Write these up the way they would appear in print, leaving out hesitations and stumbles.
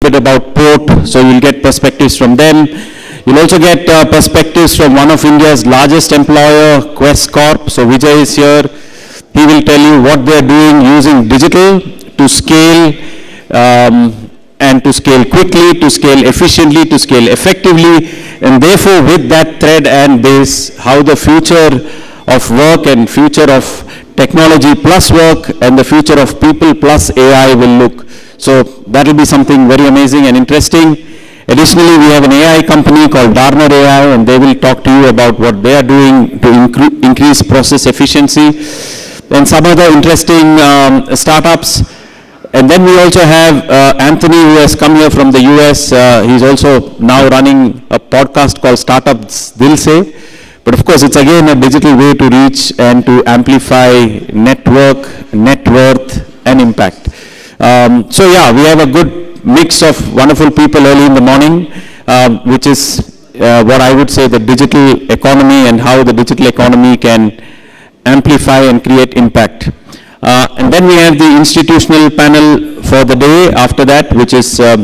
bit about port, so you'll get perspectives from them. You'll also get perspectives from one of India's largest employer, Quest Corp. So Vijay is here. He will tell you what they're doing using digital to scale and to scale quickly, to scale efficiently, to scale effectively, and therefore with that thread and base, how the future of work and future of technology plus work and the future of people plus AI will look. So that will be something very amazing and interesting. Additionally, we have an AI company called Darner AI, and they will talk to you about what they are doing to increase process efficiency and some other interesting startups. And then we also have Anthony, who has come here from the US. He's also now running a podcast called Startups Dil Se. But of course, it's again a digital way to reach and to amplify network, net worth, and impact. So yeah, we have a good mix of wonderful people early in the morning, which is what I would say the digital economy and how the digital economy can amplify and create impact. And then we have the institutional panel for the day after that, which is a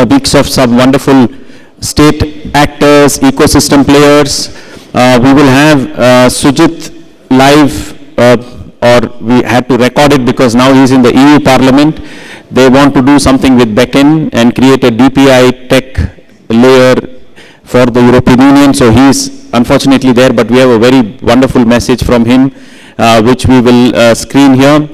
mix of some wonderful state actors, ecosystem players. We will have Sujit live, or we had to record it because now he's in the EU Parliament. They want to do something with Beacon and create a DPI tech layer for the European Union. So he's unfortunately there, but we have a very wonderful message from him, which we will screen here.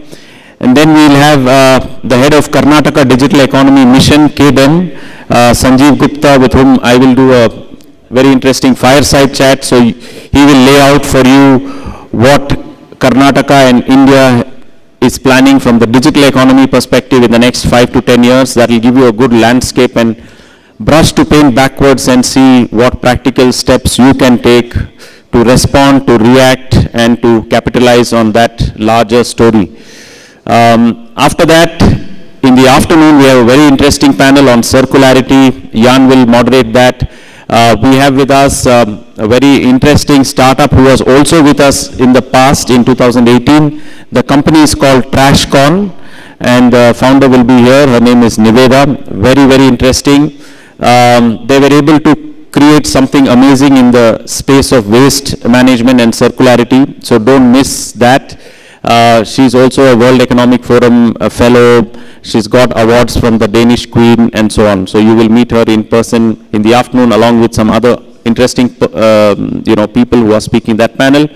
And then we'll have the head of Karnataka Digital Economy Mission, KDEM, Sanjeev Gupta, with whom I will do a very interesting fireside chat. So he will lay out for you what Karnataka and India is planning from the digital economy perspective in the next 5 to 10 years. That will give you a good landscape and brush to paint backwards and see what practical steps you can take to respond, to react, and to capitalize on that larger story. After that, in the afternoon, we have a very interesting panel on circularity. Jan will moderate that. We have with us a very interesting startup who was also with us in the past in 2018. The company is called TrashCon, and the founder will be here. Her name is Niveda. Very, very interesting. They were able to create something amazing in the space of waste management and circularity, so don't miss that. She's also a World Economic Forum fellow. She's got awards from the Danish Queen and so on. So you will meet her in person in the afternoon along with some other interesting people who are speaking that panel.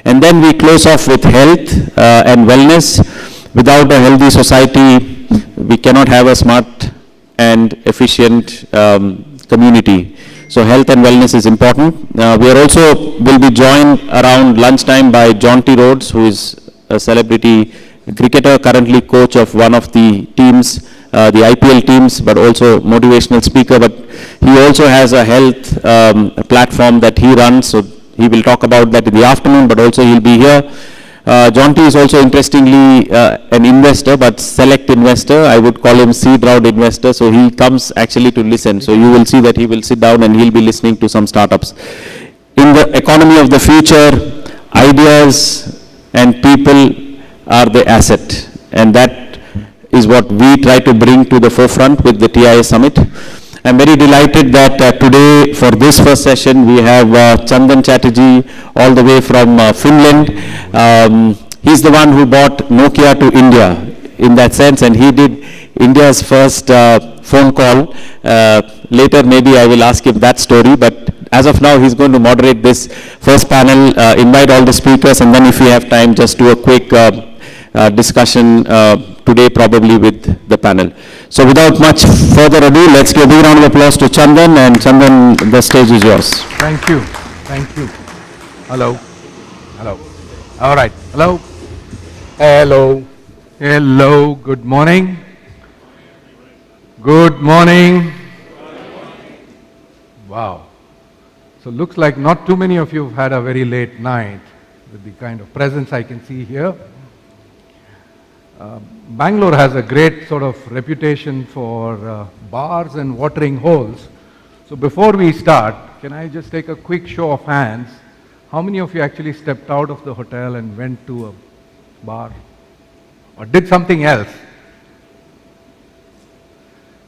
And then we close off with health and wellness. Without a healthy society, we cannot have a smart and efficient community. So health and wellness is important. We are also will be joined around lunchtime by John T. Rhodes, who is a celebrity cricketer, currently coach of one of the teams, the IPL teams, but also motivational speaker. But he also has a health platform that he runs, so he will talk about that in the afternoon, but also he'll be here. John T. is also interestingly an investor, but select investor. I would call him seed round investor, so he comes actually to listen. So you will see that he will sit down and he'll be listening to some startups. In the economy of the future, ideas and people are the asset, and that is what we try to bring to the forefront with the TIA Summit. I'm very delighted that today for this first session we have Chandan Chatterjee all the way from Finland. He's the one who brought Nokia to India in that sense, and he did India's first phone call. Later maybe I will ask him that story, but as of now he's going to moderate this first panel, invite all the speakers, and then if we have time just do a quick discussion today probably with the panel. So without much further ado, let's give a big round of applause to Chandan, and Chandan, the stage is yours. Thank you. Thank you. Hello. Hello. All right. Hello. Hello. Hello. Good morning. Good morning. Wow. So looks like not too many of you have had a very late night with the kind of presence I can see here. Bangalore has a great sort of reputation for bars and watering holes. So before we start, can I just take a quick show of hands? How many of you actually stepped out of the hotel and went to a bar or did something else?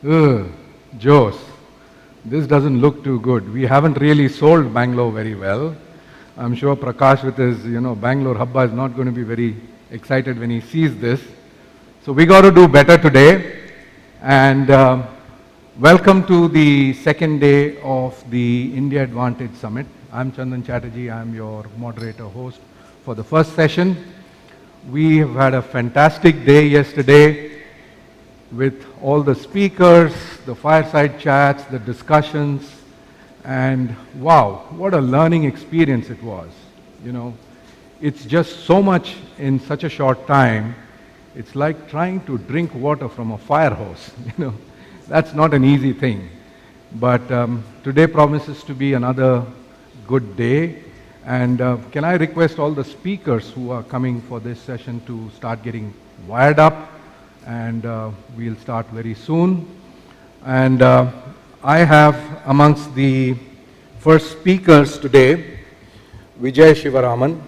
Ugh, Jose, this doesn't look too good. We haven't really sold Bangalore very well. I'm sure Prakash with his, Bangalore Habba is not going to be very excited when he sees this. So we got to do better today. And welcome to the second day of the India Advantage Summit. I'm Chandan Chatterjee. I'm your moderator host for the first session. We have had a fantastic day yesterday with all the speakers, the fireside chats, the discussions, and wow, what a learning experience it was. It's just so much in such a short time. It's like trying to drink water from a fire hose. That's not an easy thing. But today promises to be another good day. And can I request all the speakers who are coming for this session to start getting wired up? And we'll start very soon. And I have amongst the first speakers today, Vijay Shivaraman.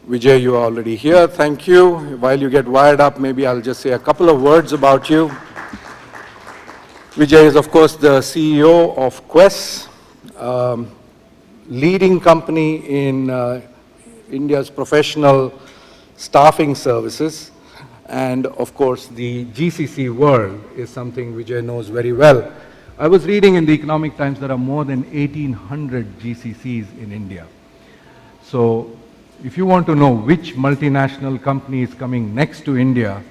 Vijay, you are already here. Thank you. While you get wired up, maybe I'll just say a couple of words about you. Vijay is, of course, the CEO of Quess, leading company in India's professional staffing services. And of course, the GCC world is something Vijay knows very well. I was reading in the Economic Times there are more than 1,800 GCCs in India. So if you want to know which multinational company is coming next to India,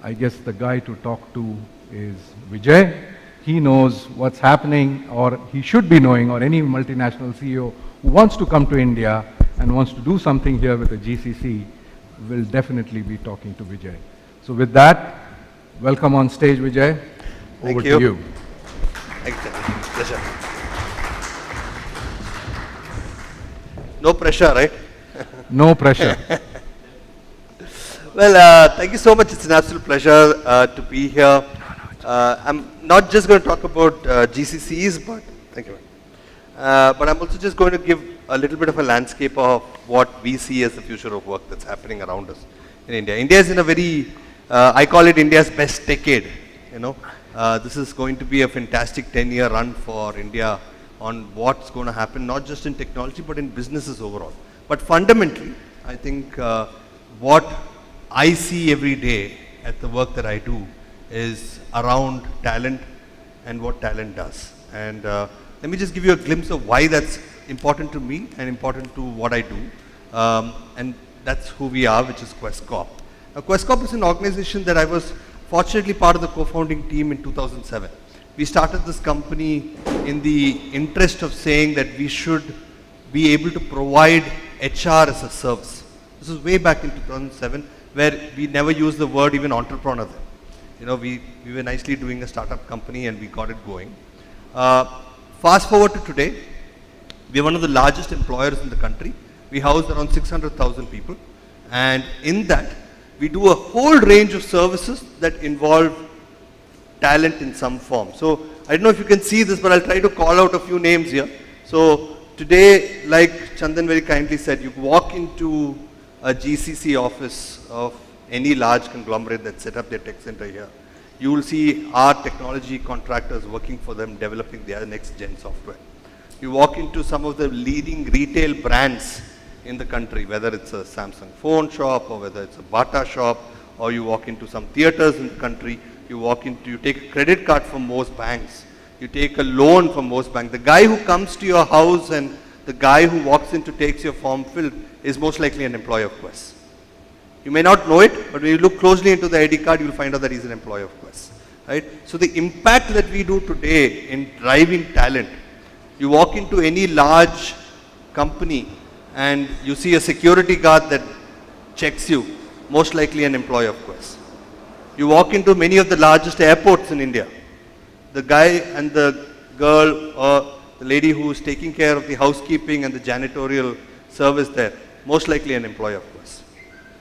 I guess the guy to talk to is Vijay. He knows what's happening, or he should be knowing, or any multinational CEO who wants to come to India and wants to do something here with a GCC will definitely be talking to Vijay. So with that, welcome on stage, Vijay. Over to you. Thank you. Pleasure. No pressure, right? No pressure. Well, thank you so much. It's an absolute pleasure to be here. I'm not just going to talk about GCCs, but thank you. But I'm also just going to give a little bit of a landscape of what we see as the future of work that's happening around us in India. India is in a very, I call it India's best decade. This is going to be a fantastic 10-year run for India on what's going to happen, not just in technology, but in businesses overall. But fundamentally, I think what I see every day at the work that I do is around talent and what talent does. And let me just give you a glimpse of why that's important to me and important to what I do. And that's who we are, which is Quess Corp. Now, Quess Corp is an organization that I was fortunately part of the co-founding team in 2007. We started this company in the interest of saying that we should be able to provide HR as a service. This was way back in 2007, where we never used the word even entrepreneur then. We were nicely doing a startup company and we got it going. Fast forward to today, we are one of the largest employers in the country. We house around 600,000 people. And in that, we do a whole range of services that involve talent in some form. So I don't know if you can see this, but I'll try to call out a few names here. So today, like Chandan very kindly said, you walk into a GCC office of any large conglomerate that set up their tech center here. You will see our technology contractors working for them, developing their next gen software. You walk into some of the leading retail brands in the country, whether it's a Samsung phone shop or whether it's a Bata shop, or you walk into some theaters in the country, you take a credit card from most banks, you take a loan from most banks. The guy who comes to your house and the guy who walks in to takes your form filled is most likely an employee of Quess. You may not know it, but when you look closely into the ID card, you'll find out that he's an employee of Quess. Right? So the impact that we do today in driving talent, you walk into any large company and you see a security guard that checks you, most likely an employee of Quess. You walk into many of the largest airports in India. The guy and the girl or the lady who is taking care of the housekeeping and the janitorial service there, most likely an employee of Quess.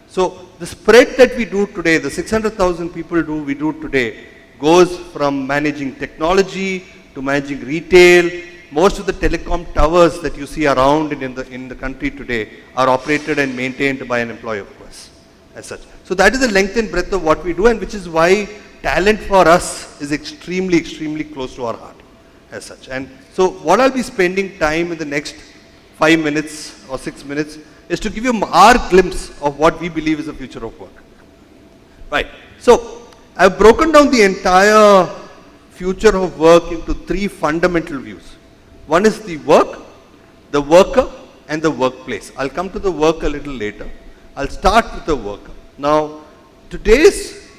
So the spread that we do today, the 600,000 people we do today, goes from managing technology to managing retail. Most of the telecom towers that you see around in the country today are operated and maintained by an employee of Quess as such. So that is the length and breadth of what we do, and which is why talent for us is extremely, extremely close to our heart as such. And so what I'll be spending time in the next 5 minutes or 6 minutes is to give you our glimpse of what we believe is the future of work. Right. So I've broken down the entire future of work into 3 fundamental views. One is the work, the worker, and the workplace. I'll come to the work a little later. I'll start with the worker. Now, today's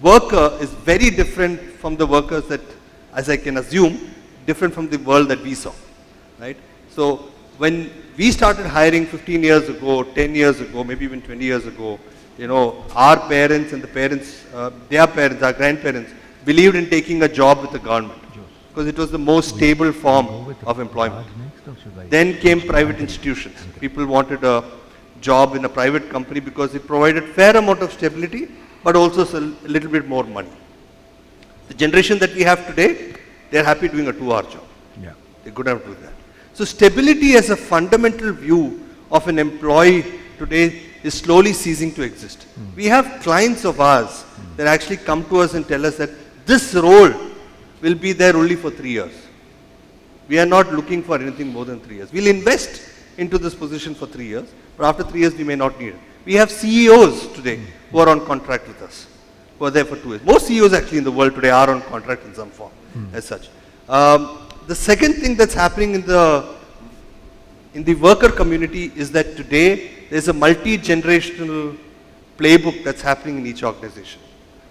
worker is very different from the workers that, as I can assume, different from the world that we saw, right? So, when we started hiring 15 years ago, 10 years ago, maybe even 20 years ago, you know, our parents and the parents, their parents, our grandparents, believed in taking a job with the government because it was the most stable form of employment. Then came private institutions. People wanted a job in a private company because it provided fair amount of stability, but also a little bit more money. The generation that we have today, they're happy doing a 2-hour job. Yeah. They're good enough to do that. So stability as a fundamental view of an employee today is slowly ceasing to exist. We have clients of ours that actually come to us and tell us that this role will be there only for 3 years. We are not looking for anything more than 3 years. We'll invest into this position for 3 years, but after 3 years we may not need it. We have CEOs today who are on contract with us, who are there for 2 years. Most CEOs actually in the world today are on contract in some form as such. The second thing that's happening in the worker community is that today there's a multi-generational playbook that's happening in each organization.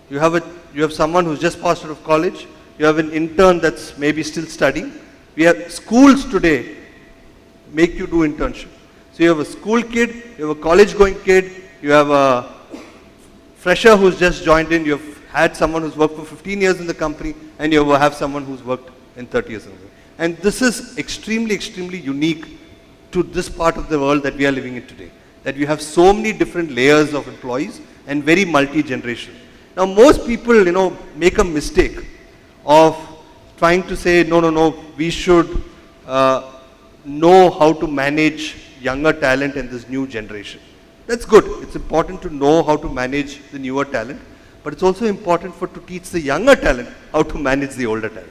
You have someone who's just passed out of college, you have an intern that's maybe still studying. We have schools today make you do internship. So you have a school kid, you have a college going kid, you have a fresher who's just joined in, you've had someone who's worked for 15 years in the company, and you have someone who's worked in 30 years in the company. And this is extremely, extremely unique to this part of the world that we are living in today. That we have so many different layers of employees and very multi-generational. Now most people, you know, make a mistake of trying to say, no, we should know how to manage younger talent and this new generation. That's good. It's important to know how to manage the newer talent, but it's also important to teach the younger talent how to manage the older talent.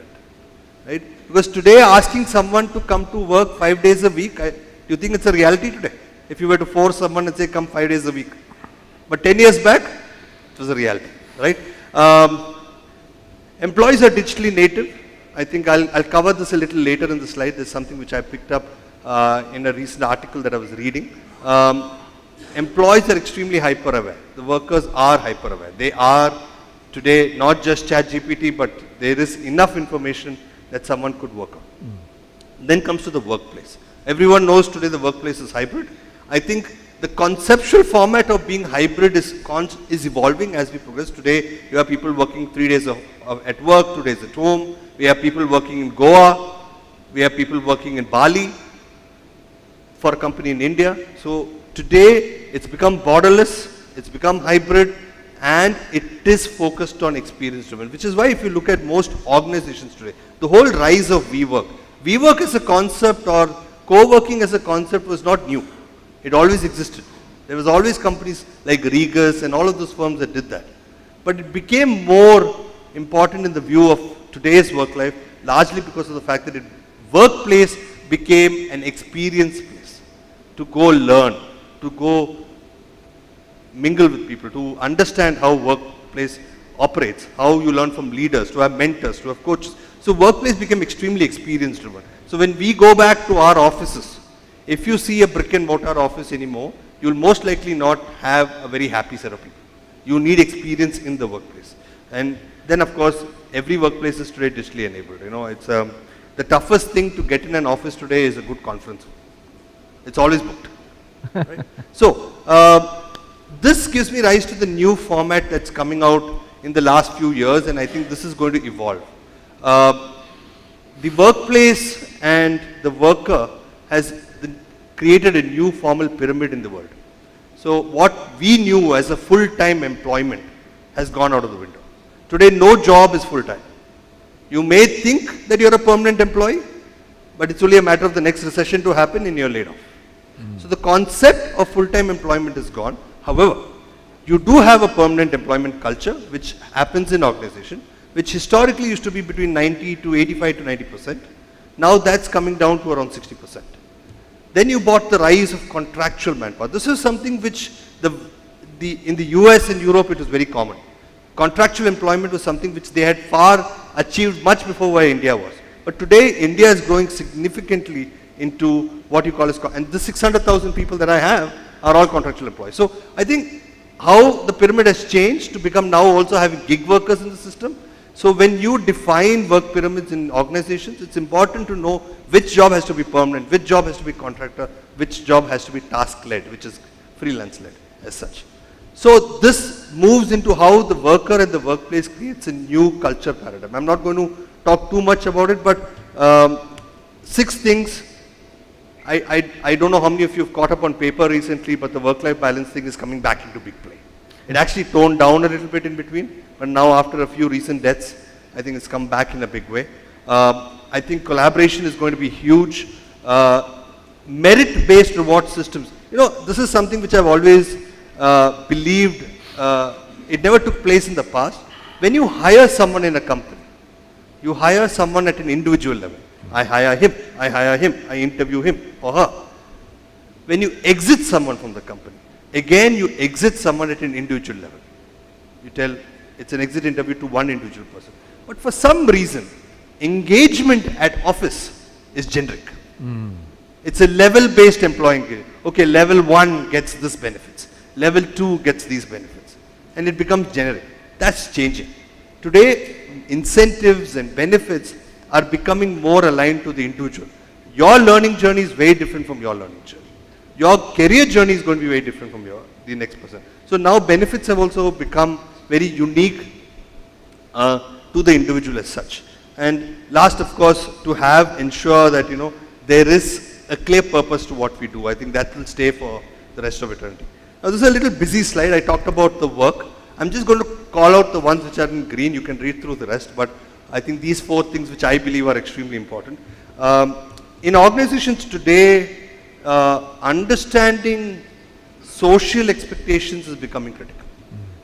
Right? Because today asking someone to come to work 5 days a week, do you think it's a reality today? If you were to force someone and say come 5 days a week. But 10 years back, it was a reality, right? Employees are digitally native. I think I'll cover this a little later in the slide. There's something which I picked up in a recent article that I was reading. Employees are extremely hyper aware. The workers are hyper aware. They are today not just ChatGPT, but there is enough information that someone could work on. Then comes to the workplace. Everyone knows today the workplace is hybrid. I think the conceptual format of being hybrid is evolving as we progress. Today, you have people working 3 days at work, 2 days at home. We have people working in Goa. We have people working in Bali for a company in India. So today, it's become borderless, it's become hybrid, and it is focused on experience driven, which is why if you look at most organizations today, the whole rise of WeWork as a concept or co-working as a concept was not new. It always existed. There was always companies like Regus and all of those firms that did that. But it became more important in the view of today's work life, largely because of the fact that workplace became an experience place to go learn, to go mingle with people, to understand how workplace operates, how you learn from leaders, to have mentors, to have coaches. So workplace became extremely experience driven. So when we go back to our offices, if you see a brick and mortar office anymore, you'll most likely not have a very happy set of people. You need experience in the workplace. And then of course, every workplace is today digitally enabled. You know, it's the toughest thing to get in an office today is a good conference. It's always booked. Right? So, this gives me rise to the new format that's coming out in the last few years, and I think this is going to evolve. The workplace and the worker has created a new formal pyramid in the world. So what we knew as a full-time employment has gone out of the window. Today, no job is full-time. You may think that you're a permanent employee, but it's only a matter of the next recession to happen and you're laid off. So the concept of full-time employment is gone. However, You do have a permanent employment culture, which happens in organization, which historically used to be between 90 to 85 to 90%. Now that's coming down to around 60%. Then you bought the rise of contractual manpower. This is something which in the US and Europe it was very common. Contractual employment was something which they had far achieved much before where India was. But today India is growing significantly into what you call as, and the 600,000 people that I have are all contractual employees. So I think how the pyramid has changed to become now also having gig workers in the system. So when you define work pyramids in organizations, it's important to know which job has to be permanent, which job has to be contractor, which job has to be task-led, which is freelance-led as such. So this moves into how the worker and the workplace creates a new culture paradigm. I'm not going to talk too much about it, but 6 things. I don't know how many of you have caught up on paper recently, but the work-life balance thing is coming back into big play. It actually toned down a little bit in between, but now after a few recent deaths, I think it's come back in a big way. I think collaboration is going to be huge. Merit-based reward systems. You know, this is something which I've always believed, it never took place in the past. When you hire someone in a company, you hire someone at an individual level. I hire him, I interview him or her. When you exit someone from the company, again you exit someone at an individual level. You tell, it's an exit interview to one individual person. But for some reason, engagement at office is generic. It's a level-based employee. Okay, level 1 gets this benefits. Level 2 gets these benefits. And it becomes generic. That's changing. Today, incentives and benefits are becoming more aligned to the individual. Your learning journey is very different from your learning journey. Your career journey is going to be very different from the next person. So now benefits have also become very unique to the individual as such. And last, of course, to ensure that, you know, there is a clear purpose to what we do. I think that will stay for the rest of eternity. Now, this is a little busy slide. I talked about the work. I'm just going to call out the ones which are in green. You can read through the rest, but I think these 4 things which I believe are extremely important. In organizations today, understanding social expectations is becoming critical.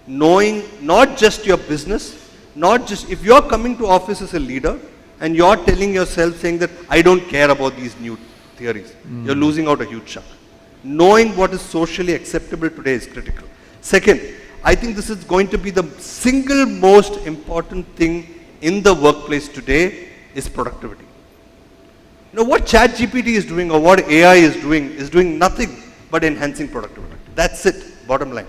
Knowing not just your business, not just, if you're coming to office as a leader and you're telling yourself saying that I don't care about these new theories, you're losing out a huge chunk. Knowing what is socially acceptable today is critical. Second, I think this is going to be the single most important thing in the workplace today is productivity. You know, what ChatGPT is doing or what AI is doing nothing but enhancing productivity. That's it, bottom line.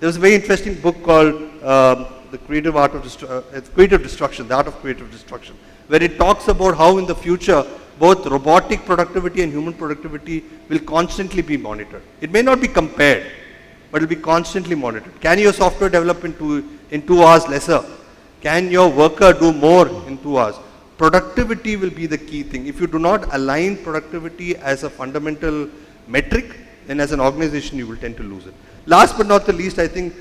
There was a very interesting book called The Creative Art of Creative Destruction, The Art of Creative Destruction, where it talks about how in the future both robotic productivity and human productivity will constantly be monitored. It may not be compared, but it will be constantly monitored. Can your software develop in 2 hours lesser? Can your worker do more in 2 hours? Productivity will be the key thing. If you do not align productivity as a fundamental metric, then as an organization you will tend to lose it. Last but not the least, I think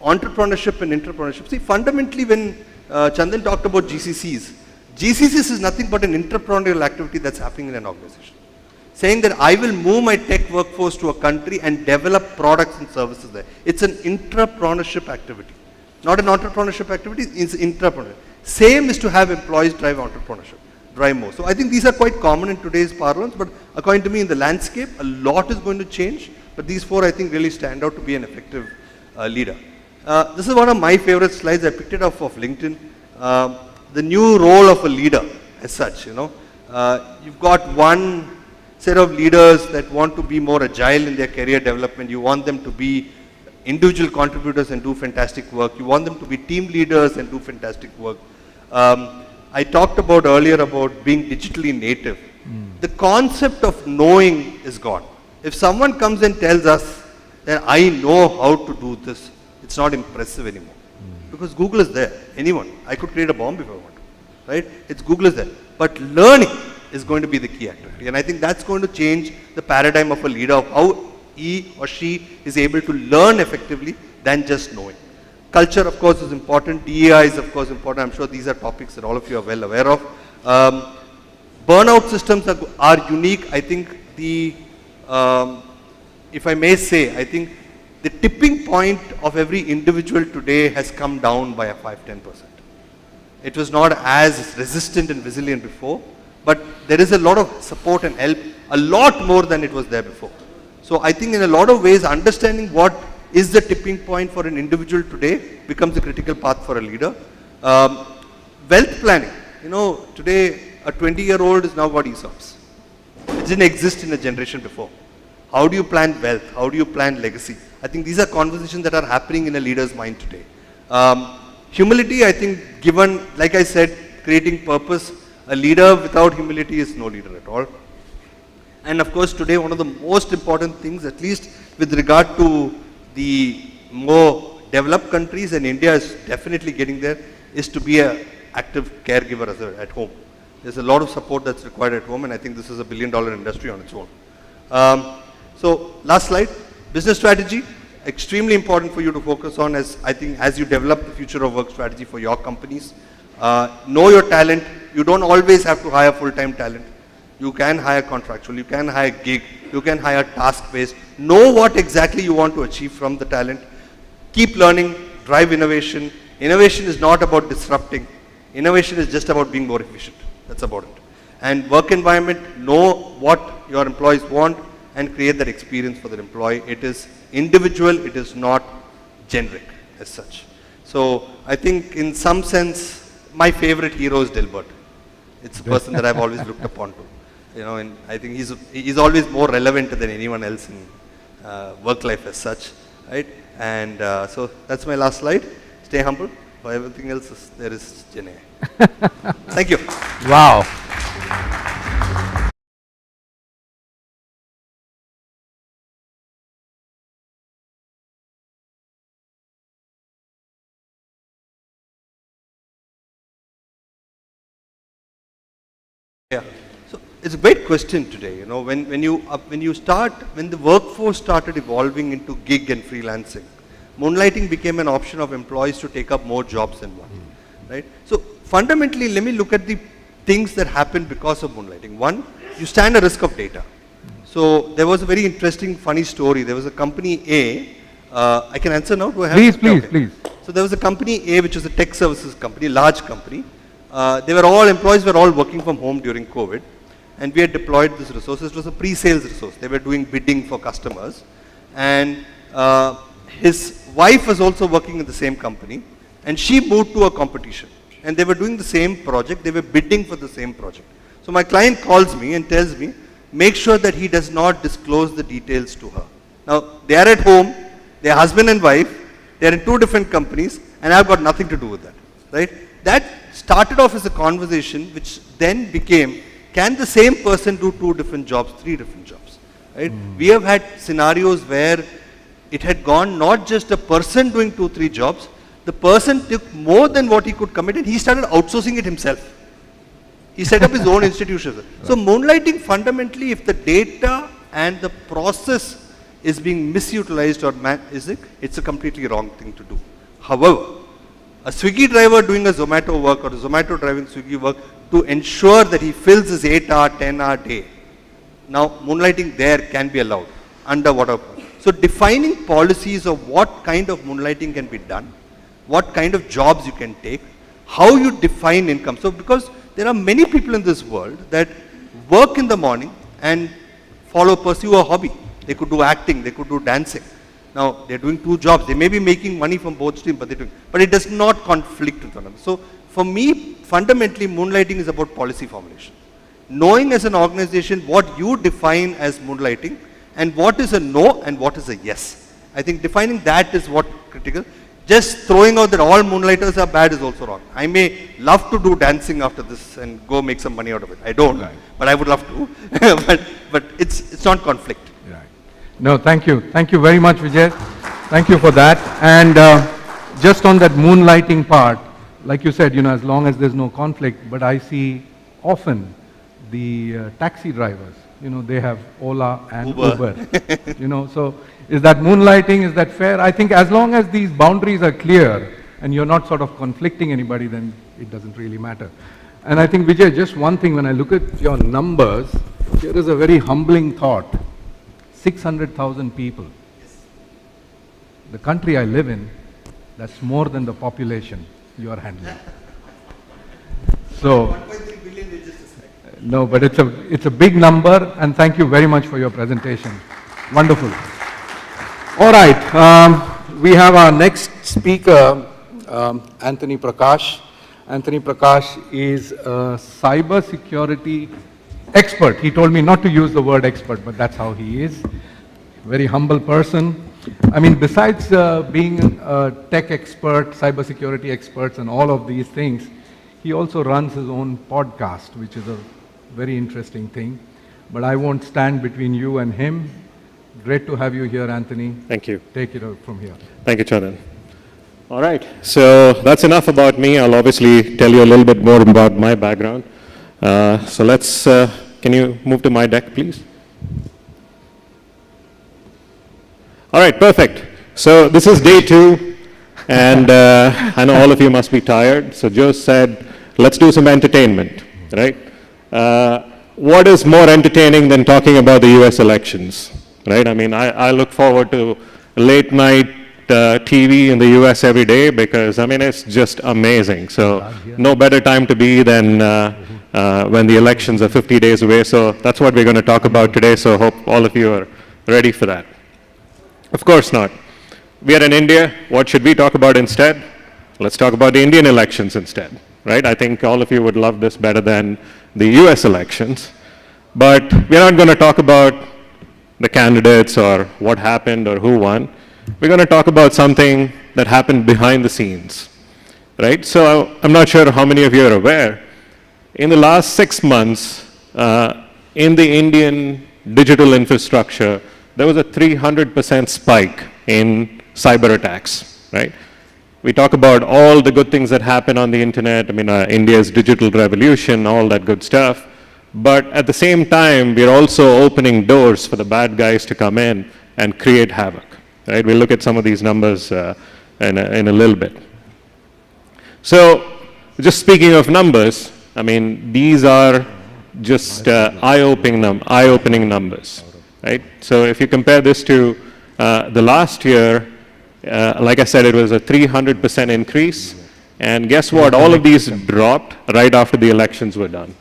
entrepreneurship and intrapreneurship. See, fundamentally when Chandan talked about GCCs, GCCs is nothing but an entrepreneurial activity that's happening in an organization. Saying that I will move my tech workforce to a country and develop products and services there. It's an intrapreneurship activity. Not an entrepreneurship activity, it's intrapreneurship. Same is to have employees drive entrepreneurship, drive more. So I think these are quite common in today's parlance, but according to me in the landscape, a lot is going to change, but these 4 I think really stand out to be an effective leader. This is one of my favorite slides. I picked it up off LinkedIn. The new role of a leader as such, you know. You've got one set of leaders that want to be more agile in their career development. You want them to be individual contributors and do fantastic work. You want them to be team leaders and do fantastic work. I talked about earlier about being digitally native. The concept of knowing is gone. If someone comes and tells us that I know how to do this, it's not impressive anymore. Because Google is there. Anyone. I could create a bomb if I want to. Right? It's Google is there. But learning is going to be the key activity. And I think that's going to change the paradigm of a leader, of how he or she is able to learn effectively than just knowing. Culture, of course, is important. DEI is, of course, important. I'm sure these are topics that all of you are well aware of. Burnout systems are unique. I think if I may say, I think the tipping point of every individual today has come down by a 5-10%. It was not as resistant and resilient before, but there is a lot of support and help, a lot more than it was there before. So I think in a lot of ways, understanding what is the tipping point for an individual today becomes a critical path for a leader. Wealth planning, today a 20-year-old is now got ESOPs. It didn't exist in a generation before. How do you plan wealth? How do you plan legacy? I think these are conversations that are happening in a leader's mind today. Humility, I think, given, like I said, creating purpose, a leader without humility is no leader at all. And of course, today, one of the most important things, at least with regard to the more developed countries, and India is definitely getting there, is to be an active caregiver at home. There's a lot of support that's required at home, and I think this is a billion-dollar industry on its own. So, last slide, business strategy, extremely important for you to focus on as you develop the future of work strategy for your companies. Know your talent. You don't always have to hire full-time talent. You can hire contractual, you can hire gig, you can hire task-based. Know what exactly you want to achieve from the talent. Keep learning, drive innovation. Innovation is not about disrupting. Innovation is just about being more efficient. That's about it. And work environment, know what your employees want and create that experience for the employee. It is individual, it is not generic as such. So I think in some sense, my favorite hero is Dilbert. It's a person that I've always looked upon to. And I think he's always more relevant than anyone else in work life as such, right? And so that's my last slide. Stay humble. For everything else, there is Jene. Thank you. Wow. Yeah. So it's a great question today. When the workforce started evolving into gig and freelancing, moonlighting became an option of employees to take up more jobs than one, right? So fundamentally, let me look at the things that happened because of moonlighting. One, you stand a risk of data. So there was a very interesting, funny story. There was a company A. I can answer now. Do I have? Please. So there was a company A, which was a tech services company, large company. Employees were all working from home during COVID, and we had deployed this resource. It was a pre-sales resource. They were doing bidding for customers, and his wife was also working in the same company, and she moved to a competition, and they were doing the same project. They were bidding for the same project. So my client calls me and tells me, make sure that he does not disclose the details to her. Now, they are at home, they are husband and wife, they are in two different companies, and I've got nothing to do with that, right? That started off as a conversation which then became, can the same person do two different jobs, three different jobs, right? We have had scenarios where it had gone not just a person doing 2-3 jobs, the person took more than what he could commit and he started outsourcing it himself. He set up his own institutions. So moonlighting fundamentally, if the data and the process is being misutilized or it's a completely wrong thing to do. However, a Swiggy driver doing a Zomato work or a Zomato driving Swiggy work to ensure that he fills his 8-hour, 10-hour day. Now, moonlighting there can be allowed under whatever. So defining policies of what kind of moonlighting can be done, what kind of jobs you can take, how you define income. So because there are many people in this world that work in the morning and pursue a hobby. They could do acting, they could do dancing. Now, they're doing two jobs. They may be making money from both streams, but it does not conflict with one another. So, for me, fundamentally, moonlighting is about policy formulation. Knowing as an organization what you define as moonlighting and what is a no and what is a yes. I think defining that is what critical. Just throwing out that all moonlighters are bad is also wrong. I may love to do dancing after this and go make some money out of it. I don't, but I would love to. but it's not conflict. Right. No, thank you. Thank you very much, Vijay. Thank you for that. And just on that moonlighting part, like you said, as long as there's no conflict, but I see often the taxi drivers, they have Ola and Uber. So is that moonlighting? Is that fair? I think as long as these boundaries are clear and you're not sort of conflicting anybody, then it doesn't really matter. And I think, Vijay, just one thing, when I look at your numbers, here is a very humbling thought. 600,000 people. the country I live in, that's more than the population you are handling. So, 1.3 billion is just a sec. no, but it's a big number, and thank you very much for your presentation. Wonderful. All right, we have our next speaker, Anthony Prakash. Anthony Prakash is a cyber security expert. He told me not to use the word expert, but that's how he is. Very humble person. I mean, besides being a tech expert, cybersecurity experts, and all of these things, he also runs his own podcast, which is a very interesting thing. But I won't stand between you and him. Great to have you here, Anthony. Thank you. Take it out from here. Thank you, Chandan. All right, so that's enough about me. I'll obviously tell you a little bit more about my background. So let's, can you move to my deck, please? All right, perfect. So this is day 2, and I know all of you must be tired. So Joe said, let's do some entertainment, right? What is more entertaining than talking about the US elections, right? I mean, I look forward to late night TV in the US every day because, I mean, it's just amazing. So no better time to be than when the elections are 50 days away. So that's what we're going to talk about today. So hope all of you are ready for that. Of course not. We are in India. What should we talk about instead? Let's talk about the Indian elections instead, right? I think all of you would love this better than the US elections. But we're not going to talk about the candidates or what happened or who won. We're going to talk about something that happened behind the scenes, right? So I'm not sure how many of you are aware. In the last 6 months, in the Indian digital infrastructure, there was a 300% spike in cyber attacks, right? We talk about all the good things that happen on the internet, I mean, India's digital revolution, all that good stuff. But at the same time, we're also opening doors for the bad guys to come in and create havoc. Right? We'll look at some of these numbers in a little bit. So, just speaking of numbers, I mean, these are just eye-opening numbers, right? So, if you compare this to the last year, like I said, it was a 300% increase. And guess what? All of these dropped right after the elections were done.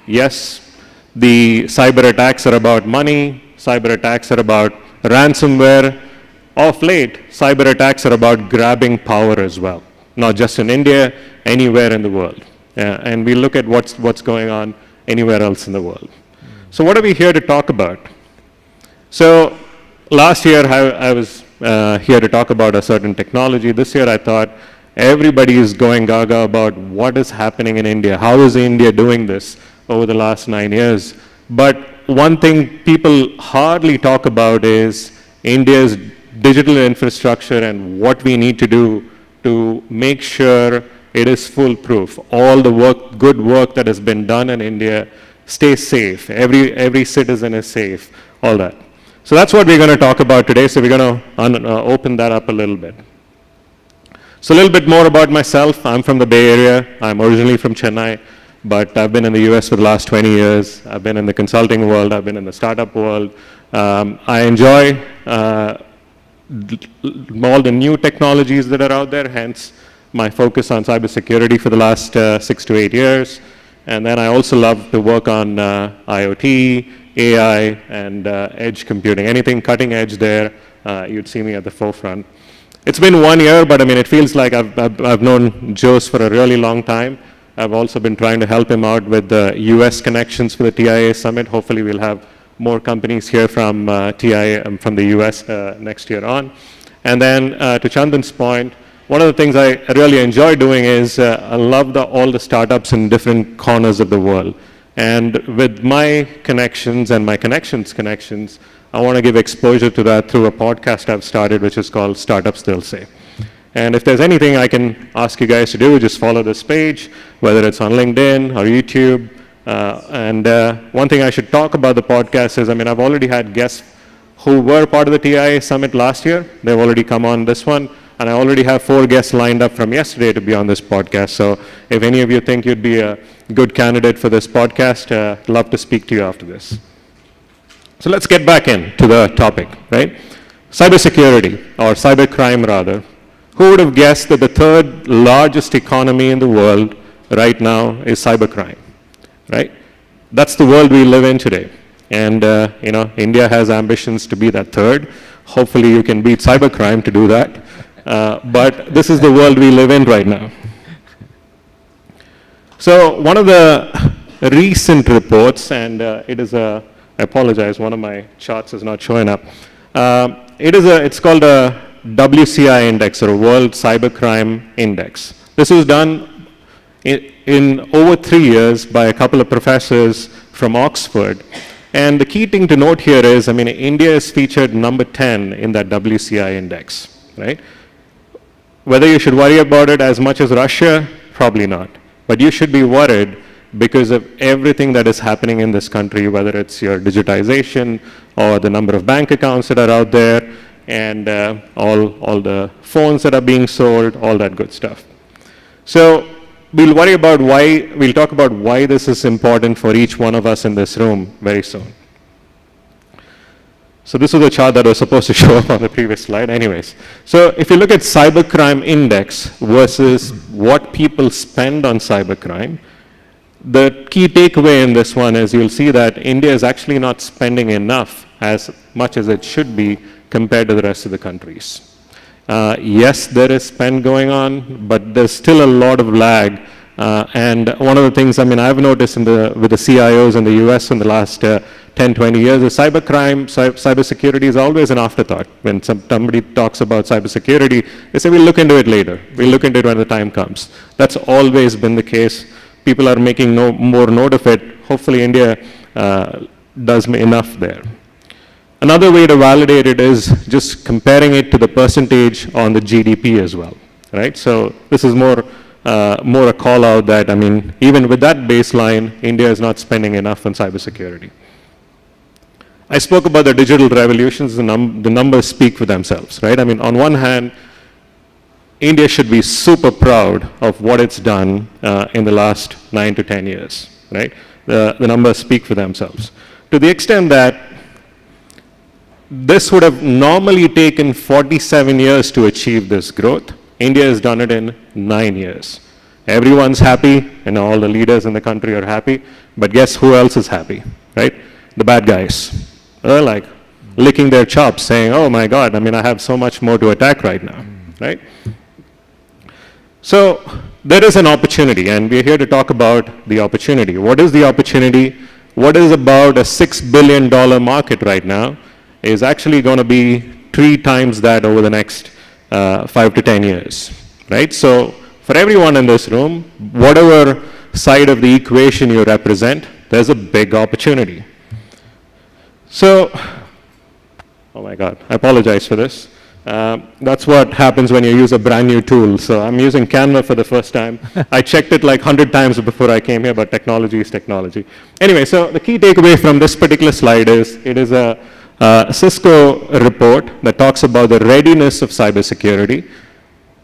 Yes, the cyber attacks are about money. Cyber attacks are about ransomware. Of late, cyber attacks are about grabbing power as well, not just in India, anywhere in the world. And we look at what's going on anywhere else in the world. So what are we here to talk about? So last year, I was here to talk about a certain technology. This year, I thought everybody is going gaga about what is happening in India. How is India doing this over the last 9 years? But one thing people hardly talk about is India's digital infrastructure and what we need to do to make sure it is foolproof. All the work, good work that has been done in India stays safe. Every citizen is safe, all that. So that's what we're going to talk about today. So we're going to open that up a little bit. So a little bit more about myself. I'm from the Bay Area. I'm originally from Chennai, but I've been in the US for the last 20 years. I've been in the consulting world. I've been in the startup world. I enjoy all the new technologies that are out there, hence my focus on cybersecurity for the last 6 to 8 years. And then I also love to work on IoT, AI, and edge computing. Anything cutting edge there, you'd see me at the forefront. It's been 1 year, but I mean, it feels like I've known Jose for a really long time. I've also been trying to help him out with the US connections for the TIA Summit. Hopefully we'll have more companies here from TIA from the US next year on. And then to Chandan's point, one of the things I really enjoy doing is I love all the startups in different corners of the world. And with my connections and my connections, I want to give exposure to that through a podcast I've started, which is called Startups They'll Say. And if there's anything I can ask you guys to do, just follow this page, whether it's on LinkedIn or YouTube. And one thing I should talk about the podcast is, I mean, I've already had guests who were part of the TIA Summit last year. They've already come on this one. And I already have 4 guests lined up from yesterday to be on this podcast. So if any of you think you'd be a good candidate for this podcast, love to speak to you after this. So let's get back into the topic, right? Cybersecurity, or cybercrime rather. Who would have guessed that the third largest economy in the world right now is cybercrime, right? That's the world we live in today. And, India has ambitions to be that third. Hopefully you can beat cybercrime to do that. But this is the world we live in right now. So one of the recent reports, and I apologize, one of my charts is not showing up. It's called a WCI index, or a World Cybercrime Index. This was done in over 3 years by a couple of professors from Oxford. And the key thing to note here is, India is featured number 10 in that WCI index, right? Whether you should worry about it as much as Russia, probably not. But you should be worried because of everything that is happening in this country, whether it's your digitization or the number of bank accounts that are out there, and all the phones that are being sold, all that good stuff. So we'll talk about why this is important for each one of us in this room very soon. So this was a chart that was supposed to show up on the previous slide anyways. So if you look at cybercrime index versus what people spend on cybercrime, the key takeaway in this one is you'll see that India is actually not spending enough as much as it should be compared to the rest of the countries. Yes, there is spend going on, but there's still a lot of lag. And one of the things, I've noticed with the CIOs in the US in the last 10, 20 years is cybersecurity is always an afterthought. When somebody talks about cybersecurity, they say, we'll look into it later. We'll look into it when the time comes. That's always been the case. People are making more note of it. Hopefully India does enough there. Another way to validate it is just comparing it to the percentage on the GDP as well, right? So this is more a call out that, even with that baseline, India is not spending enough on cybersecurity. I spoke about the digital revolutions. The numbers speak for themselves, right? On one hand, India should be super proud of what it's done in the last 9 to 10 years, right? The numbers speak for themselves. To the extent that this would have normally taken 47 years to achieve this growth, India has done it in 9 years. Everyone's happy, all the leaders in the country are happy, but guess who else is happy, right? The bad guys. They're like licking their chops saying, oh my God, I have so much more to attack right now, right? So there is an opportunity, and we're here to talk about the opportunity. What is the opportunity? What is about a $6 billion market right now is actually going to be 3 times that over the next 5 to 10 years, right? So for everyone in this room, whatever side of the equation you represent, there's a big opportunity. So, oh my God, I apologize for this. That's what happens when you use a brand new tool. So I'm using Canva for the first time. I checked it like 100 times before I came here, but technology is technology. Anyway, so the key takeaway from this particular slide is it is a Cisco report that talks about the readiness of cybersecurity.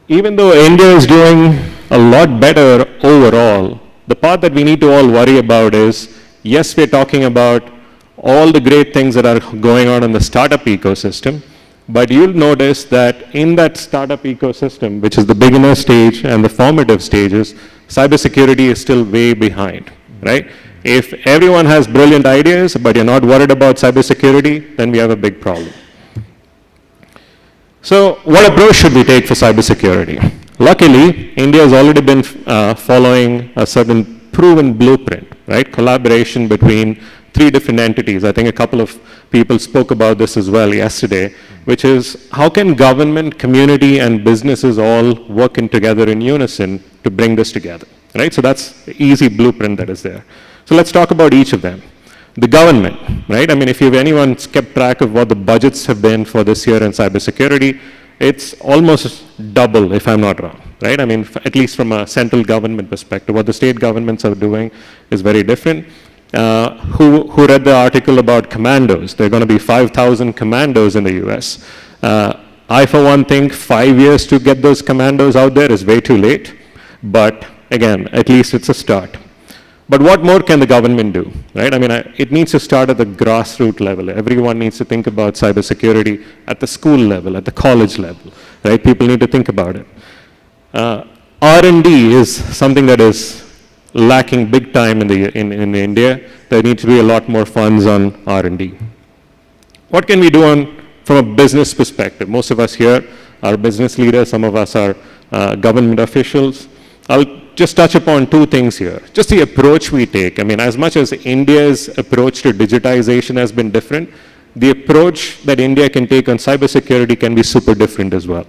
Even though India is doing a lot better overall, the part that we need to all worry about is, yes, we're talking about all the great things that are going on in the startup ecosystem, but you'll notice that in that startup ecosystem, which is the beginner stage and the formative stages, cybersecurity is still way behind, right? If everyone has brilliant ideas, but you're not worried about cybersecurity, then we have a big problem. So what approach should we take for cybersecurity? Luckily, India has already been following a certain proven blueprint, right? Collaboration between 3 different entities. I think a couple of people spoke about this as well yesterday, which is how can government, community, and businesses all working together in unison to bring this together, right? So that's the easy blueprint that is there. So let's talk about each of them. The government, right? If anyone's kept track of what the budgets have been for this year in cybersecurity, it's almost double, if I'm not wrong, right? At least from a central government perspective. What the state governments are doing is very different. Who read the article about commandos? There are going to be 5,000 commandos in the US. I, for one, think 5 years to get those commandos out there is way too late. But again, at least it's a start. But what more can the government do, right? I mean, it needs to start at the grassroots level. Everyone needs to think about cybersecurity at the school level, at the college level, right? People need to think about it. R&D is something that is lacking big time in India. There needs to be a lot more funds on R&D. What can we do from a business perspective? Most of us here are business leaders. Some of us are government officials. I'll just touch upon two things here. Just the approach we take. I mean, as much as India's approach to digitization has been different, the approach that India can take on cybersecurity can be super different as well.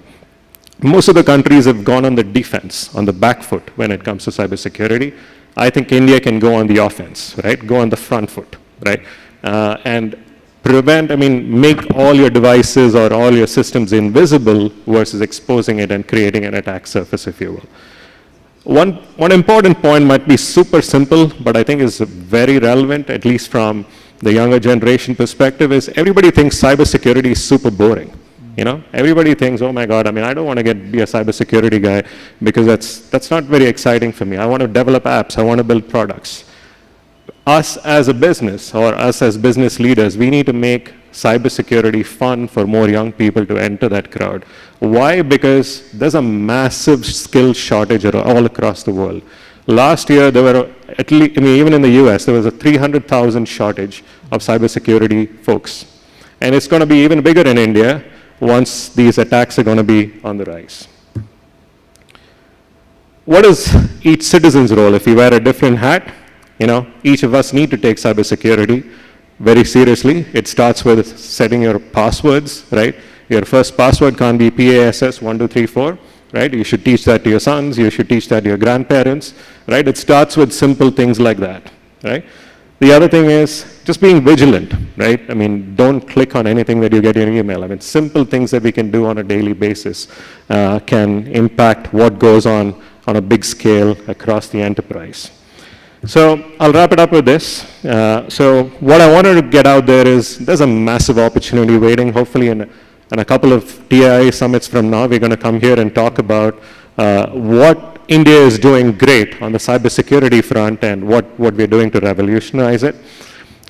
Most of the countries have gone on the defense, on the back foot when it comes to cybersecurity. I think India can go on the offense, right? Go on the front foot, right? And make all your devices or all your systems invisible versus exposing it and creating an attack surface, if you will. One important point might be super simple, but I think is very relevant, at least from the younger generation perspective, is everybody thinks cybersecurity is super boring. You know, everybody thinks, oh my God, I mean, I don't want to be a cybersecurity guy because that's not very exciting for me. I want to develop apps. I want to build products. Us as a business or us as business leaders, we need to make cybersecurity fun for more young people to enter that crowd. Why? Because there's a massive skill shortage all across the world. Last year, there were at least, even in the US, there was a 300,000 shortage of cybersecurity folks. And it's going to be even bigger in India once these attacks are going to be on the rise. What is each citizen's role? If you wear a different hat, each of us need to take cybersecurity very seriously. It starts with setting your passwords, right? Your first password can't be PASS1234, right? You should teach that to your sons. You should teach that to your grandparents, right? It starts with simple things like that, right? The other thing is just being vigilant, right? I mean, don't click on anything that you get in your email. I mean, simple things that we can do on a daily basis can impact what goes on a big scale across the enterprise. So I'll wrap it up with this. So what I wanted to get out there is there's a massive opportunity waiting. Hopefully in a couple of TIA summits from now, we're going to come here and talk about what India is doing great on the cybersecurity front and what we're doing to revolutionize it.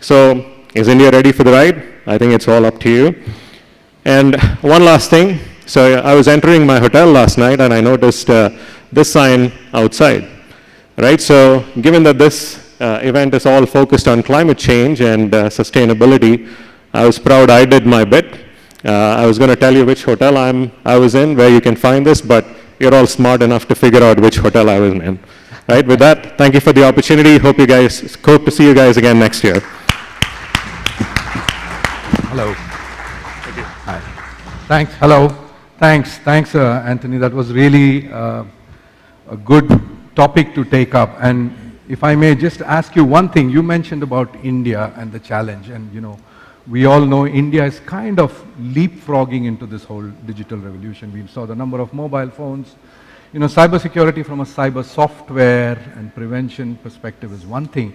So is India ready for the ride? I think it's all up to you. And one last thing. So I was entering my hotel last night and I noticed this sign outside. Right, so given that this event is all focused on climate change and sustainability, I was proud I did my bit. I was going to tell you which hotel I was in, where you can find this, but you're all smart enough to figure out which hotel I was in. Right, with that, thank you for the opportunity. Hope to see you guys again next year. Hello. Thank you. Hi. Thanks. Hello. Thanks, Anthony. That was really a good topic to take up. And if I may just ask you one thing, you mentioned about India and the challenge, and we all know India is kind of leapfrogging into this whole digital revolution. We saw the number of mobile phones. Cybersecurity from a cyber software and prevention perspective is one thing,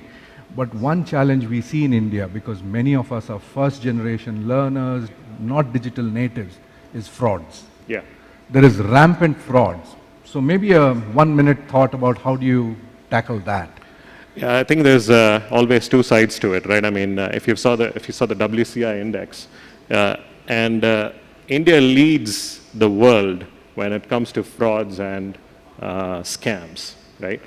but one challenge we see in India, because many of us are first generation learners, not digital natives, is frauds. Yeah. There is rampant frauds. So maybe a 1 minute thought about how do you tackle that? Yeah, I think there's always two sides to it, right? I mean, if you saw the WCI index, and India leads the world when it comes to frauds and scams, right?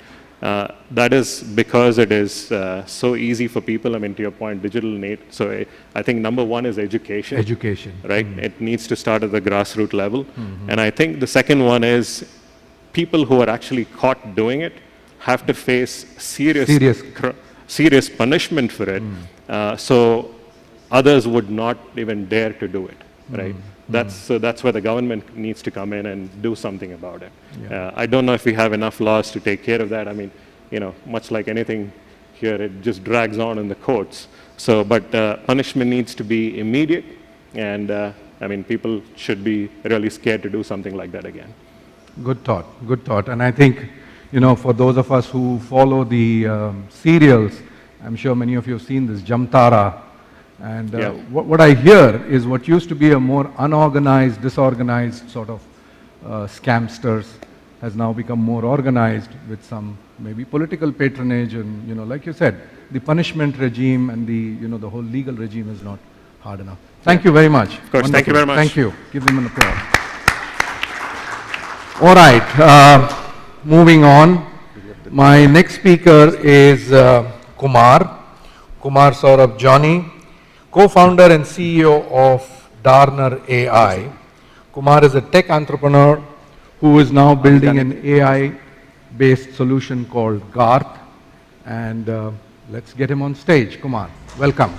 That is because it is so easy for people. I mean, to your point, digital native. So I think number one is education. Education. Right? Mm-hmm. It needs to start at the grassroots level. Mm-hmm. And I think the second one is people who are actually caught doing it have to face serious punishment for it. So others would not even dare to do it, right? That's where the government needs to come in and do something about it. Yeah. I don't know if we have enough laws to take care of that. I mean, much like anything here, it just drags on in the courts. So, but punishment needs to be immediate, and I mean, people should be really scared to do something like that again. Good thought. And I think, for those of us who follow the serials, I'm sure many of you have seen this Jamtara. And what I hear is what used to be a more unorganized, disorganized sort of scamsters has now become more organized with some maybe political patronage and, like you said, the punishment regime and the whole legal regime is not hard enough. Thank you very much. Of course, thank you very much. Thank you. Give them an applause. All right, moving on. My next speaker is Kumar Saurabh Johnny, co-founder and CEO of Darner AI. Kumar is a tech entrepreneur who is now building an AI-based solution called Garth. And let's get him on stage. Kumar, welcome.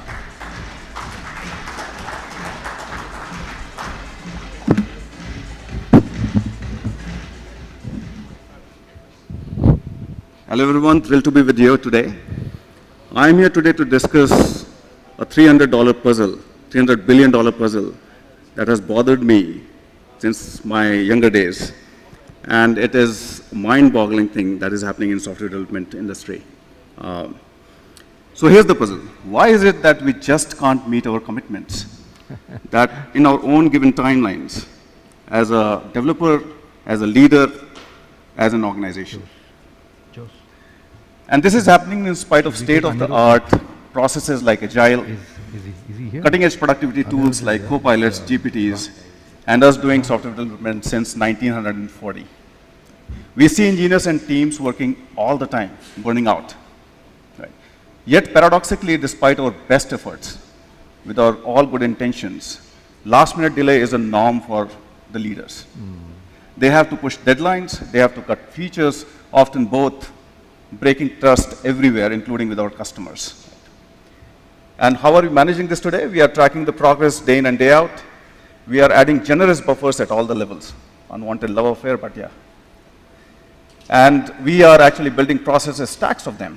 Hello everyone, thrilled to be with you today. I'm here today to discuss a $300 puzzle, $300 billion puzzle that has bothered me since my younger days. And it is a mind-boggling thing that is happening in software development industry. So here's the puzzle. Why is it that we just can't meet our commitments? That in our own given timelines, as a developer, as a leader, as an organization. And this is happening in spite of state-of-the-art processes like Agile, cutting-edge productivity tools like Copilots, GPTs, and us doing software development since 1940. We see engineers and teams working all the time, burning out. Right? Yet, paradoxically, despite our best efforts, with our all good intentions, last-minute delay is a norm for the leaders. They have to push deadlines, they have to cut features, often both, breaking trust everywhere, including with our customers. And how are we managing this today? We are tracking the progress day in and day out. We are adding generous buffers at all the levels. Unwanted love affair, but yeah. And we are actually building processes, stacks of them.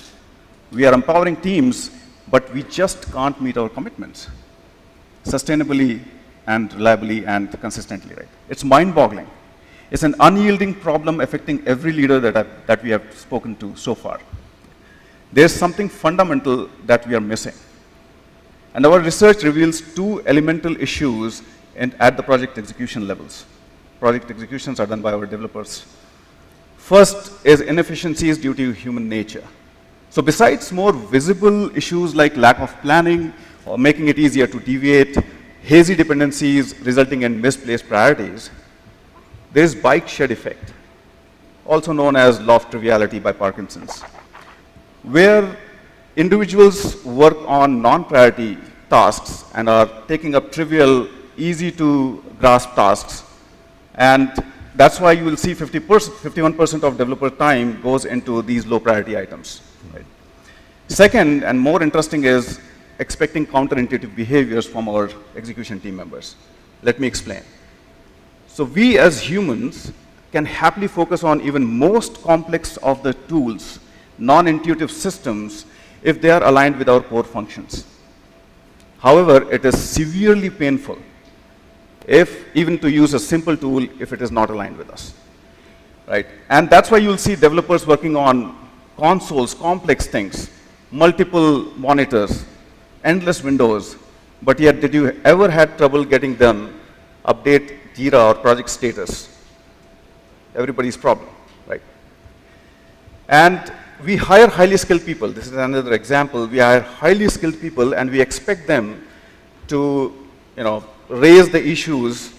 We are empowering teams, but we just can't meet our commitments sustainably and reliably and consistently, right? It's mind-boggling. It's an unyielding problem affecting every leader that we have spoken to so far. There's something fundamental that we are missing. And our research reveals two elemental issues at the project execution levels. Project executions are done by our developers. First is inefficiencies due to human nature. So besides more visible issues like lack of planning or making it easier to deviate, hazy dependencies resulting in misplaced priorities, there is bike shed effect, also known as law of triviality by Parkinson's, where individuals work on non-priority tasks and are taking up trivial, easy to grasp tasks. And that's why you will see 51% of developer time goes into these low priority items. Right? Second, and more interesting, is expecting counterintuitive behaviors from our execution team members. Let me explain. So we as humans can happily focus on even most complex of the tools, non-intuitive systems, if they are aligned with our core functions. However, it is severely painful even to use a simple tool if it is not aligned with us. Right? And that's why you'll see developers working on consoles, complex things, multiple monitors, endless windows, but yet did you ever had trouble getting them update Jira or project status? Everybody's problem, right? And we hire highly skilled people. This is another example. We hire highly skilled people and we expect them to, raise the issues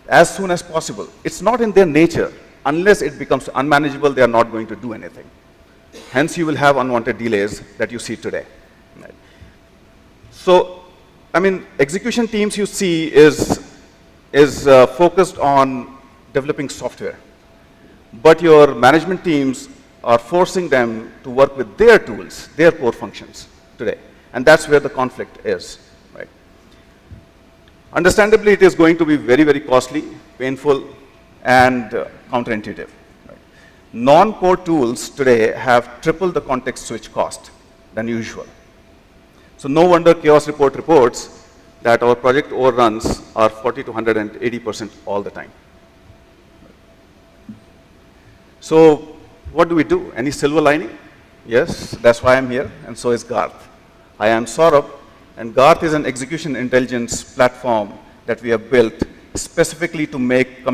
as soon as possible. It's not in their nature. Unless it becomes unmanageable, they are not going to do anything. Hence, you will have unwanted delays that you see today. Right? So, execution teams you see is focused on developing software. But your management teams are forcing them to work with their tools, their core functions today. And that's where the conflict is. Right? Understandably, it is going to be very, very costly, painful, and counterintuitive. Right? Non-core tools today have triple the context switch cost than usual. So no wonder Chaos Report reports that our project overruns are 40 to 180% all the time. So what do we do? Any silver lining? Yes, that's why I'm here, and so is Garth. I am Saurabh, and Garth is an execution intelligence platform that we have built specifically to make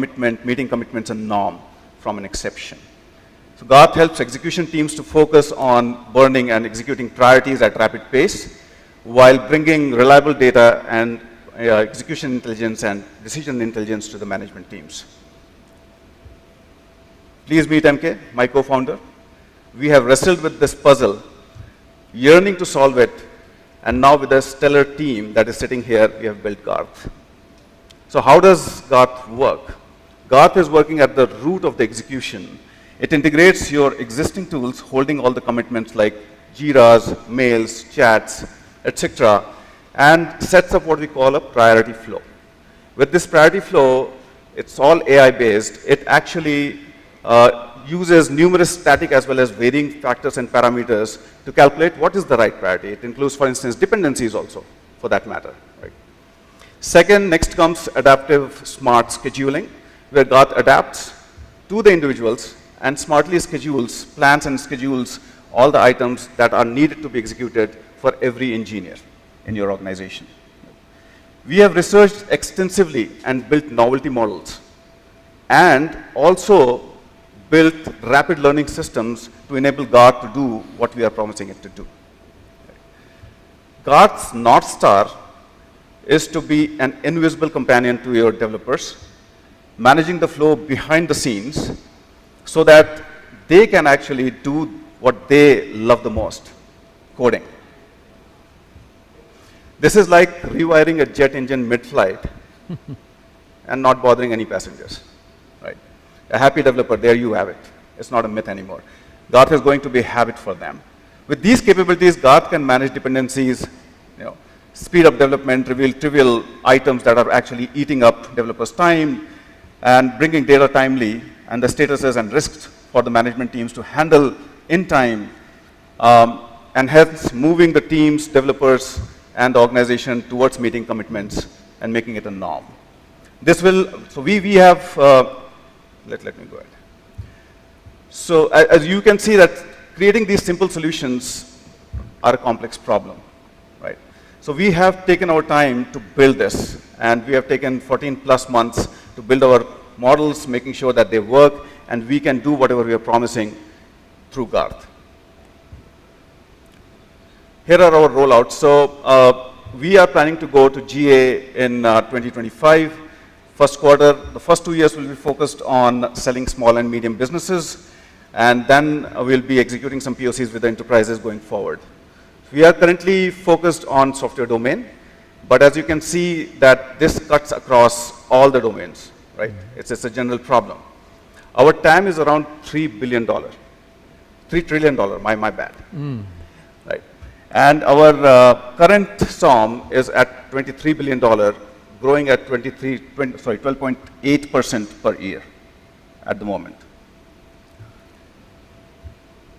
meeting commitments a norm from an exception. So Garth helps execution teams to focus on burning and executing priorities at rapid pace while bringing reliable data and execution intelligence and decision intelligence to the management teams. Please meet MK, my co-founder. We have wrestled with this puzzle, yearning to solve it, and now with a stellar team that is sitting here, we have built Garth. So how does Garth work? Garth is working at the root of the execution. It integrates your existing tools holding all the commitments like Jiras, mails, chats, etc., and sets up what we call a priority flow. With this priority flow, it's all AI-based. It actually uses numerous static as well as varying factors and parameters to calculate what is the right priority. It includes, for instance, dependencies also, for that matter. Right? Second, next comes adaptive smart scheduling, where Garth adapts to the individuals and smartly schedules, plans and schedules all the items that are needed to be executed for every engineer in your organization. We have researched extensively and built novelty models, and also built rapid learning systems to enable Garth to do what we are promising it to do. Garth's North Star is to be an invisible companion to your developers, managing the flow behind the scenes so that they can actually do what they love the most, coding. This is like rewiring a jet engine mid-flight and not bothering any passengers. Right? A happy developer, there you have it. It's not a myth anymore. Garth is going to be a habit for them. With these capabilities, Garth can manage dependencies, speed up development, reveal trivial items that are actually eating up developers' time, and bringing data timely and the statuses and risks for the management teams to handle in time, and hence moving the teams, developers, and the organization towards meeting commitments and making it a norm. This will, so we have, let me go ahead. So as you can see that creating these simple solutions are a complex problem, right? So we have taken our time to build this, and we have taken 14 plus months to build our models, making sure that they work, and we can do whatever we are promising through Garth. Here are our rollouts. So we are planning to go to GA in 2025. First quarter, the first 2 years will be focused on selling small and medium businesses, and then we'll be executing some POCs with the enterprises going forward. We are currently focused on software domain, but as you can see that this cuts across all the domains, right? It's a general problem. Our TAM is around $3 billion. $3 trillion, my bad. Right? And our current SOM is at $23 billion, growing at 12.8% per year at the moment.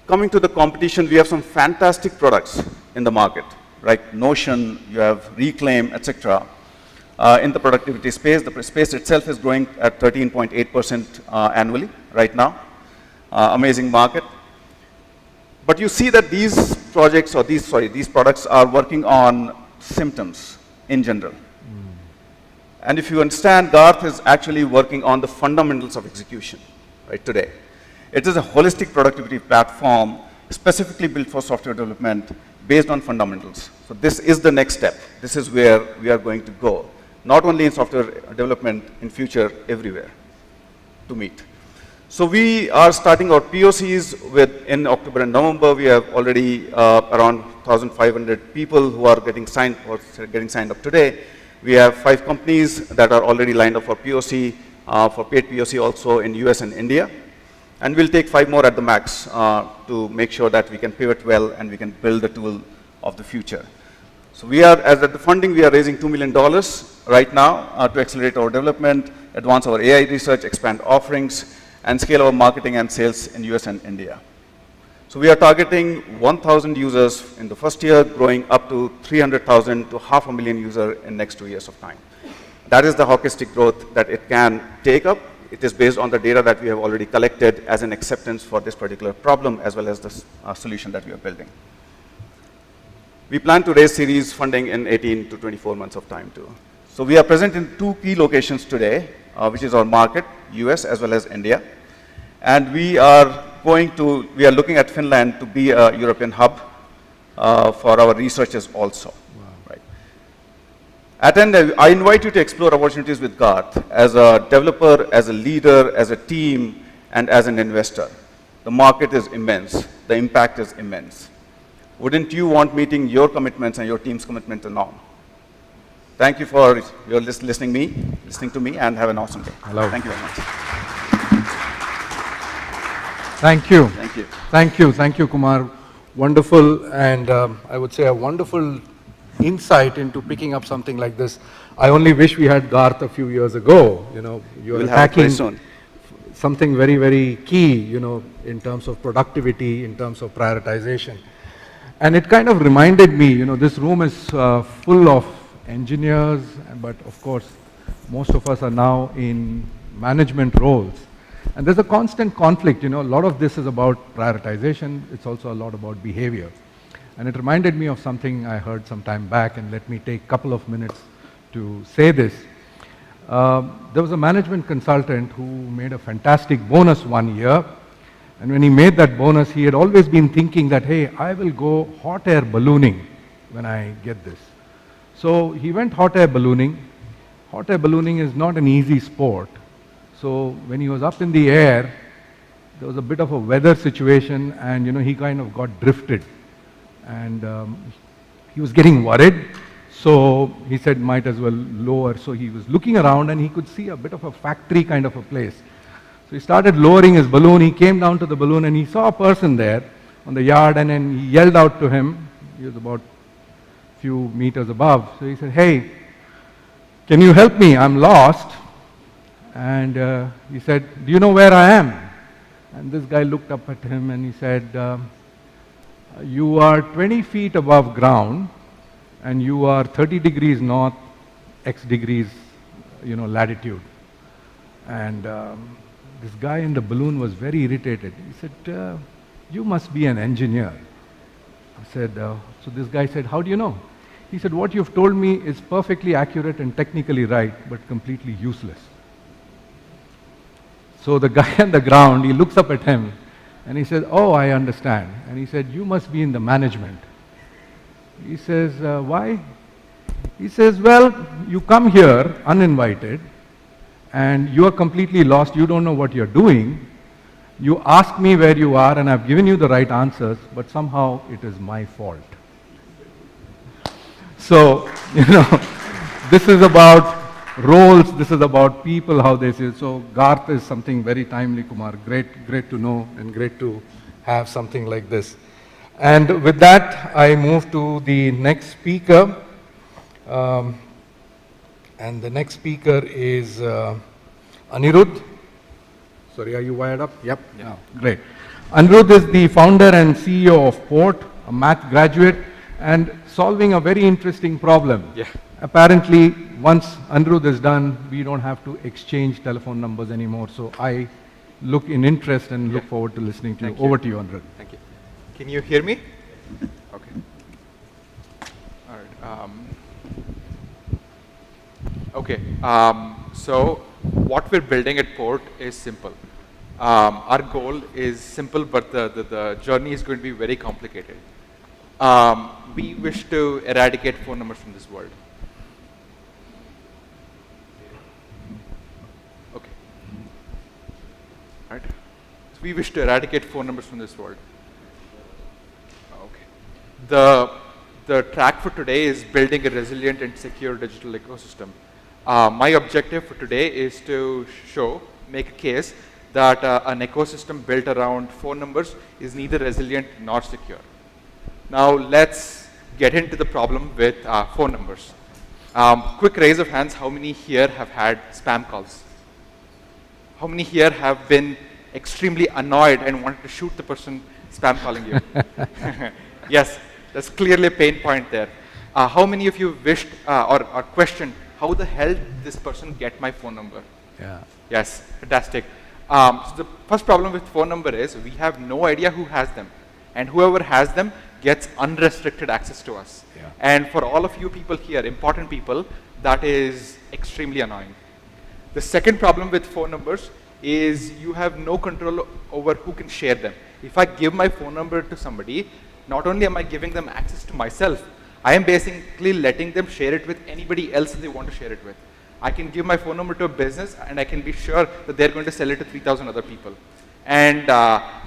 Coming to the competition, we have some fantastic products in the market, right? Notion, you have Reclaim, etc. In the productivity space, the space itself is growing at 13.8% annually right now. Amazing market. But you see that these projects, or these products are working on symptoms in general. And if you understand, Garth is actually working on the fundamentals of execution, right, today. It is a holistic productivity platform specifically built for software development based on fundamentals. So this is the next step. This is where we are going to go, not only in software development, in future, everywhere to meet. So we are starting our POCs in October and November. We have already around 1,500 people who are getting signed up today. We have 5 companies that are already lined up for POC, for paid POC also in US and India. And we'll take 5 more at the max to make sure that we can pivot well and we can build the tool of the future. So we are, as at the funding, we are raising $2 million right now to accelerate our development, advance our AI research, expand offerings, and scale our marketing and sales in US and India. So we are targeting 1,000 users in the first year, growing up to 300,000 to 500,000 users in next 2 years of time. That is the hockey stick growth that it can take up. It is based on the data that we have already collected as an acceptance for this particular problem, as well as the solution that we are building. We plan to raise series funding in 18 to 24 months of time too. So we are present in 2 key locations today, which is our market, US as well as India. And we are looking at Finland to be a European hub for our researchers also. Right. I invite you to explore opportunities with Garth as a developer, as a leader, as a team, and as an investor. The market is immense. The impact is immense. Wouldn't you want meeting your commitments and your team's commitment along? Thank you for your listening to me, and have an awesome day. Hello. Thank you very much. Thank you. Thank you. Thank you. Thank you, Kumar. Wonderful, and I would say a wonderful insight into picking up something like this. I only wish we had Garth a few years ago. You know, you're We'll have it very attacking soon. something very, very key, you know, in terms of productivity, in terms of prioritization. And it kind of reminded me, you know, this room is full of engineers, but of course, most of us are now in management roles. And there's a constant conflict, you know, a lot of this is about prioritization, it's also a lot about behavior. And it reminded me of something I heard some time back, and let me take a couple of minutes to say this. There was a management consultant who made a fantastic bonus one year, and when he made that bonus, he had always been thinking that, hey, I will go hot air ballooning when I get this. So he went hot air ballooning. Hot air ballooning is not an easy sport. So when he was up in the air, there was a bit of a weather situation, and you know, he kind of got drifted. And he was getting worried. So he said, might as well lower. So he was looking around, and he could see a bit of a factory kind of a place. So he started lowering his balloon. He came down to the balloon, and he saw a person there on the yard, and then he yelled out to him. He was about a few meters above. So he said, hey, can you help me? I'm lost. And he said, do you know where I am? And this guy looked up at him, and he said, you are 20 feet above ground, and you are 30 degrees north, X degrees, you know, latitude. And this guy in the balloon was very irritated. He said, you must be an engineer. I said, so this guy said, how do you know? He said, what you've told me is perfectly accurate and technically right, but completely useless. So the guy on the ground, he looks up at him, and he says, oh, I understand. And he said, you must be in the management. He says, why? He says, well, you come here uninvited, and you are completely lost, you don't know what you're doing. You ask me where you are, and I've given you the right answers, but somehow it is my fault. So, you know, this is about roles, this is about people, how they say. So Garth is something very timely, Kumar. Great to know, and great to have something like this. And with that, I move to the next speaker. And the next speaker is Anirudh. Sorry, are you wired up? Yep. Yeah. Oh, great. Anirudh is the founder and CEO of Port, a math graduate, and solving a very interesting problem. Yeah. Apparently, once Anirudh is done, we don't have to exchange telephone numbers anymore. So I look in interest and look forward to listening to you. Over to you, Anirudh. Thank you. Can you hear me? Okay. All right. Okay. So what we're building at Port is simple. Our goal is simple, but the journey is going to be very complicated. We wish to eradicate phone numbers from this world. Okay. All right. So we wish to eradicate phone numbers from this world. Okay. The track for today is building a resilient and secure digital ecosystem. My objective for today is to make a case that an ecosystem built around phone numbers is neither resilient nor secure. Now let's get into the problem with phone numbers. Quick raise of hands, how many here have had spam calls? How many here have been extremely annoyed and wanted to shoot the person spam calling you? Yes, that's clearly a pain point there. How many of you wished or questioned, how the hell did this person get my phone number? Yeah. Yes, fantastic. So the first problem with phone number is we have no idea who has them. And whoever has them gets unrestricted access to us. Yeah. And for all of you people here, important people, that is extremely annoying. The second problem with phone numbers is you have no control over who can share them. If I give my phone number to somebody, not only am I giving them access to myself, I am basically letting them share it with anybody else they want to share it with. I can give my phone number to a business and I can be sure that they're going to sell it to 3,000 other people. And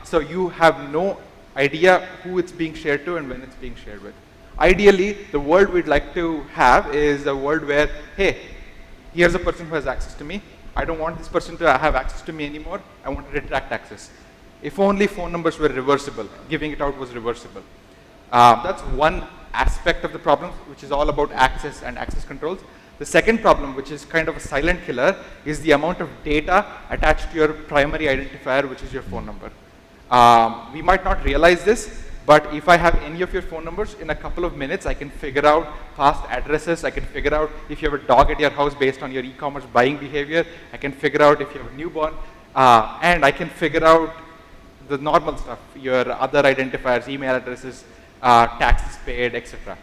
so you have no idea who it's being shared to and when it's being shared with. Ideally, the world we'd like to have is a world where, hey, here's a person who has access to me. I don't want this person to have access to me anymore. I want to retract access. If only phone numbers were reversible, giving it out was reversible. That's one aspect of the problem, which is all about access and access controls. The second problem, which is kind of a silent killer, is the amount of data attached to your primary identifier, which is your phone number. We might not realize this, but if I have any of your phone numbers, in a couple of minutes, I can figure out past addresses. I can figure out if you have a dog at your house based on your e-commerce buying behavior. I can figure out if you have a newborn. And I can figure out the normal stuff, your other identifiers, email addresses, taxes paid, etc.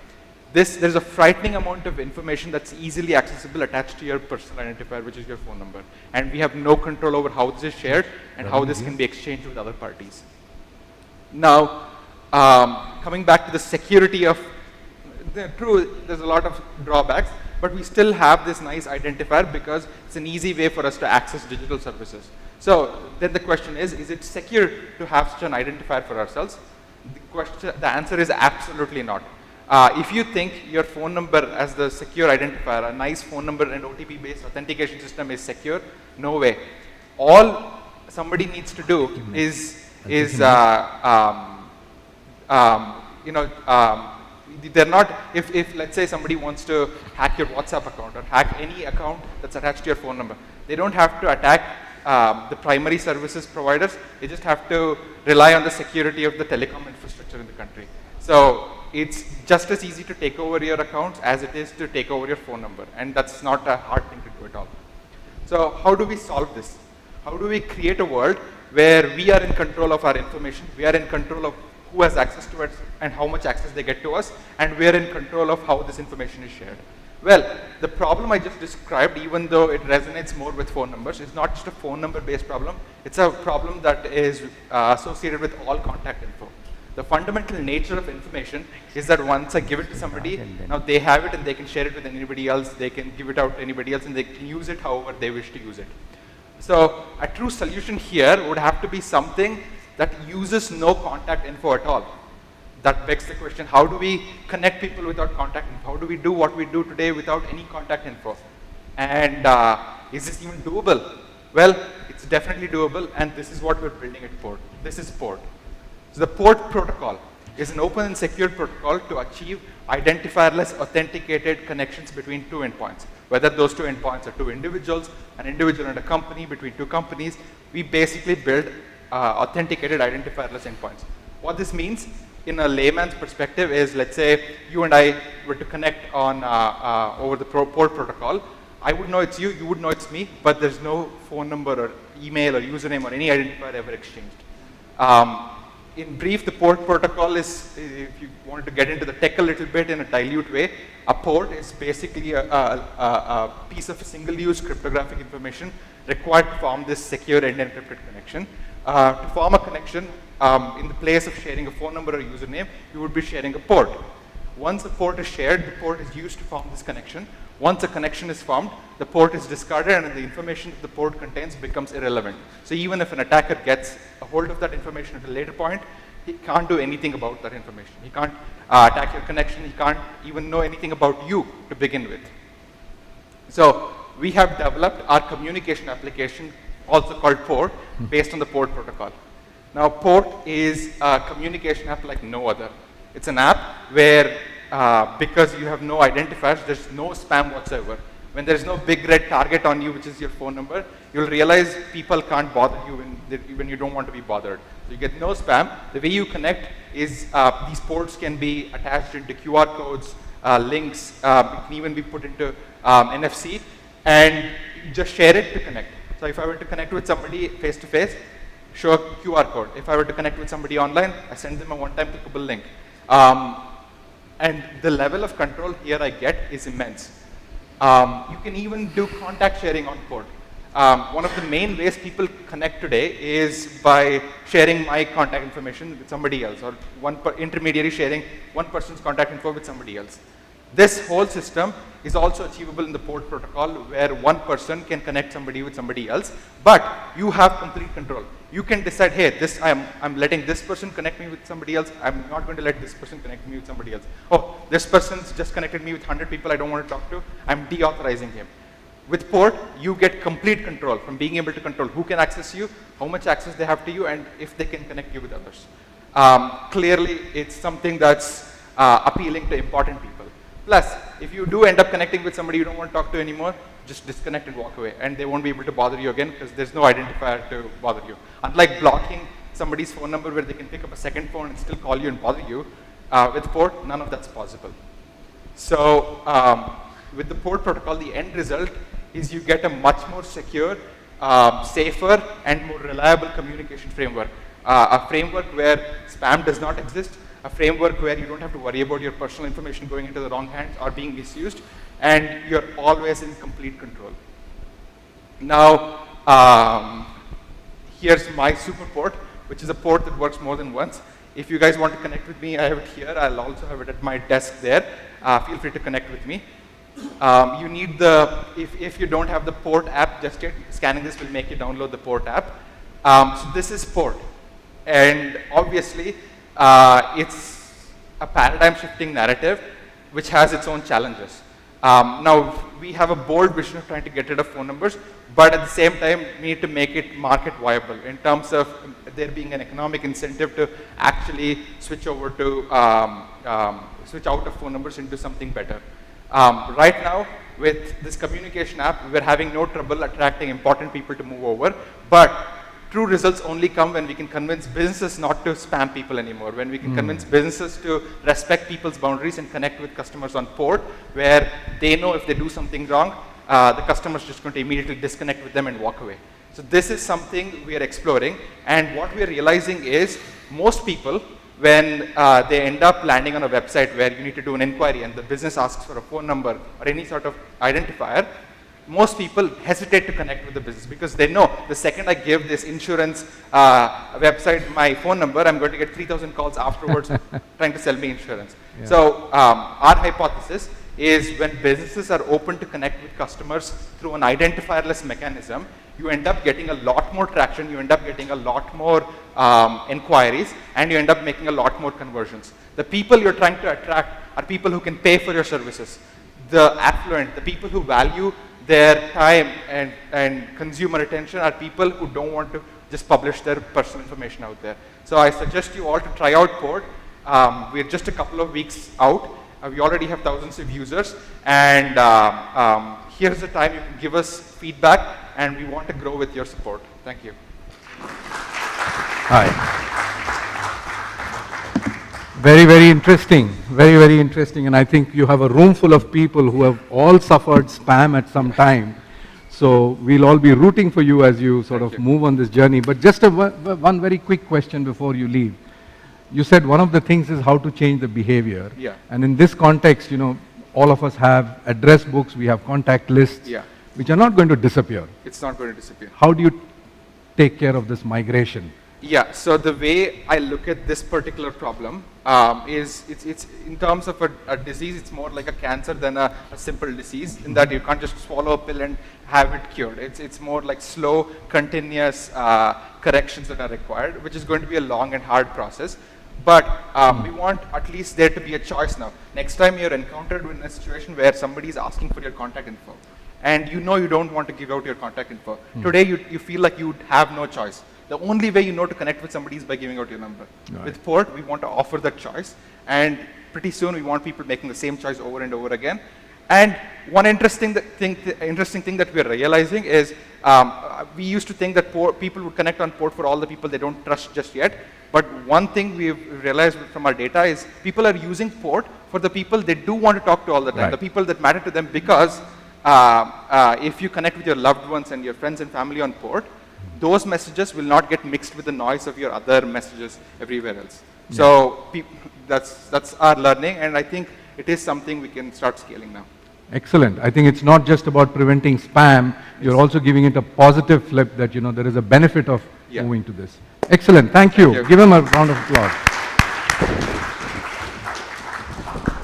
There's a frightening amount of information that's easily accessible attached to your personal identifier, which is your phone number. And we have no control over how this is shared and how this can be exchanged with other parties. Now, coming back to the security of, true, there's a lot of drawbacks, but we still have this nice identifier because it's an easy way for us to access digital services. So then the question is it secure to have such an identifier for ourselves? The answer is absolutely not. If you think your phone number as the secure identifier, a nice phone number and OTP-based authentication system is secure, no way. All somebody needs to do is they're not, if let's say somebody wants to hack your WhatsApp account or hack any account that's attached to your phone number, they don't have to attack the primary services providers. They just have to rely on the security of the telecom infrastructure in the country. So it's just as easy to take over your accounts as it is to take over your phone number, and that's not a hard thing to do at all. So how do we solve this? How do we create a world where we are in control of our information, we are in control of who has access to it and how much access they get to us, and we are in control of how this information is shared? Well, the problem I just described, even though it resonates more with phone numbers, is not just a phone number based problem, it's a problem that is associated with all contact info. The fundamental nature of information is that once I give it to somebody, now they have it and they can share it with anybody else, they can give it out to anybody else, and they can use it however they wish to use it. So a true solution here would have to be something that uses no contact info at all. That begs the question, how do we connect people without contact info? How do we do what we do today without any contact info? And is this even doable? Well, it's definitely doable, and this is what we're building at Port. This is Port. So the Port protocol is an open and secure protocol to achieve identifierless authenticated connections between two endpoints. Whether those two endpoints are two individuals, an individual and a company, between two companies, we basically build authenticated identifierless endpoints. What this means in a layman's perspective is, let's say you and I were to connect on over the Port protocol. I would know it's you, you would know it's me, but there's no phone number or email or username or any identifier ever exchanged. In brief, the Port protocol is, if you wanted to get into the tech a little bit in a dilute way, a port is basically a piece of single-use cryptographic information required to form this secure and encrypted connection. To form a connection, in the place of sharing a phone number or username, you would be sharing a port. Once a port is shared, the port is used to form this connection. Once a connection is formed, the port is discarded and the information that the port contains becomes irrelevant. So even if an attacker gets a hold of that information at a later point, he can't do anything about that information. He can't attack your connection. He can't even know anything about you to begin with. So we have developed our communication application, also called Port, based on the Port protocol. Now, Port is a communication app like no other. It's an app where, because you have no identifiers, there's no spam whatsoever. When there's no big red target on you, which is your phone number, you'll realize people can't bother you when you don't want to be bothered. So you get no spam. The way you connect is these ports can be attached into QR codes, links, it can even be put into NFC, and you just share it to connect. So if I were to connect with somebody face-to-face, show a QR code. If I were to connect with somebody online, I send them a one-time clickable link. And the level of control here I get is immense. You can even do contact sharing on Port. One of the main ways people connect today is by sharing my contact information with somebody else, or one intermediary sharing one person's contact info with somebody else. This whole system is also achievable in the port protocol, where one person can connect somebody with somebody else, but you have complete control. You can decide, hey, I'm letting this person connect me with somebody else. I'm not going to let this person connect me with somebody else. Oh, this person's just connected me with 100 people I don't want to talk to. I'm deauthorizing him. With port, you get complete control from being able to control who can access you, how much access they have to you, and if they can connect you with others. Clearly, it's something that's appealing to important people. Plus, if you do end up connecting with somebody you don't want to talk to anymore, just disconnect and walk away, and they won't be able to bother you again because there's no identifier to bother you. Unlike blocking somebody's phone number where they can pick up a second phone and still call you and bother you, with port, none of that's possible. So, with the port protocol, the end result is you get a much more secure, safer, and more reliable communication framework. A framework where spam does not exist, a framework where you don't have to worry about your personal information going into the wrong hands or being misused, and you're always in complete control. Now, here's my super port, which is a port that works more than once. If you guys want to connect with me, I have it here. I'll also have it at my desk there. Feel free to connect with me. You need if you don't have the port app just yet, scanning this will make you download the port app. So this is port. And obviously, it's a paradigm shifting narrative which has its own challenges. Now, we have a bold vision of trying to get rid of phone numbers, but at the same time, we need to make it market viable in terms of there being an economic incentive to actually switch over to, switch out of phone numbers into something better. Right now, with this communication app, we're having no trouble attracting important people to move over, but true results only come when we can convince businesses not to spam people anymore, when we can convince businesses to respect people's boundaries and connect with customers on port, where they know if they do something wrong, the customer's just going to immediately disconnect with them and walk away. So this is something we are exploring, and what we are realizing is most people, when they end up landing on a website where you need to do an inquiry and the business asks for a phone number or any sort of identifier, most people hesitate to connect with the business because they know the second I give this insurance website my phone number, I'm going to get 3,000 calls afterwards trying to sell me insurance. Yeah. So our hypothesis is when businesses are open to connect with customers through an identifierless mechanism, you end up getting a lot more traction, you end up getting a lot more inquiries, and you end up making a lot more conversions. The people you're trying to attract are people who can pay for your services. The affluent, the people who value their time and consumer attention are people who don't want to just publish their personal information out there. So I suggest you all to try out Port. We're just a couple of weeks out. We already have thousands of users, and here's the time you can give us feedback, and we want to grow with your support. Thank you. Hi. Very, very interesting. Very, very interesting. And I think you have a room full of people who have all suffered spam at some time. So we'll all be rooting for you as you sort of move on this journey. But just one very quick question before you leave. You said one of the things is how to change the behavior. Yeah. And in this context, you know, all of us have address books, we have contact lists, which are not going to disappear. It's not going to disappear. How do you take care of this migration? Yeah, so the way I look at this particular problem is it's in terms of a disease, it's more like a cancer than a simple disease, in that you can't just swallow a pill and have it cured. It's more like slow, continuous corrections that are required, which is going to be a long and hard process. But we want at least there to be a choice now. Next time you're encountered in a situation where somebody is asking for your contact info, and you know you don't want to give out your contact info, today you feel like you have no choice. The only way you know to connect with somebody is by giving out your number. Right. With Port, we want to offer that choice, and pretty soon we want people making the same choice over and over again. And one interesting thing that we're realizing is we used to think that people would connect on Port for all the people they don't trust just yet. But one thing we've realized from our data is people are using Port for the people they do want to talk to all the time, right. The people that matter to them, because if you connect with your loved ones and your friends and family on Port, those messages will not get mixed with the noise of your other messages everywhere else. Yeah. So that's our learning, and I think it is something we can start scaling now. Excellent. I think it's not just about preventing spam, you're also giving it a positive flip that, there is a benefit of moving to this. Excellent. Thank you. Give him a round of applause.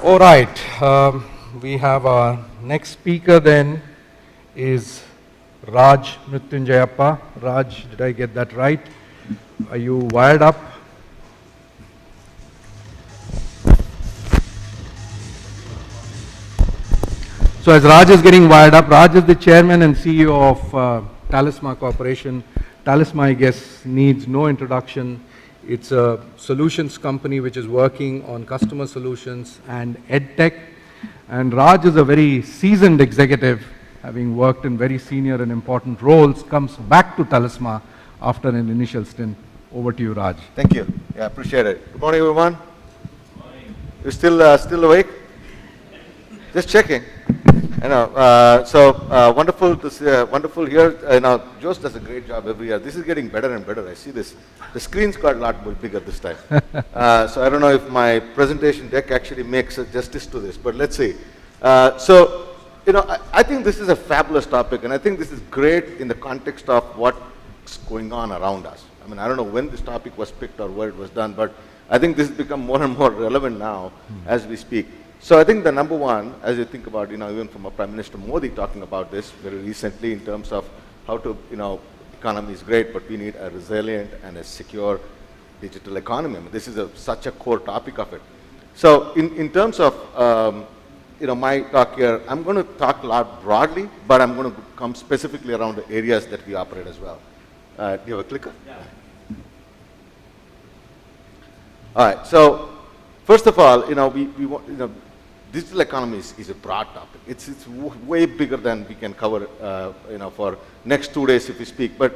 All right. We have our next speaker then is Raj Mrityunjayappa. Raj, did I get that right? Are you wired up? So as Raj is getting wired up, Raj is the chairman and CEO of Talisma Corporation. Talisma, I guess, needs no introduction. It's a solutions company which is working on customer solutions and EdTech. And Raj is a very seasoned executive, having worked in very senior and important roles, comes back to Talisma after an initial stint. Over to you, Raj. Thank you. Yeah, appreciate it. Good morning, everyone. Good morning. You still awake? Just checking. Wonderful to see, wonderful here. Jose does a great job every year. This is getting better and better. I see this. The screen's got a lot more bigger this time. So I don't know if my presentation deck actually makes justice to this, but let's see. I think this is a fabulous topic, and I think this is great in the context of what's going on around us. I mean, I don't know when this topic was picked or where it was done, but I think this has become more and more relevant now as we speak. So I think the number one, as you think about, even from Prime Minister Modi talking about this very recently in terms of how to, economy is great, but we need a resilient and a secure digital economy. I mean, this is such a core topic of it. So in terms of, my talk here, I'm going to talk a lot broadly, but I'm going to come specifically around the areas that we operate as well. Do you have a clicker? Yeah. All right. So first of all, we want, digital economy is a broad topic. It's way bigger than we can cover, for next 2 days if we speak. But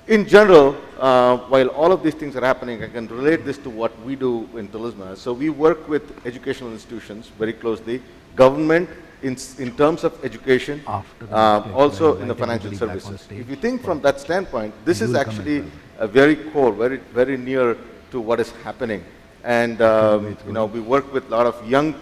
in general, while all of these things are happening, I can relate this to what we do in Talisma. So we work with educational institutions very closely, government in terms of education, also in the financial services. If you think from that standpoint, this is actually a very core, very near to what is happening. And we work with a lot of young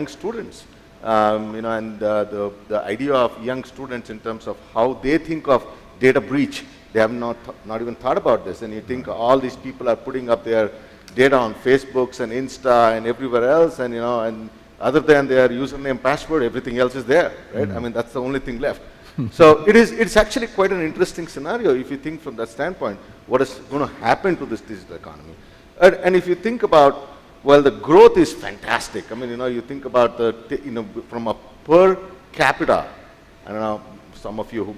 students, and the idea of young students in terms of how they think of data breach. They have not even thought about this. And you think all these people are putting up their data on Facebooks and Insta and everywhere else, and and other than their username, password, everything else is there, right? I mean, that's the only thing left. So it's actually quite an interesting scenario if you think from that standpoint, what is going to happen to this digital economy. And if you think about, well, the growth is fantastic. I mean, you think about from a per capita, I don't know, some of you who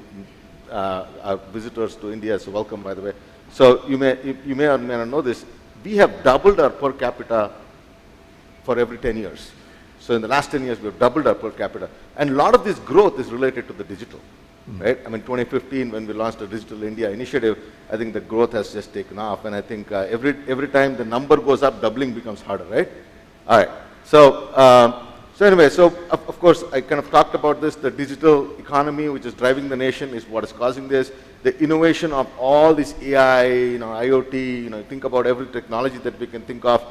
are visitors to India, so welcome, by the way. So you may or may not know this. We have doubled our per capita for every 10 years. So in the last 10 years, we've doubled our per capita. And a lot of this growth is related to the digital, right? I mean, 2015, when we launched the Digital India initiative, I think the growth has just taken off. And I think every time the number goes up, doubling becomes harder, right? All right. So anyway, of course, I kind of talked about this. The digital economy, which is driving the nation, is what is causing this. The innovation of all this AI, IoT, think about every technology that we can think of.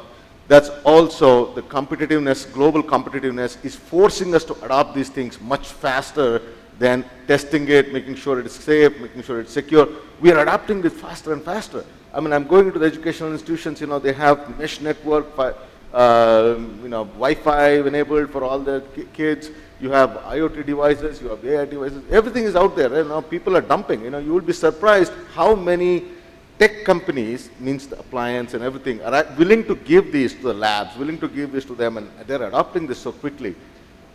That's also the competitiveness, global competitiveness is forcing us to adopt these things much faster than testing it, making sure it is safe, making sure it's secure. We are adapting this faster and faster. I mean, I'm going into the educational institutions, they have mesh network, Wi-Fi enabled for all the kids. You have IoT devices, you have AI devices. Everything is out there. Now people are dumping. You will be surprised how many tech companies, means the appliance and everything, are willing to give these to the labs, willing to give this to them, and they're adopting this so quickly.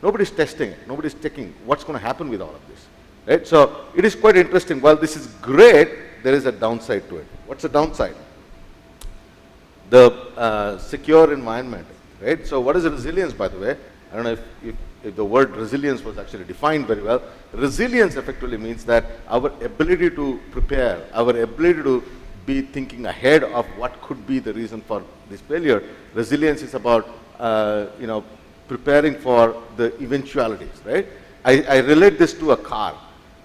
Nobody's testing it. Nobody's checking what's going to happen with all of this, right? So it is quite interesting. While this is great, there is a downside to it. What's the downside? The secure environment, right? So what is resilience, by the way? I don't know if the word resilience was actually defined very well. Resilience effectively means that our ability to prepare, our ability to be thinking ahead of what could be the reason for this failure. Resilience is about, preparing for the eventualities, right? I relate this to a car.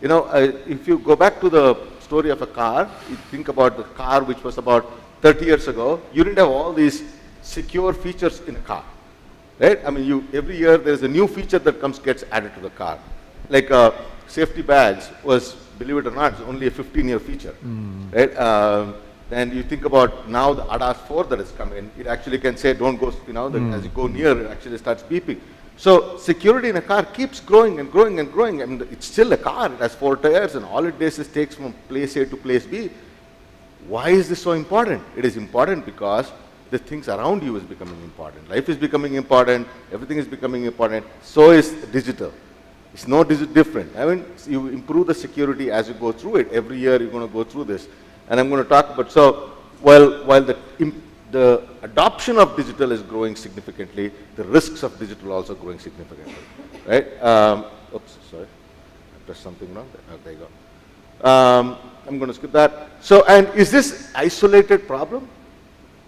If you go back to the story of a car, you think about the car which was about 30 years ago, you didn't have all these secure features in a car. right? I mean, every year there's a new feature that gets added to the car. Like safety badge was, believe it or not, it's only a 15-year feature, right? And you think about now the ADAS 4 that has come in, it actually can say don't go, as you go near, it actually starts beeping. So security in a car keeps growing and growing and growing. I mean, it's still a car, it has 4 tires, and all it does is takes from place A to place B. Why is this so important? It is important because the things around you is becoming important. Life is becoming important, everything is becoming important, so is digital. It's no different. I mean, you improve the security as you go through it. Every year you're going to go through this. And I'm going to talk about, so while the adoption of digital is growing significantly, the risks of digital also growing significantly, right? Oops, sorry, I pressed something wrong there. Oh, there you go. I'm going to skip that. So, and is this isolated problem?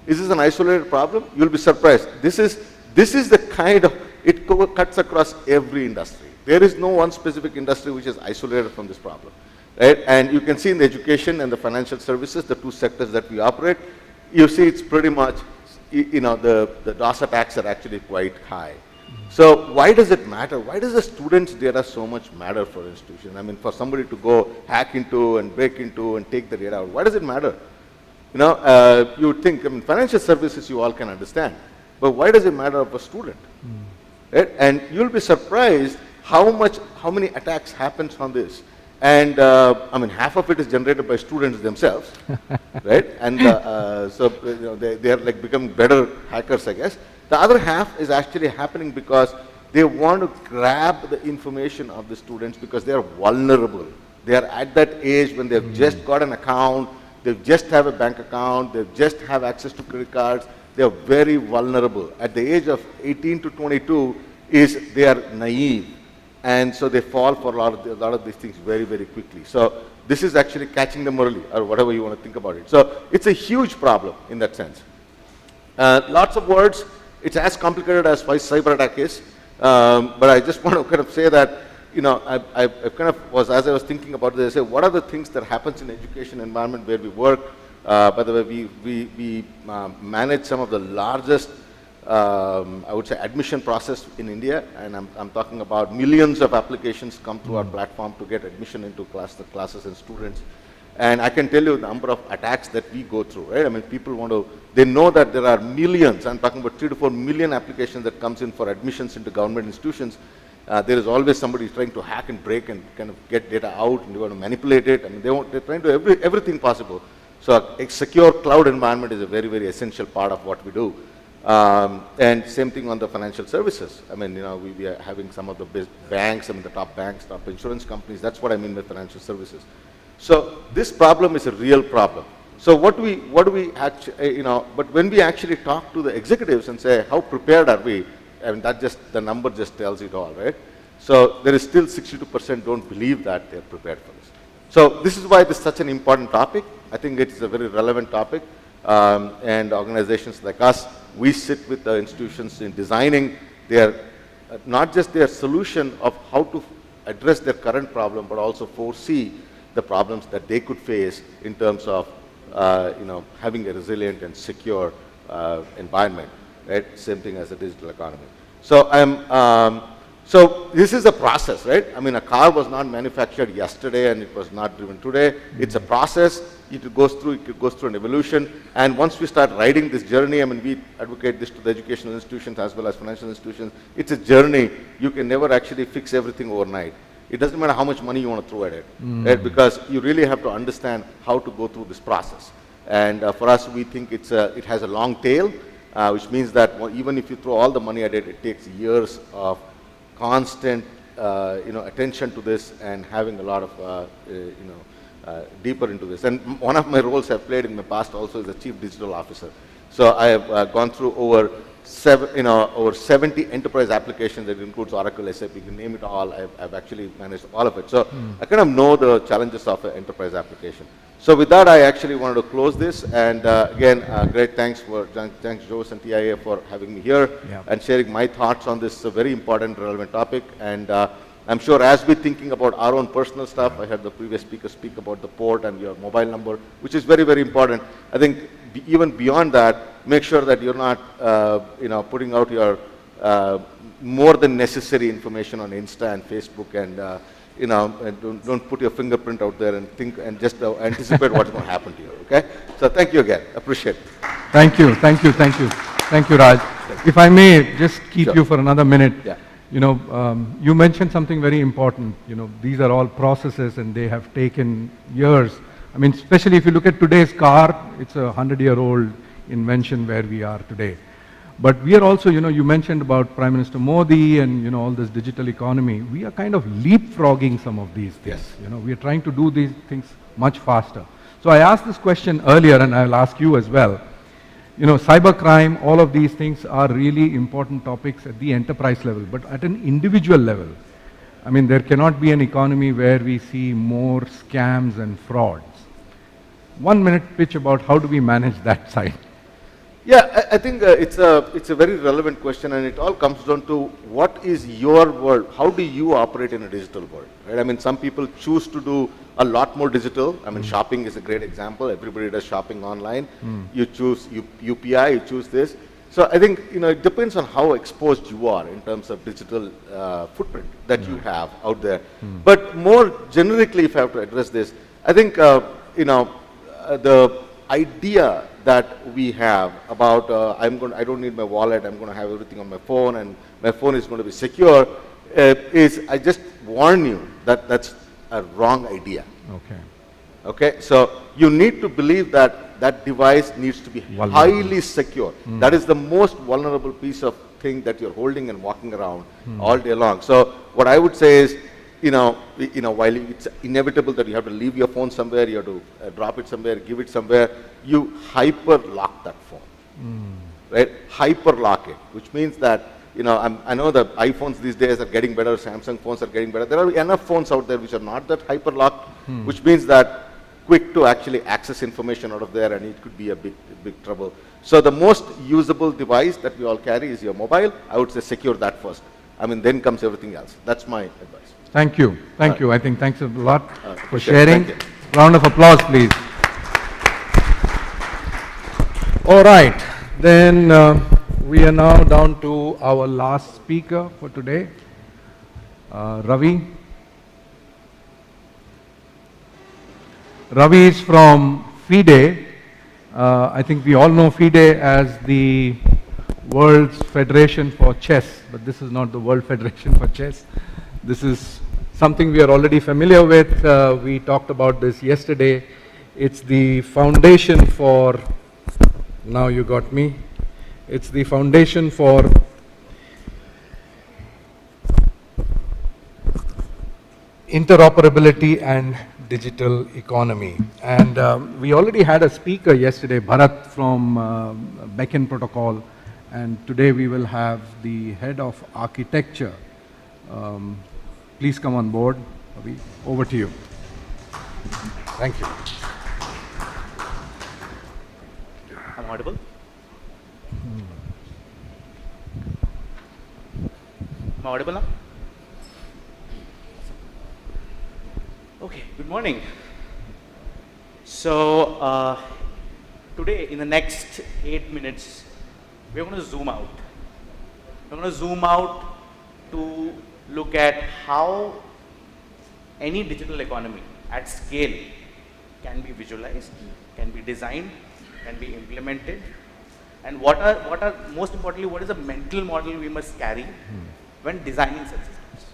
Is this an isolated problem? You'll be surprised. This is the kind of, it cuts across every industry. There is no one specific industry which is isolated from this problem, right? And you can see in the education and the financial services, the 2 sectors that we operate, you see it's pretty much, the DOS attacks are actually quite high. So why does it matter? Why does the students' data so much matter for institutions? I mean, for somebody to go hack into and break into and take the data out, why does it matter? You would think, I mean, financial services you all can understand, but why does it matter of a student? Right? And you'll be surprised how many attacks happens on this. And I mean, half of it is generated by students themselves, right? And so they are like becoming better hackers, I guess. The other half is actually happening because they want to grab the information of the students because they are vulnerable. They are at that age when they've just got an account, they just have a bank account, they just have access to credit cards. They are very vulnerable. At the age of 18 to 22 they are naive. And so they fall for a lot of these things very, very quickly. So this is actually catching them early, or whatever you want to think about it. So it's a huge problem in that sense. Lots of words. It's as complicated as cyber attack is. But I just want to kind of say that, I kind of was, as I was thinking about this, I say, what are the things that happens in education environment where we work? By the way, we manage some of the largest, I would say, admission process in India, and I'm talking about millions of applications come through our platform to get admission into the classes and students. And I can tell you the number of attacks that we go through, right? I mean, people they know that there are millions, I'm talking about 3 to 4 million applications that comes in for admissions into government institutions. There is always somebody trying to hack and break and kind of get data out, and they want to manipulate it. I mean, they're trying to do everything possible. So a secure cloud environment is a very, very essential part of what we do. And same thing on the financial services. I mean, we are having some of the best banks, the top banks, top insurance companies. That's what I mean by financial services. So this problem is a real problem. So what do we actually, but when we actually talk to the executives and say, how prepared are we? I mean, the number just tells it all, right? So there is still 62% don't believe that they're prepared for this. So this is why this is such an important topic. I think it is a very relevant topic. And organizations like us, we sit with the institutions in designing not just their solution of how to address their current problem, but also foresee the problems that they could face in terms of, having a resilient and secure environment, right? Same thing as the digital economy. So so this is a process, right? I mean, a car was not manufactured yesterday and it was not driven today. It's a process. It goes through an evolution. And once we start riding this journey, I mean, we advocate this to the educational institutions as well as financial institutions. It's a journey. You can never actually fix everything overnight. It doesn't matter how much money you want to throw at it, right? Because you really have to understand how to go through this process. And for us, we think it has a long tail, which means that even if you throw all the money at it, it takes years of constant, attention to this and having a lot of, deeper into this. And one of my roles I've played in the past also is the Chief Digital Officer. So I have gone through over 70 enterprise applications that includes Oracle, SAP, you can name it all. I've actually managed all of it. So I kind of know the challenges of an enterprise application. So with that, I actually wanted to close this. And again, great thanks Jose and TIA for having me here and sharing my thoughts on this very important, relevant topic. And I'm sure as we're thinking about our own personal stuff, I heard the previous speaker speak about the port and your mobile number, which is very, very important. I think even beyond that, make sure that you're not, putting out your more than necessary information on Insta and Facebook, and and don't put your fingerprint out there and think and just anticipate what's going to happen to you. Okay. So thank you again. Appreciate it. Thank you, thank you, thank you. Thank you, Raj. If I may just keep Sure. you for another minute. Yeah. You mentioned something very important. These are all processes and they have taken years. I mean, especially if you look at today's car, it's a 100-year-old invention where we are today. But we are also, you mentioned about Prime Minister Modi and, all this digital economy. We are kind of leapfrogging some of these things. Yes. We are trying to do these things much faster. So I asked this question earlier and I'll ask you as well. Cybercrime, all of these things are really important topics at the enterprise level, but at an individual level, I mean, there cannot be an economy where we see more scams and frauds. 1 minute pitch about how do we manage that side? Yeah, I think it's a very relevant question, and it all comes down to what is your world? How do you operate in a digital world? Right? I mean, some people choose to do a lot more digital. I mean, shopping is a great example. Everybody does shopping online. You choose UPI, you choose this. So I think it depends on how exposed you are in terms of digital footprint that you have out there. But more generically, if I have to address this, I think the idea that we have about I don't need my wallet, I'm going to have everything on my phone, and my phone is going to be secure, I just warn you that that's a wrong idea. Okay. Okay, so you need to believe that that device needs to be highly secure. That is the most vulnerable piece of thing that you're holding and walking around all day long. So what I would say is, while it's inevitable that you have to leave your phone somewhere, you have to drop it somewhere, give it somewhere, you hyper lock that phone, right? Hyper lock it, which means that, I know that iPhones these days are getting better, Samsung phones are getting better. There are enough phones out there which are not that hyper locked, which means that quick to actually access information out of there, and it could be a big trouble. So the most usable device that we all carry is your mobile. I would say secure that first. I mean, then comes everything else. That's my advice. Thank you. Thank you. I think thanks a lot for Sure. sharing. Thank you. Round of applause, please. All right. Then we are now down to our last speaker for today, Ravi. Ravi is from FIDE. I think we all know FIDE as the World's Federation for Chess, but this is not the World Federation for Chess. This is something we are already familiar with. We talked about this yesterday. It's the foundation for, now you got me, it's the foundation for interoperability and digital economy. And we already had a speaker yesterday, Bharat from Beacon Protocol, and today we will have the head of architecture. Please come on board. Ravi, over to you. Thank you. I'm audible? Am I audible now? Okay, good morning. So, today in the next 8 minutes, we're going to zoom out. We're going to zoom out to look at how any digital economy at scale can be visualized, can be designed, can be implemented, and what are most importantly, what is the mental model we must carry when designing such systems.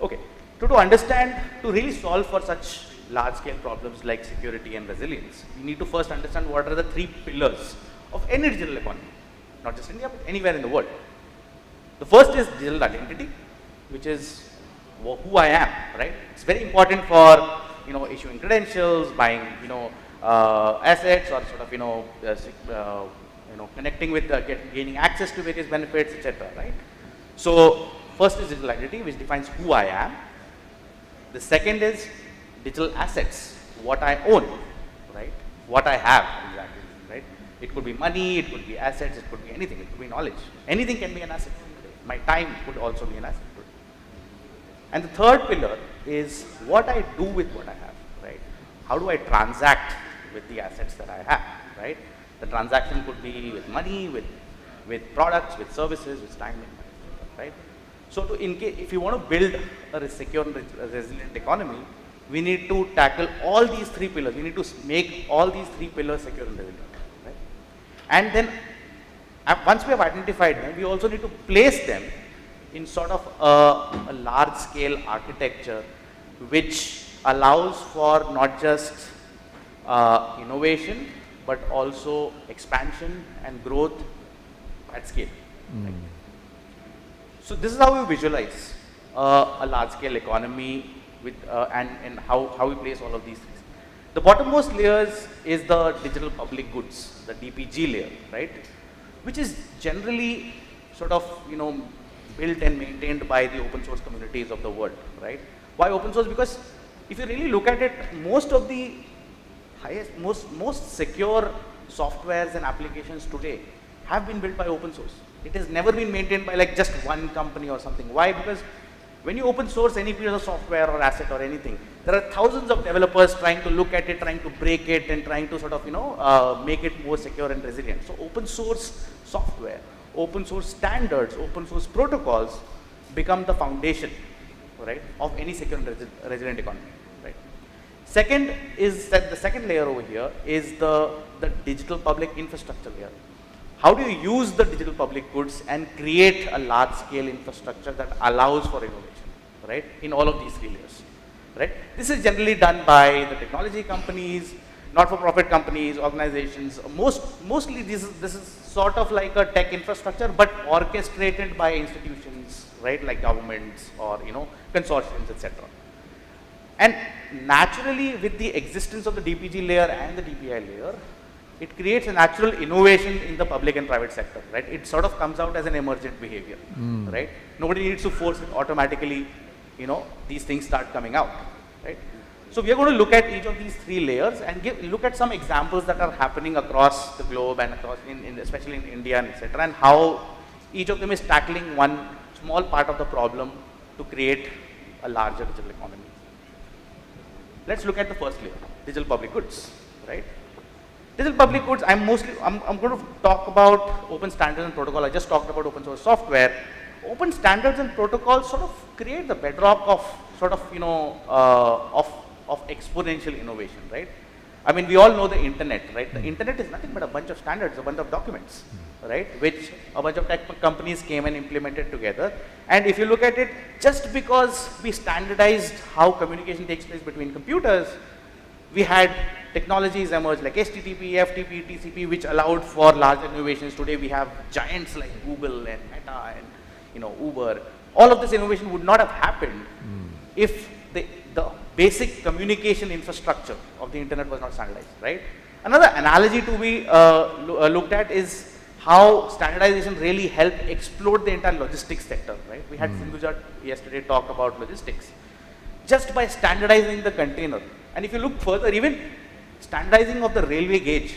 Okay, to understand, to really solve for such large scale problems like security and resilience, we need to first understand what are the 3 pillars of any digital economy. Not just India, but anywhere in the world. The first is digital identity, which is who I am, right? It's very important for, issuing credentials, buying, assets, or sort of, connecting with, gaining access to various benefits, etc., right? So, first is digital identity, which defines who I am. The second is digital assets, what I own, right? What I have, exactly, right? It could be money, it could be assets, it could be anything, it could be knowledge. Anything can be an asset. My time could also be an asset. And the third pillar is what I do with what I have, right? How do I transact with the assets that I have, right? The transaction could be with money, with products, with services, with time, right? So if you want to build a secure and resilient economy, we need to tackle all these three pillars. We need to make all these three pillars secure and resilient, right? And then once we have identified them, we also need to place them in sort of a large scale architecture which allows for not just innovation, but also expansion and growth at scale. Right? So this is how we visualize a large scale economy with, and how we place all of these things. The bottommost layers is the digital public goods, the DPG layer, right? Which is generally sort of, built and maintained by the open source communities of the world, right? Why open source? Because if you really look at it, most of the most secure softwares and applications today have been built by open source. It has never been maintained by like just one company or something. Why? Because when you open source any piece of software or asset or anything, there are thousands of developers trying to look at it, trying to break it, and trying to sort of, make it more secure and resilient. So open source software, open source standards, open source protocols become the foundation, right, of any secure and resilient economy, right? Second is that the second layer over here is the digital public infrastructure layer. How do you use the digital public goods and create a large scale infrastructure that allows for innovation, right, in all of these three layers, right? This is generally done by the technology companies, not-for-profit companies, organizations. Mostly this is sort of like a tech infrastructure, but orchestrated by institutions, right, like governments or consortiums, etc. And naturally, with the existence of the DPG layer and the DPI layer, it creates a natural innovation in the public and private sector, right? It sort of comes out as an emergent behavior, right? Nobody needs to force it automatically, these things start coming out, right? So we are going to look at each of these three layers and look at some examples that are happening across the globe and across, especially in India and etc., and how each of them is tackling one small part of the problem to create a larger digital economy. Let's look at the first layer, digital public goods, right? Digital public goods, I'm going to talk about open standards and protocol. I just talked about open source software. Open standards and protocols sort of create the bedrock of sort of, of exponential innovation, right? I mean, we all know the internet, right? The internet is nothing but a bunch of standards, a bunch of documents, right? Which a bunch of tech companies came and implemented together. And if you look at it, just because we standardized how communication takes place between computers, we had technologies emerge like HTTP, FTP, TCP, which allowed for large innovations. Today we have giants like Google and Meta and Uber. All of this innovation would not have happened if the basic communication infrastructure of the internet was not standardized, right? Another analogy to be looked at is how standardization really helped explode the entire logistics sector, right? We had Sindhuja yesterday talk about logistics. Just by standardizing the container. And if you look further, even standardizing of the railway gauge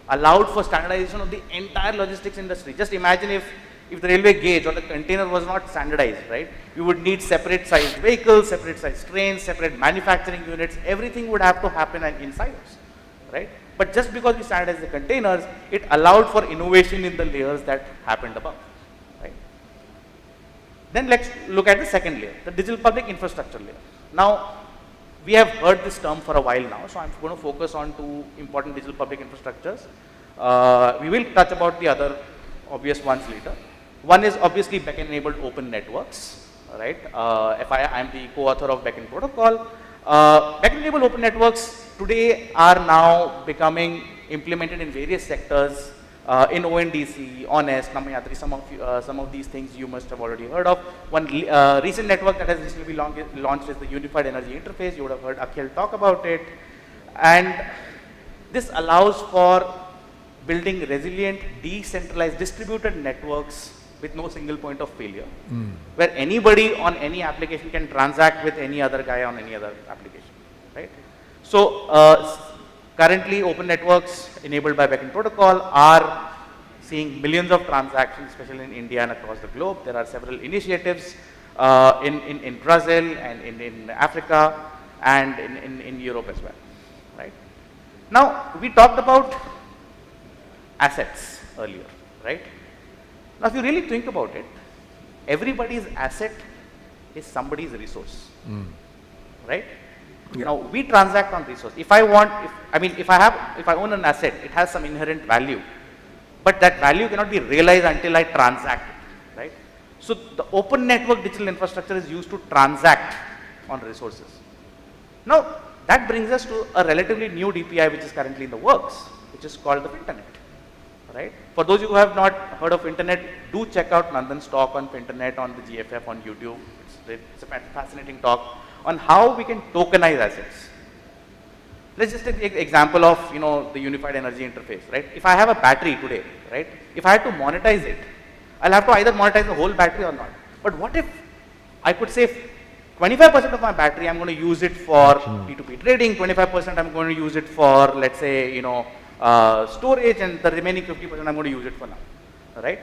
allowed for standardization of the entire logistics industry. Just imagine if the railway gauge or the container was not standardized, right? You would need separate sized vehicles, separate sized trains, separate manufacturing units. Everything would have to happen in silos, right? But just because we standardized the containers, it allowed for innovation in the layers that happened above, right? Then let's look at the second layer, the digital public infrastructure layer. Now, we have heard this term for a while now, so I'm going to focus on two important digital public infrastructures. We will touch about the other obvious ones later. One is obviously backend-enabled open networks, right? I'm the co-author of Backend Protocol. Backend-enabled open networks today are now becoming implemented in various sectors, in ONDC, Honest, Namayatri, some of these things you must have already heard of. One recent network that has recently launched is the Unified Energy Interface. You would have heard Akhil talk about it. And this allows for building resilient, decentralized, distributed networks with no single point of failure, where anybody on any application can transact with any other guy on any other application, right? So currently, open networks enabled by Backend Protocol are seeing millions of transactions, especially in India and across the globe. There are several initiatives in Brazil and in Africa and in Europe as well, right? Now, we talked about assets earlier, right? Now, if you really think about it, everybody's asset is somebody's resource, right? Now, we transact on resource. If I want, if I own an asset, it has some inherent value, but that value cannot be realized until I transact it, right? So, the open network digital infrastructure is used to transact on resources. Now, that brings us to a relatively new DPI which is currently in the works, which is called the Internet, right? For those who have not heard of Internet, do check out Nandan's talk on Internet on the GFF on YouTube. It's a fascinating talk on how we can tokenize assets. Let's just take the example of, the unified energy interface, right? If I have a battery today, right? If I had to monetize it, I'll have to either monetize the whole battery or not. But what if I could say 25% of my battery I'm going to use it for P2P trading, 25% I'm going to use it for, let's say, storage, and the remaining 50% I'm going to use it for now, right?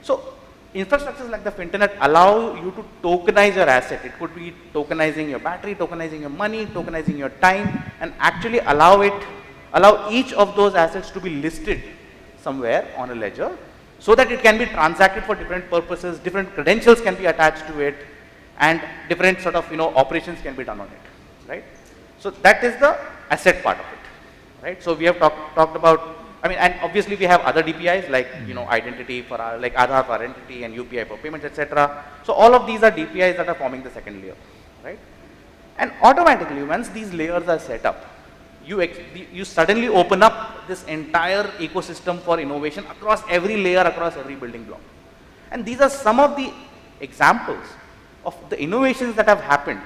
So, infrastructures like the Finternet allow you to tokenize your asset. It could be tokenizing your battery, tokenizing your money, tokenizing your time, and actually allow each of those assets to be listed somewhere on a ledger so that it can be transacted for different purposes, different credentials can be attached to it, and different sort of, operations can be done on it, right? So that is the asset part of it, right? So we have talked about, and obviously we have other DPIs like, identity for our, like Aadhaar for identity and UPI for payments, etc. So all of these are DPIs that are forming the second layer, right? And automatically, once these layers are set up, you suddenly open up this entire ecosystem for innovation across every layer, across every building block. And these are some of the examples of the innovations that have happened,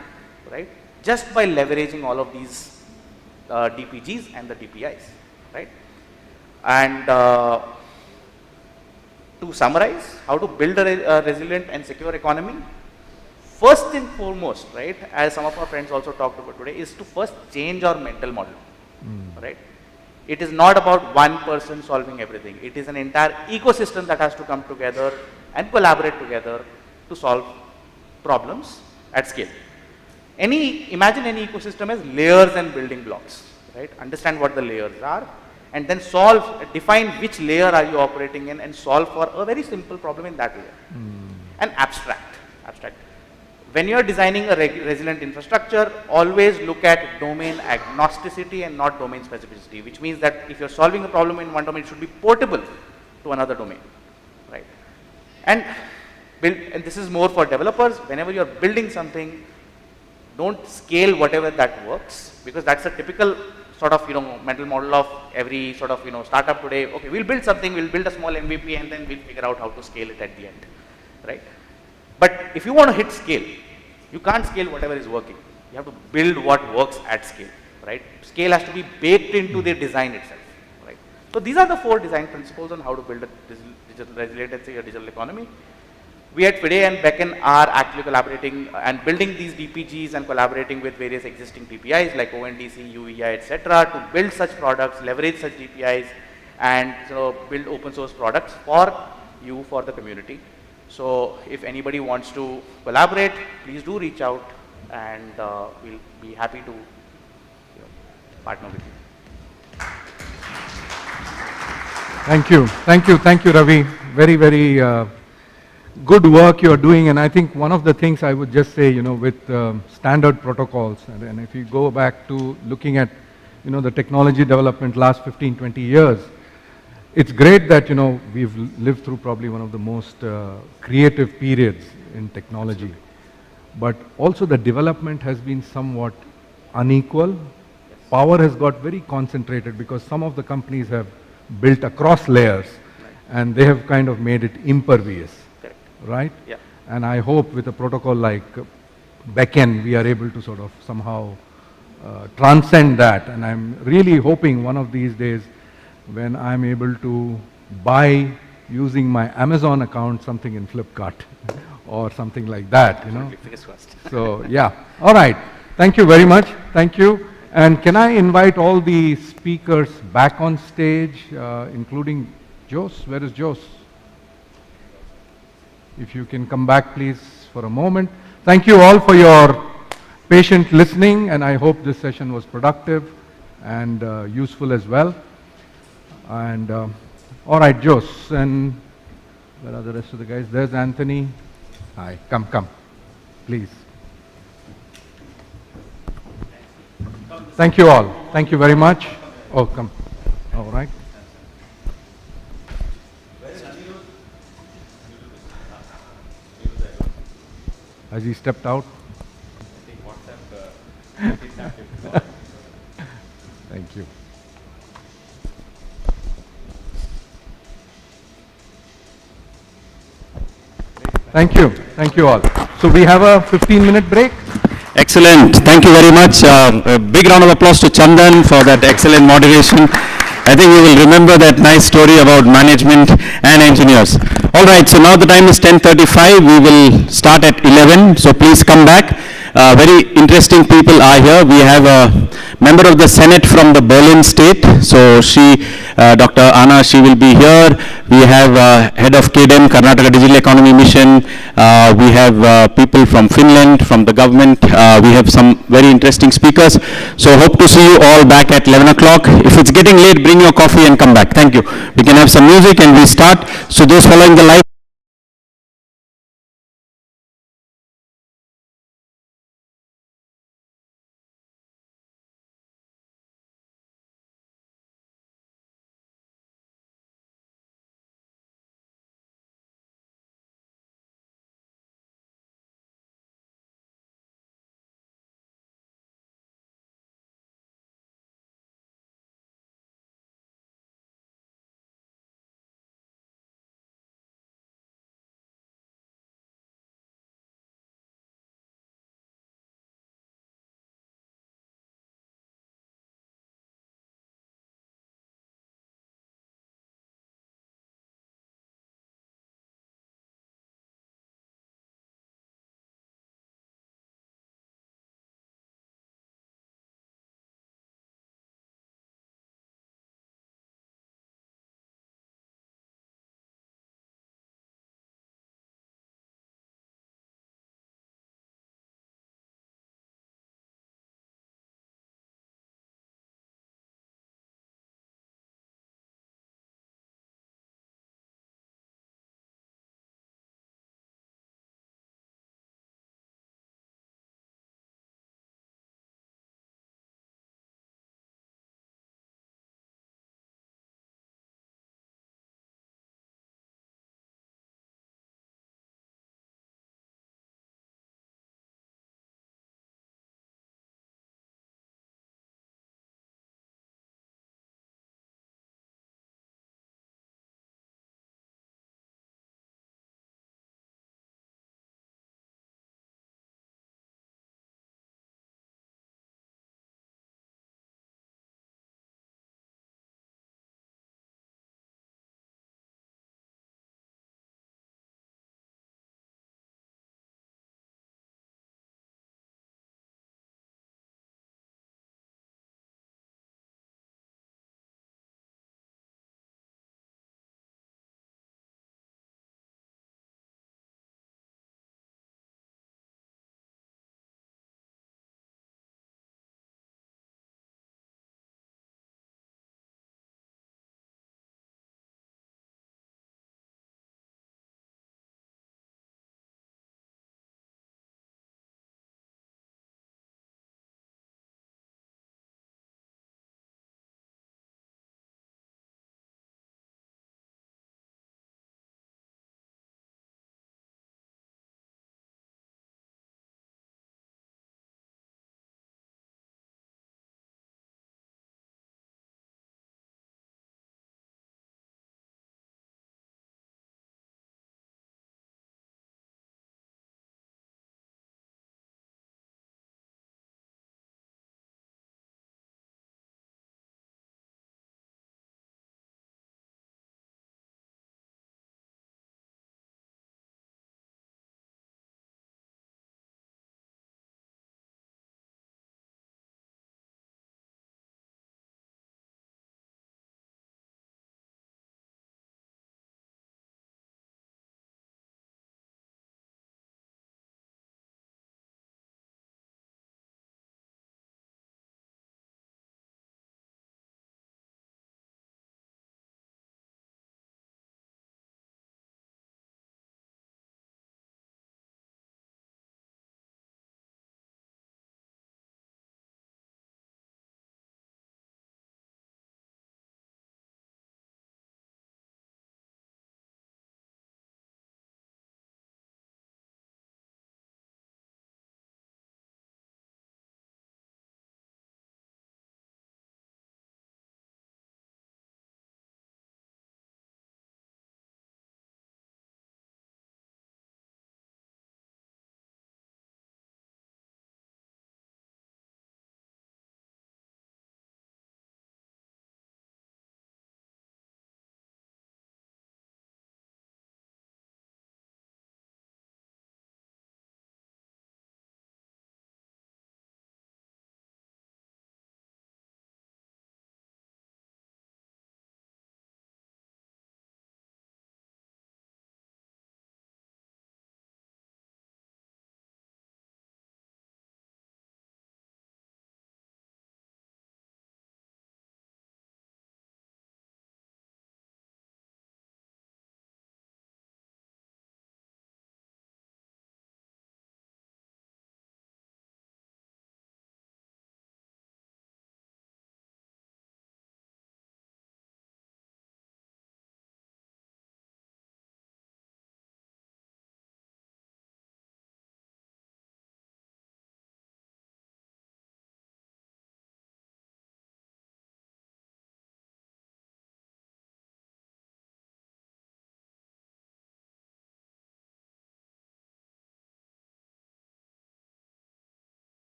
right? Just by leveraging all of these DPGs and the DPIs, right? And to summarize, how to build a resilient and secure economy, first and foremost, right, as some of our friends also talked about today, is to first change our mental model, right? It is not about one person solving everything. It is an entire ecosystem that has to come together and collaborate together to solve problems at scale. Imagine any ecosystem as layers and building blocks, right? Understand what the layers are, and then define which layer are you operating in and solve for a very simple problem in that layer. And abstract. When you are designing a resilient infrastructure, always look at domain agnosticity and not domain specificity, which means that if you're solving a problem in one domain, it should be portable to another domain, right? And this is more for developers. Whenever you're building something, don't scale whatever that works, because that's a typical sort of, mental model of every sort of, startup today. Okay, we'll build something, we'll build a small MVP, and then we'll figure out how to scale it at the end, right? But if you want to hit scale, you can't scale whatever is working. You have to build what works at scale, right? Scale has to be baked into the design itself, right? So these are the 4 design principles on how to build a digital resilient and secure digital economy. We at FIDE and Beckon are actually collaborating and building these DPGs and collaborating with various existing DPIs like ONDC, UEI, etc. to build such products, leverage such DPIs, and build open source products for the community. So if anybody wants to collaborate, please do reach out, and we'll be happy to partner with you. Thank you, Ravi. Very, very good work you're doing. And I think one of the things I would just say, with standard protocols, and if you go back to looking at, the technology development last 15, 20 years, it's great that, we've lived through probably one of the most creative periods in technology. But also the development has been somewhat unequal. Power has got very concentrated because some of the companies have built across layers, and they have kind of made it impervious, right? Yeah. And I hope with a protocol like Beckon, we are able to sort of somehow transcend that. And I'm really hoping one of these days, when I'm able to buy using my Amazon account something in Flipkart or something like that, So yeah, all right. Thank you very much. Thank you. And can I invite all the speakers back on stage, including Jose? Where is Jose? If you can come back, please, for a moment. Thank you all for your patient listening, and I hope this session was productive and useful as well. And All right, Jos, and where are the rest of the guys? There's Anthony. Hi, come, please. Thank you all. Thank you very much. Oh, come. All right. Has he stepped out? Thank you. Thank you. Thank you all. So we have a 15-minute break. Excellent. Thank you very much. A big round of applause to Chandan for that excellent moderation. I think you will remember that nice story about management and engineers. All right, so now the time is 10:35. We will start at 11, so please come back. Very interesting people are here. We have a member of the Senate from the Berlin state. So she, Dr. Anna, she will be here. We have head of KDEM, Karnataka Digital Economy Mission. We have people from Finland, from the government. We have some very interesting speakers. So hope to see you all back at 11 o'clock. If it's getting late, bring your coffee and come back. Thank you. We can have some music and we start. So those following the live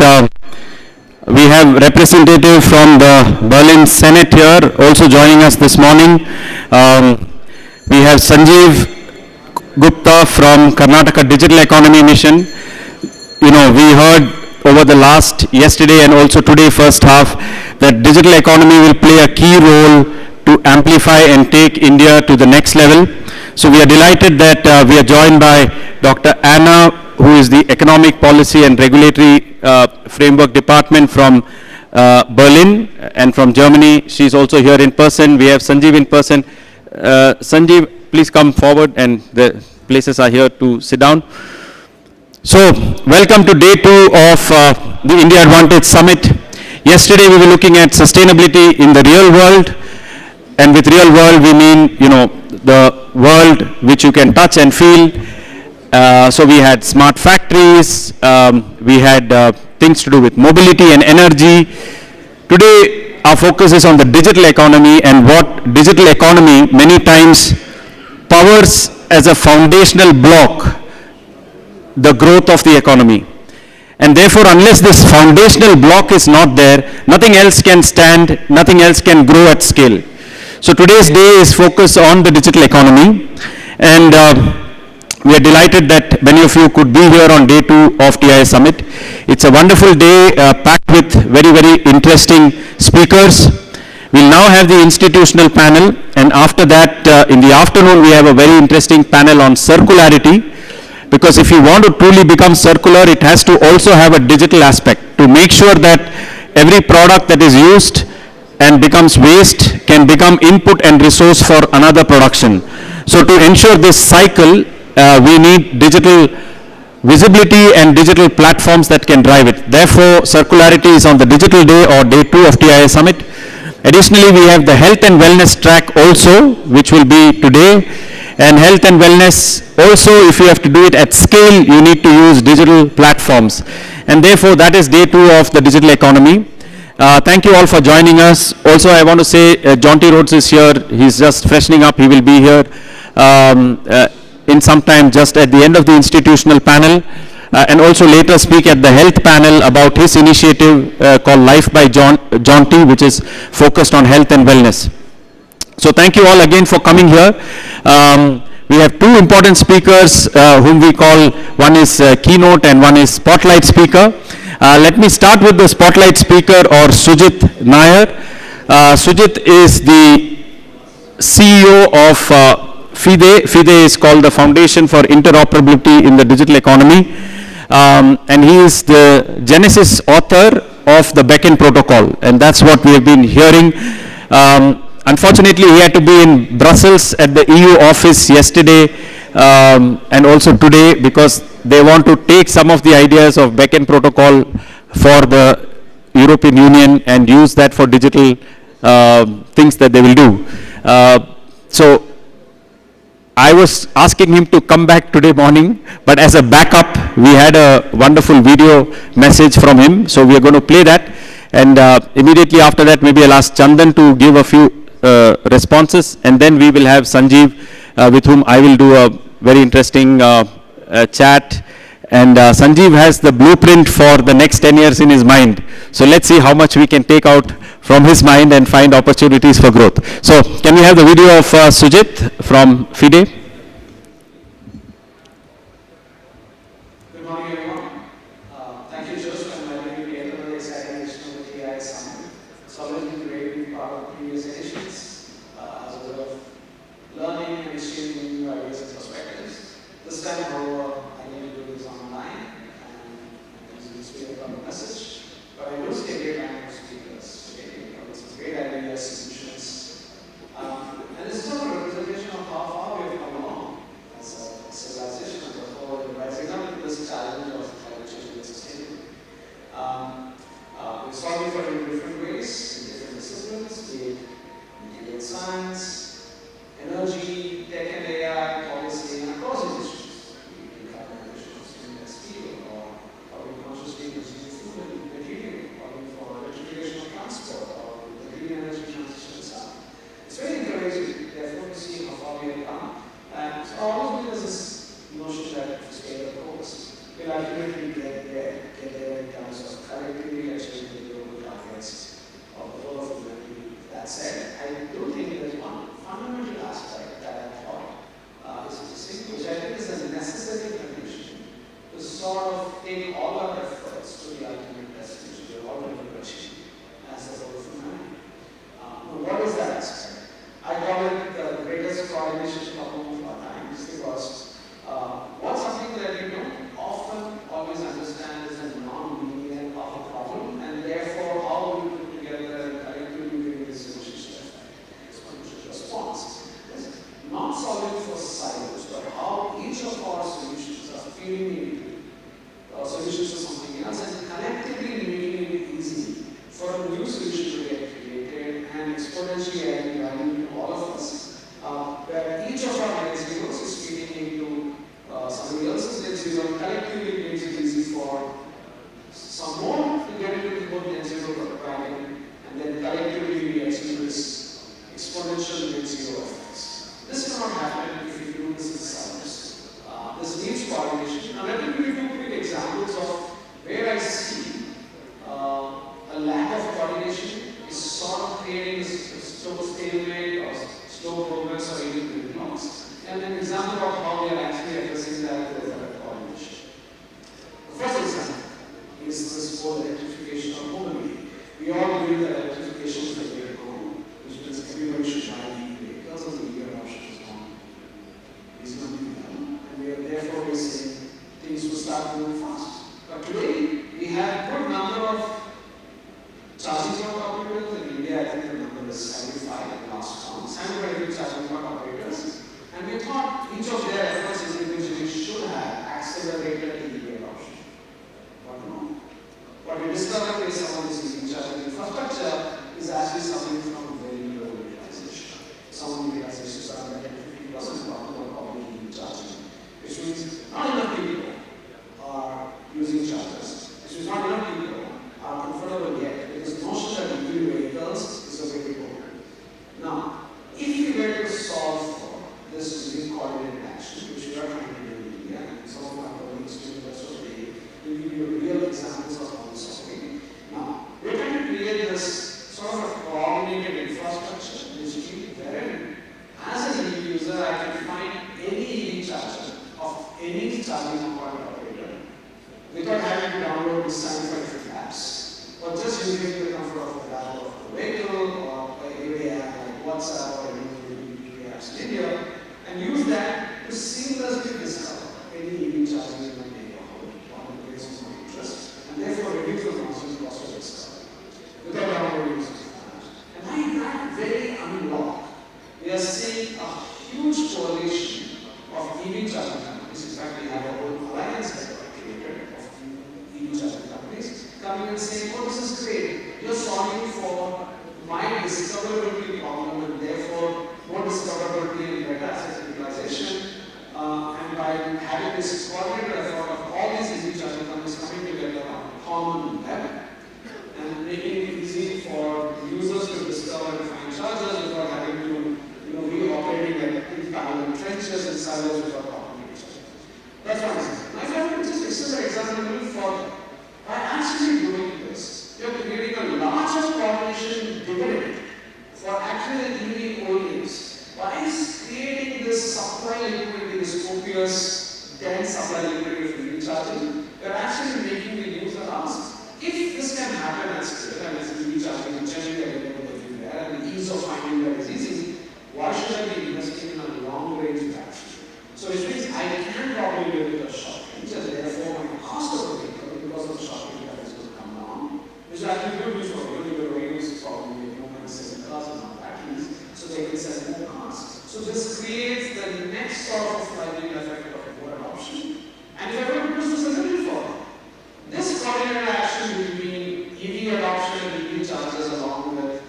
we have representative from the Berlin Senate here also joining us this morning. We have Sanjeev Gupta from Karnataka Digital Economy Mission. You know, we heard over the yesterday and also today first half that digital economy will play a key role to amplify and take India to the next level. So we are delighted that we are joined by Dr. Anna, who is the Economic Policy and Regulatory Framework Department from Berlin, and from Germany. She's also here in person. We have Sanjeev in person. Sanjeev, please come forward, and the places are here to sit down. So, welcome to day 2 of the India Advantage Summit. Yesterday we were looking at sustainability in the real world, and with real world we mean, you know, the world which you can touch and feel. So we had smart factories, we had things to do with mobility and energy. Today our focus is on the digital economy, and what digital economy many times powers as a foundational block the growth of the economy. And therefore, unless this foundational block is not there, nothing else can stand, nothing else can grow at scale. So today's day is focused on the digital economy, and we are delighted that many of you could be here on day 2 of TII Summit. It's a wonderful day packed with very, very interesting speakers. We'll now have the institutional panel, and after that, in the afternoon, we have a very interesting panel on circularity. Because if you want to truly become circular, it has to also have a digital aspect to make sure that every product that is used and becomes waste can become input and resource for another production. So to ensure this cycle, we need digital visibility and digital platforms that can drive it. Therefore, circularity is on the digital day or day 2 of TII Summit. Additionally, we have the health and wellness track also, which will be today. And health and wellness also, if you have to do it at scale, you need to use digital platforms. And therefore, that is day 2 of the digital economy. Thank you all for joining us. Also, I want to say John T. Rhodes is here. He's just freshening up. He will be here in some time just at the end of the institutional panel. And also later speak at the health panel about his initiative called Life by John T., which is focused on health and wellness. So thank you all again for coming here. We have 2 important speakers whom we call, one is keynote and one is spotlight speaker. Let me start with the spotlight speaker, or Sujit Nair. Sujit is the CEO of FIDE. FIDE is called the Foundation for Interoperability in the Digital Economy. And he is the genesis author of the Beacon Protocol, and that's what we have been hearing. Unfortunately, he had to be in Brussels at the EU office yesterday and also today, because they want to take some of the ideas of Beacon Protocol for the European Union and use that for digital things that they will do. So I was asking him to come back today morning, but as a backup, we had a wonderful video message from him, so we are going to play that. And immediately after that, maybe I'll ask Chandan to give a few responses, and then we will have Sanjeev, with whom I will do a very interesting chat. And Sanjeev has the blueprint for the next 10 years in his mind. So let's see how much we can take out from his mind and find opportunities for growth. So can we have the video of Sujit from FIDE? Good morning, everyone. Thank you, Joseph, and my name is another exciting edition of the TII Summit. It's always been great being part of previous editions as a way of learning and exchanging new ideas and perspectives. This time, however, I need to do this online and using the speed of the message. But I will stay here and have speakers today. Some great ideas, solutions. And this is a representation of how far we have come along as a civilization as a whole in rising up to this challenge of climate change and sustainability. We're solving for it in different ways, in different disciplines, be it material science, energy, tech and AI, policy, and across industries. We can have in that steel, or we consciously consume food and material, or for electrification of transport, or the green energy transition itself. It's very encouraging, therefore, to see how far we have come. And so always there's this notion that if you stay the course, we'll ultimately get there in terms of take all our efforts to the ultimate destination, we are already achieved as a whole humanity. What is that aspect? I call it the greatest coordination problem of our times because what's something that we don't often always understand is a non-linear of a problem, and therefore how we put together and collectively bring this solution to exponential response. It's not solving for silos, but how each of our solutions are feeding into solutions to something else and collectively making it easy for a new solution to get created and exponentially adding value to all of us, where each of our net zeros is feeding into somebody else's net zero, collectively makes it easy for some more to get into both net zero wagon, and then collectively we achieve this exponential net zero effects. This cannot happen if you do this in silos. This needs coordination. Now let me give you 2 quick examples of where I see a lack of coordination is sort of creating a slow stalemate or slow progress or even gridlocks. And an example of how we are actually addressing that with coordination. The first example is this whole electrification of mobility. We all believe that electrification is the way to go, which means everybody should buy EV vehicles and the EV adoption is gone. It's going to be done. And we are therefore saying things will start moving fast. But today, we have a good number of charging point operators. In India, I think the number is 75 last count. 75 charging point operators. And we thought each of their efforts individually should have accelerated EV adoption. But no. What we discovered is some of this EV charging infrastructure is actually suffering from very low utilization. Some utilizations are at 50% of public EV charging, which means not enough people are using chargers. Which means not enough people are comfortable yet with this notion that EV vehicles is a way to go. Now, if we were to solve for this using coordinated action, which we are trying to do in India, and some of our colleagues doing the rest of the day will give you real examples of how this is solving. Now, we're trying to create this sort of a coordinated infrastructure, digitally, wherein as an EV user, I can find any EV charger of any charging point operator without having to download this 75 apps, or just using the comfort of the dashboard of the vehicle or every app like WhatsApp or any apps in India, and use that to seamlessly discover any EV charging in my neighborhood on the basis of my interest, and therefore reduce the constant cost of discovery without downloading something. And by that very unlock, we are seeing a huge correlation of EV charging companies. In fact, we have a whole alliance that got created of EV charging companies coming and saying, oh, this is great. You're solving for my discoverability problem, and therefore more discoverability and better asset utilization. And by having this coordinated effort of all these EV charging companies coming together on a common web and making it easy for users to discover and find chargers without having to be operating in parallel trenches and silos without talking to each other. That's one example. Now, if I were to just extend the example a little further, by actually doing this, you're creating a larger coordination dividend for actually the EV OEMs. By creating this supply liquidity, this copious, dense supply liquidity for EV charging, you're actually making the user ask, if this can happen at scale and as EV charging is generally available everywhere and the ease of finding that is easy, why should I be investing in a long-range battery? So which means I can probably live with a short range, and therefore my cost of the vehicle because of the short range batteries will come down, which is actually good news for you. The range is probably selling cars and not batteries, so they can sell more cars. So this creates the next sort of flywheel effect of more adoption. And if I were to push this a little further, this coordinated action between EV adoption and EV chargers along with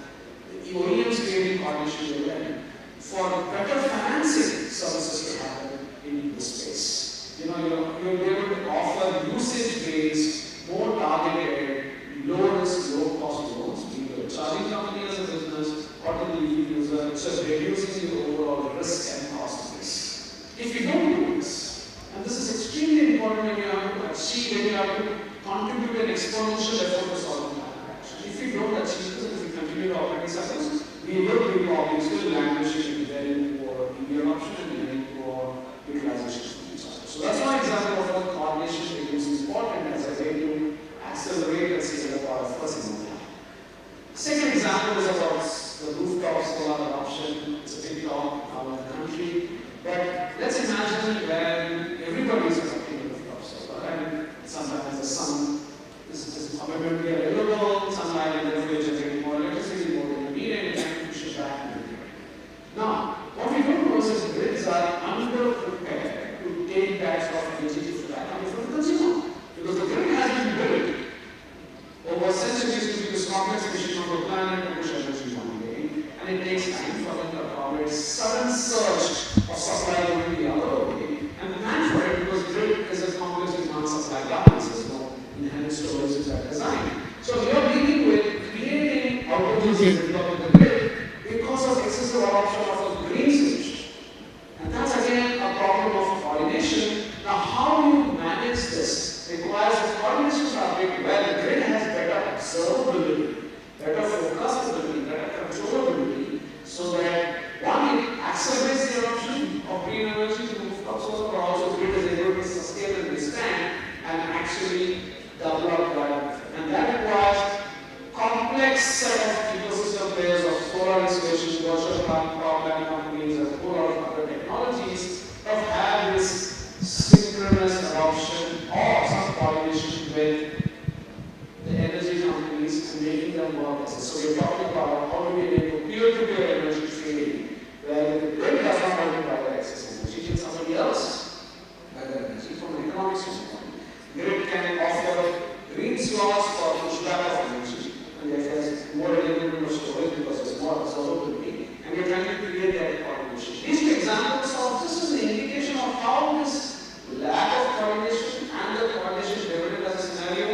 the OEMs creating coordination with them for better financing services to happen in this space. You'll be able to offer usage-based, more targeted, low-risk, low-cost loans, be it a charging company as a business or to the EV user, just reducing the overall risk and cost of this. If you don't do this, and this is extremely important when you have to achieve, when you have to contribute an exponential effort to solve climate action. If you don't achieve this, if you continue to operate cycles, we will be probably still languishing in very poor EV adoption and very poor utilization of each other. So that's one example of how coordination becomes important as are designed. So we are dealing with creating outages in the grid because of excessive adoption of a green solution. And that's again a problem of coordination. Now, how do you manage this? Requires a coordination fabric where the grid has better observability, better forecastability, better controllability, so that one, it accelerates the adoption of green energy to move solar, but also grid is able to sustain and withstand and actually develop that. And that requires complex set of ecosystem players of solar installations, virtual power plant companies, and a whole lot of other technologies that have this synchronous adoption or some coordination with the energy companies and making them work. So we're talking about how do we enable peer-to-peer energy trading, where the grid does not have to provide excess energy to somebody else, whether energy from an economic standpoint. Grid can offer green slots for pushback of energy, and therefore there's more availability of storage because there's more observability, and we're trying to create that coordination. These two examples of this is an indication of how this lack of coordination and the coordination developed as a scenario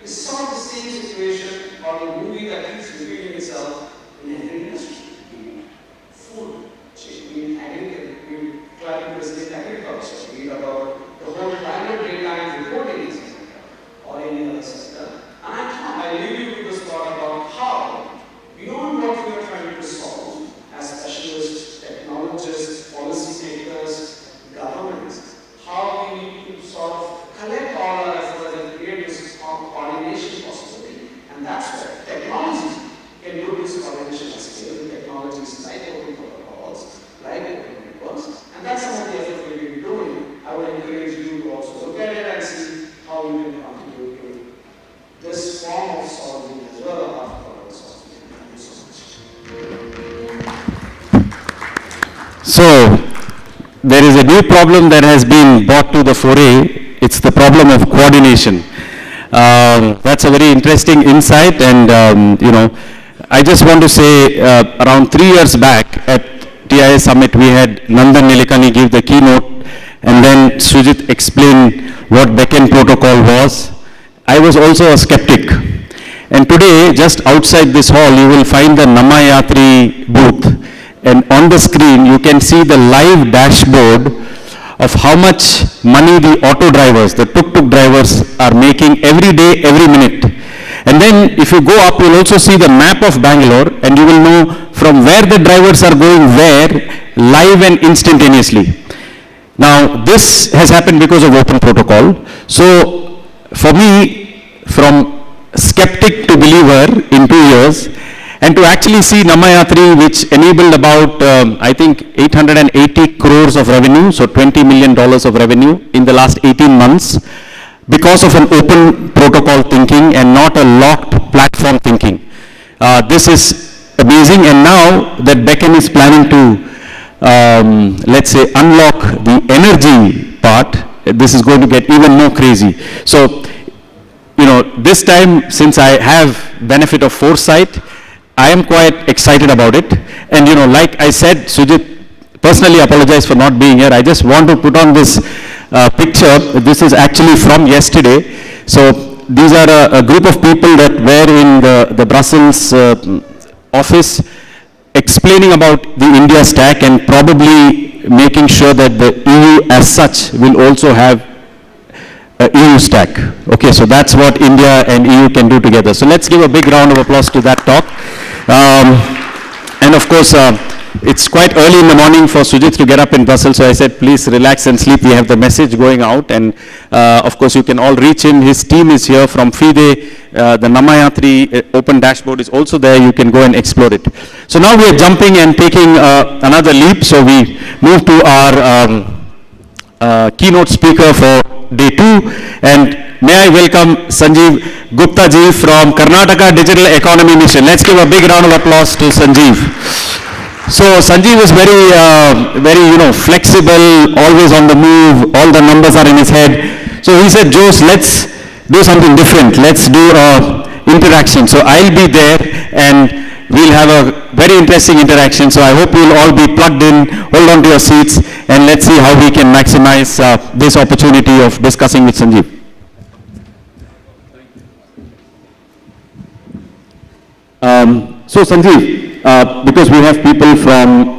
is sort of the same situation or a movie that keeps repeating itself in every industry. Food, be it agriculture, be it climate resilient agriculture, be it about the whole climate data and reporting, etc., or any other sector. And I leave you with this thought about how, beyond what we are trying to solve as specialists, technologists, policymakers, governments, how we need to sort of collect all our efforts and create this coordination possibility. And that's where technology can do this coordination at scale. Technologies like open protocols, like open networks, and that's some of the effort we've been doing. I would encourage you to also look at it and see how you can contribute to this form of solving as well as our problem solving. Thank you so much. So, there is a new problem that has been brought to the foray. It's the problem of coordination. That's a very interesting insight, and I just want to say around 3 years back at TIA Summit, we had Nandan Nilekani give the keynote, and then Sujit explain what Beacon Protocol was. I was also a skeptic. And today, just outside this hall, you will find the Namayatri booth. And on the screen, you can see the live dashboard of how much money the auto drivers, the tuk-tuk drivers are making every day, every minute. And then if you go up, you'll also see the map of Bangalore, and you will know from where the drivers are going where, live and instantaneously. Now, this has happened because of open protocol. So, for me, from skeptic to believer in 2 years, and to actually see Namayatri, which enabled about, I think, 880 crores of revenue, so $20 million of revenue in the last 18 months, because of an open protocol thinking and not a locked platform thinking. This is amazing, and now that Beacon is planning to, let's say, unlock the energy part, this is going to get even more crazy. So, this time, since I have benefit of foresight, I am quite excited about it. And like I said, Sujit, personally apologize for not being here. I just want to put on this picture. This is actually from yesterday. So these are a group of people that were in the Brussels office explaining about the India stack and probably making sure that the EU as such will also have a EU stack. Okay, so that's what India and EU can do together. So let's give a big round of applause to that talk. And of course, it's quite early in the morning for Sujit to get up in Brussels, so I said, please relax and sleep. We have the message going out, and of course, you can all reach him. His team is here from FIDE. The Namayatri open dashboard is also there. You can go and explore it. So now we are jumping and taking another leap. So we move to our keynote speaker for day 2, and may I welcome Sanjeev Gupta ji from Karnataka Digital Economy Mission. Let's give a big round of applause to Sanjeev. So Sanjeev is very flexible, always on the move, all the numbers are in his head. So he said, Jose, let's do something different. Let's do interaction. So I'll be there and we'll have a very interesting interaction. So I hope you'll all be plugged in, hold on to your seats, and let's see how we can maximize this opportunity of discussing with Sanjeev. So Sanjeev, because we have people from,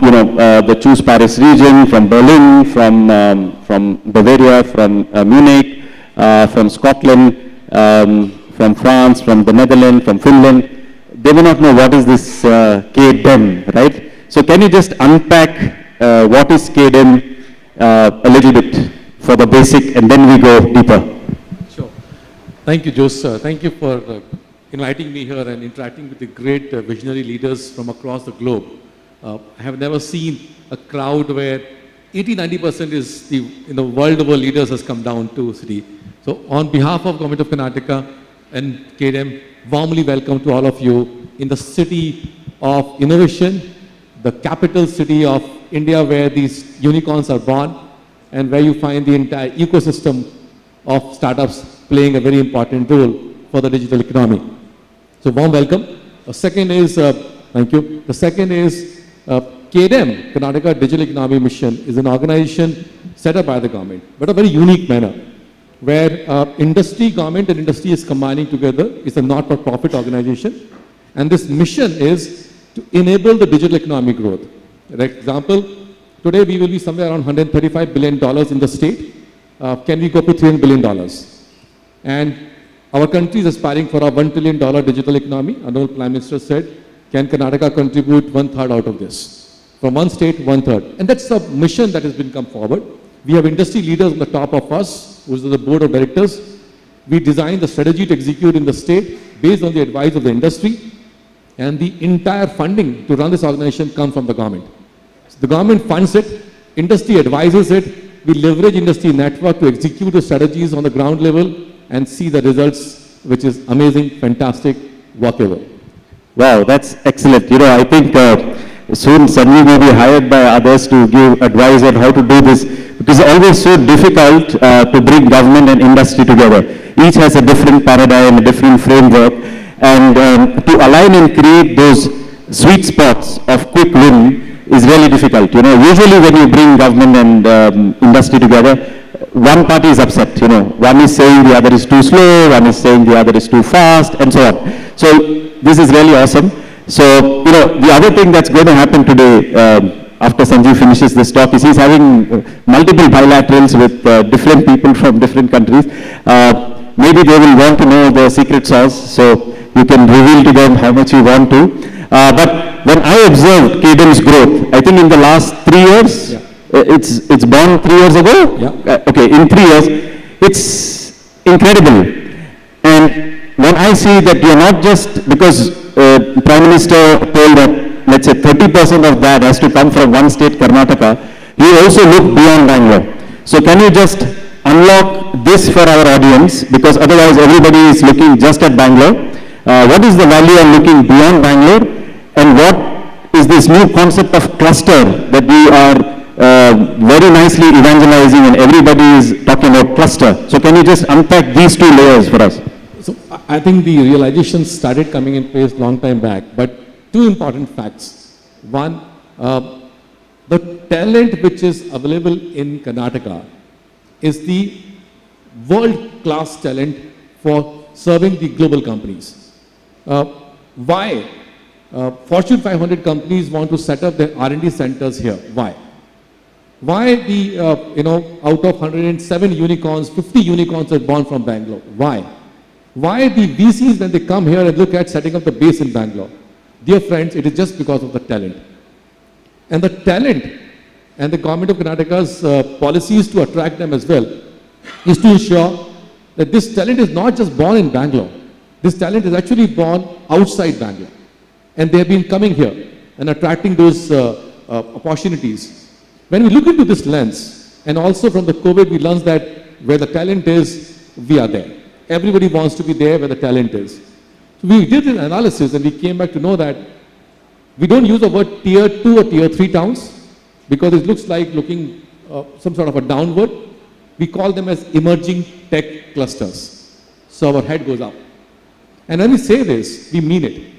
the Choose Paris region, from Berlin, from Bavaria, from Munich, from Scotland, from France, from the Netherlands, from Finland, they may not know what is this KDEM, right? So can you just unpack what is KDEM a little bit for the basic, and then we go deeper. Sure. Thank you, Jose. Thank you for inviting me here and interacting with the great visionary leaders from across the globe. I have never seen a crowd where 80-90% is the world over leaders has come down to city. So on behalf of Government of Karnataka and KDEM, warmly welcome to all of you in the city of innovation, the capital city of India where these unicorns are born and where you find the entire ecosystem of startups playing a very important role for the digital economy. So warm welcome. The second is, thank you. The second is KDEM, Karnataka Digital Economy Mission, is an organization set up by the government, but a very unique manner, where industry, government and industry is combining together. It's a not-for-profit organization. And this mission is to enable the digital economic growth. For example, today we will be somewhere around $135 billion in the state. Can we go to $300 billion? And our country is aspiring for a $1 trillion digital economy. Honorable Prime Minister said, can Karnataka contribute 1/3 out of this? From one state, 1/3. And that's a mission that has been come forward. We have industry leaders on the top of us, who is the board of directors. We designed the strategy to execute in the state based on the advice of the industry. And the entire funding to run this organization comes from the government. So the government funds it, industry advises it, we leverage industry network to execute the strategies on the ground level and see the results, which is amazing, fantastic, workable. Wow, that's excellent. I think soon Sanjeev may be hired by others to give advice on how to do this, because it's always so difficult to bring government and industry together. Each has a different paradigm, a different framework, and to align and create those sweet spots of quick win is really difficult. Usually when you bring government and industry together, one party is upset. One is saying the other is too slow, one is saying the other is too fast, and so on. So this is really awesome. So, the other thing that's going to happen today, after Sanjeev finishes this talk, is he's having multiple bilaterals with different people from different countries. Maybe they will want to know the secret sauce, so you can reveal to them how much you want to. But when I observed KDEM's growth, I think in the last 3 years, it's born 3 years ago? Yeah. Okay, in 3 years, it's incredible. And when I see that you're not just, because Prime Minister told that, let's say 30% of that has to come from one state, Karnataka, you also look beyond Bangalore. So can you just unlock this for our audience, because otherwise everybody is looking just at Bangalore. What is the value of looking beyond Bangalore, and what is this new concept of cluster that we are very nicely evangelizing, and everybody is talking about cluster. So can you just unpack these two layers for us? So I think the realization started coming in place long time back, but two important facts. One, the talent which is available in Karnataka is the world-class talent for serving the global companies. Why? Fortune 500 companies want to set up their R&D centers here. Why? Why the, out of 107 unicorns, 50 unicorns are born from Bangalore? Why? Why the VCs, when they come here and look at setting up the base in Bangalore? Dear friends, it is just because of the talent. And the talent and the government of Karnataka's policies to attract them as well is to ensure that this talent is not just born in Bangalore. This talent is actually born outside Bangalore. And they have been coming here and attracting those opportunities. When we look into this lens, and also from the COVID, we learned that where the talent is, we are there. Everybody wants to be there where the talent is. So we did an analysis and we came back to know that we don't use the word tier 2 or tier 3 towns because it looks like looking some sort of a downward. We call them as emerging tech clusters. So our head goes up. And when we say this, we mean it.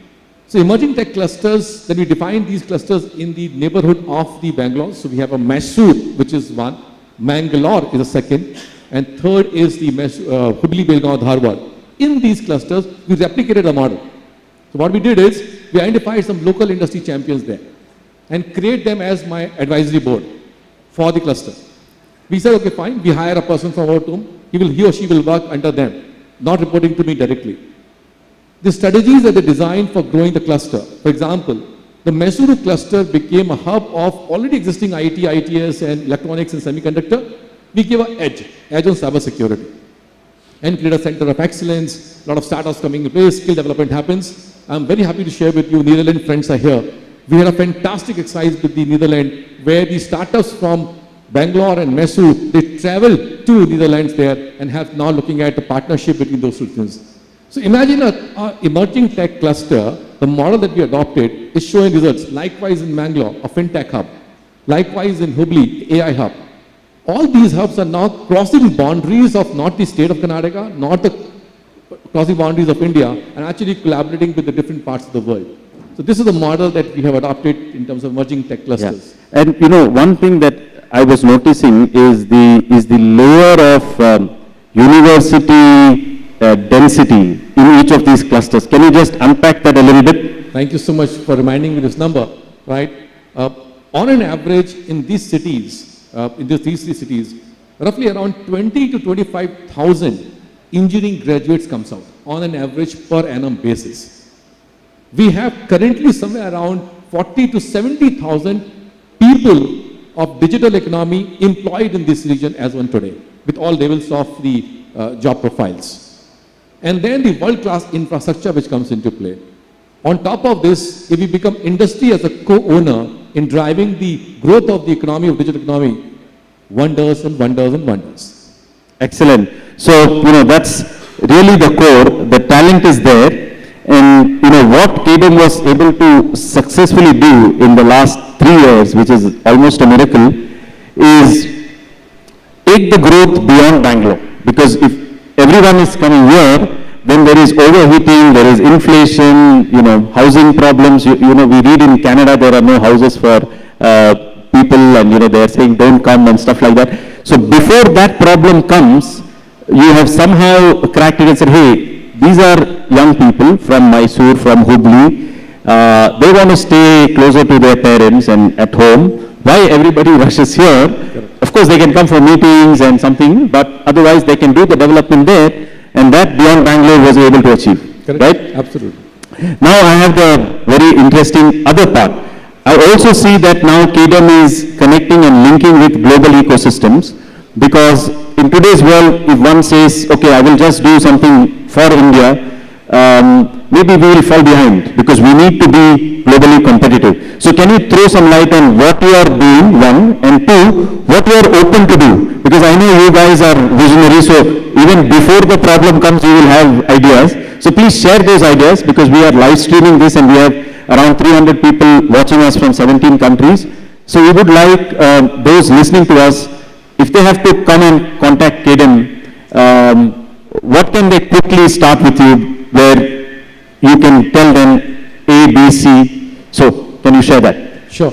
So emerging tech clusters, then we define these clusters in the neighborhood of the Bangalore. So we have a Mysore, which is one. Mangalore is a second. And third is the Hubli, Belgaum, Dharwad. In these clusters, we replicated a model. So what we did is, we identified some local industry champions there and create them as my advisory board for the cluster. We said, okay, fine, we hire a person from our team, he or she will work under them, not reporting to me directly. The strategies that they designed for growing the cluster, for example, the Bengaluru cluster became a hub of already existing IT, ITS and electronics and semiconductor. We gave an edge on cyber security and create a center of excellence, a lot of startups coming in place, skill development happens. I'm very happy to share with you, Netherlands friends are here. We had a fantastic exercise with the Netherlands where the startups from Bangalore and Mysore, they travel to Netherlands there and have now looking at a partnership between those two things. So imagine a emerging tech cluster, the model that we adopted is showing results. Likewise in Bangalore, a fintech hub. Likewise in Hubli, AI hub. All these hubs are now crossing boundaries of not the state of Karnataka, not the crossing boundaries of India, and actually collaborating with the different parts of the world. So this is the model that we have adopted in terms of emerging tech clusters. Yeah. And you know, one thing that I was noticing is the layer of university density in each of these clusters. Can you just unpack that a little bit? Thank you so much for reminding me this number, right? On an average in these cities, these three cities, roughly around 20 to 25,000 engineering graduates comes out on an average per annum basis. We have currently somewhere around 40 to 70,000 people of digital economy employed in this region as on today, with all levels of the job profiles. And then the world-class infrastructure which comes into play. On top of this, if we become industry as a co-owner in driving the growth of the economy, of digital economy, wonders and wonders and wonders. Excellent. So, you know, that's really the core. The talent is there. And, you know, what KDM was able to successfully do in the last 3 years, which is almost a miracle, is take the growth beyond Bangalore. Because if everyone is coming here, then there is overheating, there is inflation, you know, housing problems. You know, we read in Canada there are no houses for people, and, you know, they are saying don't come and stuff like that. So before that problem comes, you have somehow cracked it and said, hey, these are young people from Mysore, from Hubli. They want to stay closer to their parents and at home. Why everybody rushes here? Of course, they can come for meetings and something, but otherwise they can do the development there, and that beyond Bangalore was able to achieve. Correct. Right? Absolutely. Now I have the very interesting other part. I also see that now KDM is connecting and linking with global ecosystems, because in today's world, if one says, okay, I will just do something for India, maybe we will fall behind because we need to be globally competitive. So can you throw some light on what you are doing, one, and two, what you are open to do? Because I know you guys are visionary, so even before the problem comes, you will have ideas. So please share those ideas, because we are live streaming this and we have around 300 people watching us from 17 countries. So we would like those listening to us, if they have to come and contact KDM, what can they quickly start with you, where you can tell them A, B, C. So can you share that? Sure.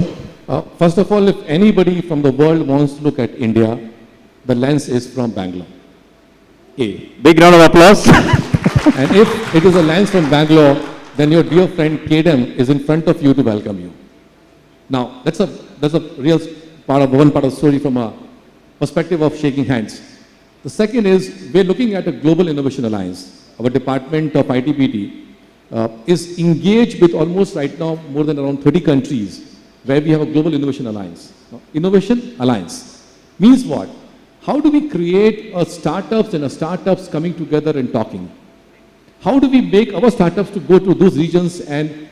First of all, if anybody from the world wants to look at India, the lens is from Bangalore. A. Big round of applause. And if it is a lens from Bangalore, then your dear friend KDM is in front of you to welcome you. Now, that's a real part of one part of the story from a perspective of shaking hands. The second is, we're looking at a Global Innovation Alliance. Our Department of ITBT is engaged with almost right now more than around 30 countries where we have a Global Innovation Alliance. Now, Innovation Alliance means what? How do we create a startups and a startups coming together and talking? How do we make our startups to go to those regions and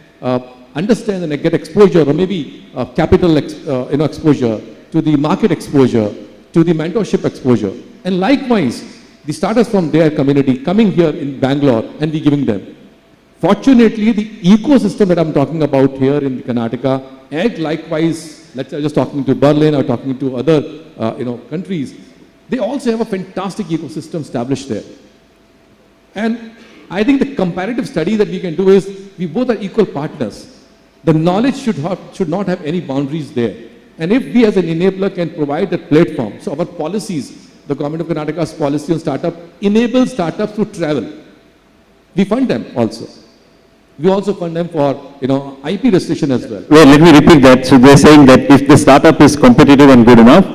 understand and get exposure, or maybe capital exposure, to the market exposure, to the mentorship exposure? And likewise, the startups from their community coming here in Bangalore and we giving them. Fortunately, the ecosystem that I'm talking about here in Karnataka, and likewise, let's say just talking to Berlin or talking to other countries, they also have a fantastic ecosystem established there. And I think the comparative study that we can do is, we both are equal partners. The knowledge should not have any boundaries there. And if we as an enabler can provide that platform, so our policies, the Government of Karnataka's policy on startup enables startups to travel. We fund them also. We also fund them for, IP restriction as well. Well, let me repeat that. So they're saying that if the startup is competitive and good enough,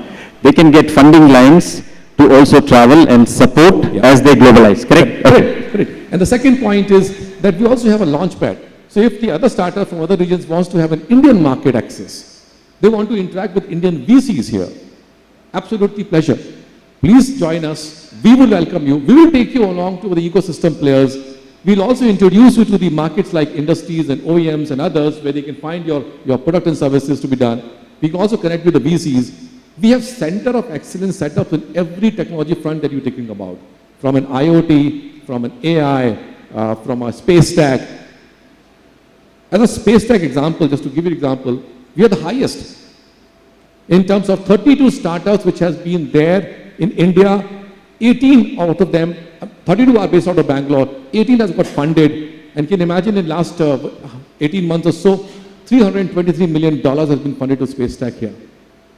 they can get funding lines to also travel and support as they globalize, correct? Correct. And the second point is that we also have a launch pad. So if the other startup from other regions wants to have an Indian market access, they want to interact with Indian VCs here, absolutely pleasure. Please join us. We will welcome you. We will take you along to the ecosystem players. We'll also introduce you to the markets like industries and OEMs and others where they can find your product and services to be done. We can also connect with the VCs. We have center of excellence set up in every technology front that you're thinking about, from an IoT, from an AI, from a space stack. As a space stack example, just to give you an example, we are the highest in terms of 32 startups which has been there in India. 18 out of them, 32 are based out of Bangalore, 18 has got funded, and can you imagine in last 18 months or so, $323 million has been funded to space tech here.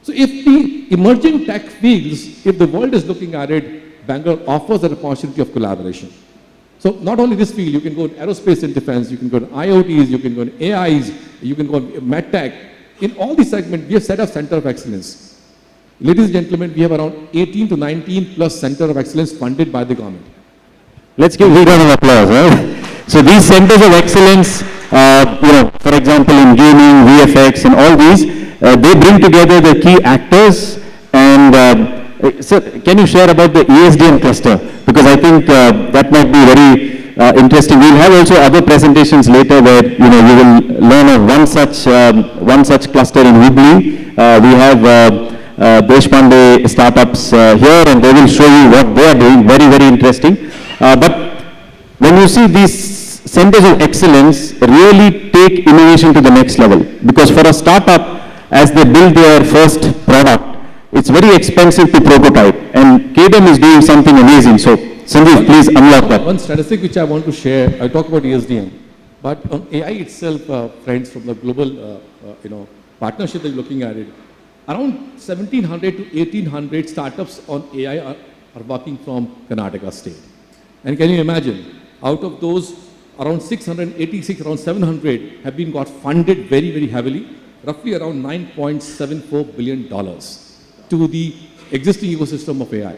So if the emerging tech fields, if the world is looking at it, Bangalore offers an opportunity of collaboration. So not only this field, you can go to aerospace and defense, you can go to IoTs, you can go to AIs, you can go to medtech. In all these segments, we have set up center of excellence. Ladies and gentlemen, we have around 18 to 19 plus center of excellence funded by the government. Let's give a round of applause. So these centers of excellence, for example, in gaming, VFX, and all these, they bring together the key actors. And sir, can you share about the ESDM cluster? Because I think that might be very interesting. We'll have also other presentations later where you will learn of one such cluster in Hubli. We have Deshpande startups here, and they will show you what they are doing. Very, very interesting. But when you see these centers of excellence really take innovation to the next level, because for a startup, as they build their first product, it's very expensive to prototype, and KDM is doing something amazing. So, Sanjeev, please unlock that. One statistic which I want to share, I talk about ESDM, but on AI itself, friends, from the global partnership that you're looking at it, around 1,700 to 1,800 startups on AI are working from Karnataka state. And can you imagine, out of those, around 686, around 700 have been got funded very, very heavily, roughly around $9.74 billion to the existing ecosystem of AI.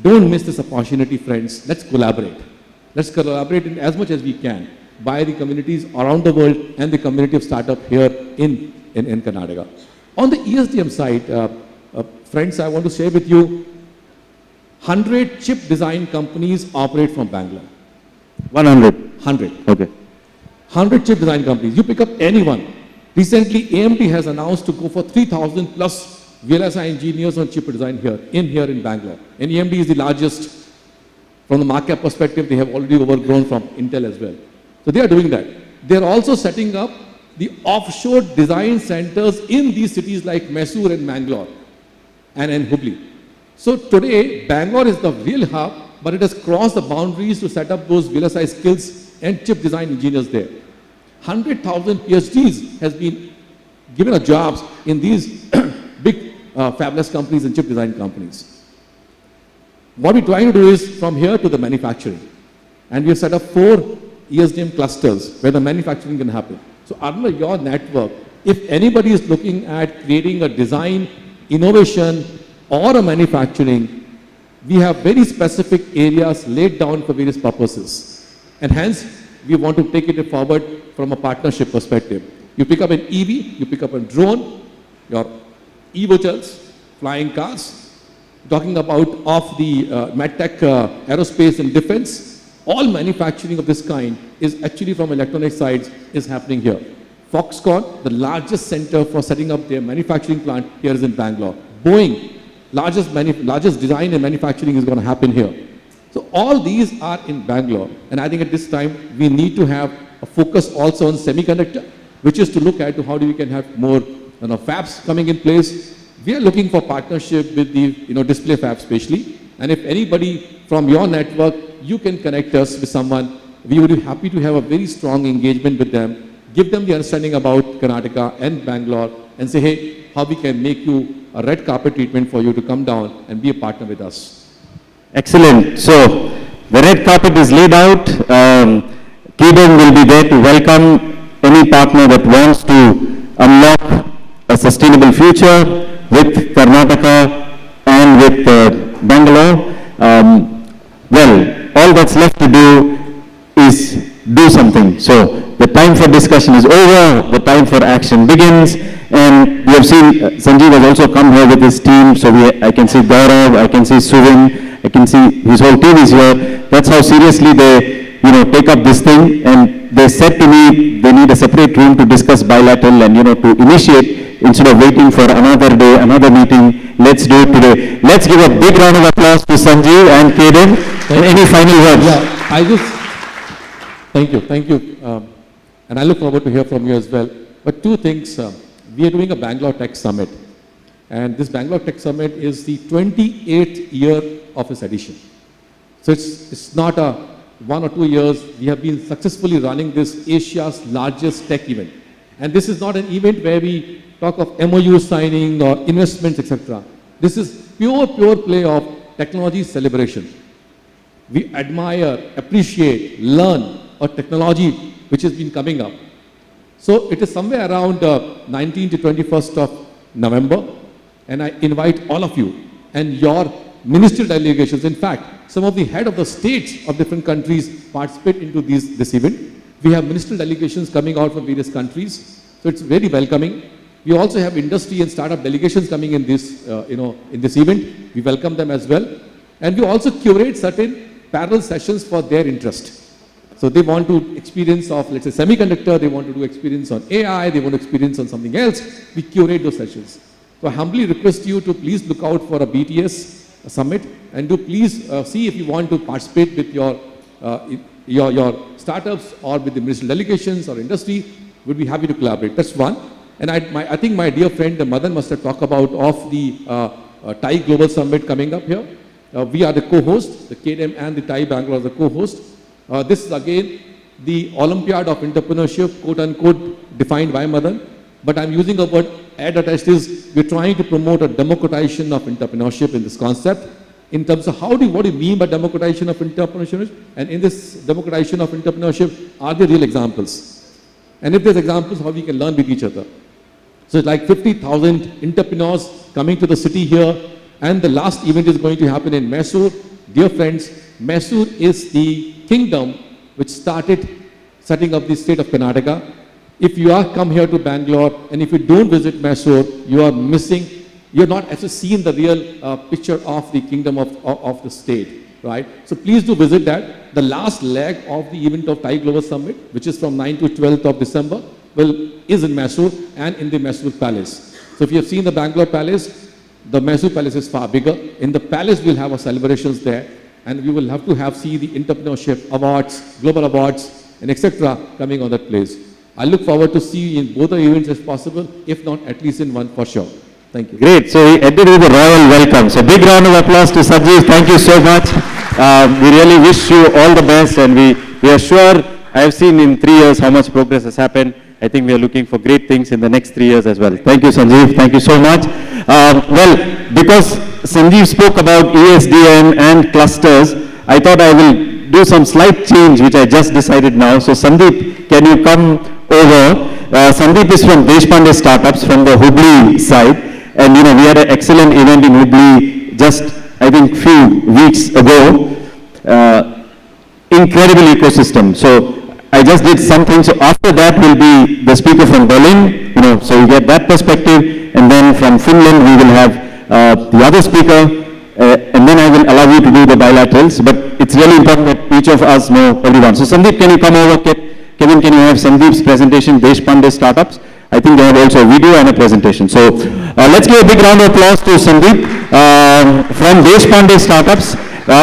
Don't miss this opportunity, friends. Let's collaborate. Let's collaborate in as much as we can by the communities around the world and the community of startup here in Karnataka. On the ESDM side, friends, I want to share with you, 100 chip design companies operate from Bangalore. 100? 100. Okay. 100 chip design companies. You pick up anyone. Recently, AMD has announced to go for 3,000 plus VLSI engineers on chip design here in Bangalore. And AMD is the largest. From the market perspective, they have already overgrown from Intel as well. So they are doing that. They are also setting up the offshore design centers in these cities like Mysore and Mangalore and Hubli. So today, Bangalore is the real hub, but it has crossed the boundaries to set up those VLSI skills and chip design engineers there. 100,000 PhDs has been given a jobs in these big fabless companies and chip design companies. What we're trying to do is from here to the manufacturing. And we have set up 4 ESDM clusters where the manufacturing can happen. So under your network, if anybody is looking at creating a design, innovation, or a manufacturing, we have very specific areas laid down for various purposes. And hence, we want to take it forward from a partnership perspective. You pick up an EV, you pick up a drone, your e-vehicles, flying cars, talking about of the medtech, aerospace and defense, all manufacturing of this kind is actually from electronic sides is happening here. Foxconn, the largest center for setting up their manufacturing plant here is in Bangalore. Boeing, largest design and manufacturing is going to happen here. So all these are in Bangalore. And I think at this time, we need to have a focus also on semiconductor, which is to look at how we can have more fabs coming in place. We are looking for partnership with the display fabs especially. And if anybody from your network, you can connect us with someone. We would be happy to have a very strong engagement with them, give them the understanding about Karnataka and Bangalore, and say, hey, how we can make you a red carpet treatment for you to come down and be a partner with us. Excellent. So the red carpet is laid out. Kidam will be there to welcome any partner that wants to unlock a sustainable future with Karnataka and with Bangalore. Well, all that's left to do is do something. So the time for discussion is over, the time for action begins, and we have seen Sanjeev has also come here with his team, so I can see Gaurav, I can see Suvin, I can see his whole team is here. That's how seriously they, take up this thing, and they said to me they need a separate room to discuss bilateral and, to initiate instead of waiting for another day, another meeting. Let's do it today. Let's give a big round of applause to Sanjeev and Kaden. Any final words? Yeah, thank you. And I look forward to hear from you as well. But two things, we are doing a Bangalore Tech Summit. And this Bangalore Tech Summit is the 28th year of its edition. So it's not a 1 or 2 years. We have been successfully running this Asia's largest tech event. And this is not an event where we talk of MOU signing or investments, etc. This is pure play of technology celebration. We admire, appreciate, learn a technology which has been coming up. So it is somewhere around 19th to 21st of November, and I invite all of you and your ministerial delegations. In fact, some of the head of the states of different countries participate into this event. We have ministerial delegations coming out from various countries, so it's very welcoming. We also have industry and startup delegations coming in this, in this event. We welcome them as well, and we also curate certain parallel sessions for their interest. So they want to experience of, let's say, semiconductor, they want to do experience on AI, they want to experience on something else. We curate those sessions. So I humbly request you to please look out for a BTS summit, and do please see if you want to participate with your startups or with the ministerial delegations or industry. We'd be happy to collaborate. That's one. And I think my dear friend Madan must have talked about of the TIE Global Summit coming up here. We are the co-host, the KDM and the TIE Bangalore are the co-host. This is again the Olympiad of Entrepreneurship, quote unquote, defined by Madan. But I'm using a word add attached is we're trying to promote a democratization of entrepreneurship in this concept. In terms of what do you mean by democratization of entrepreneurship? And in this democratization of entrepreneurship, are there real examples? And if there's examples, how we can learn with each other. So it's like 50,000 entrepreneurs coming to the city here, and the last event is going to happen in Mysore. Dear friends, Mysore is the kingdom which started setting up the state of Karnataka. If you are come here to Bangalore, and if you don't visit Mysore, you are missing, you're not actually seeing the real picture of the kingdom of the state, right? So please do visit that. The last leg of the event of TIE Global Summit, which is from 9th to 12th of December, is in Mysore and in the Mysore Palace. So if you have seen the Bangalore Palace, the Mysore Palace is far bigger. In the palace, we'll have our celebrations there, and we will have to see the entrepreneurship awards, global awards, and etc. coming on that place. I look forward to see you in both the events as possible, if not at least in one for sure. Thank you. Great. So we ended with a royal welcome. So big round of applause to Sanjeev. Thank you so much. We really wish you all the best, and we are sure, I have seen in 3 years how much progress has happened. I think we are looking for great things in the next 3 years as well. Thank you, Sanjeev. Thank you so much. Well, because Sanjeev spoke about ESDM and clusters, I thought I will do some slight change, which I just decided now. So Sandeep, can you come over? Sandeep is from Deshpande Startups from the Hubli side. And we had an excellent event in Hubli just, I think, few weeks ago. Incredible ecosystem. So I just did something. So after that will be the speaker from Berlin, so you get that perspective. And then from Finland, we will have the other speaker. And then I will allow you to do the bilaterals. But it's really important that each of us know everyone. So Sandeep, can you come over? Kevin, can you have Sandeep's presentation, Deshpande Startups? I think they have also a video and a presentation. So let's give a big round of applause to Sandeep from Deshpande Startups.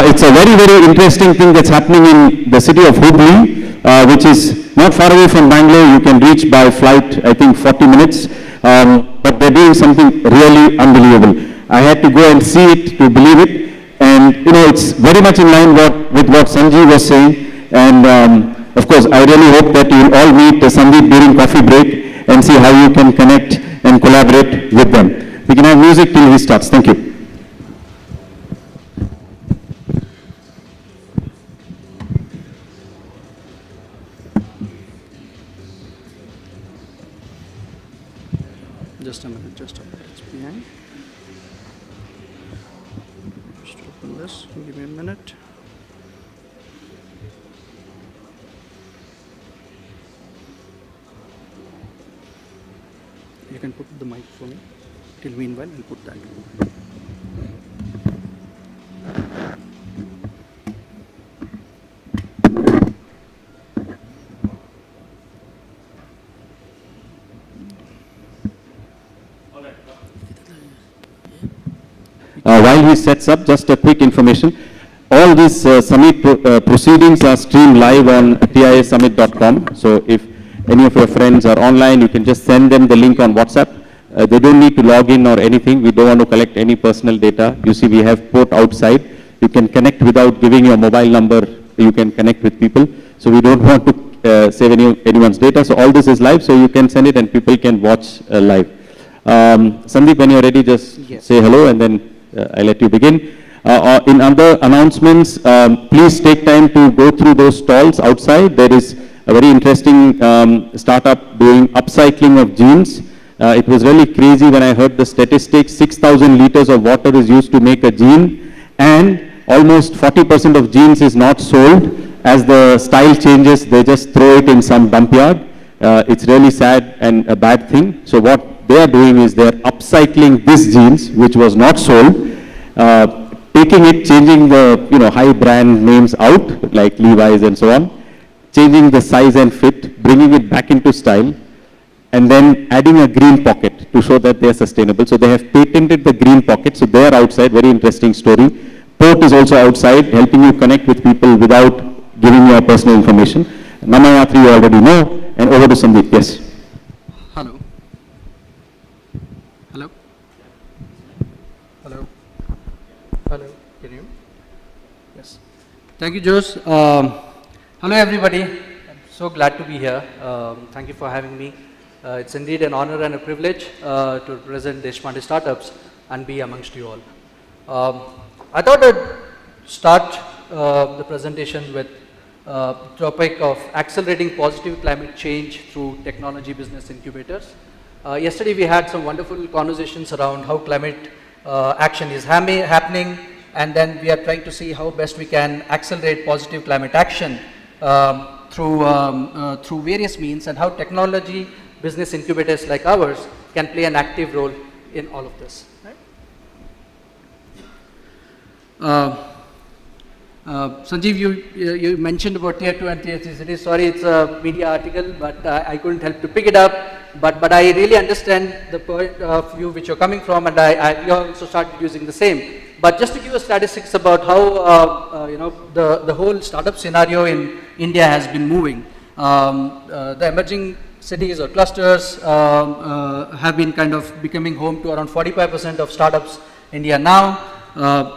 It's a very, very interesting thing that's happening in the city of Hubli, which is not far away from Bangalore. You can reach by flight, I think, 40 minutes. But they're doing something really unbelievable. I had to go and see it to believe it. And, it's very much in line with what Sanjeev was saying. And, of course, I really hope that you will all meet Sandeep during coffee break and see how you can connect and collaborate with them. We can have music till he starts. Thank you. just a minute, just a minute. It's behind. Just open this. Give me a minute. You can put the mic for me. Till meanwhile, I'll put that. While he sets up, just a quick information. All these summit proceedings are streamed live on tisummit.com. So if any of your friends are online, you can just send them the link on WhatsApp. They don't need to log in or anything. We don't want to collect any personal data. You see, we have port outside. You can connect without giving your mobile number. You can connect with people. So we don't want to save anyone's data. So all this is live, so you can send it and people can watch live. Sandeep, when you're ready, just say hello and then I'll let you begin. In other announcements, please take time to go through those stalls outside. There is a very interesting startup doing upcycling of jeans. It was really crazy when I heard the statistics. 6,000 liters of water is used to make a jean, and almost 40% of jeans is not sold. As the style changes, they just throw it in some dump yard. It's really sad and a bad thing. So what they are doing is they are upcycling this jeans, which was not sold, taking it, changing the high brand names out, like Levi's and so on, changing the size and fit, bringing it back into style, and then adding a green pocket to show that they are sustainable. So they have patented the green pocket, so they are outside, very interesting story. Port is also outside, helping you connect with people without giving your personal information. Namayatri you already know, and over to Sandeep, yes. Hello. Hello. Hello. Hello. Can you? Yes. Thank you, Jose. Hello, everybody. I'm so glad to be here. Thank you for having me. It's indeed an honor and a privilege to represent Deshpande Startups and be amongst you all. I thought I'd start the presentation with the topic of accelerating positive climate change through technology business incubators. Yesterday we had some wonderful conversations around how climate action is happening, and then we are trying to see how best we can accelerate positive climate action through various means, and how technology business incubators like ours can play an active role in all of this. Right? Sanjeev, you mentioned about tier 2 and tier 3 cities. Sorry, it's a media article, but I couldn't help to pick it up. But I really understand the point of view which you're coming from, and we also started using the same. But just to give you statistics about how the whole startup scenario in India has been moving. The emerging cities or clusters have been kind of becoming home to around 45% of startups in India now.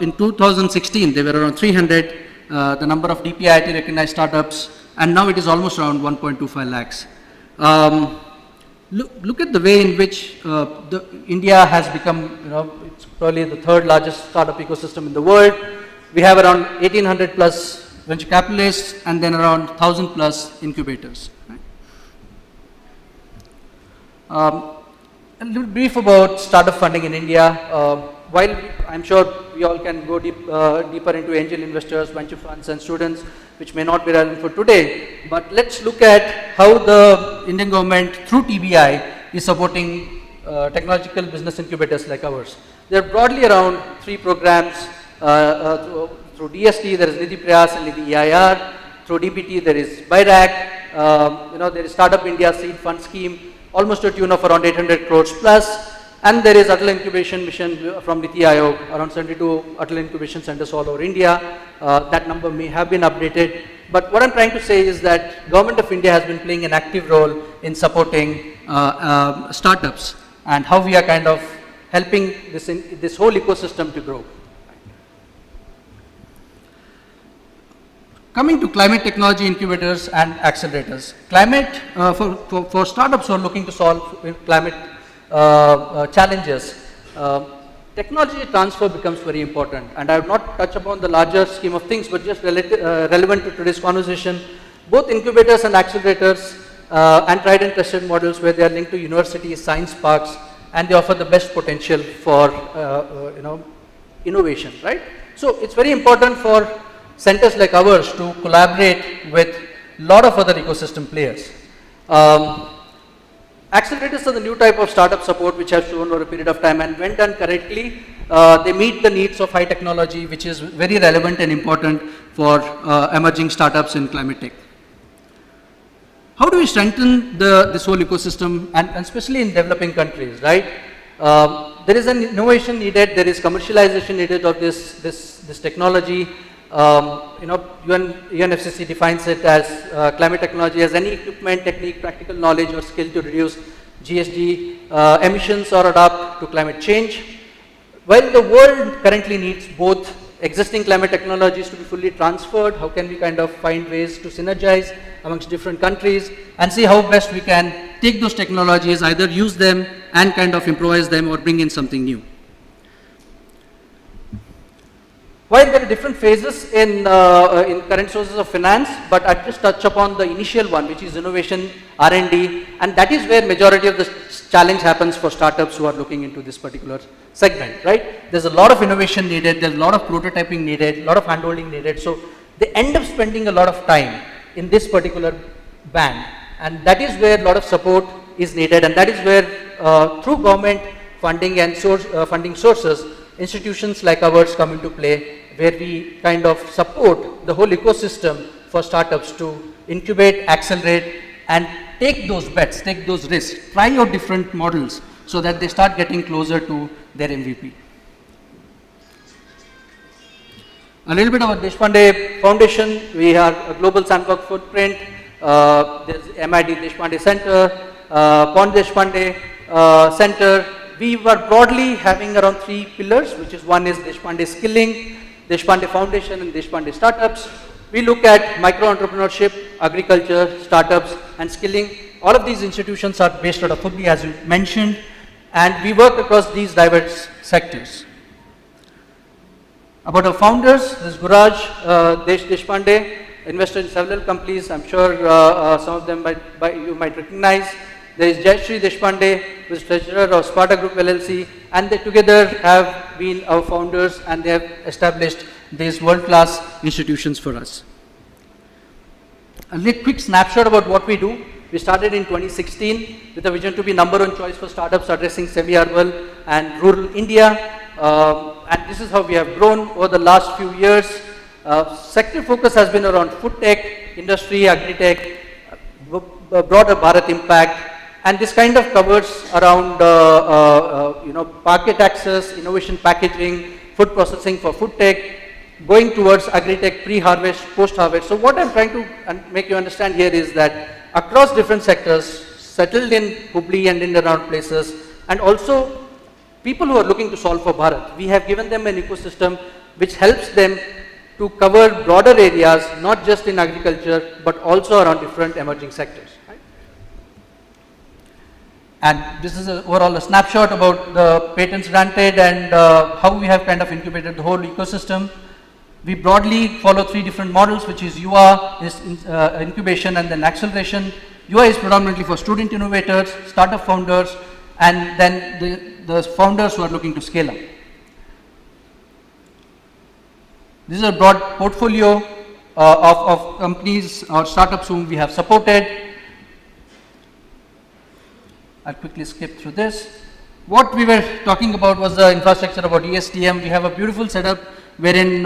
In 2016, there were around 300, the number of DPIIT recognized startups, and now it is almost around 1.25 lakhs. Look at the way in which India has become, it's probably the third largest startup ecosystem in the world. We have around 1,800 plus venture capitalists and then around 1,000 plus incubators. Right? A little brief about startup funding in India. While I'm sure we all can go deeper into angel investors, venture funds and students, which may not be relevant for today, but let's look at how the Indian government through TBI is supporting technological business incubators like ours. There are broadly around 3 programs. Through DST, there is Nidhi Prayas and Nidhi EIR. Through DBT, there is BIRAC. There is Startup India Seed Fund Scheme, almost to a tune of around 800 crores plus. And there is Atal Incubation Mission from Niti Aayog, around 72 Atal Incubation Centers all over India. That number may have been updated. But what I'm trying to say is that Government of India has been playing an active role in supporting startups, and how we are kind of helping this whole ecosystem to grow. Coming to climate technology incubators and accelerators. Climate, for startups who are looking to solve climate challenges, technology transfer becomes very important, and I have not touched upon the larger scheme of things, but just relevant to today's conversation. Both incubators and accelerators and tried and tested models where they are linked to universities, science parks, and they offer the best potential for innovation, right? So it's very important for centers like ours to collaborate with a lot of other ecosystem players. Accelerators are the new type of startup support which have shown over a period of time, and when done correctly, they meet the needs of high technology, which is very relevant and important for emerging startups in climate tech. How do we strengthen this whole ecosystem, and especially in developing countries, right? There is an innovation needed, there is commercialization needed of this technology. UNFCCC defines it as climate technology as any equipment, technique, practical knowledge or skill to reduce GHG emissions or adapt to climate change. While the world currently needs both existing climate technologies to be fully transferred, how can we kind of find ways to synergize amongst different countries and see how best we can take those technologies, either use them and kind of improvise them or bring in something new. While there are different phases in current sources of finance, but I'll just touch upon the initial one, which is innovation, R&D, and that is where majority of the challenge happens for startups who are looking into this particular segment, right? There's a lot of innovation needed, there's a lot of prototyping needed, a lot of handholding needed, so they end up spending a lot of time in this particular band, and that is where a lot of support is needed, and that is where through government funding and funding sources, institutions like ours come into play, where we kind of support the whole ecosystem for startups to incubate, accelerate, and take those bets, take those risks, try out different models so that they start getting closer to their MVP. A little bit of a Deshpande Foundation. We are a global sandbox footprint. There's MIT Deshpande Center, Pond Deshpande Center. We were broadly having around 3 pillars, which is one is Deshpande Skilling, Deshpande Foundation and Deshpande Startups. We look at micro-entrepreneurship, agriculture, startups and skilling. All of these institutions are based out of Hubli, as you mentioned, and we work across these diverse sectors. About our founders, this is Guraj Deshpande, invested in several companies. I'm sure some of them you might recognize. There is Jayashree Deshpande, who is treasurer of Sparta Group LLC, and they together have been our founders, and they have established these world-class institutions for us. A quick snapshot about what we do. We started in 2016 with a vision to be number one choice for startups addressing semi-urban and rural India, and this is how we have grown over the last few years. Sector focus has been around food tech, industry, agri-tech, broader Bharat impact, and this kind of covers around market access, innovation packaging, food processing for food tech, going towards agri-tech, pre-harvest, post-harvest. So what I'm trying to make you understand here is that across different sectors, settled in Hubli and in around places, and also people who are looking to solve for Bharat, we have given them an ecosystem which helps them to cover broader areas, not just in agriculture, but also around different emerging sectors. Right? And this is overall a snapshot about the patents granted and how we have kind of incubated the whole ecosystem. We broadly follow 3 different models, which is UA, is incubation and then acceleration. UA is predominantly for student innovators, startup founders, and then the founders who are looking to scale up. This is a broad portfolio of companies or startups whom we have supported. I'll quickly skip through this. What we were talking about was the infrastructure about ESDM. We have a beautiful setup wherein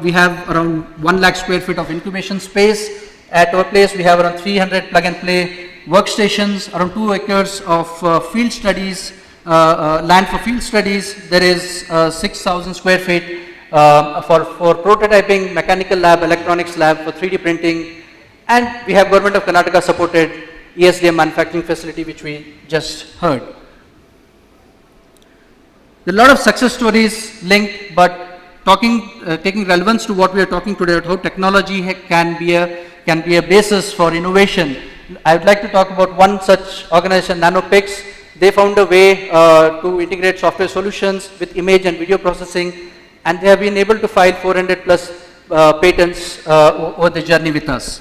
we have around 1 lakh square feet of incubation space. At our place, we have around 300 plug and play workstations, around 2 acres of field studies, land for field studies. There is 6,000 square feet for prototyping, mechanical lab, electronics lab for 3D printing, and we have Government of Karnataka supported ESDM manufacturing facility, which we just heard. There are a lot of success stories linked, but taking relevance to what we are talking today about how technology can be a basis for innovation. I would like to talk about one such organization, NanoPix. They found a way to integrate software solutions with image and video processing, and they have been able to file 400 plus patents over the journey with us.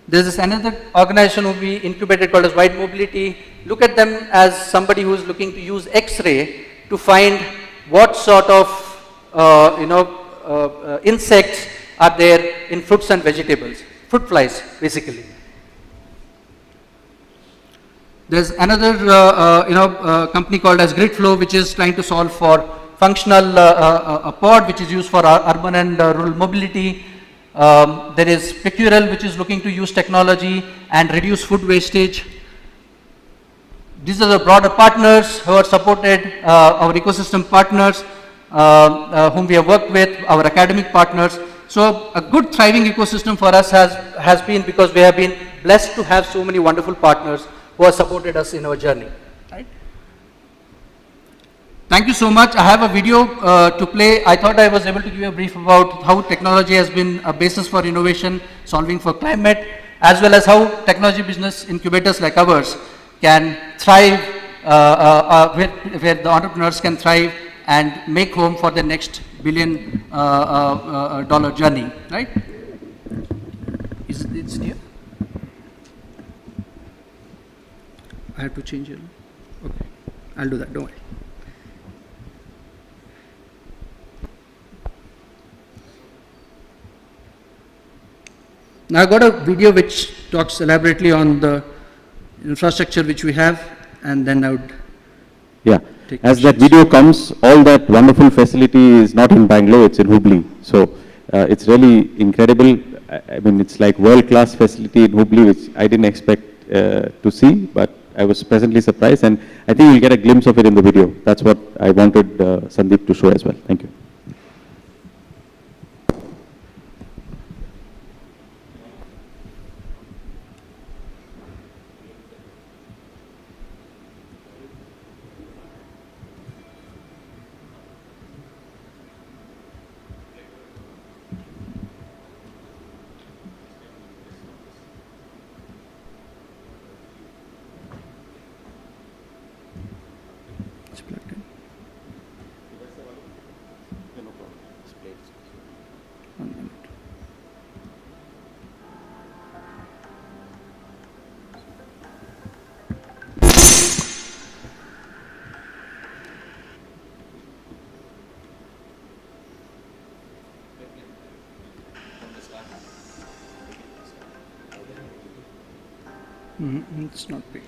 There is another organization who we incubated called as Wide Mobility. look at them as somebody who is looking to use X-ray to find what sort of insects are there in fruits and vegetables, fruit flies basically. There's another company called as GridFlow, which is trying to solve for functional a pod which is used for urban and rural mobility. There is Pecural, which is looking to use technology and reduce food wastage. These are the broader partners who are supported, our ecosystem partners whom we have worked with, our academic partners. So a good thriving ecosystem for us has been because we have been blessed to have so many wonderful partners who have supported us in our journey. Right? Thank you so much. I have a video to play. I thought I was able to give you a brief about how technology has been a basis for innovation, solving for climate, as well as how technology business incubators like ours can thrive, where the entrepreneurs can thrive and make home for the next $1 billion journey, right? It's here? I have to change it. Okay, I'll do that, don't worry. Now I got a video which talks elaborately on the infrastructure which we have, and then I would as that video comes, all that wonderful facility is not in Bangalore, it's in Hubli. So it's really incredible. I mean, it's like world-class facility in Hubli, which I didn't expect to see, but I was pleasantly surprised, and I think you'll get a glimpse of it in the video. That's what I wanted Sandeep to show as well. Thank you. It's not big.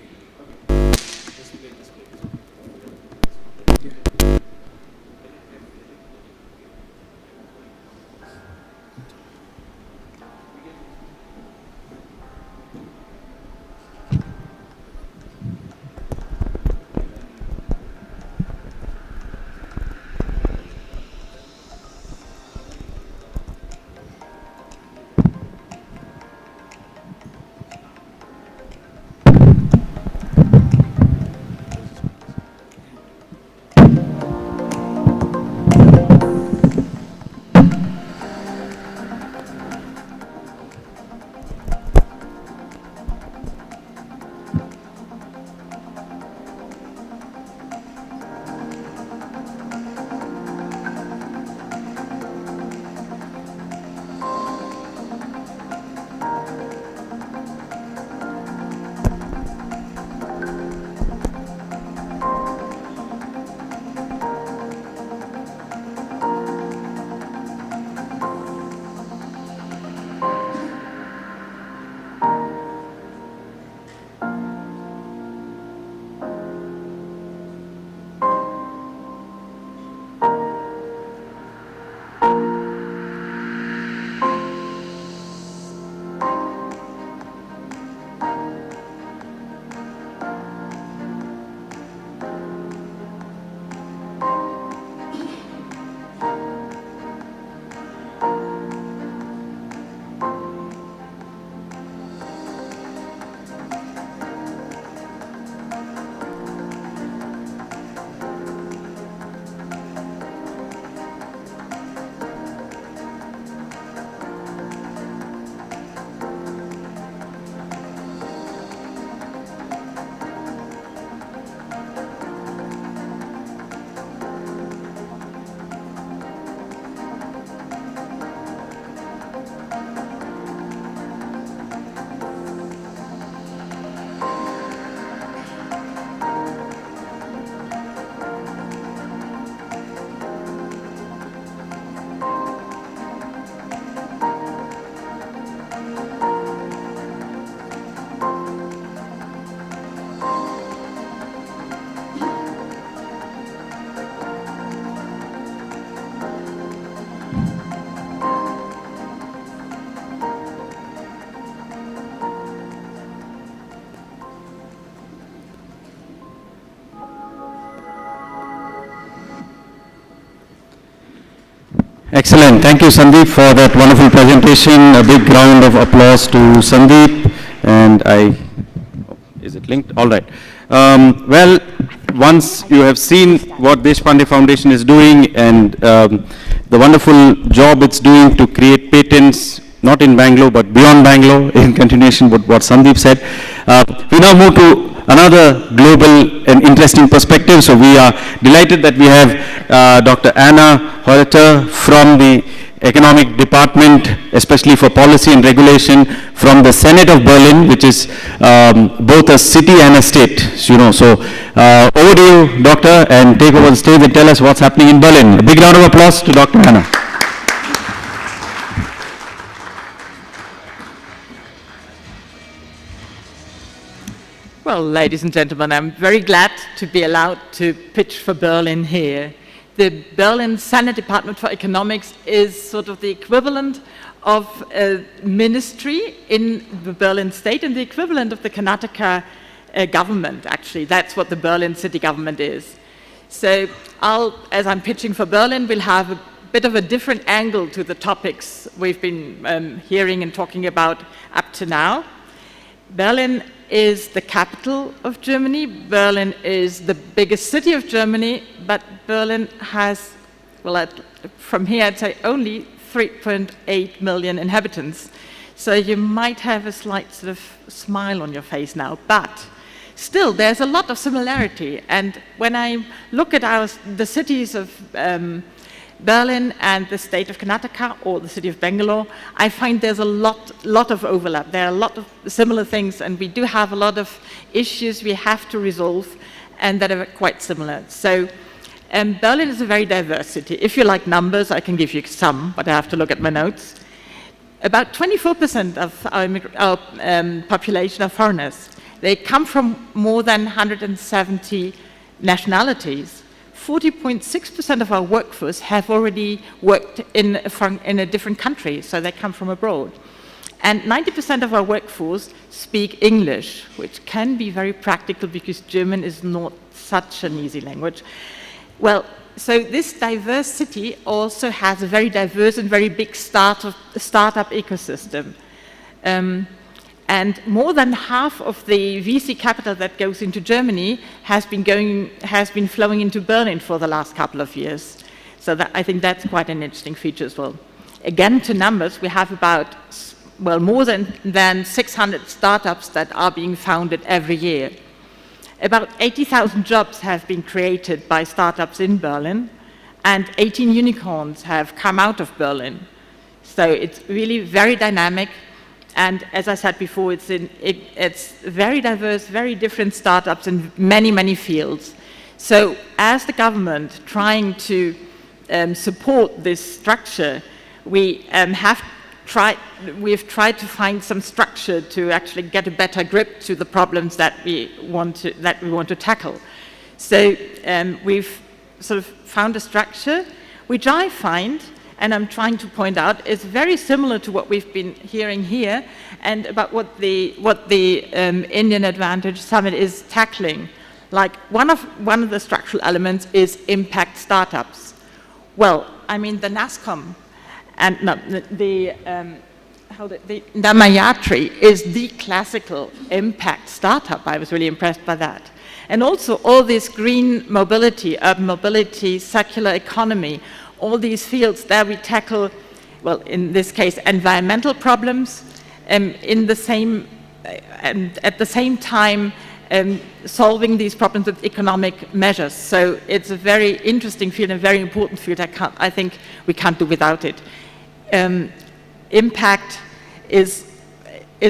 Excellent. Thank you, Sandeep, for that wonderful presentation. A big round of applause to Sandeep. And is it linked? All right. Well, once you have seen what Deshpande Foundation is doing and the wonderful job it's doing to create patents, not in Bangalore, but beyond Bangalore, in continuation with what Sandeep said, we now move to another global and interesting perspective. So we are delighted that we have Dr. Anna Horeter from the Economic Department, especially for policy and regulation, from the Senate of Berlin, which is both a city and a state, you know. So over to you, Doctor, and take over the stage and tell us what's happening in Berlin. A big round of applause to Dr. Anna. Well, ladies and gentlemen, I'm very glad to be allowed to pitch for Berlin here. The Berlin Senate Department for Economics is sort of the equivalent of a ministry in the Berlin state and the equivalent of the Karnataka government, actually. That's what the Berlin city government is. So as I'm pitching for Berlin, we'll have a bit of a different angle to the topics we've been hearing and talking about up to now. Berlin is the capital of Germany. Berlin is the biggest city of Germany, but Berlin has, well, from here I'd say only 3.8 million inhabitants. So you might have a slight sort of smile on your face now, but still there's a lot of similarity. And when I look at the cities of Berlin and the state of Karnataka or the city of Bengaluru, I find there's a lot of overlap. There are a lot of similar things, and we do have a lot of issues we have to resolve and that are quite similar. So Berlin is a very diverse city. If you like numbers, I can give you some, but I have to look at my notes. About 24% of our population are foreigners. They come from more than 170 nationalities. 40.6% of our workforce have already worked in a different country, so they come from abroad. And 90% of our workforce speak English, which can be very practical because German is not such an easy language. Well, so this diverse city also has a very diverse and very big startup ecosystem. And more than half of the VC capital that goes into Germany has been flowing into Berlin for the last couple of years. So I think that's quite an interesting feature as well. Again, to numbers, we have about, well, more than 600 startups that are being founded every year. About 80,000 jobs have been created by startups in Berlin, and 18 unicorns have come out of Berlin. So it's really very dynamic. And as I said before, it's very diverse, very different startups in many, many fields. So as the government trying to support this structure, we've tried to find some structure to actually get a better grip to the problems that we want to tackle. So we've sort of found a structure, which I find, and I'm trying to point out, is very similar to what we've been hearing here and about what the Indian Advantage Summit is tackling. Like one of the structural elements is impact startups. Well, I mean the NASCOM and no, the Mayatri is the classical impact startup. I was really impressed by that. And also all this green mobility, urban mobility, circular economy, all these fields that we tackle, well, in this case, environmental problems, and at the same time solving these problems with economic measures. So it's a very interesting field and very important field. I think we can't do without it. Impact is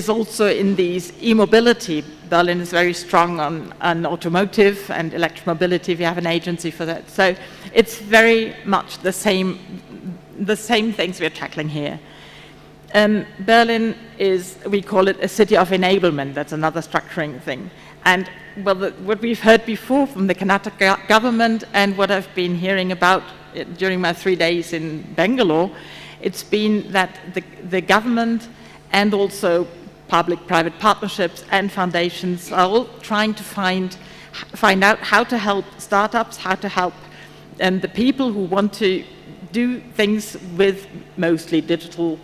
also in these e-mobility. Berlin is very strong on automotive and electromobility. We have an agency for that. So it's very much the same things we're tackling here. Berlin is, we call it a city of enablement. That's another structuring thing. And well, what we've heard before from the Karnataka government and what I've been hearing about during my 3 days in Bengaluru, it's been that the government and also public-private partnerships and foundations are all trying to find out how to help startups, how to help the people who want to do things with mostly digital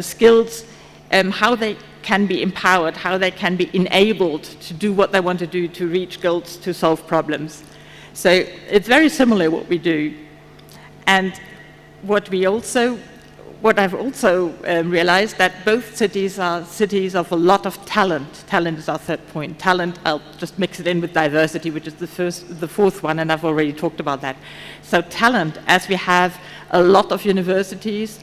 skills, how they can be empowered, how they can be enabled to do what they want to do, to reach goals, to solve problems. So it's very similar what we do. And what I've also realized that both cities are cities of a lot of talent. Talent is our third point. Talent, I'll just mix it in with diversity, which is the fourth one, and I've already talked about that. So talent, as we have a lot of universities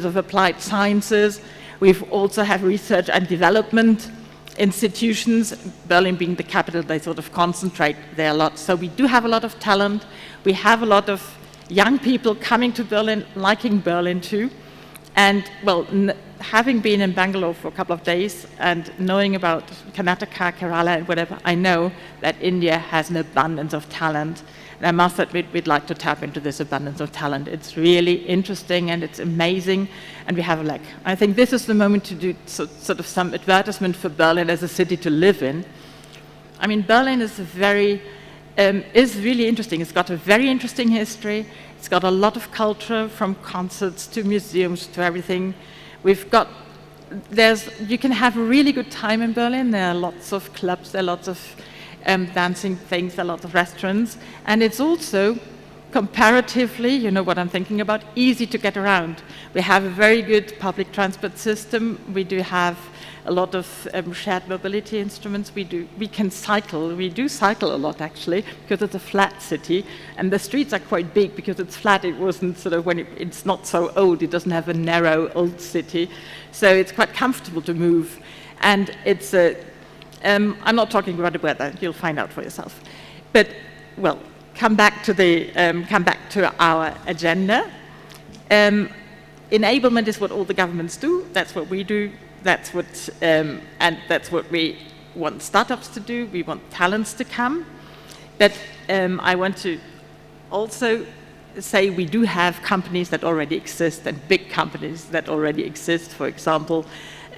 of applied sciences, we've also have research and development institutions, Berlin being the capital, they sort of concentrate there a lot. So we do have a lot of talent. We have a lot of young people coming to Berlin, liking Berlin too. And well, having been in Bangalore for a couple of days and knowing about Karnataka, Kerala and whatever, I know that India has an abundance of talent. And I must admit, we'd like to tap into this abundance of talent. It's really interesting and it's amazing. And we have I think this is the moment to do sort of some advertisement for Berlin as a city to live in. I mean, Berlin is is really interesting. It's got a very interesting history. It's got a lot of culture, from concerts to museums to everything. You can have a really good time in Berlin. There are lots of clubs, there are lots of dancing things, there are lots of restaurants. And it's also comparatively, you know what I'm thinking about, easy to get around. We have a very good public transport system. We do have a lot of shared mobility instruments. We can cycle. We do cycle a lot actually, because it's a flat city, and the streets are quite big because it's flat. It wasn't sort of it's not so old. It doesn't have a narrow old city, so it's quite comfortable to move. And it's I'm not talking about the weather. You'll find out for yourself. But well, come back to our agenda. Enablement is what all the governments do. That's what we do. That's what we want startups to do. We want talents to come. But I want to also say we do have companies that already exist, and big companies that already exist. For example,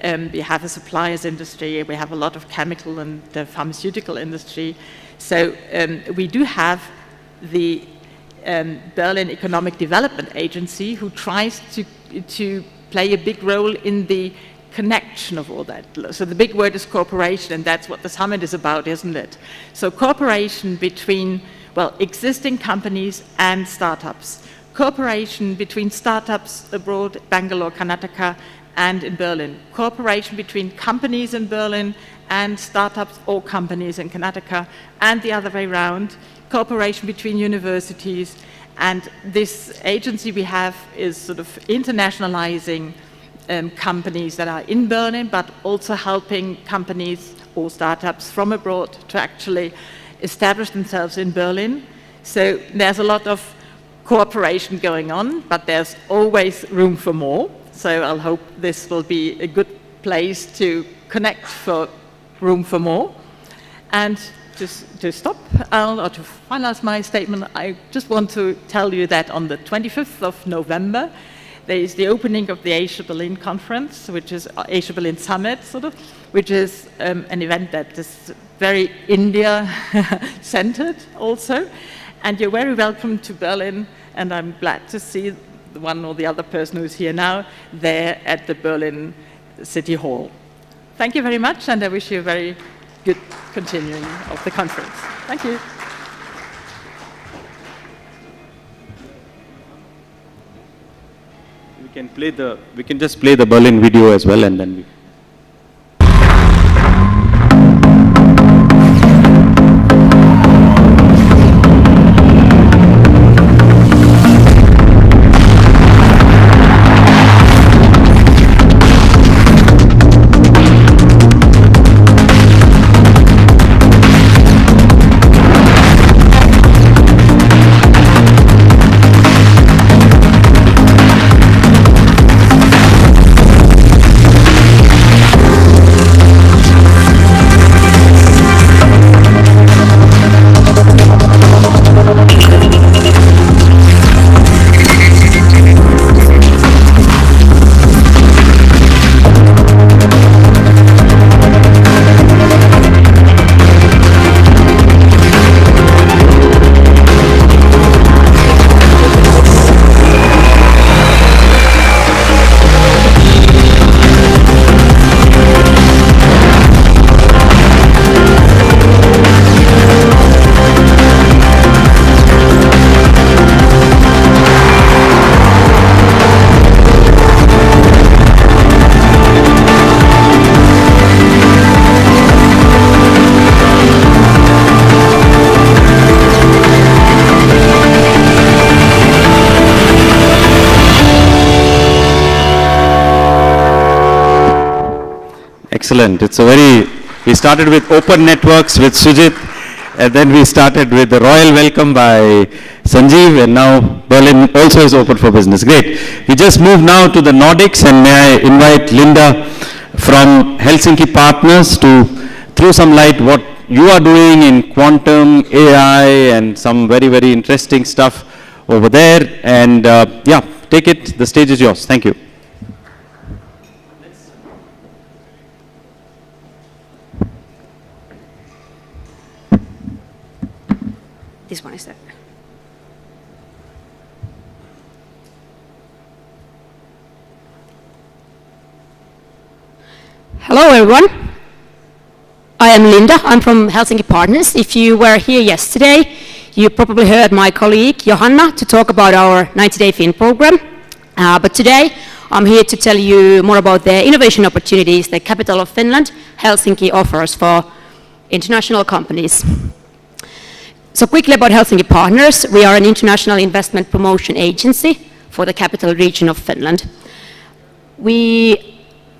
we have a suppliers industry. We have a lot of chemical and pharmaceutical industry. So we do have the Berlin Economic Development Agency, who tries to play a big role in the connection of all that. So the big word is cooperation, and that's what the summit is about, isn't it? So cooperation between, well, existing companies and startups. Cooperation between startups abroad, Bangalore, Karnataka, and in Berlin. Cooperation between companies in Berlin and startups or companies in Karnataka, and the other way around. Cooperation between universities. And this agency we have is sort of internationalizing companies that are in Berlin, but also helping companies or startups from abroad to actually establish themselves in Berlin. So there's a lot of cooperation going on, but there's always room for more. So I'll hope this will be a good place to connect for room for more. And just to stop, or to finalize my statement, I just want to tell you that on the 25th of November, there is the opening of the Asia Berlin conference, which is Asia Berlin Summit, sort of, which is an event that is very India-centered also. And you're very welcome to Berlin, and I'm glad to see the one or the other person who's here now there at the Berlin City Hall. Thank you very much, and I wish you a very good continuing of the conference. Thank you. We can just play the Berlin video as well, and then we. Excellent. We started with open networks with Sujit, and then we started with the royal welcome by Sanjeev, and now Berlin also is open for business. Great. We just move now to the Nordics, and may I invite Linda from Helsinki Partners to throw some light what you are doing in quantum, AI, and some very, very interesting stuff over there. And yeah, take it. The stage is yours. Thank you. This one is there. Hello, everyone. I am Linda. I'm from Helsinki Partners. If you were here yesterday, you probably heard my colleague Johanna to talk about our 90-day Fin program. But today, I'm here to tell you more about the innovation opportunities the capital of Finland, Helsinki, offers for international companies. So quickly about Helsinki Partners, we are an international investment promotion agency for the capital region of Finland. We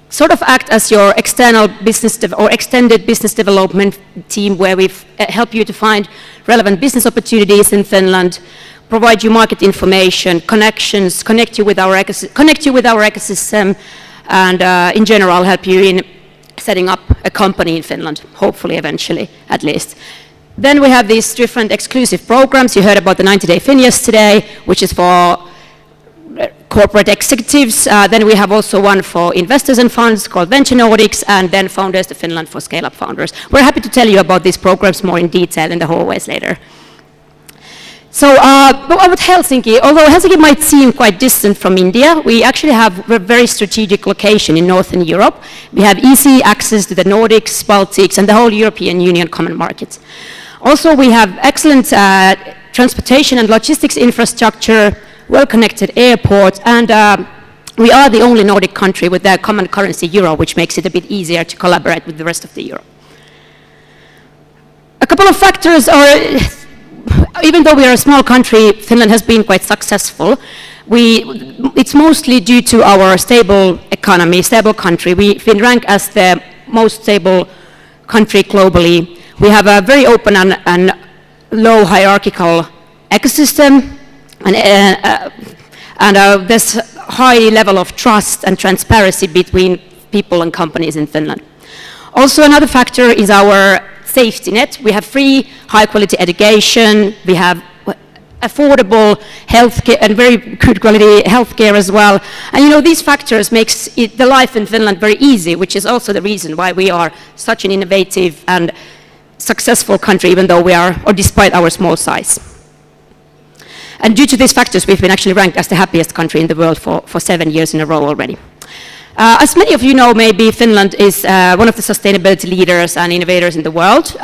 sort of act as your external business or extended business development team, where we help you to find relevant business opportunities in Finland, provide you market information, connections, connect you with our ecosystem, and in general help you in setting up a company in Finland, hopefully eventually at least. Then we have these different exclusive programs. You heard about the 90-day Fin yesterday, which is for corporate executives. Then we have also one for investors and funds called Venture Nordics, and then Founders to Finland for scale-up founders. We're happy to tell you about these programs more in detail in the hallways later. So about Helsinki, although Helsinki might seem quite distant from India, we actually have a very strategic location in Northern Europe. We have easy access to the Nordics, Baltics, and the whole European Union common market. Also, we have excellent transportation and logistics infrastructure, well-connected airport, and we are the only Nordic country with the common currency euro, which makes it a bit easier to collaborate with the rest of the Europe. A couple of factors are, even though we are a small country, Finland has been quite successful. It's mostly due to our stable economy, stable country. We've been ranked as the most stable country globally. We have a very open and low hierarchical ecosystem, and there's high level of trust and transparency between people and companies in Finland. Also, another factor is our safety net. We have free, high-quality education. We have affordable healthcare and very good quality healthcare as well. And you know, these factors makes the life in Finland very easy, which is also the reason why we are such an innovative and successful country, even though we are, or despite our small size. And due to these factors, we've been actually ranked as the happiest country in the world for 7 years in a row already. As many of you know, maybe Finland is one of the sustainability leaders and innovators in the world.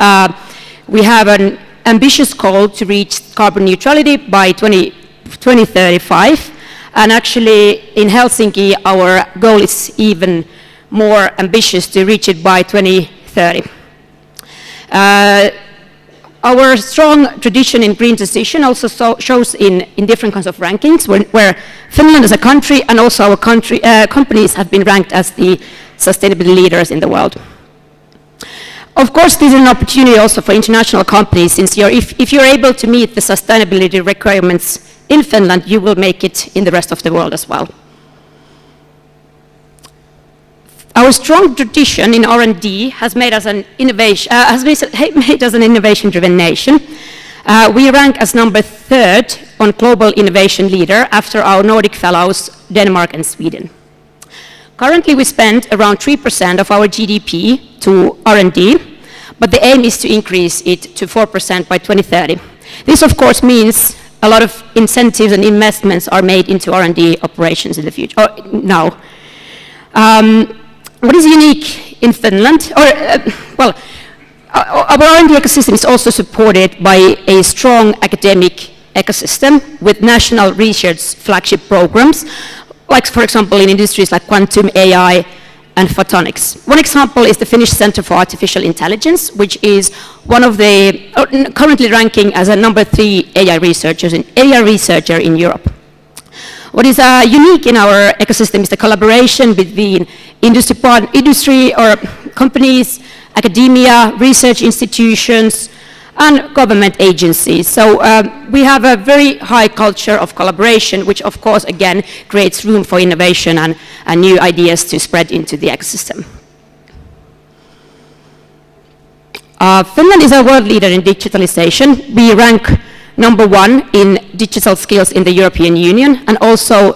We have an ambitious goal to reach carbon neutrality by 2035. And actually, in Helsinki, our goal is even more ambitious to reach it by 2030. Our strong tradition in green transition also shows in different kinds of rankings, where Finland as a country and also our companies have been ranked as the sustainability leaders in the world. Of course, this is an opportunity also for international companies, since if you're able to meet the sustainability requirements in Finland, you will make it in the rest of the world as well. Our strong tradition in R&D has made us an innovation-driven nation. We rank as number 3rd on global innovation leader after our Nordic fellows, Denmark and Sweden. Currently, we spend around 3% of our GDP to R&D, but the aim is to increase it to 4% by 2030. This, of course, means a lot of incentives and investments are made into R&D operations in the future, or now. What is unique in Finland, our R&D ecosystem is also supported by a strong academic ecosystem with national research flagship programs, like, for example, in industries like quantum, AI, and photonics. One example is the Finnish Center for Artificial Intelligence, which is one of the, currently ranking as a number 3 AI researcher in Europe. What is unique in our ecosystem is the collaboration between industry companies, academia, research institutions, and government agencies. So we have a very high culture of collaboration, which of course, again, creates room for innovation and new ideas to spread into the ecosystem. Finland is a world leader in digitalization. We rank #1 in digital skills in the European Union, and also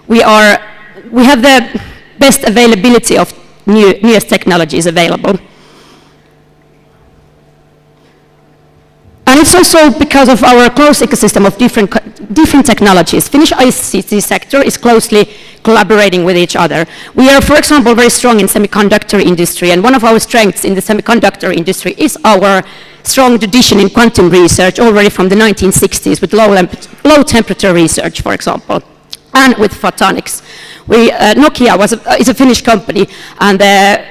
we have the best availability of newest technologies available. And it's also because of our close ecosystem of different technologies. Finnish ICT sector is closely collaborating with each other. We are, for example, very strong in semiconductor industry, and one of our strengths in the semiconductor industry is our strong tradition in quantum research already from the 1960s with low temperature research, for example, and with photonics. Nokia is a Finnish company, and the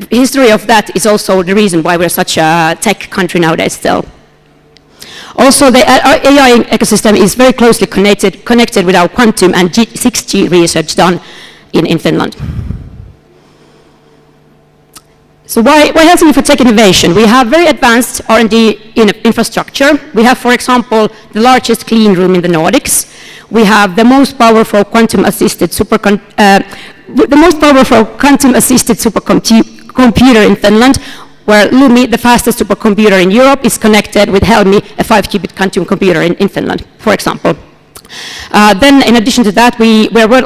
history of that is also the reason why we're such a tech country nowadays still. Also, the AI ecosystem is very closely connected with our quantum and 6G research done in Finland. So why Helsinki for Tech Innovation? We have very advanced R&D infrastructure. We have, for example, the largest clean room in the Nordics. We have the most powerful quantum-assisted supercomputer in Finland, where Lumi, the fastest supercomputer in Europe, is connected with Helmi, a 5-qubit quantum computer in Finland, for example. Then, in addition to that,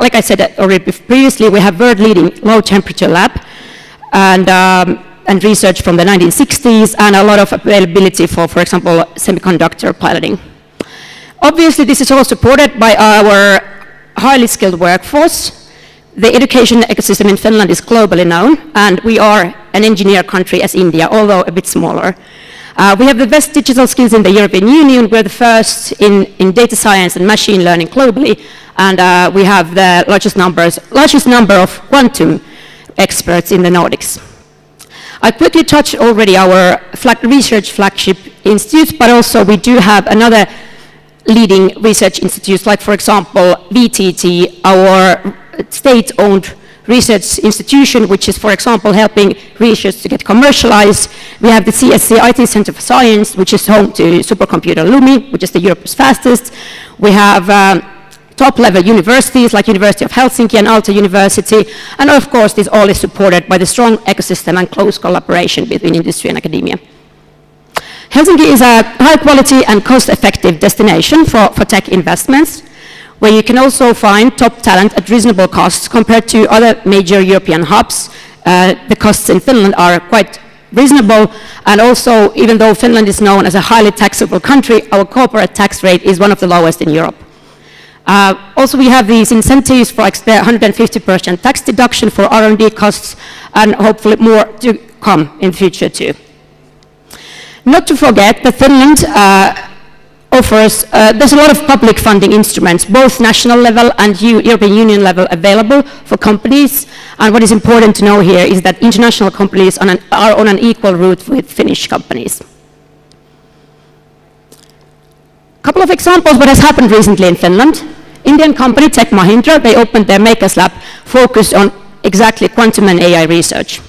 like I said already previously, we have world-leading low-temperature lab and research from the 1960s, and a lot of availability for example, semiconductor piloting. Obviously, this is all supported by our highly skilled workforce. The education ecosystem in Finland is globally known, and we are an engineer country as India, although a bit smaller. We have the best digital skills in the European Union. We're the first in data science and machine learning globally, and we have the largest number of quantum experts in the Nordics. I quickly touched already our research flagship institutes, but also we do have another leading research institutes, like for example, VTT, our state-owned research institution, which is, for example, helping research to get commercialized. We have the CSC IT Center for Science, which is home to supercomputer Lumi, which is the Europe's fastest. We have top-level universities like University of Helsinki and Aalto University, and of course, this all is supported by the strong ecosystem and close collaboration between industry and academia. Helsinki is a high-quality and cost-effective destination for tech investments, where you can also find top talent at reasonable costs compared to other major European hubs. The costs in Finland are quite reasonable, and also, even though Finland is known as a highly taxable country, our corporate tax rate is one of the lowest in Europe. Also, we have these incentives for the 150% tax deduction for R&D costs, and hopefully more to come in the future too. Not to forget that Finland offers, there's a lot of public funding instruments, both national level and European Union level available for companies. And what is important to know here is that international companies are on an equal route with Finnish companies. A couple of examples what has happened recently in Finland. Indian company Tech Mahindra, they opened their Makers Lab focused on exactly quantum and AI research.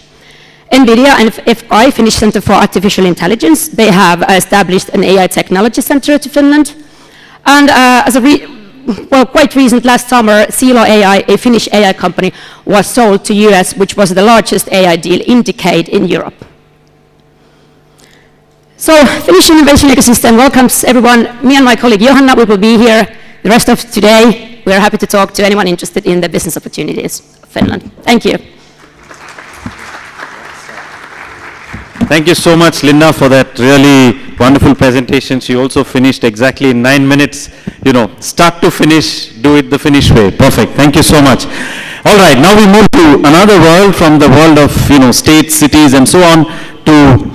NVIDIA and FI, Finnish Center for Artificial Intelligence, they have established an AI technology center to Finland. And quite recent, last summer, Silo AI, a Finnish AI company, was sold to US, which was the largest AI deal in decade in Europe. So, Finnish innovation ecosystem welcomes everyone. Me and my colleague Johanna, we will be here the rest of today. We are happy to talk to anyone interested in the business opportunities of Finland. Thank you. Thank you so much, Linda, for that really wonderful presentation. She also finished exactly in 9 minutes. You know, start to finish, do it the Finnish way. Perfect. Thank you so much. All right, now we move to another world, from the world of, states, cities, and so on, to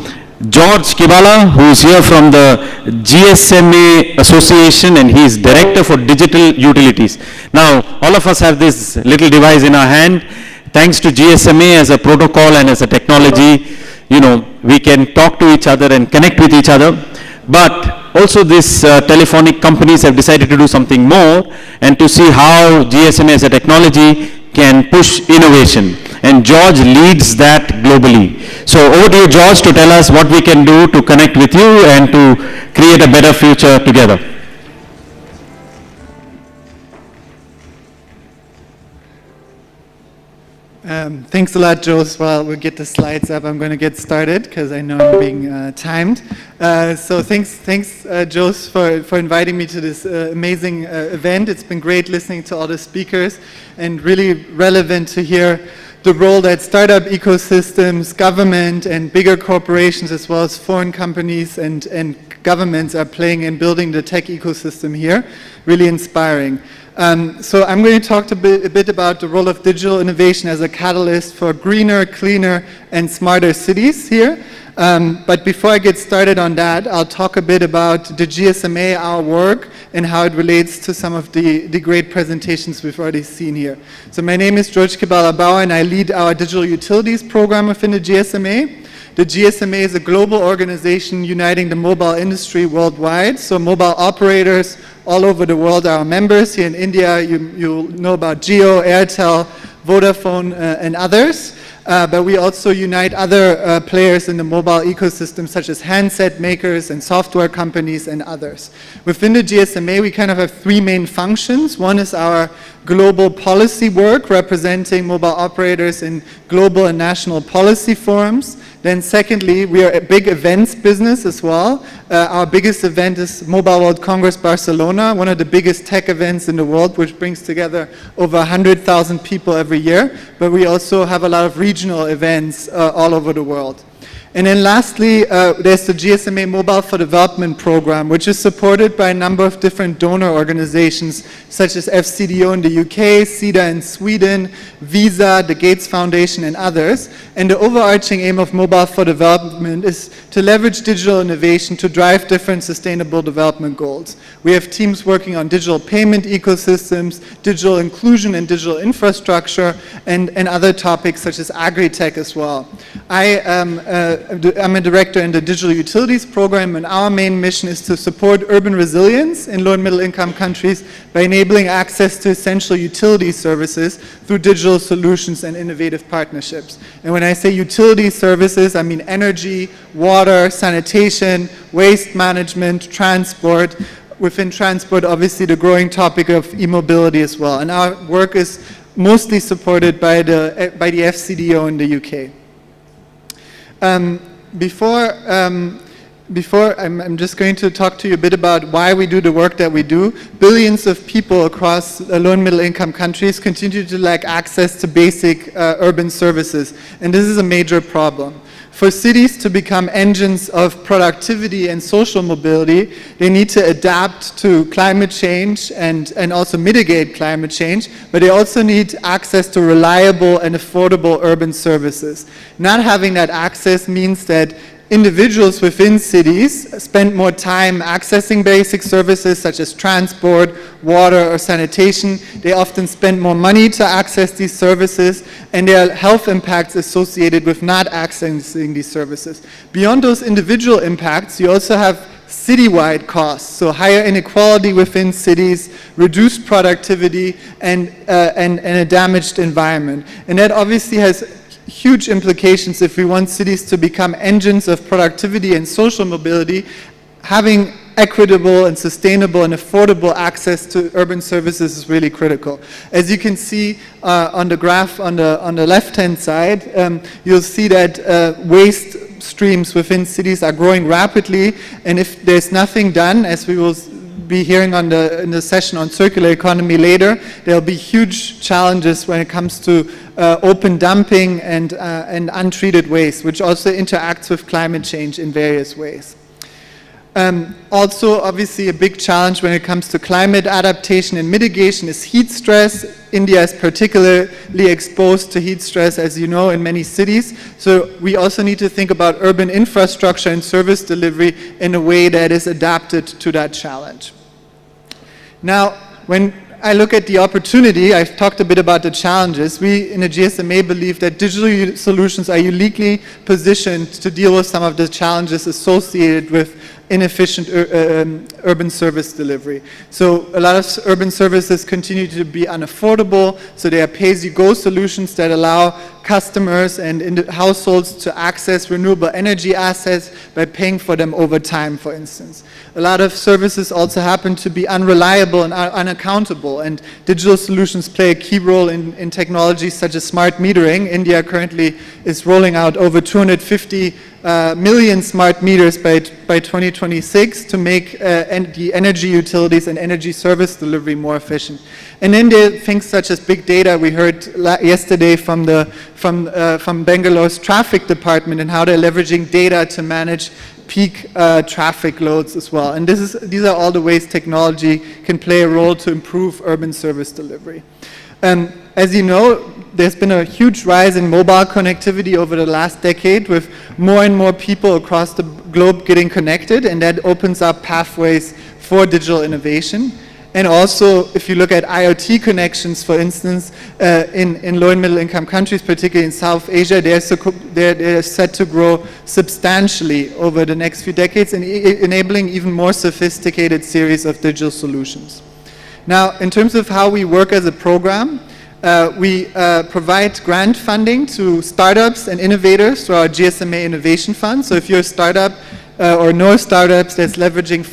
George Kibala, who is here from the GSMA Association, and he is Director for Digital Utilities. Now, all of us have this little device in our hand. Thanks to GSMA as a protocol and as a technology, we can talk to each other and connect with each other. But also these telephonic companies have decided to do something more, and to see how GSMA as a technology can push innovation. and George leads that globally. So over to you, George, to tell us what we can do to connect with you and to create a better future together. Thanks a lot, Jose. While we get the slides up, I'm going to get started because I know I'm being timed. So thanks, Jose, for inviting me to this amazing event. It's been great listening to all the speakers and really relevant to hear the role that startup ecosystems, government, and bigger corporations, as well as foreign companies and governments are playing in building the tech ecosystem here. Really inspiring. So I'm going to talk a bit about the role of digital innovation as a catalyst for greener, cleaner, and smarter cities here. But before I get started on that, I'll talk a bit about the GSMA, our work, and how it relates to some of the great presentations we've already seen here. So my name is George Kibala-Bauer, and I lead our digital utilities program within the GSMA. The GSMA is a global organization uniting the mobile industry worldwide. So mobile operators all over the world are our members. Here in India, you'll know about Jio, Airtel, Vodafone, and others. But we also unite other players in the mobile ecosystem, such as handset makers and software companies and others. Within the GSMA, we kind of have three main functions. One is our global policy work, representing mobile operators in global and national policy forums. Then secondly, we are a big events business as well. Our biggest event is Mobile World Congress Barcelona, one of the biggest tech events in the world, which brings together over 100,000 people every year. But we also have a lot of regional events all over the world. And then lastly, there's the GSMA Mobile for Development program, which is supported by a number of different donor organizations, such as FCDO in the UK, SIDA in Sweden, Visa, the Gates Foundation, and others. And the overarching aim of Mobile for Development is to leverage digital innovation to drive different sustainable development goals. We have teams working on digital payment ecosystems, digital inclusion and digital infrastructure, and other topics such as agri-tech as well. I'm a director in the Digital Utilities Program, and our main mission is to support urban resilience in low and middle income countries by enabling access to essential utility services through digital solutions and innovative partnerships. And when I say utility services, I mean energy, water, sanitation, waste management, transport. Within transport, obviously the growing topic of e-mobility as well. And our work is mostly supported by the FCDO in the UK. Before I'm just going to talk to you a bit about why we do the work that we do. Billions of people across low and middle income countries continue to lack access to basic urban services, and this is a major problem. For cities to become engines of productivity and social mobility, they need to adapt to climate change and also mitigate climate change, but they also need access to reliable and affordable urban services. Not having that access means that individuals within cities spend more time accessing basic services such as transport, water, or sanitation. They often spend more money to access these services, and there are health impacts associated with not accessing these services. Beyond those individual impacts, you also have citywide costs, so higher inequality within cities, reduced productivity, and a damaged environment. And that obviously has huge implications if we want cities to become engines of productivity and social mobility. Having equitable and sustainable and affordable access to urban services is really critical. As you can see on the graph on the left-hand side, you'll see that waste streams within cities are growing rapidly, and if there's nothing done, as we will be hearing in the session on circular economy later, there'll be huge challenges when it comes to open dumping and untreated waste, which also interacts with climate change in various ways. Also, obviously, a big challenge when it comes to climate adaptation and mitigation is heat stress. India is particularly exposed to heat stress, as you know, in many cities. So we also need to think about urban infrastructure and service delivery in a way that is adapted to that challenge. Now, when I look at the opportunity, I've talked a bit about the challenges. We in the GSMA believe that digital solutions are uniquely positioned to deal with some of the challenges associated with inefficient urban service delivery. So a lot of urban services continue to be unaffordable, so they are pay-as-you-go solutions that allow customers and households to access renewable energy assets by paying for them over time, for instance. A lot of services also happen to be unreliable and unaccountable, and digital solutions play a key role in technologies such as smart metering. India currently is rolling out over 250 million smart meters by 2026 to make the energy utilities and energy service delivery more efficient. And then there are things such as big data. We heard yesterday from Bengaluru's traffic department and how they're leveraging data to manage peak traffic loads as well. And these are all the ways technology can play a role to improve urban service delivery. As you know, there's been a huge rise in mobile connectivity over the last decade, with more and more people across the globe getting connected, and that opens up pathways for digital innovation. And also, if you look at IoT connections, for instance, in low and middle income countries, particularly in South Asia, they're set to grow substantially over the next few decades, and enabling even more sophisticated series of digital solutions. Now, in terms of how we work as a program, we provide grant funding to startups and innovators through our GSMA Innovation Fund. So if you're a startup or know startups that's leveraging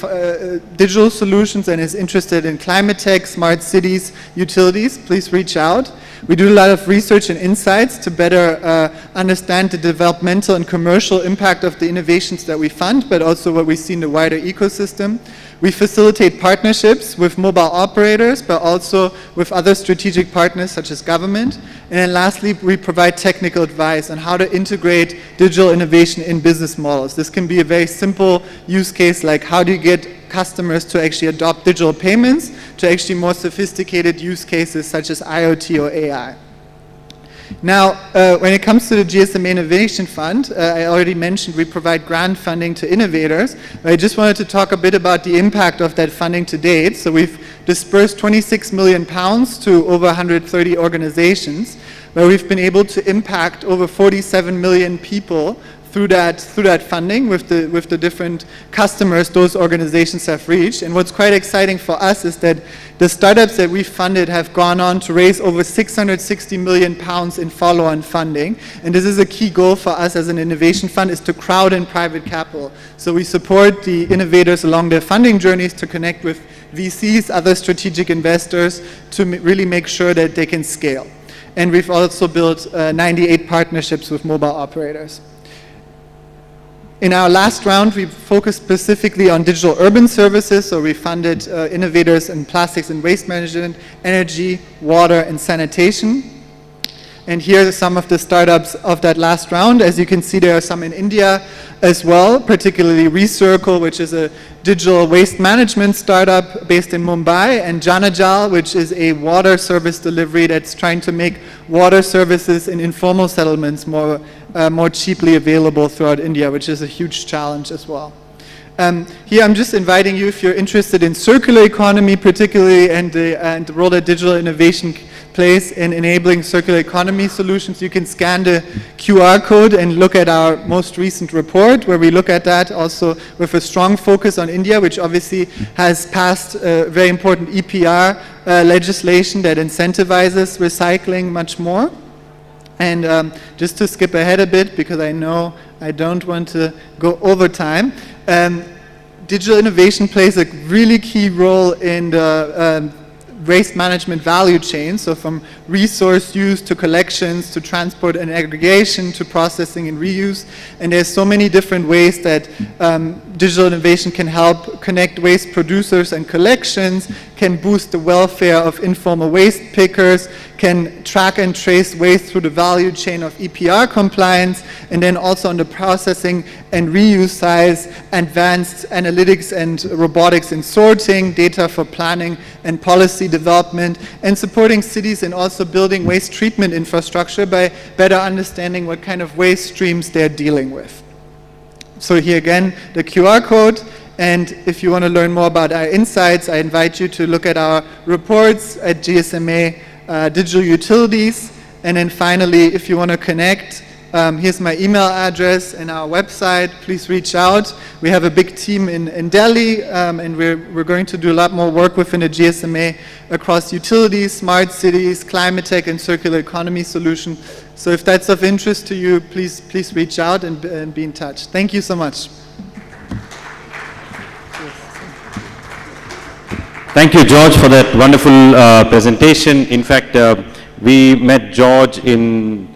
digital solutions and is interested in climate tech, smart cities, utilities, please reach out. We do a lot of research and insights to better understand the developmental and commercial impact of the innovations that we fund, but also what we see in the wider ecosystem. We facilitate partnerships with mobile operators, but also with other strategic partners such as government. And then lastly, we provide technical advice on how to integrate digital innovation in business models. This can be a very simple use case, like how do you get customers to actually adopt digital payments, to actually more sophisticated use cases such as IoT or AI. Now, when it comes to the GSMA Innovation Fund, I already mentioned we provide grant funding to innovators. But I just wanted to talk a bit about the impact of that funding to date. So we've dispersed £26 million to over 130 organizations, where we've been able to impact over 47 million people through that funding with the different customers those organizations have reached. And what's quite exciting for us is that the startups that we funded have gone on to raise over £660 million in follow-on funding. And this is a key goal for us as an innovation fund, is to crowd in private capital. So we support the innovators along their funding journeys to connect with VCs, other strategic investors, to really make sure that they can scale. And we've also built 98 partnerships with mobile operators. In our last round, we focused specifically on digital urban services, so we funded innovators in plastics and waste management, energy, water, and sanitation. And here are some of the startups of that last round. As you can see, there are some in India as well, particularly Recircle, which is a digital waste management startup based in Mumbai, and Janajal, which is a water service delivery that's trying to make water services in informal settlements more cheaply available throughout India, which is a huge challenge as well. Here I'm just inviting you, if you're interested in circular economy particularly, and the role that digital innovation plays in enabling circular economy solutions, you can scan the QR code and look at our most recent report, where we look at that also with a strong focus on India, which obviously has passed very important EPR legislation that incentivizes recycling much more. And just to skip ahead a bit, because I know I don't want to go over time, digital innovation plays a really key role in the waste management value chain, so from resource use to collections to transport and aggregation to processing and reuse. And there's so many different ways that digital innovation can help connect waste producers and collections, can boost the welfare of informal waste pickers, can track and trace waste through the value chain of EPR compliance, and then also on the processing and reuse side, advanced analytics and robotics in sorting, data for planning and policy development, and supporting cities in also building waste treatment infrastructure by better understanding what kind of waste streams they're dealing with. So here again, the QR code. And if you want to learn more about our insights, I invite you to look at our reports at GSMA Digital Utilities. And then finally, if you want to connect Here's my email address and our website. Please reach out. We have a big team in Delhi, and we're going to do a lot more work within the GSMA across utilities, smart cities, climate tech, and circular economy solution. So if that's of interest to you, please reach out and be in touch. Thank you so much. Thank you, George, for that wonderful presentation. In fact, we met George in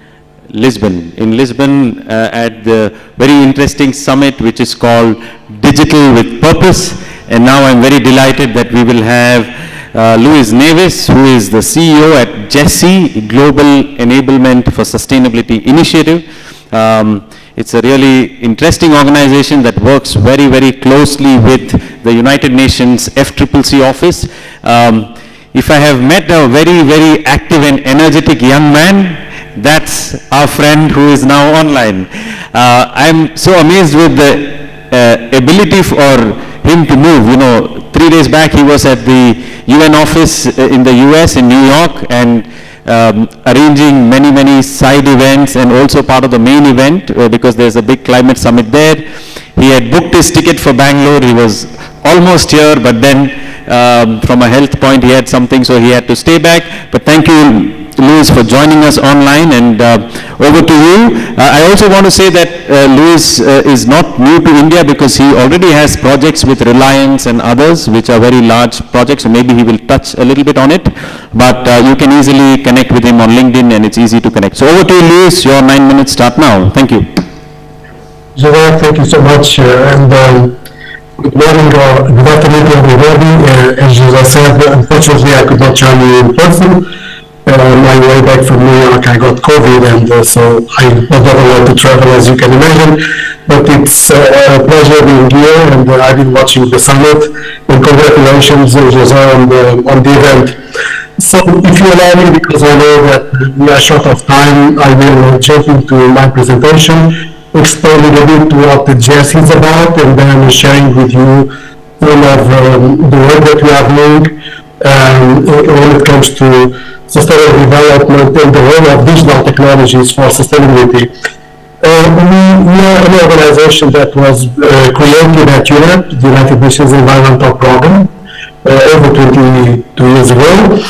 Lisbon at the very interesting summit which is called Digital with Purpose. And now I'm very delighted that we will have Luis Neves, who is the CEO at GESI, Global Enablement for Sustainability Initiative. It's a really interesting organization that works very, very closely with the United Nations FCCC office. If I have met a very, very active and energetic young man, that's our friend who is now online. I'm so amazed with the ability for him to move. You know, 3 days back he was at the UN office in the US in New York and arranging many, many side events and also part of the main event because there's a big climate summit there. He had booked his ticket for Bangalore. He was almost here, but then from a health point he had something, so he had to stay back. But thank you, Luis, for joining us online, and over to you. I also want to say that Luis is not new to India because he already has projects with Reliance and others which are very large projects, so maybe he will touch a little bit on it, but you can easily connect with him on LinkedIn and it's easy to connect. So over to you, Luis, your 9 minutes start now. Thank you. Gerard, thank you so much, and good morning or good afternoon to everybody. As I said, unfortunately I could not join you in person. My way back from New York, I got COVID, and so I was not allowed to travel, as you can imagine. But it's a pleasure being here, and I've been watching the summit. And congratulations, Jose, on the event. So, if you allow me, because I know that we are short of time, I will jump into my presentation, explain a little bit what the GES is about, and then sharing with you some of the work that we are doing when it comes to sustainable development and the role of digital technologies for sustainability. We are an organization that was created at UNEP, the United Nations Environmental Programme, over 22 years ago.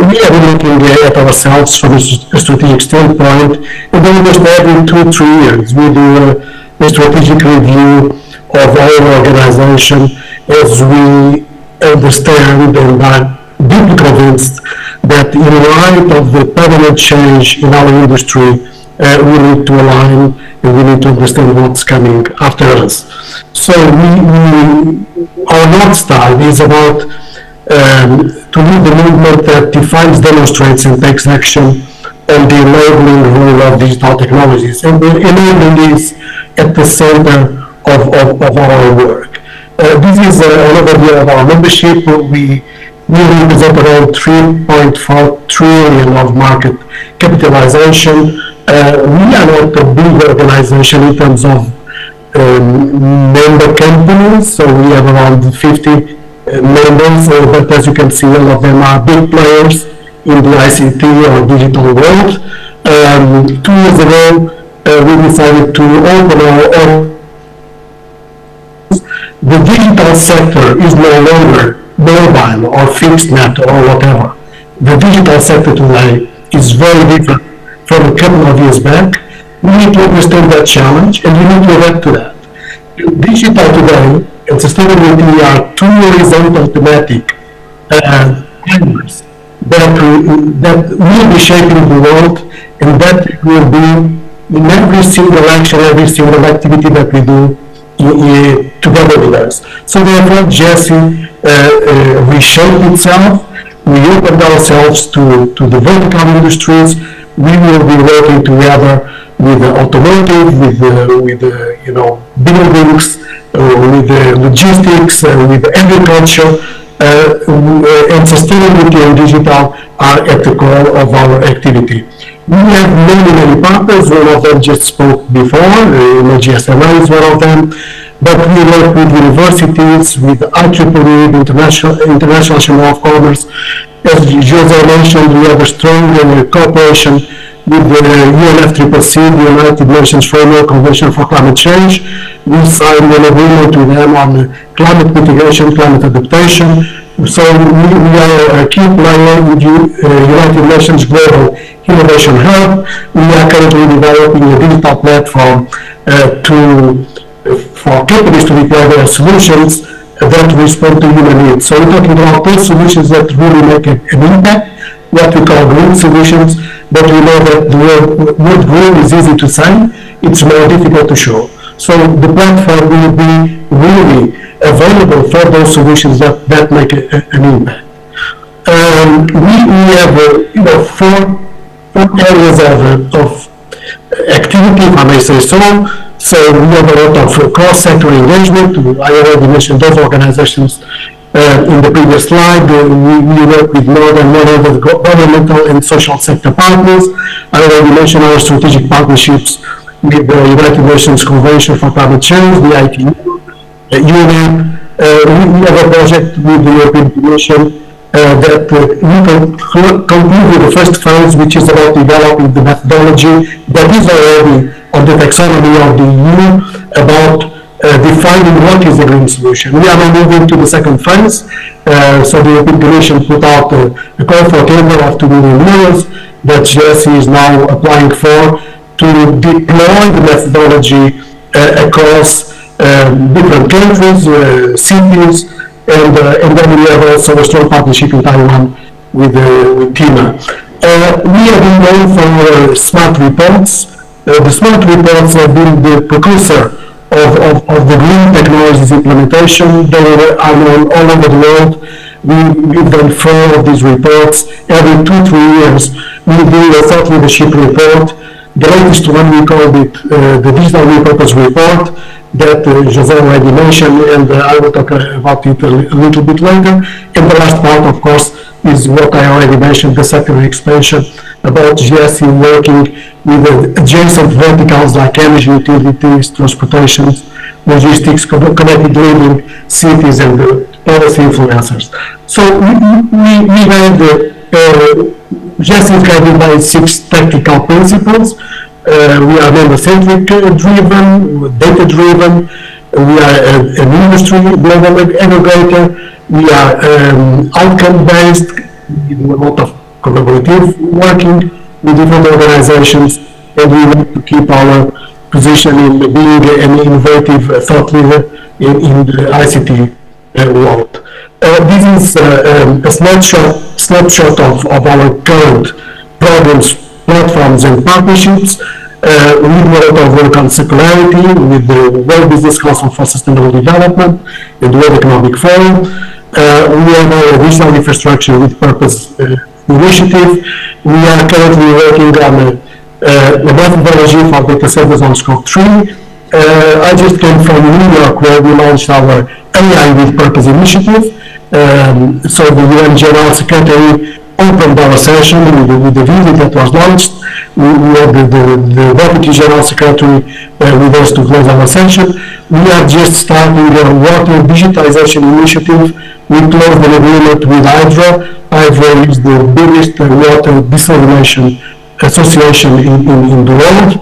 We have been looking at ourselves from a strategic standpoint, and then every 2-3 years we do a strategic review of our organization as we understand and are deeply convinced that in light of the permanent change in our industry, we need to align and we need to understand what's coming after us. So our North Star is about to lead the movement that defines, demonstrates, and takes action on the enabling role of digital technologies. And enabling is at the center of our work. This is an overview of our membership. We represent around 3.4 trillion of market capitalization. We are not a big organization in terms of member companies, so we have around 50 members, but as you can see, all of them are big players in the ICT or digital world. 2 years ago, we decided to open our the digital sector is no longer mobile or fixed net or whatever. The digital sector today is very different from a couple of years back. We need to understand that challenge and we need to adapt to that. Digital today and sustainability are two horizontal thematic pillars that will be shaping the world, and that will be in every single action, every single activity that we do together with us. So therefore, GESI reshaped itself. We opened ourselves to the vertical industries. We will be working together with the automotive, with the buildings, with the logistics, with agriculture, and sustainability and digital are at the core of our activity. We have many partners. One of them just spoke before, GSMA is one of them, but we work with universities, with IEEE, the International Chamber of Commerce. As Jose mentioned, we have a strong cooperation with the UNFCCC, the United Nations Framework Convention for Climate Change. We signed an agreement with them on climate mitigation, climate adaptation. So we are a key player with United Nations Global Innovation Hub. We are currently developing a digital platform for companies to deploy their solutions that respond to human needs. So we're talking about those solutions that really make an impact, what we call green solutions, but we know that the word green is easy to say, it's more difficult to show. So the platform will be really available for those solutions that make an impact. We have four areas of activity, if I may say so. So we have a lot of cross-sector engagement. I already mentioned those organizations in the previous slide. We work with more than 100 governmental and social sector partners. I already mentioned our strategic partnerships with the United Nations Convention for Climate Change, the ITU, UNEP. We have a project with the European Commission that we conclude with the first phase, which is about developing the methodology that is already on the taxonomy of the EU about defining what is a green solution. We are now moving to the second phase. So the European Commission put out a call for tender of €2 million that GSE is now applying for to deploy the methodology across different countries, cities, and then we have also a strong partnership in Taiwan with TINA. We have been known for smart reports. The smart reports have been the precursor of the green technologies implementation. They are known all over the world. We've done 4 of these reports. Every 2-3 years, we do a thought leadership report. The latest one, we called it the Digital Repurpose Report that José already mentioned, and I will talk about it a little bit later. And the last part, of course, is what I already mentioned, the sector expansion, about GSE working with adjacent verticals like energy, utilities, transportation, logistics, connected living, cities, and policy influencers. So we have GSE is guided by 6 tactical principles. We are member-centric driven, data-driven. We are an industry global aggregator. We are outcome-based. We do a lot of collaborative working with different organizations, and we want to keep our position in being an innovative thought leader in the ICT world. This is a snapshot of our current programs, platforms, and partnerships. We do a lot of work on circularity with the World Business Council for Sustainable Development and the World Economic Forum. We have our digital infrastructure with purpose initiative. We are currently working on a methodology for data centers on Scope 3. I just came from New York, where we launched our AI with Purpose initiative. So the UN General Secretary opened our session with the video that was launched. We have the Deputy General Secretary with us to close our session. We are just starting a water digitization initiative. We closed an agreement with Hydro. Hydro is the biggest water desalination association in the world.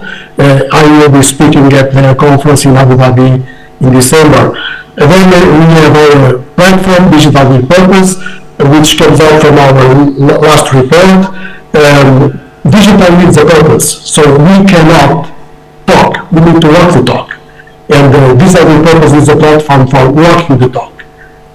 I will be speaking at their conference in Abu Dhabi in December. And then we have our platform, Digital with Purpose, which comes out from our last report. Digital needs a purpose, so we cannot talk, we need to walk the talk. And Digital with Purpose is a platform for walking the talk.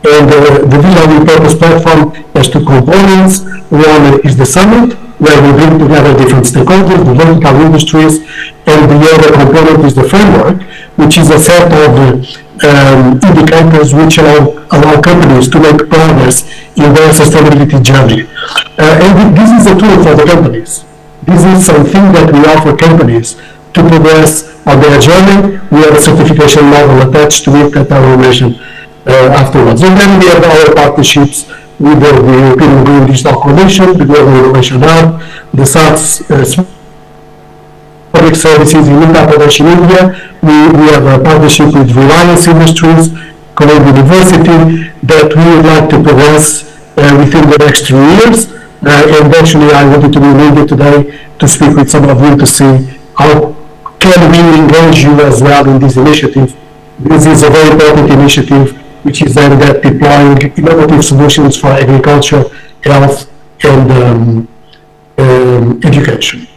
And the Digital with Purpose platform has 2 components. One is the summit, where we bring together different stakeholders, the vertical industries, and the other component is the framework, which is a set of indicators which allow companies to make progress in their sustainability journey. And this is a tool for the companies. This is something that we offer companies to progress on their journey. We have a certification model attached to it that I will mention afterwards. And then we have our partnerships with the European Green Digital Coalition, the Global Innovation Hub, the SARS Public Services in Uttar Pradesh in India. We have a partnership with Reliance Industries, Columbia University, that we would like to progress within the next 3 years. And actually, I wanted to be in India today to speak with some of you to see how can we engage you as well in this initiative. This is a very important initiative which is aimed at deploying innovative solutions for agriculture, health, and education.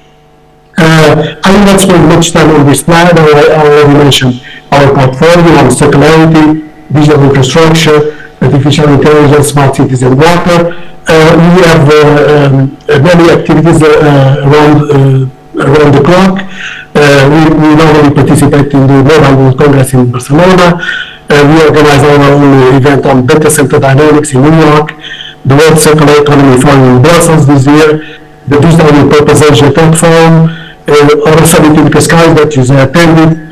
I will not spend much time on this slide. I already mentioned our portfolio on circularity, digital infrastructure, artificial intelligence, smart cities, and water. We have many activities around the clock. We normally participate in the Mobile World Congress in Barcelona. We organize our own event on data center dynamics in New York, the World Circular Economy Forum in Brussels this year, the Digital Repurpose Asia Tech Forum, our summit in Cascais that you attended.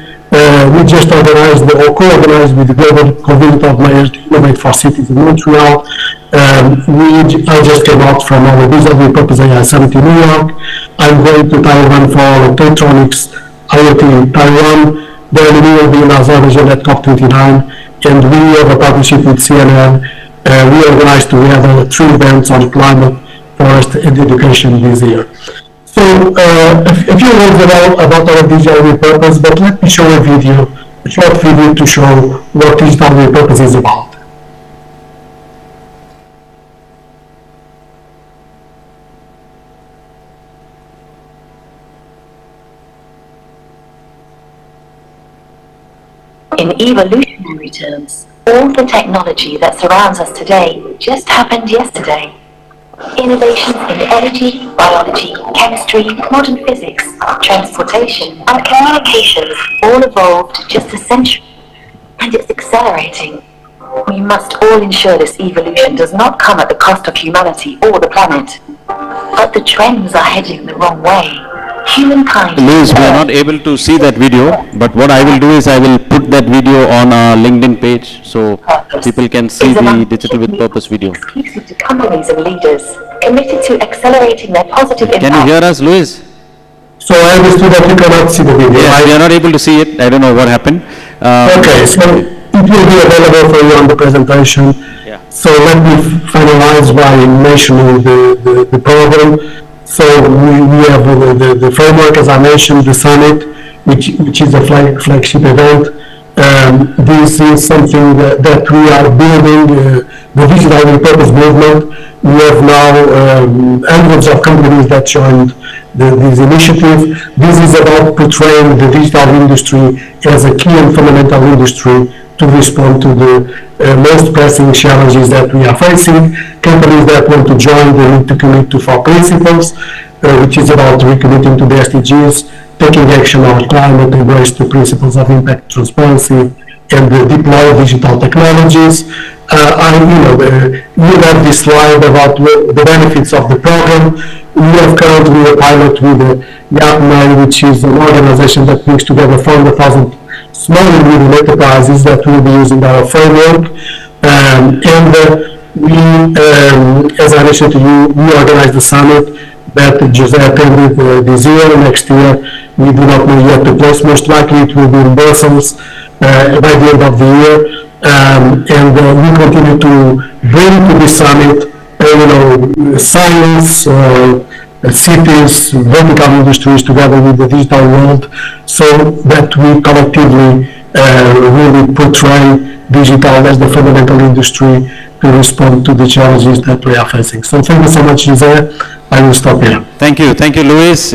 We just organized or co-organized with the Global Convent of Mayors to Innovate for Cities in Montreal. I just came out from our Digital Repurpose AI Summit in New York. I'm going to Taiwan for our Tetronics IoT in Taiwan. Then we will be in Azerbaijan at COP29, and we have a partnership with CNN. We organized together 3 events on climate, forest, and education this year. So a few words about our digital repurpose, but let me show a short video to show what digital repurpose is about. In evolutionary terms, all the technology that surrounds us today just happened yesterday. Innovations in energy, biology, chemistry, modern physics, transportation, and communications all evolved just a century, and it's accelerating. We must all ensure this evolution does not come at the cost of humanity or the planet. But the trends are heading the wrong way. Humankind... Liz, we are not able to see that video, but what I will do is I will put that video on our LinkedIn page so people can see the Digital with Purpose video. exclusive to companies and leaders committed to accelerating their positive impact. Can you hear us, Louis? So I understood that you cannot see the video. Yes, we are not able to see it. I don't know what happened. Okay, so it will be available for you on the presentation. Yeah. So let me finalize by mentioning the program. So we have the framework, as I mentioned, the summit, which is a flagship event. This is something that we are building, the digital repurpose movement. We have now hundreds of companies that joined this initiative. This is about portraying the digital industry as a key and fundamental industry to respond to the most pressing challenges that we are facing. Companies that want to join, they need to commit to 4 principles, which is about recommitting to the SDGs, taking action on climate, embrace the principles of impact, transparency, and deploy digital technologies. You have this slide about the benefits of the program. We have currently a pilot with YAPMA, which is an organization that brings together 400,000 small and medium enterprises that will be using our framework. As I mentioned to you, we organized the summit that Jose attended this year. Next year, we do not know yet the place. Most likely it will be in Brussels by the end of the year. We continue to bring to the summit, science, cities, vertical industries together with the digital world, so that we collectively really portray digital as the fundamental industry to respond to the challenges that we are facing. So thank you so much, Jose. I will stop here. Thank you, Louis.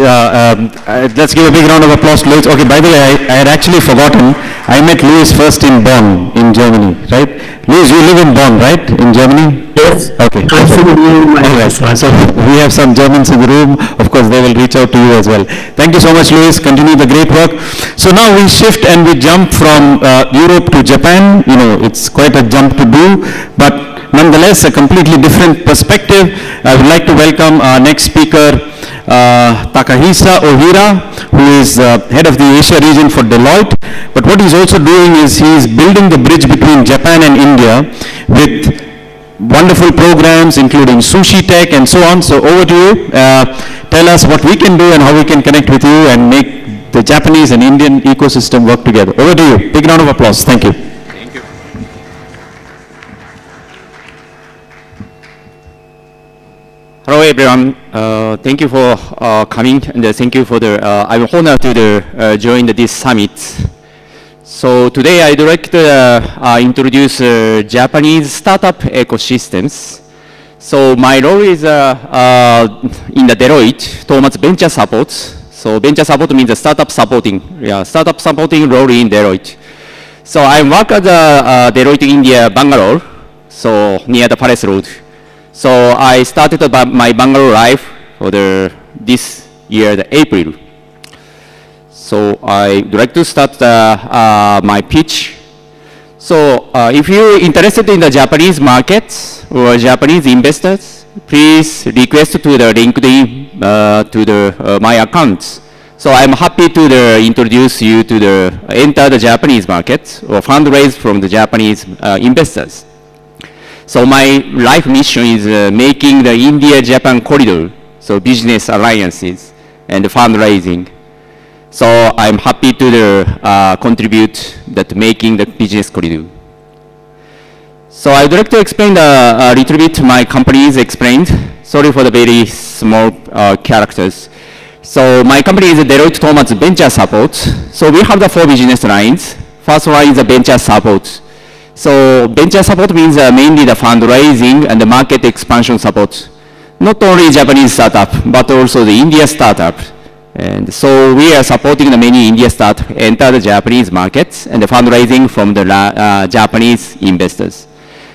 Let's give a big round of applause to Louis. Okay, by the way, I had actually forgotten, I met Louis first in Bonn, in Germany, right? Louis, you live in Bonn, right, in Germany? Yes. Okay. Absolutely. All right, so we have some Germans in the room. Of course, they will reach out to you as well. Thank you so much, Louis. Continue the great work. So now we shift and we jump from Europe to Japan. It's quite a jump to do, but nonetheless, a completely different perspective. I would like to welcome our next speaker, Takahisa Ohira, who is head of the Asia region for Deloitte. But what he's also doing is he's building the bridge between Japan and India with wonderful programs, including Sushi Tech and so on. So over to you. Tell us what we can do and how we can connect with you and make the Japanese and Indian ecosystem work together. Over to you. Big round of applause. Thank you. Hello everyone. Thank you for coming, and thank you for the. I'm honored to join this summit. So today I'd like to introduce Japanese startup ecosystems. So my role is in the Deloitte towards venture support. So venture support means the startup supporting. Yeah, startup supporting role in Deloitte. So I work at Deloitte India, Bangalore. So near the Palace Road. So I started my Bangalore life for this year, the April. So I'd like to start my pitch. So if you're interested in the Japanese markets or Japanese investors, please request to the LinkedIn to my accounts. So I'm happy to introduce you to enter the Japanese market or fundraise from the Japanese investors. So my life mission is making the India-Japan corridor, so business alliances and fundraising. So I'm happy to contribute that making the business corridor. So I'd like to explain a little bit my company is explained. Sorry for the very small characters. So my company is Deloitte Tohmatsu Venture Support. So we have the 4 business lines. First one is the venture support. So venture support means mainly the fundraising and the market expansion support. Not only Japanese startup, but also the India startup. And so we are supporting the many India startups enter the Japanese markets and the fundraising from the Japanese investors.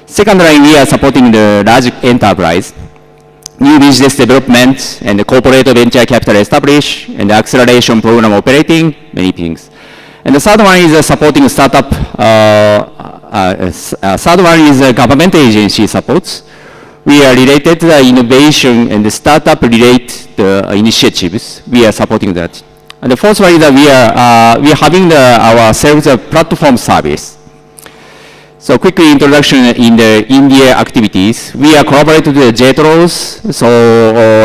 Secondly, we are supporting the large enterprise, new business development and the corporate venture capital establish and the acceleration program operating, many things. And the third one is supporting startup. Third one is government agency supports. We are related to the innovation and the startup related initiatives. We are supporting that. And the fourth one is that we are having our sales platform service. So quickly introduction in the India activities. We are collaborating with the JETROs. So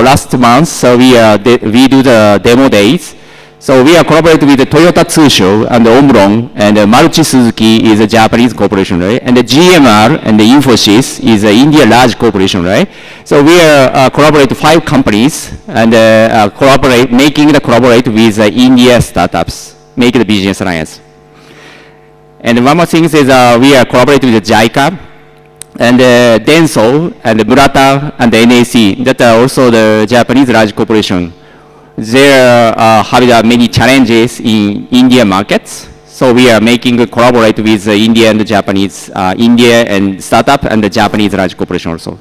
last month we do the demo days. So we are collaborating with the Toyota Tsusho and Omron, and Maruti Suzuki is a Japanese corporation, right? And the GMR and the Infosys is an India large corporation, right? So we are collaborating 5 companies and making the collaborate with India startups, make the business alliance. And one more thing is we are collaborating with JICA and Denso and Murata and the NAC, that are also the Japanese large corporation. They have many challenges in India markets. So we are making collaborate with India and the Japanese, India and startup and the Japanese large corporation also.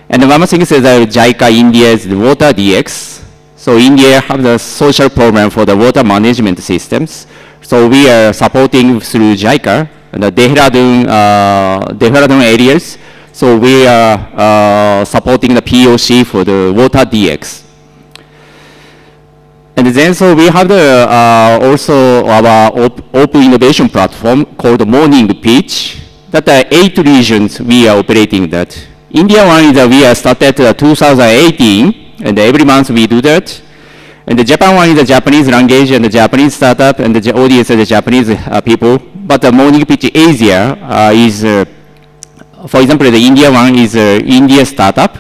And one more thing is JICA India's water DX. So India have the social program for the water management systems. So we are supporting through JICA and the Dehradun areas. So we are supporting the POC for the water DX. And then so we have also our open innovation platform called Morning Pitch. That are 8 regions we are operating that. India one is we are started 2018, and every month we do that. And the Japan one is the Japanese language and the Japanese startup and the audience is the Japanese people. But the Morning Pitch Asia is, for example, the India one is India startup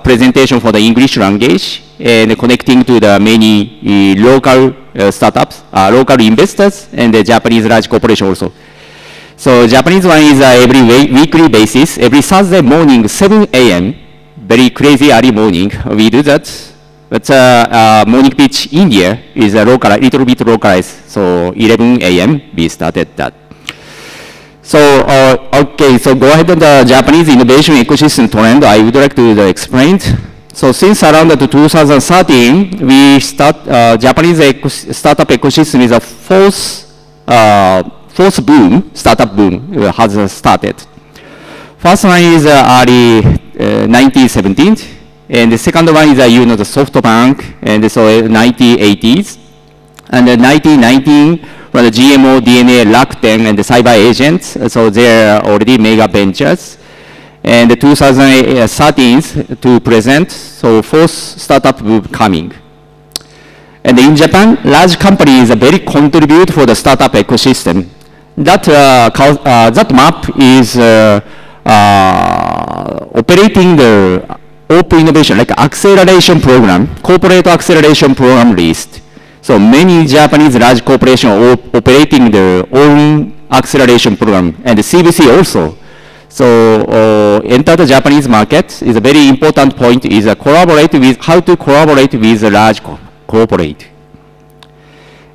presentation for the English language and connecting to the many local startups, local investors, and the Japanese large corporation also. So Japanese one is every weekly basis, every Thursday morning, 7 a.m., very crazy early morning, we do that. But Morning Pitch India is a little bit localized, so 11 a.m. we started that. So, okay, so go ahead on the Japanese innovation ecosystem trend. I would like to explain. So since around 2013, we start, Japanese startup ecosystem is a fourth boom, startup boom has started. First one is early 1917, and the second one is, the SoftBank, and so 1980s. And 1919, from the GMO, DNA, Rakuten, and the cyber agents, so they're already mega ventures. And 2013 to present, so fourth startup will be coming. And in Japan, large companies very contribute for the startup ecosystem. That map is operating the open innovation, like acceleration program, corporate acceleration program list. So many Japanese large corporations are operating their own acceleration program, and the CBC also. So enter the Japanese market is a very important point, is how to collaborate with a large corporate.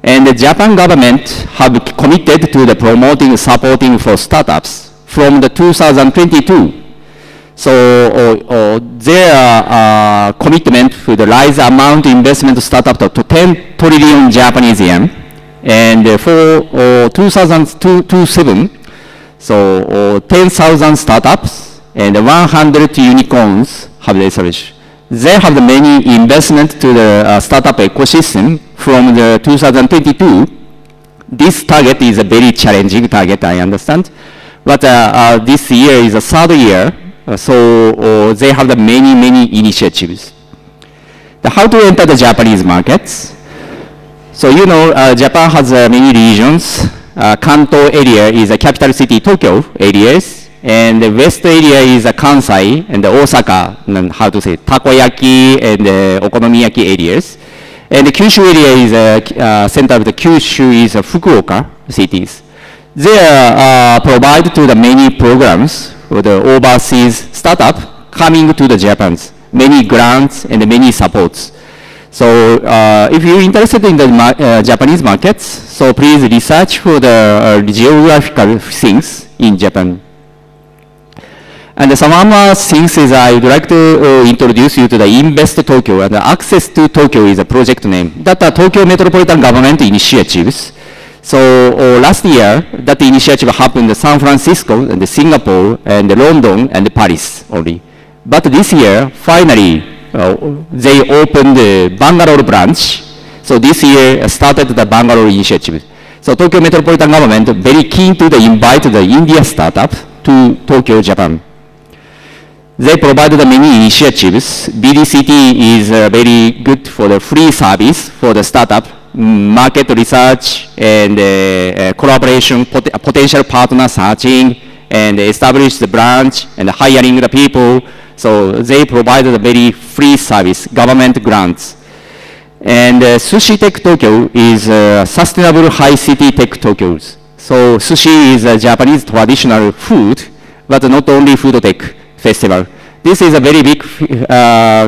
And the Japan government have committed to the promoting, supporting for startups from the 2022. So their commitment to the rise amount investment startup to 10 trillion Japanese yen. And for 2027, so 10,000 startups and 100 unicorns have the established. They have the many investment to the startup ecosystem from the 2022. This target is a very challenging target, I understand. But this year is the third year. So they have the many initiatives. How to enter the Japanese markets? So you know, Japan has many regions. Kanto area is a capital city, Tokyo areas, and the west area is Kansai and Osaka, and how to say, takoyaki and okonomiyaki areas. And the Kyushu area is center of the Kyushu is Fukuoka cities. They provide to the many programs for the overseas startup coming to the Japan's, many grants and many supports. So if you're interested in the Japanese markets, so please research for the geographical things in Japan. And some other things is I would like to introduce you to the Invest Tokyo, and the Access to Tokyo is a project name. That are Tokyo Metropolitan Government initiatives. So last year, that initiative happened in San Francisco, and Singapore, and London, and Paris only. But this year, finally, they opened the Bangalore branch. So this year started the Bangalore initiative. So Tokyo Metropolitan Government very keen to invite the India startup to Tokyo, Japan. They provided many initiatives. BDCT is very good for the free service for the startup, market research and collaboration, potential partner searching, and establish the branch and hiring the people. So they provided a very free service, government grants. And Sushi Tech Tokyo is sustainable high city tech Tokyos. So sushi is a Japanese traditional food, but not only food tech festival. This is a very big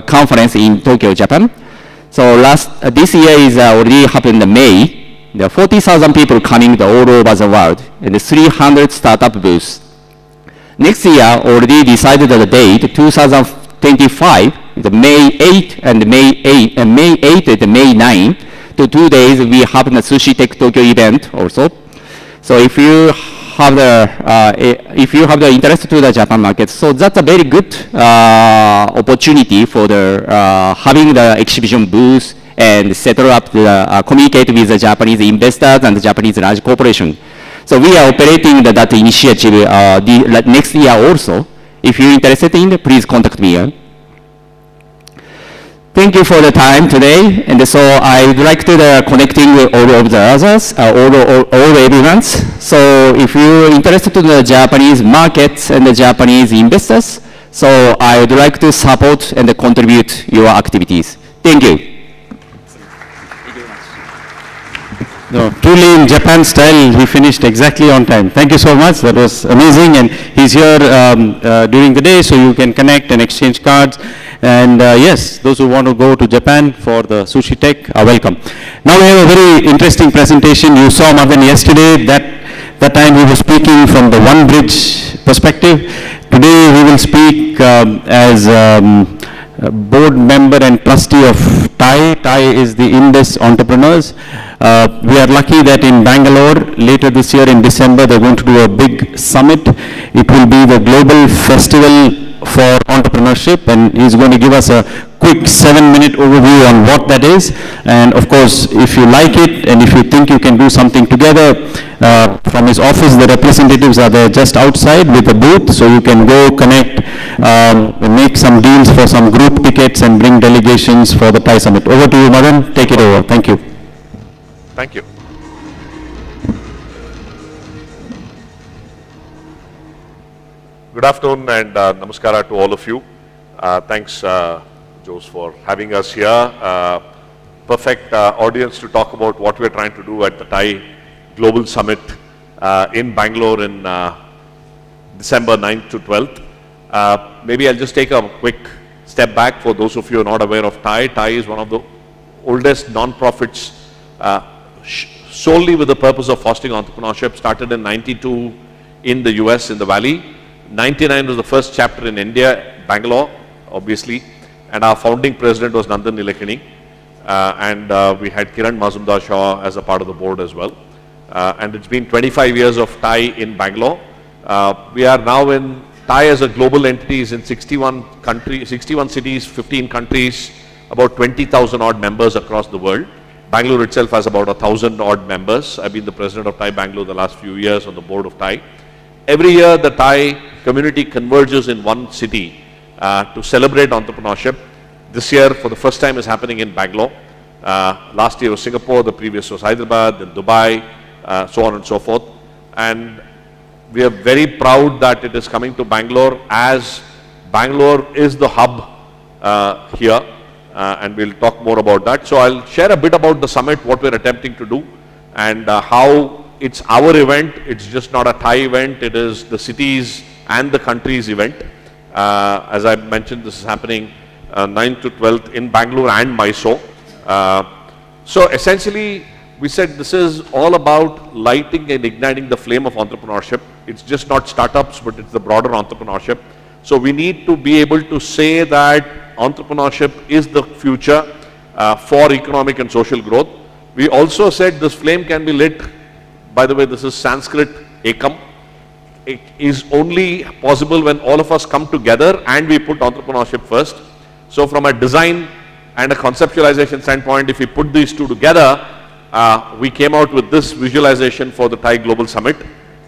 conference in Tokyo, Japan. So this year is already happened in May. There are 40,000 people coming all over the world, and 300 startup booths. Next year, already decided the date, 2025, the May 8 and May 8 and May 8 and May 9. To 2 days, we have the Sushi Tech Tokyo event also. So if you have the interest to the Japan market, so that's a very good opportunity for the having the exhibition booth and set up the communicate with the Japanese investors and the Japanese large corporation. So we are operating that initiative next year also. If you're interested in, please contact me. Thank you for the time today. And so I'd like to connecting with all of the others, all everyone. So if you're interested in the Japanese markets and the Japanese investors, so I would like to support and contribute your activities. Thank you. No, truly in Japan style, he finished exactly on time. Thank you so much. That was amazing. And he's here during the day, so you can connect and exchange cards. And yes, those who want to go to Japan for the Sushi Tech are welcome. Now we have a very interesting presentation. You saw Madan yesterday. That time he was speaking from the One Bridge perspective. Today he will speak as board member and trustee of TAI. TAI is the Indus Entrepreneurs. We are lucky that in Bangalore, later this year in December, they're going to do a big summit. It will be the global festival for entrepreneurship, and he's going to give us a quick 7-minute overview on what that is. And of course, if you like it and if you think you can do something together, from his office, the representatives are there just outside with a booth, so you can go connect, make some deals for some group tickets and bring delegations for the TAI Summit. Over to you, Madan. Take it over. Thank you. Thank you. Good afternoon and namaskara to all of you. Thanks, Jose, for having us here. Perfect audience to talk about what we're trying to do at the Thai Global Summit in Bangalore in December 9th to 12th. Maybe I'll just take a quick step back for those of you who are not aware of Thai. Thai is one of the oldest non-profits solely with the purpose of fostering entrepreneurship. Started in 92 in the US in the Valley. 99 was the first chapter in India, Bangalore, obviously. And our founding president was Nandan Nilekani. And we had Kiran Mazumdar Shaw as a part of the board as well. And it's been 25 years of Thai in Bangalore. We are now in Thai as a global entity is in 61 countries, 61 cities, 15 countries, about 20,000 odd members across the world. Bangalore itself has about 1,000 odd members. I've been the president of Thai Bangalore the last few years on the board of Thai. Every year the Thai community converges in one city to celebrate entrepreneurship. This year for the first time is happening in Bangalore. Last year was Singapore, the previous was Hyderabad, then Dubai, so on and so forth. And we are very proud that it is coming to Bangalore, as Bangalore is the hub here, and we'll talk more about that. So I'll share a bit about the summit, what we're attempting to do, and how it's our event. It's just not a Thai event, it is the cities and the country's event. As I mentioned, this is happening 9th to 12th in Bangalore and Mysore. So essentially, we said this is all about lighting and igniting the flame of entrepreneurship. It's just not startups, but it's the broader entrepreneurship. So we need to be able to say that entrepreneurship is the future for economic and social growth. We also said this flame can be lit, by the way, this is Sanskrit ekam. It is only possible when all of us come together and we put entrepreneurship first. So from a design and a conceptualization standpoint, if we put these two together, we came out with this visualization for the Thai Global Summit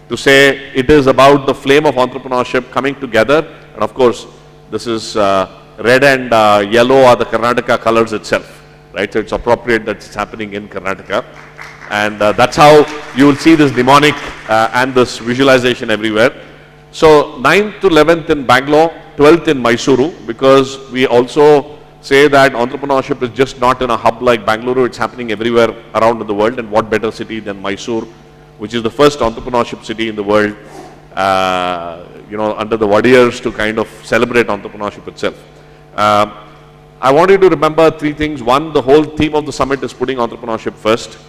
to say it is about the flame of entrepreneurship coming together. And of course, this is red and yellow are the Karnataka colors itself, right? So it's appropriate that it's happening in Karnataka. And that's how you will see this mnemonic and this visualization everywhere. So 9th to 11th in Bangalore, 12th in Mysuru, because we also say that entrepreneurship is just not in a hub like Bengaluru, it's happening everywhere around in the world, and what better city than Mysore, which is the first entrepreneurship city in the world, under the Wadiyars to kind of celebrate entrepreneurship itself. I want you to remember three things. One, the whole theme of the summit is putting entrepreneurship first,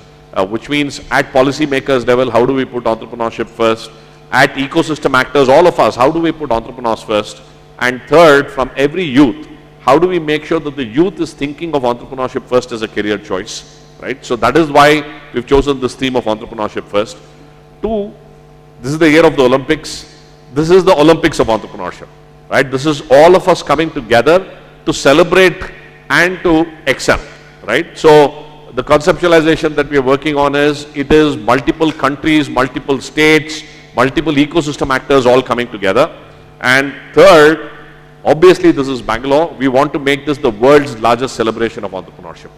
which means at policymakers level, how do we put entrepreneurship first? At ecosystem actors, all of us, how do we put entrepreneurs first? And third, from every youth, how do we make sure that the youth is thinking of entrepreneurship first as a career choice, right? So that is why we've chosen this theme of entrepreneurship first. Two, this is the year of the Olympics. This is the Olympics of entrepreneurship, right? This is all of us coming together to celebrate and to excel, right? So the conceptualization that we are working on is, it is multiple countries, multiple states, multiple ecosystem actors all coming together. And third, obviously this is Bangalore. We want to make this the world's largest celebration of entrepreneurship,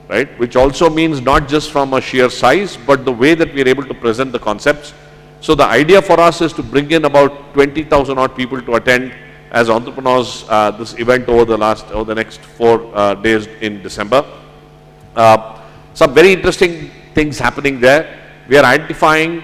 right? Which also means not just from a sheer size, but the way that we are able to present the concepts. So the idea for us is to bring in about 20,000 odd people to attend as entrepreneurs this event over the next 4 days in December. Some very interesting things happening there. We are identifying,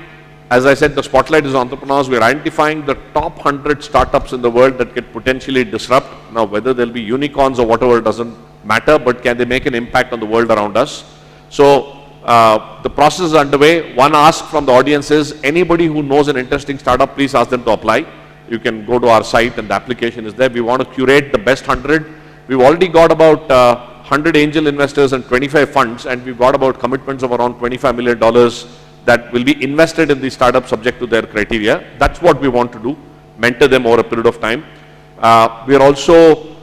as I said, the spotlight is entrepreneurs. We are identifying the top 100 startups in the world that could potentially disrupt. Now, whether they'll be unicorns or whatever doesn't matter, but can they make an impact on the world around us? So the process is underway. One ask from the audience is, anybody who knows an interesting startup, please ask them to apply. You can go to our site and the application is there. We want to curate the best 100. We've already got about 100 angel investors and 25 funds, and we've got about commitments of around $25 million that will be invested in these startups subject to their criteria. That's what we want to do, mentor them over a period of time. We are also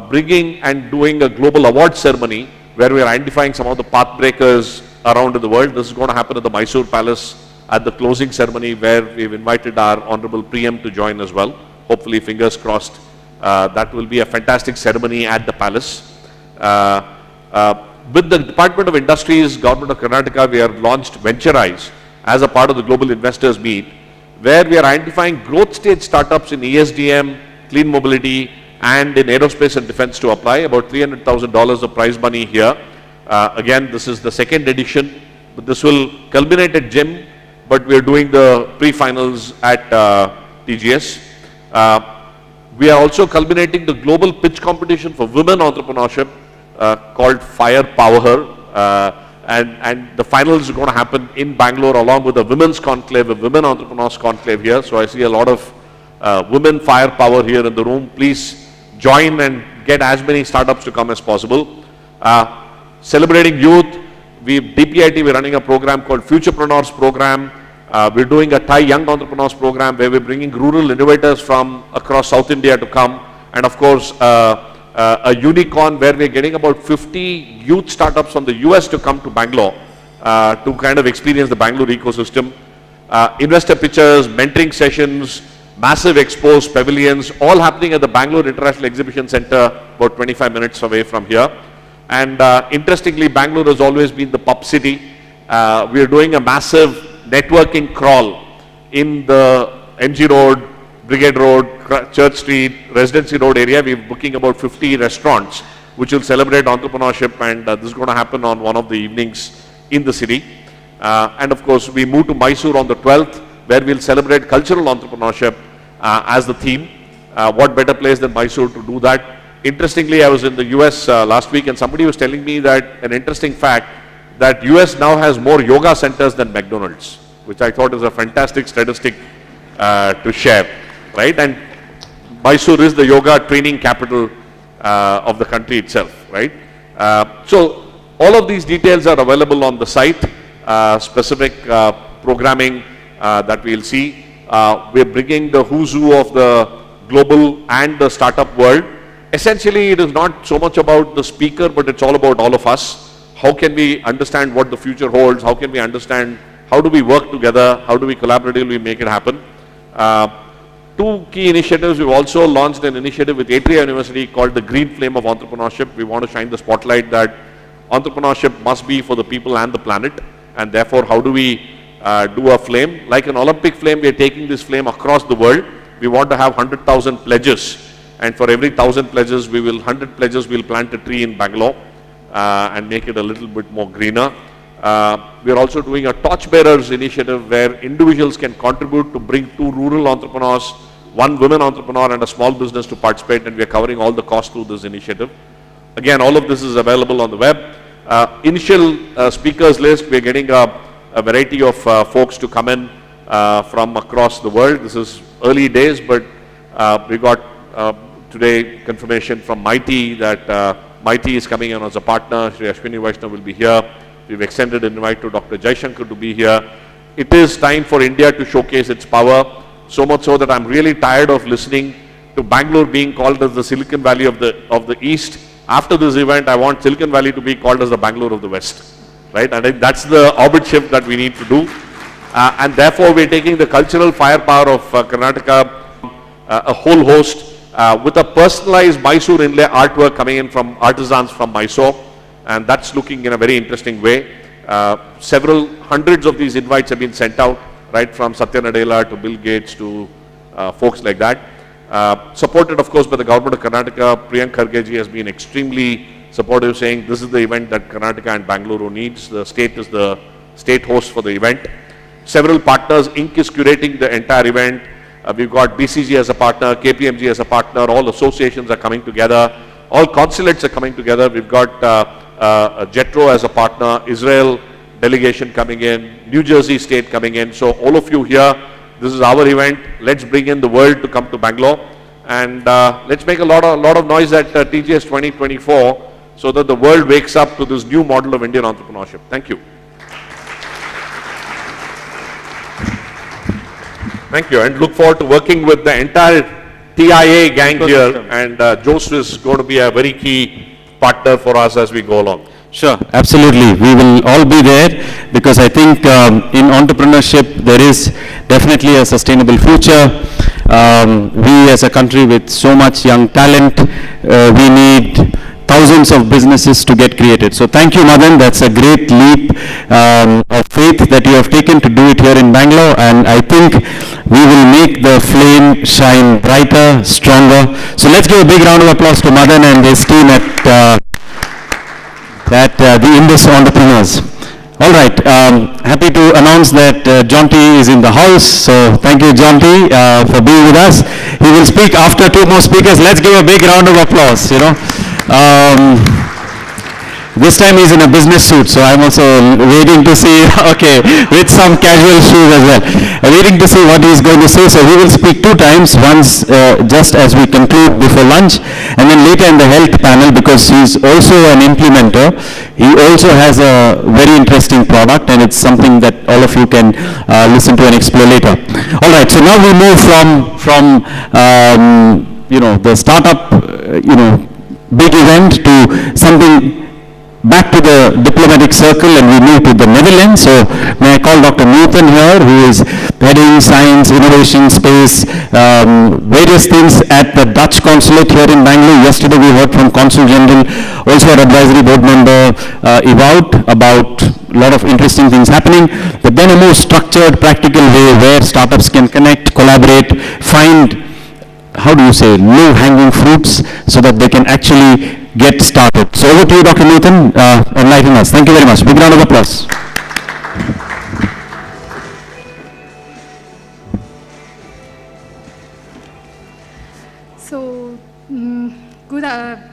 bringing and doing a global award ceremony where we are identifying some of the path breakers around in the world. This is going to happen at the Mysore Palace at the closing ceremony, where we've invited our Honorable PM to join as well. Hopefully, fingers crossed, that will be a fantastic ceremony at the palace. With the Department of Industries, Government of Karnataka, we have launched Venturize as a part of the Global Investors Meet, where we are identifying growth stage startups in ESDM, clean mobility, and in aerospace and defense to apply, about $300,000 of prize money here. Again, this is the second edition, but this will culminate at GEM, but we are doing the pre-finals at TGS. We are also culminating the global pitch competition for women entrepreneurship called Fire Power Her. And the finals are going to happen in Bangalore along with a women's conclave, a women entrepreneurs conclave here. So I see a lot of women firepower here in the room. Please join and get as many startups to come as possible. Celebrating youth, DPIT, we're running a program called Futurepreneurs Program. We're doing a Thai Young Entrepreneurs Program where we're bringing rural innovators from across South India to come. And of course, a unicorn where we're getting about 50 youth startups from the US to come to Bangalore to kind of experience the Bangalore ecosystem. Investor pitches, mentoring sessions, massive expos, pavilions, all happening at the Bangalore International Exhibition Center, about 25 minutes away from here. And interestingly, Bangalore has always been the pub city. We are doing a massive networking crawl in the MG Road, Brigade Road, Church Street, Residency Road area. We're booking about 50 restaurants which will celebrate entrepreneurship, and this is going to happen on one of the evenings in the city. And of course, we move to Mysore on the 12th, where we'll celebrate cultural entrepreneurship as the theme. What better place than Mysore to do that? Interestingly, I was in the US last week, and somebody was telling me that an interesting fact, that US now has more yoga centers than McDonald's, which I thought is a fantastic statistic to share, right? And Mysore is the yoga training capital of the country itself, right? So all of these details are available on the site, specific programming that we'll see. We're bringing the who's who of the global and the startup world. Essentially, it is not so much about the speaker, but it's all about all of us. How can we understand what the future holds? How can we understand, how do we work together? How do we collaboratively make it happen? Two key initiatives. We've also launched an initiative with Atria University called the Green Flame of Entrepreneurship. We want to shine the spotlight that entrepreneurship must be for the people and the planet, and therefore how do we do a flame? Like an Olympic flame, we are taking this flame across the world. We want to have 100,000 pledges, and for every 1,000 pledges, 100 pledges, we'll plant a tree in Bangalore and make it a little bit more greener. We are also doing a Torchbearers initiative where individuals can contribute to bring 2 rural entrepreneurs, 1 women entrepreneur and a small business to participate, and we are covering all the costs through this initiative. Again, all of this is available on the web. Initial speakers list, we are getting a variety of folks to come in from across the world. This is early days, but we got today confirmation from Mighty that Mighty is coming in as a partner. Shri Ashwini Vaishnav will be here. We've extended an invite to Dr. Jaishankar to be here. It is time for India to showcase its power, so much so that I'm really tired of listening to Bangalore being called as the Silicon Valley of the East. After this event, I want Silicon Valley to be called as the Bangalore of the West, right? And I think that's the orbit shift that we need to do. And therefore, we're taking the cultural firepower of Karnataka, a whole host, with a personalized Mysore inlay artwork coming in from artisans from Mysore. And that's looking in a very interesting way. Several hundreds of these invites have been sent out, right from Satya Nadella to Bill Gates to folks like that. Supported, of course, by the government of Karnataka. Priyank Kharge ji has been extremely supportive, saying this is the event that Karnataka and Bengaluru needs. The state is the state host for the event. Several partners, Inc. is curating the entire event. We've got BCG as a partner, KPMG as a partner, all associations are coming together, all consulates are coming together. We've got JETRO as a partner, Israel delegation coming in, New Jersey state coming in. So all of you here, this is our event. Let's bring in the world to come to Bangalore, and let's make a lot of noise at TGS 2024 so that the world wakes up to this new model of Indian entrepreneurship. Thank you. Thank you, and look forward to working with the entire TIA gang here, and Jose is going to be a very key partner for us as we go along. Sure, absolutely. We will all be there because I think in entrepreneurship there is definitely a sustainable future. We as a country with so much young talent, we need thousands of businesses to get created. So thank you, Madan. That's a great leap of faith that you have taken to do it here in Bangalore, and I think we will make the flame shine brighter, stronger. So let's give a big round of applause to Madan and his team at the Indus Entrepreneurs. All right, happy to announce that John T. is in the house. So thank you, John T., for being with us. He will speak after two more speakers. Let's give a big round of applause, you know. This time he's in a business suit, so I'm also waiting to see, okay, with some casual shoes as well. Waiting to see what he's going to say. So he will speak two times, once just as we conclude before lunch, and then later in the health panel, because he's also an implementer. He also has a very interesting product, and it's something that all of you can listen to and explore later. All right, so now we move from you know, the startup, you know, big event to something back to the diplomatic circle, and we move to the Netherlands. So may I call Dr. Newton here, who is heading science, innovation, space, various things at the Dutch consulate here in Bangalore. Yesterday we heard from Consul General, also our advisory board member, Ewout, about a lot of interesting things happening, but then a more structured, practical way where startups can connect, collaborate, find, how do you say, low-hanging fruits so that they can actually get started. So over to you, Dr. Newton, enlighten us. Thank you very much. Big round of applause. So,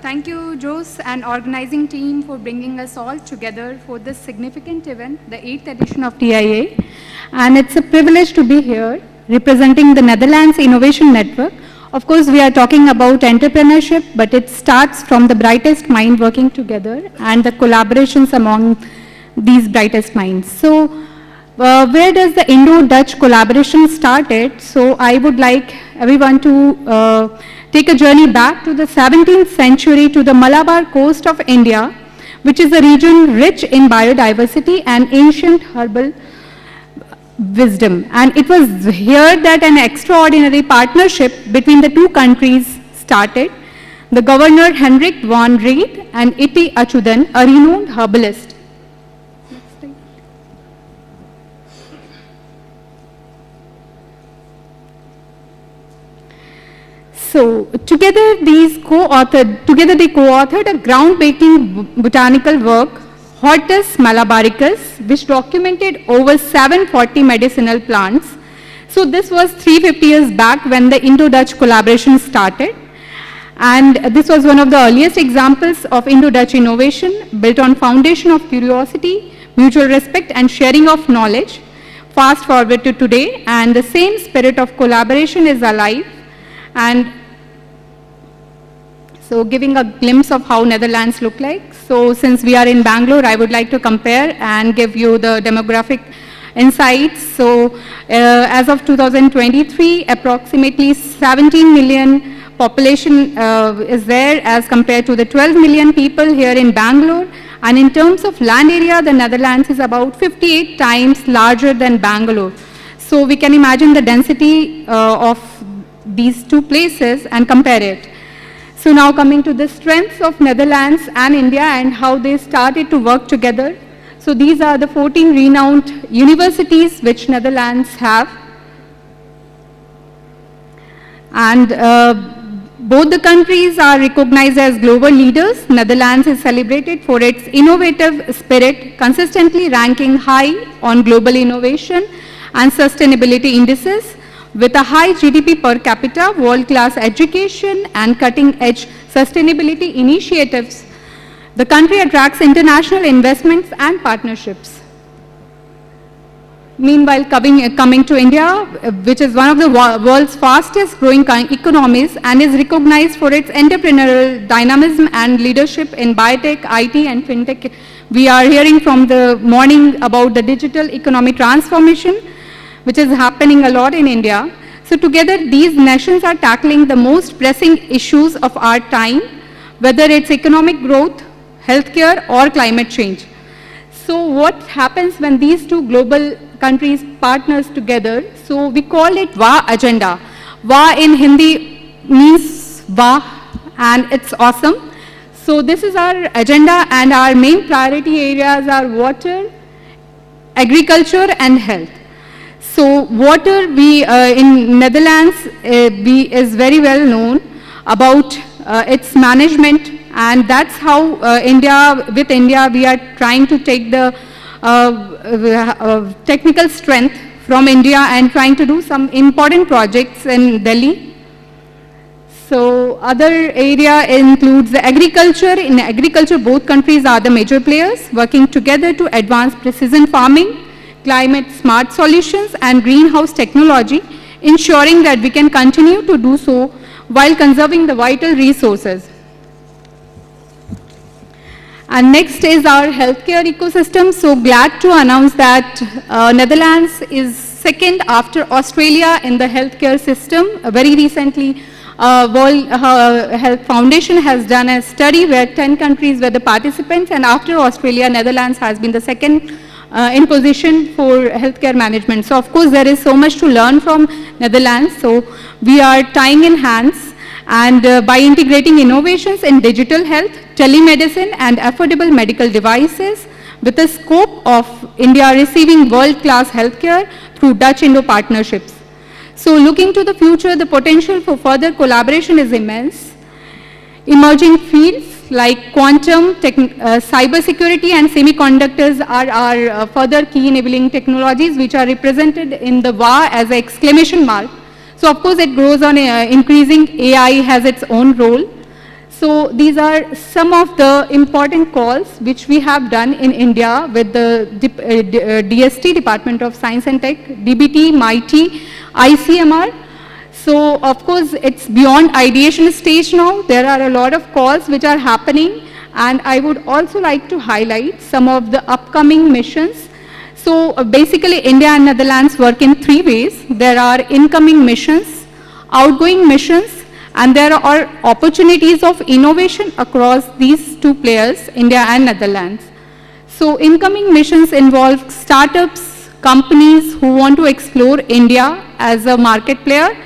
thank you, Jose and organizing team, for bringing us all together for this significant event, the 8th edition of TIA. And it's a privilege to be here representing the Netherlands Innovation Network. Of course, we are talking about entrepreneurship, but it starts from the brightest mind working together and the collaborations among these brightest minds. So, where does the Indo-Dutch collaboration started? So, I would like everyone to take a journey back to the 17th century to the Malabar coast of India, which is a region rich in biodiversity and ancient herbal wisdom. And it was here that an extraordinary partnership between the two countries started. The governor Hendrik van Reed and Iti Achudan, a renowned herbalist. So together they co-authored a groundbreaking botanical work, Hortus Malabaricus, which documented over 740 medicinal plants. So this was 350 years back when the Indo-Dutch collaboration started. And this was one of the earliest examples of Indo-Dutch innovation built on foundation of curiosity, mutual respect and sharing of knowledge. Fast forward to today, and the same spirit of collaboration is alive. And so giving a glimpse of how Netherlands look like. So since we are in Bangalore, I would like to compare and give you the demographic insights. So as of 2023, approximately 17 million population is there as compared to the 12 million people here in Bangalore. And in terms of land area, the Netherlands is about 58 times larger than Bangalore. So we can imagine the density of these two places and compare it. So now coming to the strengths of Netherlands and India and how they started to work together. So these are the 14 renowned universities which Netherlands have. And both the countries are recognized as global leaders. Netherlands is celebrated for its innovative spirit, consistently ranking high on global innovation and sustainability indices. With a high GDP per capita, world-class education and cutting-edge sustainability initiatives, the country attracts international investments and partnerships. Meanwhile, coming to India, which is one of the world's fastest growing economies and is recognized for its entrepreneurial dynamism and leadership in biotech, IT and fintech. We are hearing from the morning about the digital economy transformation, which is happening a lot in India. So together, these nations are tackling the most pressing issues of our time, whether it's economic growth, healthcare, or climate change. So what happens when these two global countries partners together? So we call it VA agenda. VA in Hindi means VA, and it's awesome. So this is our agenda, and our main priority areas are water, agriculture, and health. So water, we in Netherlands is very well known about its management, and that's how with India we are trying to take the technical strength from India and trying to do some important projects in Delhi. So other area includes the agriculture. In agriculture, both countries are the major players working together to advance precision farming, climate smart solutions and greenhouse technology, ensuring that we can continue to do so while conserving the vital resources. And next is our healthcare ecosystem. So glad to announce that Netherlands is second after Australia in the healthcare system. Very recently, World Health Foundation has done a study where 10 countries were the participants, and after Australia, Netherlands has been the second in position for healthcare management. So of course there is so much to learn from Netherlands. So we are tying in hands, and by integrating innovations in digital health, telemedicine and affordable medical devices with the scope of India receiving world-class healthcare through Dutch-Indo partnerships. So looking to the future, the potential for further collaboration is immense. Emerging fields like quantum, cybersecurity and semiconductors are our further key enabling technologies, which are represented in the WA as an exclamation mark. So of course it grows on increasing. AI has its own role. So these are some of the important calls which we have done in India with the DST, Department of Science and Tech, DBT, MIT, ICMR. So of course it's beyond ideation stage now. There are a lot of calls which are happening, and I would also like to highlight some of the upcoming missions. So basically India and Netherlands work in three ways. There are incoming missions, outgoing missions, and there are opportunities of innovation across these two players, India and Netherlands. So incoming missions involve startups, companies who want to explore India as a market player,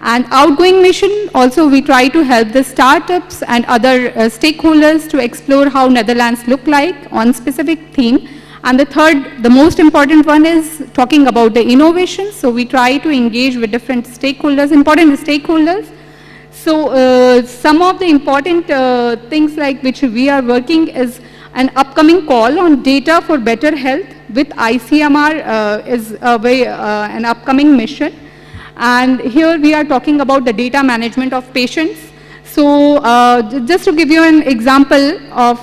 and outgoing mission also we try to help the startups and other stakeholders to explore how Netherlands look like on specific theme. And the third, the most important one, is talking about the innovation. So we try to engage with different stakeholders, important stakeholders. So some of the important things like which we are working is an upcoming call on data for better health with ICMR is an upcoming mission. And here we are talking about the data management of patients. So just to give you an example of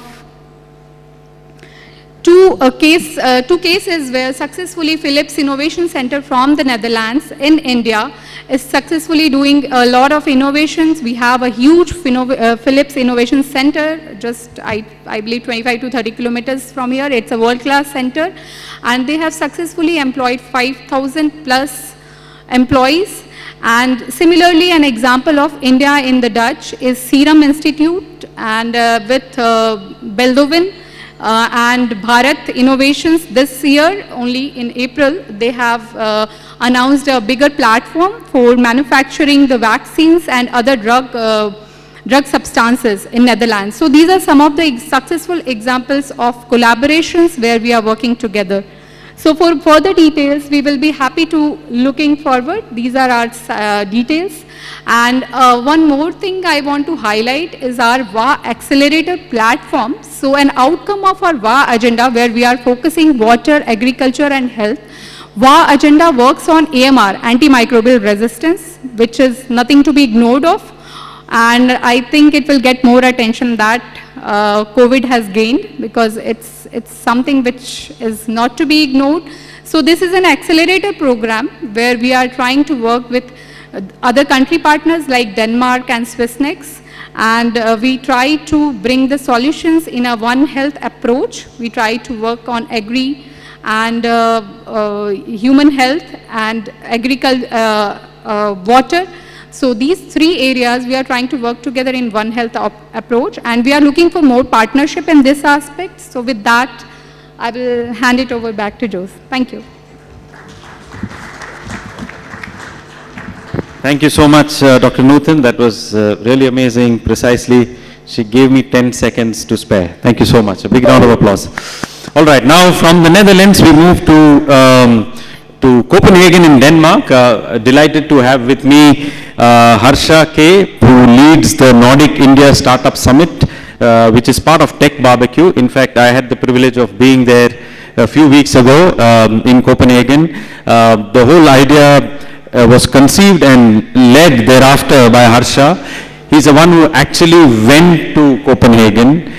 two cases where successfully Philips Innovation Center from the Netherlands in India is successfully doing a lot of innovations. We have a huge Philips Innovation Center, just I believe 25 to 30 kilometers from here. It's a world-class center, and they have successfully employed 5,000 plus employees. And similarly, an example of India in the Dutch is Serum Institute, and with Beldovin and Bharat Innovations this year, only in April, they have announced a bigger platform for manufacturing the vaccines and other drug substances in Netherlands. So these are some of the successful examples of collaborations where we are working together. So for further details, we will be happy to looking forward. These are our details. And one more thing I want to highlight is our WA accelerator platform. So an outcome of our WA agenda, where we are focusing water, agriculture and health. WA agenda works on AMR, antimicrobial resistance, which is nothing to be ignored of. And I think it will get more attention that COVID has gained, because it's something which is not to be ignored. So this is an accelerator program where we are trying to work with other country partners like Denmark and Swissnex, and we try to bring the solutions in a One Health approach. We try to work on agri and human health and agriculture, water. So these three areas we are trying to work together in One Health approach, and we are looking for more partnership in this aspect. So with that, I will hand it over back to Jose. Thank you. Thank you so much, Dr. Nuthan. That was really amazing. Precisely, she gave me 10 seconds to spare. Thank you so much. A big round of applause. All right, now from the Netherlands, we move to to Copenhagen in Denmark. Delighted to have with me Harsha K, who leads the Nordic India Startup Summit, which is part of Tech Barbecue. In fact, I had the privilege of being there a few weeks ago in Copenhagen. The whole idea was conceived and led thereafter by Harsha. He's the one who actually went to Copenhagen,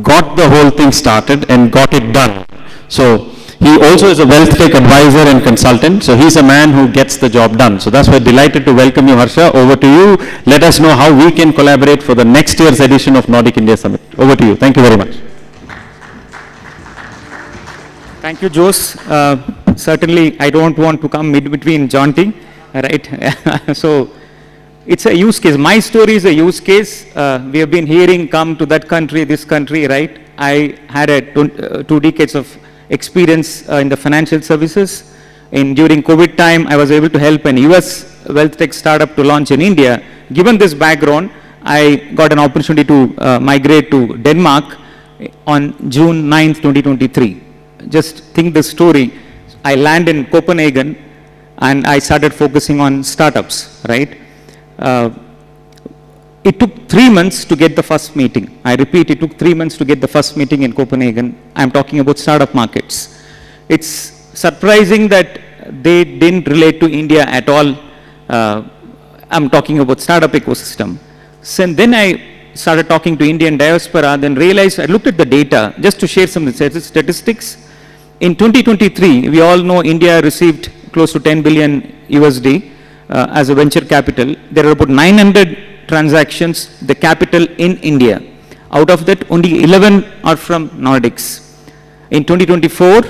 got the whole thing started and got it done. So he also is a wealth tech advisor and consultant. So he's a man who gets the job done. So that's why delighted to welcome you, Harsha. Over to you. Let us know how we can collaborate for the next year's edition of Nordic India Summit. Over to you. Thank you very much. Thank you, Jose. Certainly, I don't want to come between jaunting, right? So it's a use case. My story is a use case. We have been hearing come to that country, this country, right? I had a 2 decades of experience in the financial services. During COVID time, I was able to help an US wealth tech startup to launch in India. Given this background, I got an opportunity to migrate to Denmark on June 9th, 2023. Just think the story. I land in Copenhagen and I started focusing on startups, right? It took 3 months to get the first meeting. I repeat, it took 3 months to get the first meeting in Copenhagen. I'm talking about startup markets. It's surprising that they didn't relate to India at all. I'm talking about startup ecosystem. So then I started talking to Indian diaspora, then realized, I looked at the data, just to share some statistics. In 2023, we all know India received close to 10 billion USD as a venture capital. There are about 900 transactions, the capital in India. Out of that, only 11 are from Nordics. In 2024,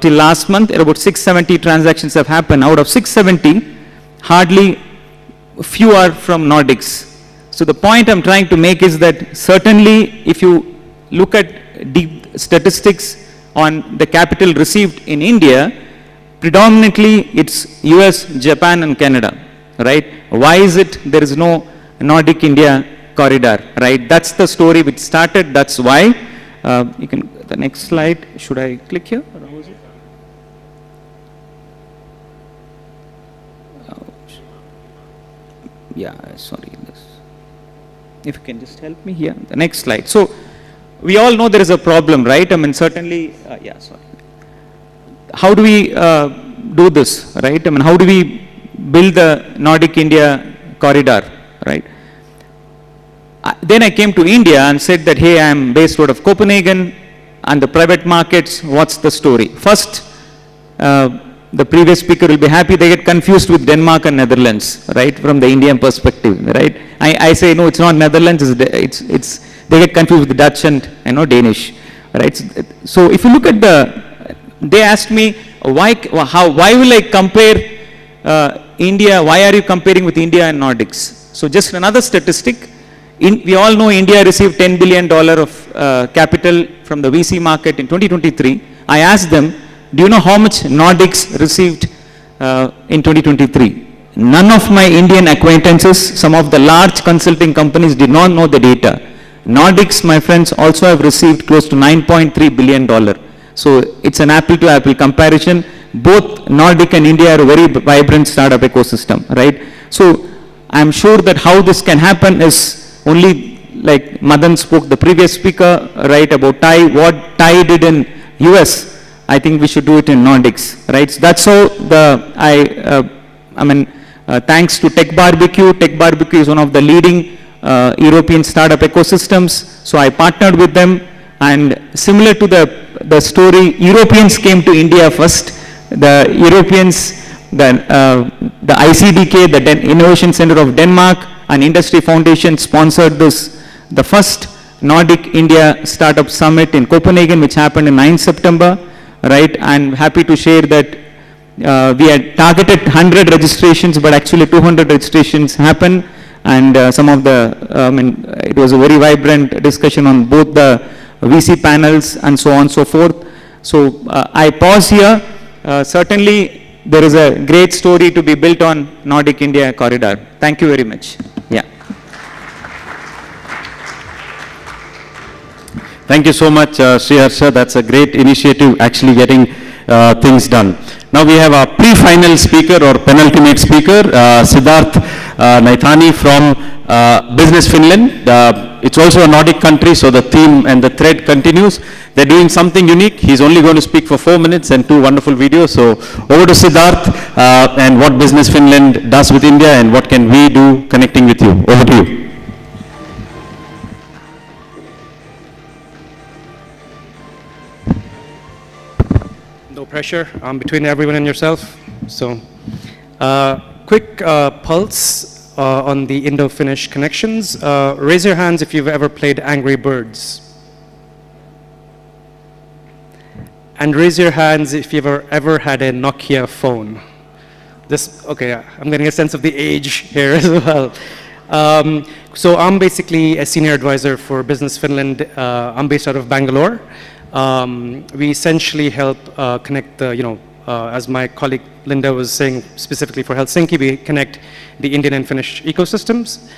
till last month, about 670 transactions have happened. Out of 670, hardly few are from Nordics. So the point I'm trying to make is that certainly if you look at deep statistics on the capital received in India, predominantly it's US, Japan and Canada, right? Why is it there is no Nordic India corridor, right? That's the story which started, that's why. You can, the next slide, should I click here? Or how is it? Yeah, sorry. If you can just help me here, the next slide. So we all know there is a problem, right? I mean, certainly, yeah, sorry. How do we do this, right? I mean, how do we build the Nordic India corridor, right? Then I came to India and said that, hey, I'm based out of Copenhagen and the private markets, what's the story? First, the previous speaker will be happy, they get confused with Denmark and Netherlands, right, from the Indian perspective, right? I say, no, it's not Netherlands, it's they get confused with Dutch and Danish, right? So if you look at they asked me, why will I compare India, why are you comparing with India and Nordics? So just another statistic, we all know India received $10 billion of capital from the VC market in 2023. I asked them, do you know how much Nordics received in 2023? None of my Indian acquaintances, some of the large consulting companies did not know the data. Nordics, my friends, also have received close to $9.3 billion. So it's an apple to apple comparison. Both Nordic and India are a very vibrant startup ecosystem, right? So I'm sure that how this can happen is only like Madan spoke, the previous speaker, right, about TIE, what TIE did in US, I think we should do it in Nordics, right? So that's how thanks to Tech Barbecue. Tech Barbecue is one of the leading European startup ecosystems. So I partnered with them, and similar to the story, Europeans came to India first. The Europeans, the ICDK, the Innovation Center of Denmark, and Industry Foundation sponsored this, the first Nordic India Startup Summit in Copenhagen, which happened in 9th September. Right, I'm happy to share that we had targeted 100 registrations, but actually 200 registrations happened, and some of the, it was a very vibrant discussion on both the VC panels and so on and so forth. So I pause here. Certainly there is a great story to be built on Nordic India corridor. Thank you very much. Yeah. Thank you so much, Sri Harsha. That's a great initiative, actually getting things done. Now we have our pre-final speaker or penultimate speaker, Siddharth Naithani from Business Finland. It's also a Nordic country, so the theme and the thread continues. They're doing something unique. He's only going to speak for 4 minutes and 2 wonderful videos. So over to Siddharth and what Business Finland does with India and what can we do connecting with you. Over to you. No pressure between everyone and yourself. So quick pulse on the Indo-Finnish connections. Raise your hands if you've ever played Angry Birds. And raise your hands if you've ever had a Nokia phone. Okay, I'm getting a sense of the age here as well. So I'm basically a senior advisor for Business Finland. I'm based out of Bangalore. We essentially help connect the, as my colleague Linda was saying, specifically for Helsinki, we connect the Indian and Finnish ecosystems.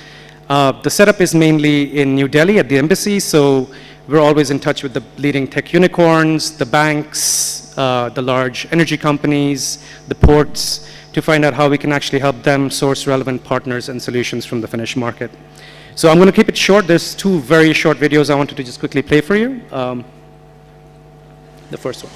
The setup is mainly in New Delhi at the embassy, so we're always in touch with the leading tech unicorns, the banks, the large energy companies, the ports, to find out how we can actually help them source relevant partners and solutions from the Finnish market. So I'm going to keep it short. There's 2 very short videos I wanted to just quickly play for you. The first one.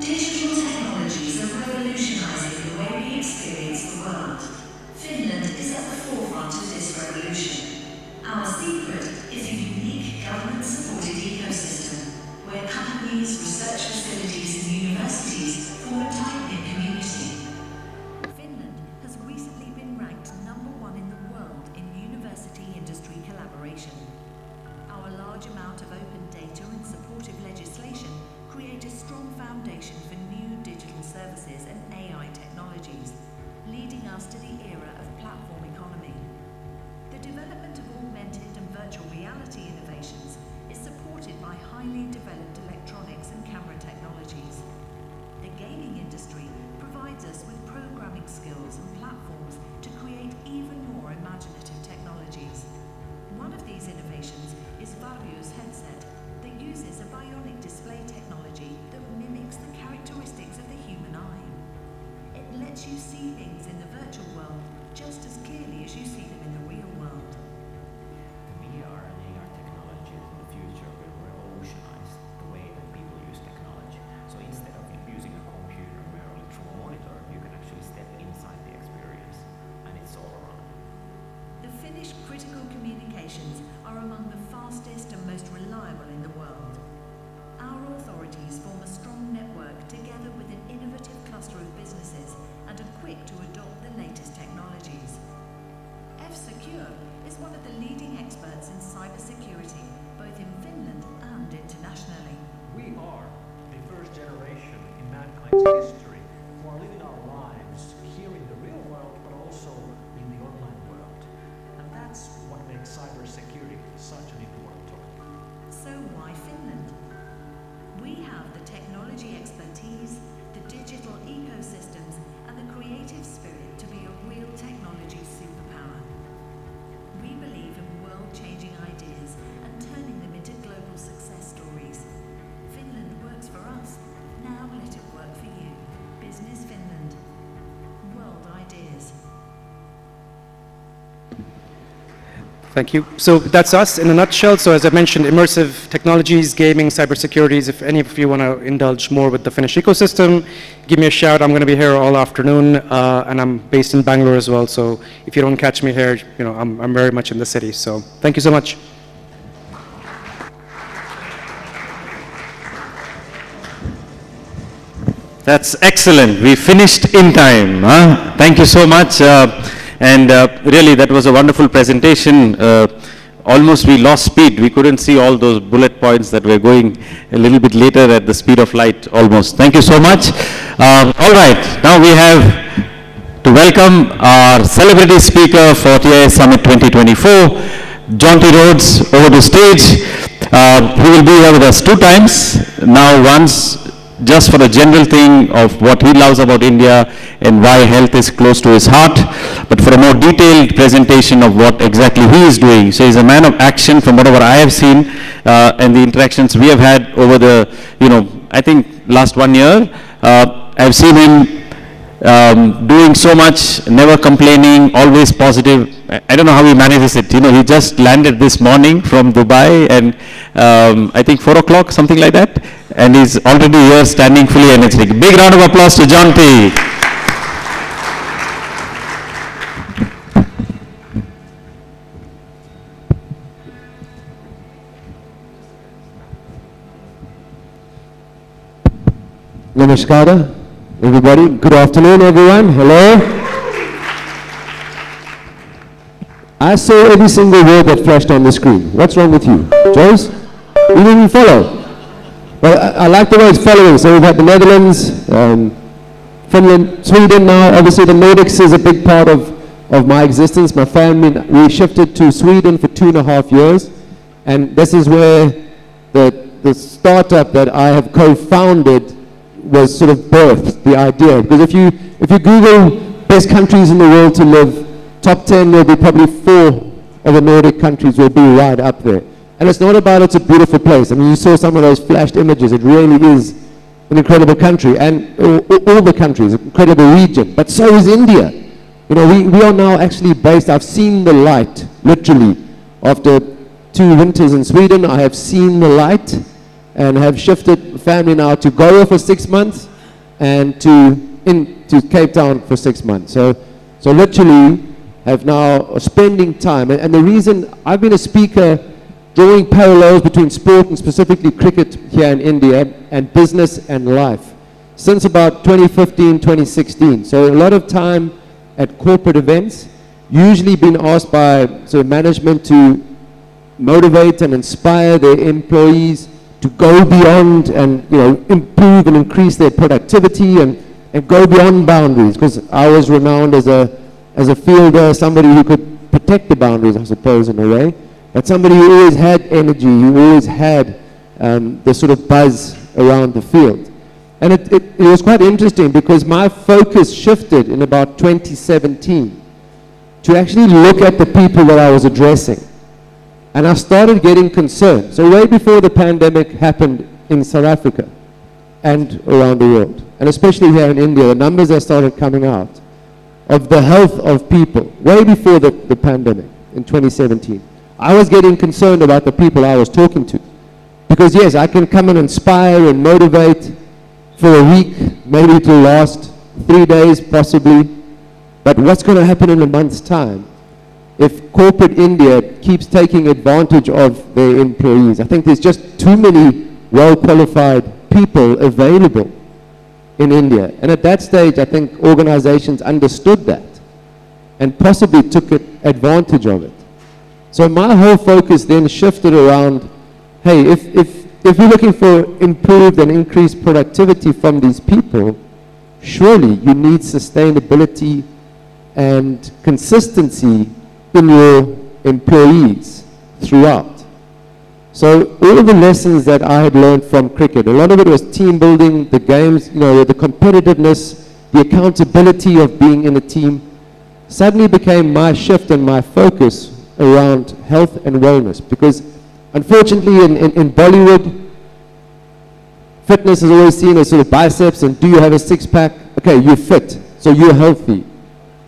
Digital technologies are revolutionizing the way we experience the world. Finland is at the forefront of this revolution. Our secret is a unique government-supported ecosystem where companies, research facilities and universities form a tight-knit community. Finland has recently been ranked #1 in the world in university-industry collaboration. Our large amount of open data and supportive legislation create a strong foundation for new digital services and AI technologies, leading us to the era of platform economy. The development of augmented and virtual reality innovations is supported by highly developed electronics and camera technologies. The gaming industry provides us with programming skills and platforms to create even more imaginative technologies. One of these innovations is Varjo's headset that uses a bionic display technology that mimics the characteristics of the human eye. It lets you see things in the virtual world just as clearly as you see them in the real world. VR and AR technologies in the future will revolutionize the way that people use technology. So instead of using a computer merely through a monitor, you can actually step inside the experience, and it's all around. The Finnish critical communications are among the fastest and most reliable in the world. Our authorities form a strong network together with an innovative cluster of businesses and are quick to adopt the latest technologies. F-Secure is one of the leading experts in cybersecurity, both in Finland and internationally. We are the first generation in mankind's history who are living our lives here in the real world, but also in the online world. And that's what makes cybersecurity such an important topic. So why Finland? We have the technology expertise, the digital ecosystems, and the creative spirit to be a real technology superpower. We believe in world-changing ideas and turning them into global success stories. Finland works for us. Now let it work for you. Business Finland. World ideas. Thank you. So that's us in a nutshell. So as I mentioned, immersive technologies, gaming, cybersecurities. If any of you want to indulge more with the Finnish ecosystem, give me a shout. I'm going to be here all afternoon, and I'm based in Bangalore as well. So if you don't catch me here, you know, I'm very much in the city. So thank you so much. That's excellent. We finished in time. Huh? Thank you so much. Really, that was a wonderful presentation. Almost we lost speed. We couldn't see all those bullet points that were going a little bit later at the speed of light almost. Thank you so much. All right, now we have to welcome our celebrity speaker for TIA Summit 2024, Jonty Rhodes, over the stage. He will be here with us 2 times. Now once just for a general thing of what he loves about India and why health is close to his heart, but for a more detailed presentation of what exactly he is doing. So he's a man of action from whatever I have seen and the interactions we have had over the, I think last 1 year. I've seen him doing so much, never complaining, always positive. I don't know how he manages it. He just landed this morning from Dubai and I think 4 o'clock, something like that. And he's already here standing fully energetic. Big round of applause to Jonty. Namaskara, everybody. Good afternoon, everyone. Hello. I saw every single word that flashed on the screen. What's wrong with you? Joyce? You didn't even follow. Well, I like the way it's following. So we've had the Netherlands, Finland, Sweden now. Obviously, the Nordics is a big part of my existence. My family, we shifted to Sweden for 2.5 years. And this is where the startup that I have co-founded was sort of birthed, the idea. Because if you Google best countries in the world to live, top 10, there'll be probably 4 of the Nordic countries will be right up there. And it's not about it's a beautiful place. I mean, you saw some of those flashed images. It really is an incredible country. And all the countries, an incredible region. But so is India. We are now actually based, I've seen the light, literally. After 2 winters in Sweden, I have seen the light and have shifted family now to Goa for 6 months and to Cape Town for 6 months. So literally have now spending time. And the reason I've been a speaker drawing parallels between sport and specifically cricket here in India and business and life since about 2015, 2016. So a lot of time at corporate events, usually been asked by sort of management to motivate and inspire their employees to go beyond and improve and increase their productivity and go beyond boundaries, because I was renowned as a fielder, somebody who could protect the boundaries, I suppose, in a way. But somebody who always had energy, who always had the sort of buzz around the field. And it was quite interesting because my focus shifted in about 2017 to actually look at the people that I was addressing. And I started getting concerned. So way before the pandemic happened in South Africa and around the world, and especially here in India, the numbers that started coming out of the health of people, way before the pandemic in 2017. I was getting concerned about the people I was talking to. Because yes, I can come and inspire and motivate for a week, maybe it will last 3 days possibly, but what's going to happen in a month's time if corporate India keeps taking advantage of their employees? I think there's just too many well-qualified people available in India. And at that stage, I think organizations understood that and possibly took advantage of it. So my whole focus then shifted around, hey, if we're looking for improved and increased productivity from these people, surely you need sustainability and consistency in your employees throughout. So all of the lessons that I had learned from cricket, a lot of it was team building, the games, the competitiveness, the accountability of being in a team, suddenly became my shift and my focus around health and wellness. Because unfortunately in Bollywood, fitness is always seen as sort of biceps and do you have a six-pack? Okay, you're fit, so you're healthy.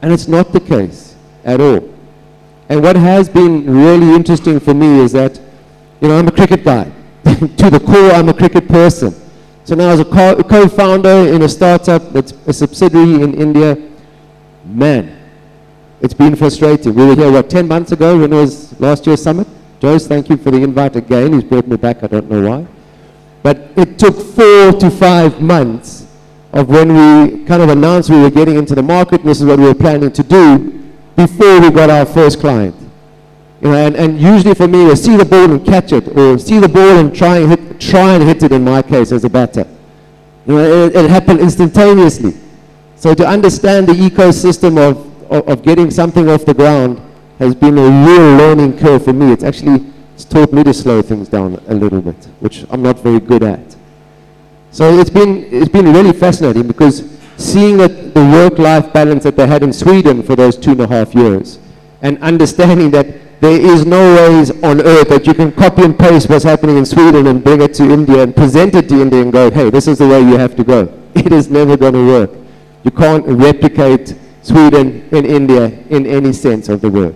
And it's not the case at all. And what has been really interesting for me is that, you know, I'm a cricket guy. To the core, I'm a cricket person. So now as a co-founder in a startup that's a subsidiary in India, man, it's been frustrating. We were here, what, 10 months ago when it was last year's summit? Joyce, thank you for the invite again. He's brought me back, I don't know why. But it took 4 to 5 months of when we kind of announced we were getting into the market, and this is what we were planning to do, before we got our first client. You know, and usually for me, it's see the ball and catch it, or see the ball and try and hit it in my case as a batter. You know, it happened instantaneously. So to understand the ecosystem of getting something off the ground has been a real learning curve for me. It's taught me to slow things down a little bit, which I'm not very good at. So it's been really fascinating, because seeing the work-life balance that they had in Sweden for those 2.5 years, and understanding that there is no ways on earth that you can copy and paste what's happening in Sweden and bring it to India and present it to India and go, hey, this is the way you have to go. It is never going to work. You can't replicate Sweden in India in any sense of the word.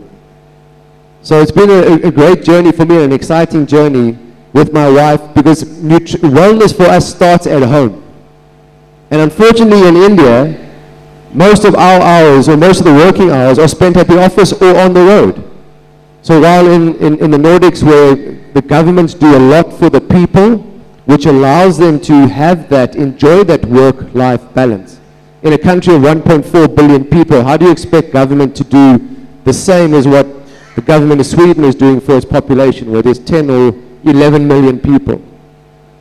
So it's been a great journey for me, an exciting journey with my wife, because wellness for us starts at home. And unfortunately in India, most of our hours, or most of the working hours, are spent at the office or on the road. So while in the Nordics, where the governments do a lot for the people, which allows them to have that, enjoy that work-life balance. In a country of 1.4 billion people, how do you expect government to do the same as what the government of Sweden is doing for its population, where there's 10 or 11 million people?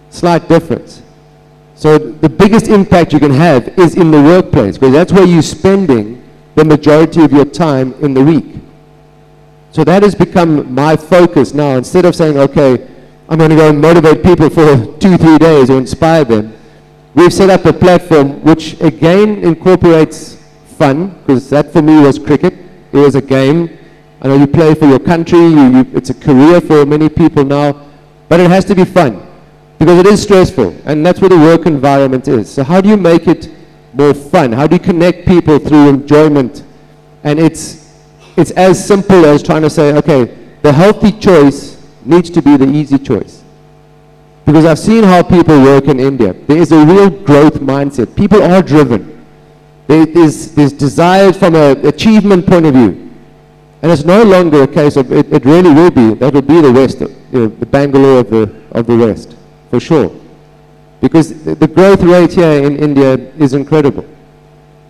Slight difference. So the biggest impact you can have is in the workplace, because that's where you're spending the majority of your time in the week. So that has become my focus now. Instead of saying, okay, I'm going to go and motivate people for 2-3 days or inspire them, we've set up a platform which again incorporates fun, because that for me was cricket. It was a game. I know you play for your country, it's a career for many people now, but it has to be fun, because it is stressful, and that's where the work environment is. So how do you make it more fun? How do you connect people through enjoyment? And it's as simple as trying to say, okay, the healthy choice needs to be the easy choice. Because I've seen how people work in India. There is a real growth mindset. People are driven. There's desires from an achievement point of view. And it's no longer a case of, it really will be, that will be the West, the Bengaluru of the West, for sure. Because the growth rate here in India is incredible.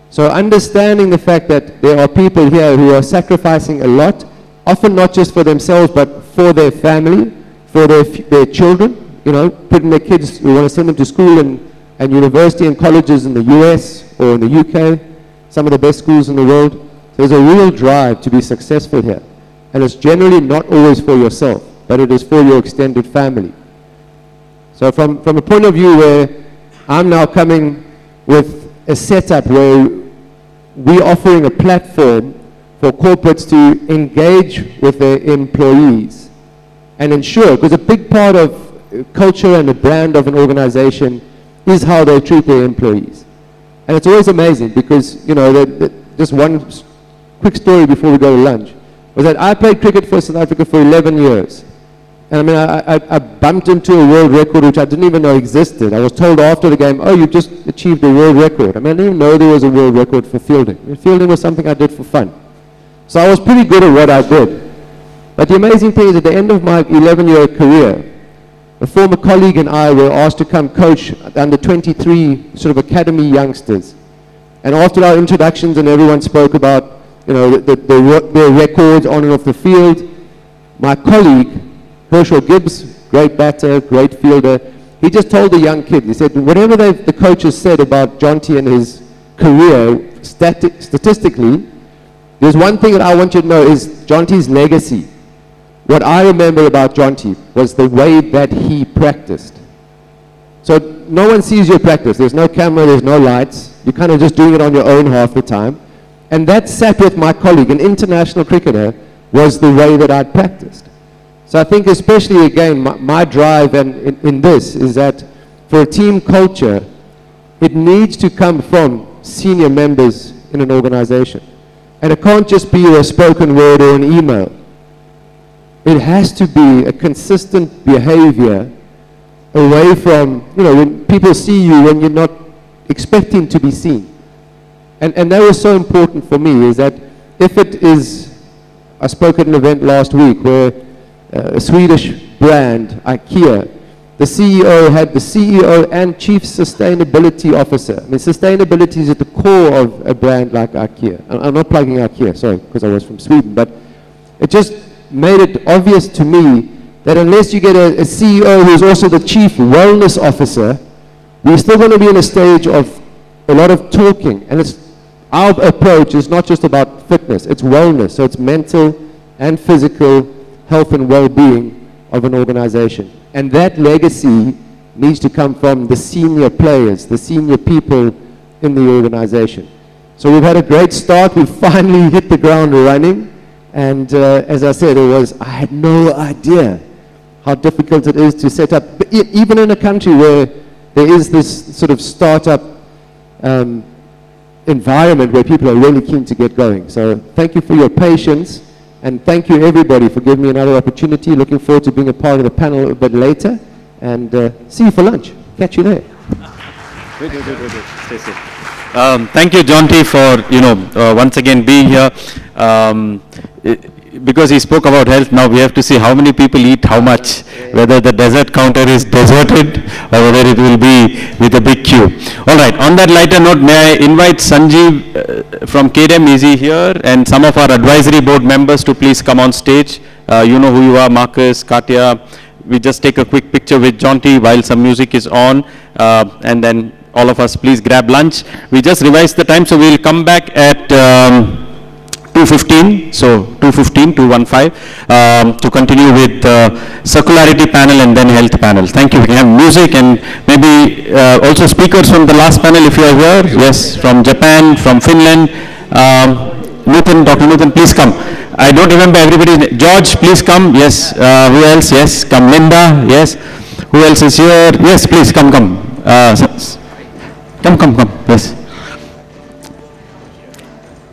So understanding the fact that there are people here who are sacrificing a lot, often not just for themselves, but for their family, for their children, you know, putting their kids, we want to send them to school and university and colleges in the US or in the UK, some of the best schools in the world. There's a real drive to be successful here. And it's generally not always for yourself, but it is for your extended family. So from a point of view where I'm now coming with a setup where we're offering a platform for corporates to engage with their employees and ensure, because a big part of culture and the brand of an organization is how they treat their employees. And it's always amazing because, you know, just one quick story before we go to lunch was that I played cricket for South Africa for 11 years. And I mean, I bumped into a world record which I didn't even know existed. I was told after the game, oh, you just achieved a world record. I mean, I didn't even know there was a world record for fielding. Fielding was something I did for fun. So I was pretty good at what I did. But the amazing thing is at the end of my 11-year career, a former colleague and I were asked to come coach under 23 sort of academy youngsters. And after our introductions and everyone spoke about, you know, their records on and off the field, my colleague, Herschel Gibbs, great batter, great fielder, he just told the young kid, he said, whatever the coaches said about Jonty and his career, statistically, there's one thing that I want you to know is Jonty's legacy. What I remember about Jonty was the way that he practiced. So no one sees your practice. There's no camera, there's no lights. You're kind of just doing it on your own half the time. And that sat with my colleague, an international cricketer, was the way that I'd practiced. So I think especially, again, my drive in this is that for a team culture, it needs to come from senior members in an organization. And it can't just be a spoken word or an email. It has to be a consistent behavior away from, when people see you when you're not expecting to be seen. And that was so important for me, is that if it is, I spoke at an event last week where a Swedish brand, IKEA, the CEO had the CEO and Chief Sustainability Officer. I mean, sustainability is at the core of a brand like IKEA. I'm not plugging IKEA, sorry, because I was from Sweden, but it just made it obvious to me that unless you get a CEO who's also the Chief Wellness Officer, we're still going to be in a stage of a lot of talking. And our approach is not just about fitness, it's wellness. So it's mental and physical health and well-being of an organization. And that legacy needs to come from the senior players, the senior people in the organization. So we've had a great start. We've finally hit the ground running. And as I said, I had no idea how difficult it is to set up, even in a country where there is this sort of startup environment where people are really keen to get going. So thank you for your patience. And thank you, everybody, for giving me another opportunity. Looking forward to being a part of the panel a bit later. And see you for lunch. Catch you there. Wait. Stay safe. Thank you, John T, for, once again being here. Because he spoke about health, now we have to see how many people eat how much, whether the dessert counter is deserted or whether it will be with a big queue. All right, on that lighter note, may I invite Sanjeev from KDM, is he here, and some of our advisory board members to please come on stage. You know who you are, Marcus, Katya. We just take a quick picture with John T while some music is on, and then all of us please grab lunch. We just revised the time, so we'll come back at 2:15, so 2:15 to continue with circularity panel and then health panel. Thank you. We have music and maybe also speakers from the last panel if you are here. Yes, from Japan, from Finland. Dr. Nuthan, please come. I don't remember everybody's name. George, please come. Yes. Who else? Yes. Come. Linda. Yes. Who else is here? Yes, please come. Come. Come. Yes.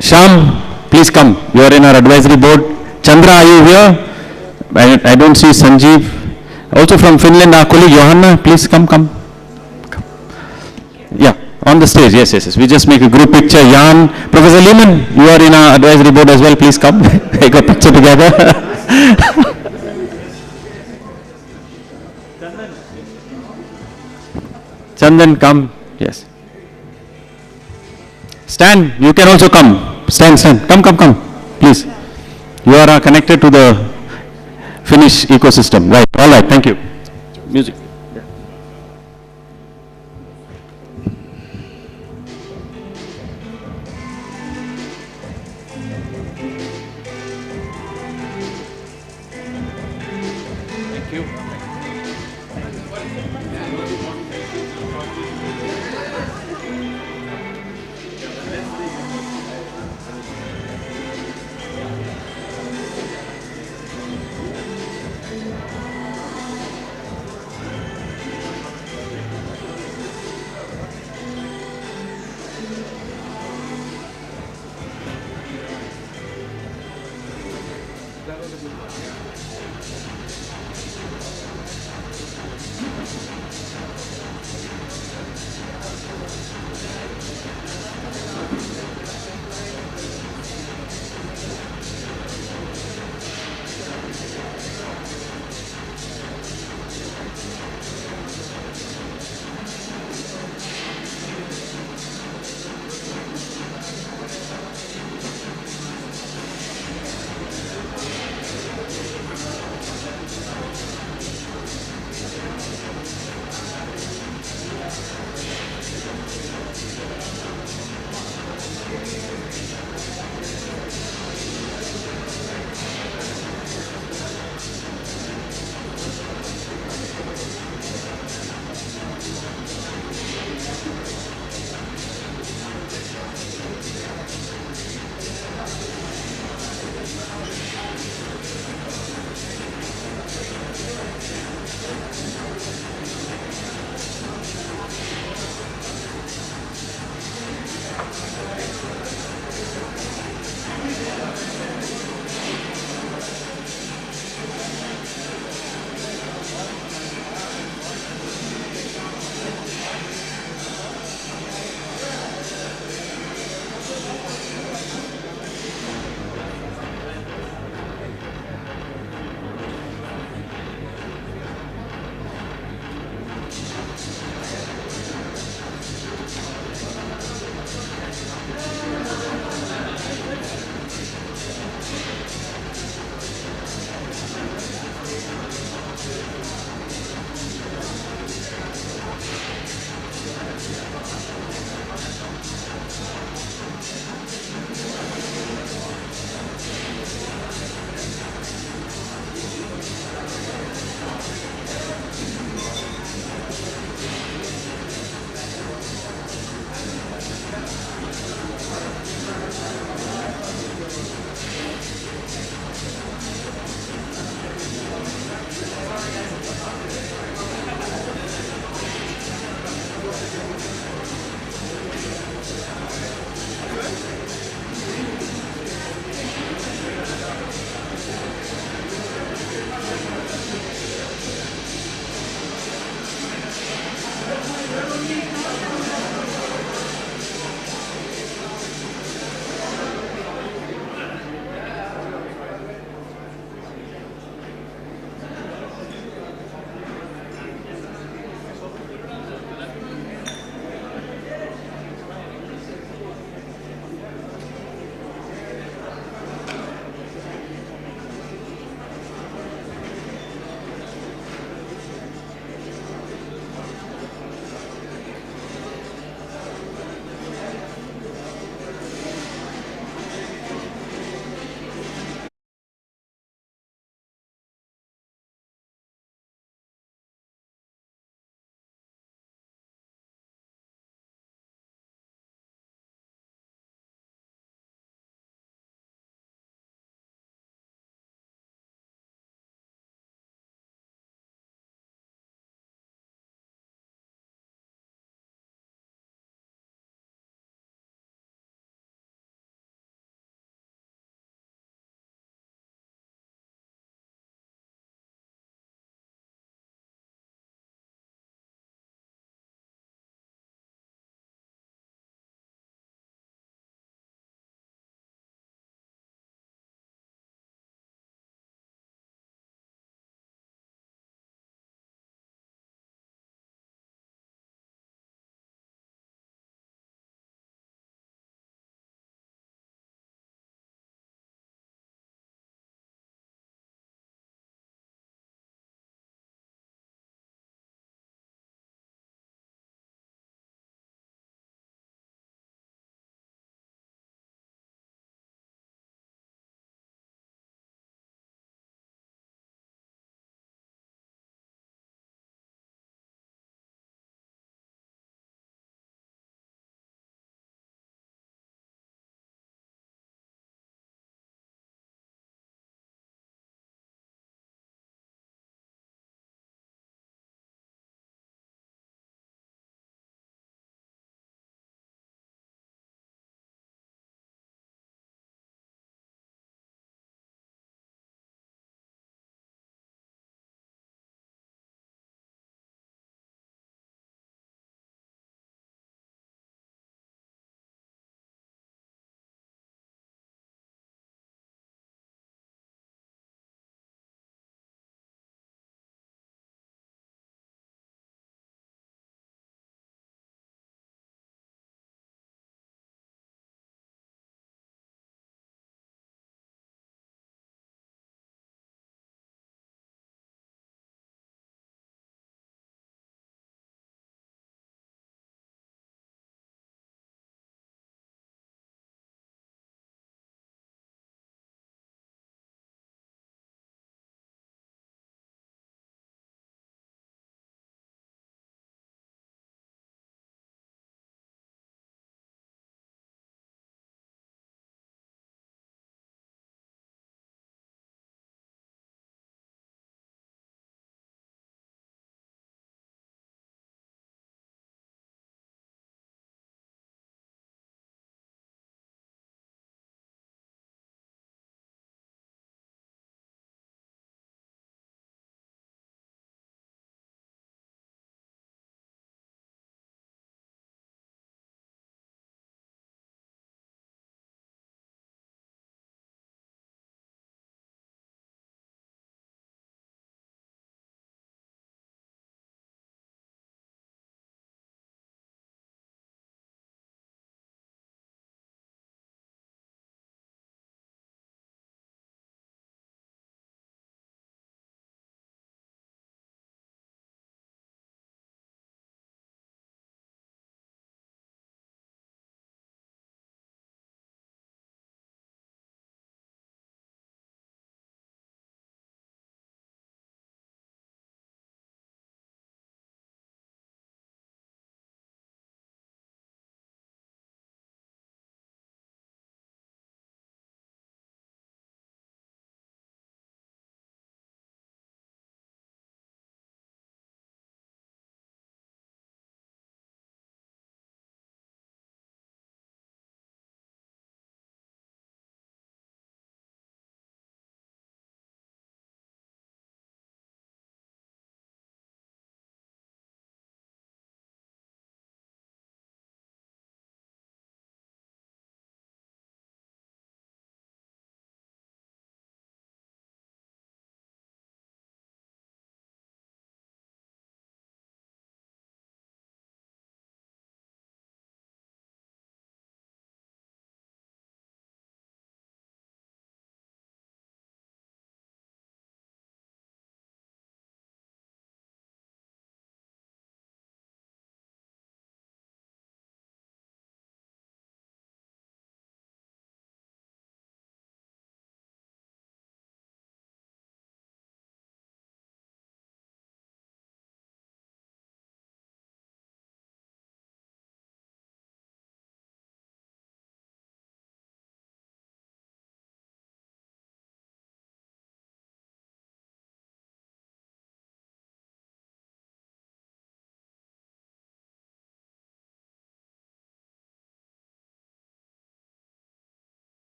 Sham, please come. You are in our advisory board. Chandra, are you here? I don't see Sanjeev. Also from Finland, our colleague Johanna, please come. Yeah, on the stage. Yes. We just make a group picture. Jan, Professor Lehman, you are in our advisory board as well. Please come. Take a picture together. Chandan, come. Yes. Stan, you can also come. Stan, come, please. You are connected to the Finnish ecosystem, right? All right, thank you. Music. Thank you.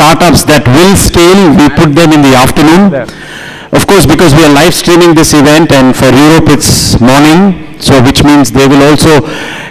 startups that will scale, we put them in the afternoon. Of course, because we are live streaming this event, and for Europe it's morning, so which means they will also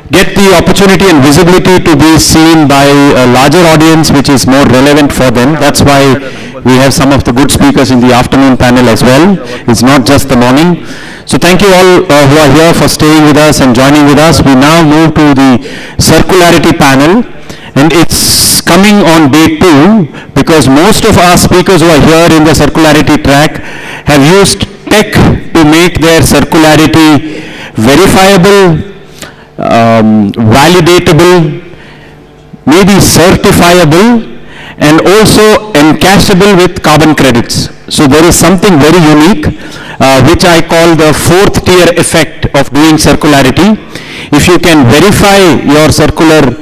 get the opportunity and visibility to be seen by a larger audience which is more relevant for them. That's why we have some of the good speakers in the afternoon panel as well. It's not just the morning. So thank you all who are here for staying with us and joining with us. We now move to the circularity panel, and it's coming on day 2 because most of our speakers who are here in the circularity track have used tech to make their circularity verifiable, validatable, maybe certifiable, and also encashable with carbon credits. So there is something very unique, which I call the 4th tier effect of doing circularity. If you can verify your circular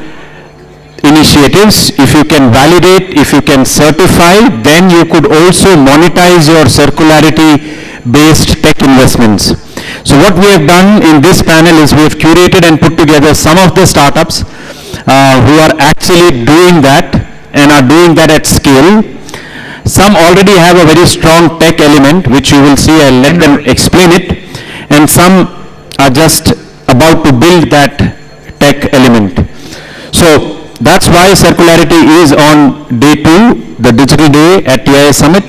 initiatives, if you can validate, if you can certify, then you could also monetize your circularity-based tech investments. So what we have done in this panel is we have curated and put together some of the startups who are actually doing that and are doing that at scale. Some already have a very strong tech element, which you will see. I'll let them explain it. And some are just about to build that tech element. So that's why circularity is on day 2, the digital day at TIA Summit.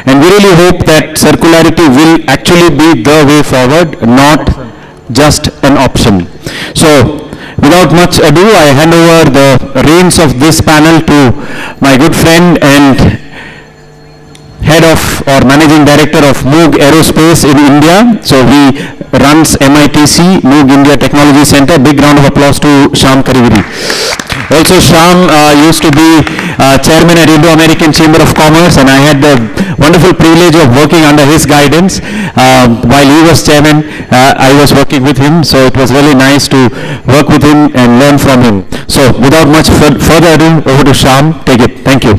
And we really hope that circularity will actually be the way forward, not just an option. So without much ado, I hand over the reins of this panel to my good friend and head of or managing director of Moog Aerospace in India. So he runs MITC, Moog India Technology Center. Big round of applause to Shyam Kariviri. Also, Shyam used to be chairman at Indo-American Chamber of Commerce, and I had the wonderful privilege of working under his guidance. While he was chairman, I was working with him, so it was really nice to work with him and learn from him. So without much further ado, over to Shyam. Take it. Thank you.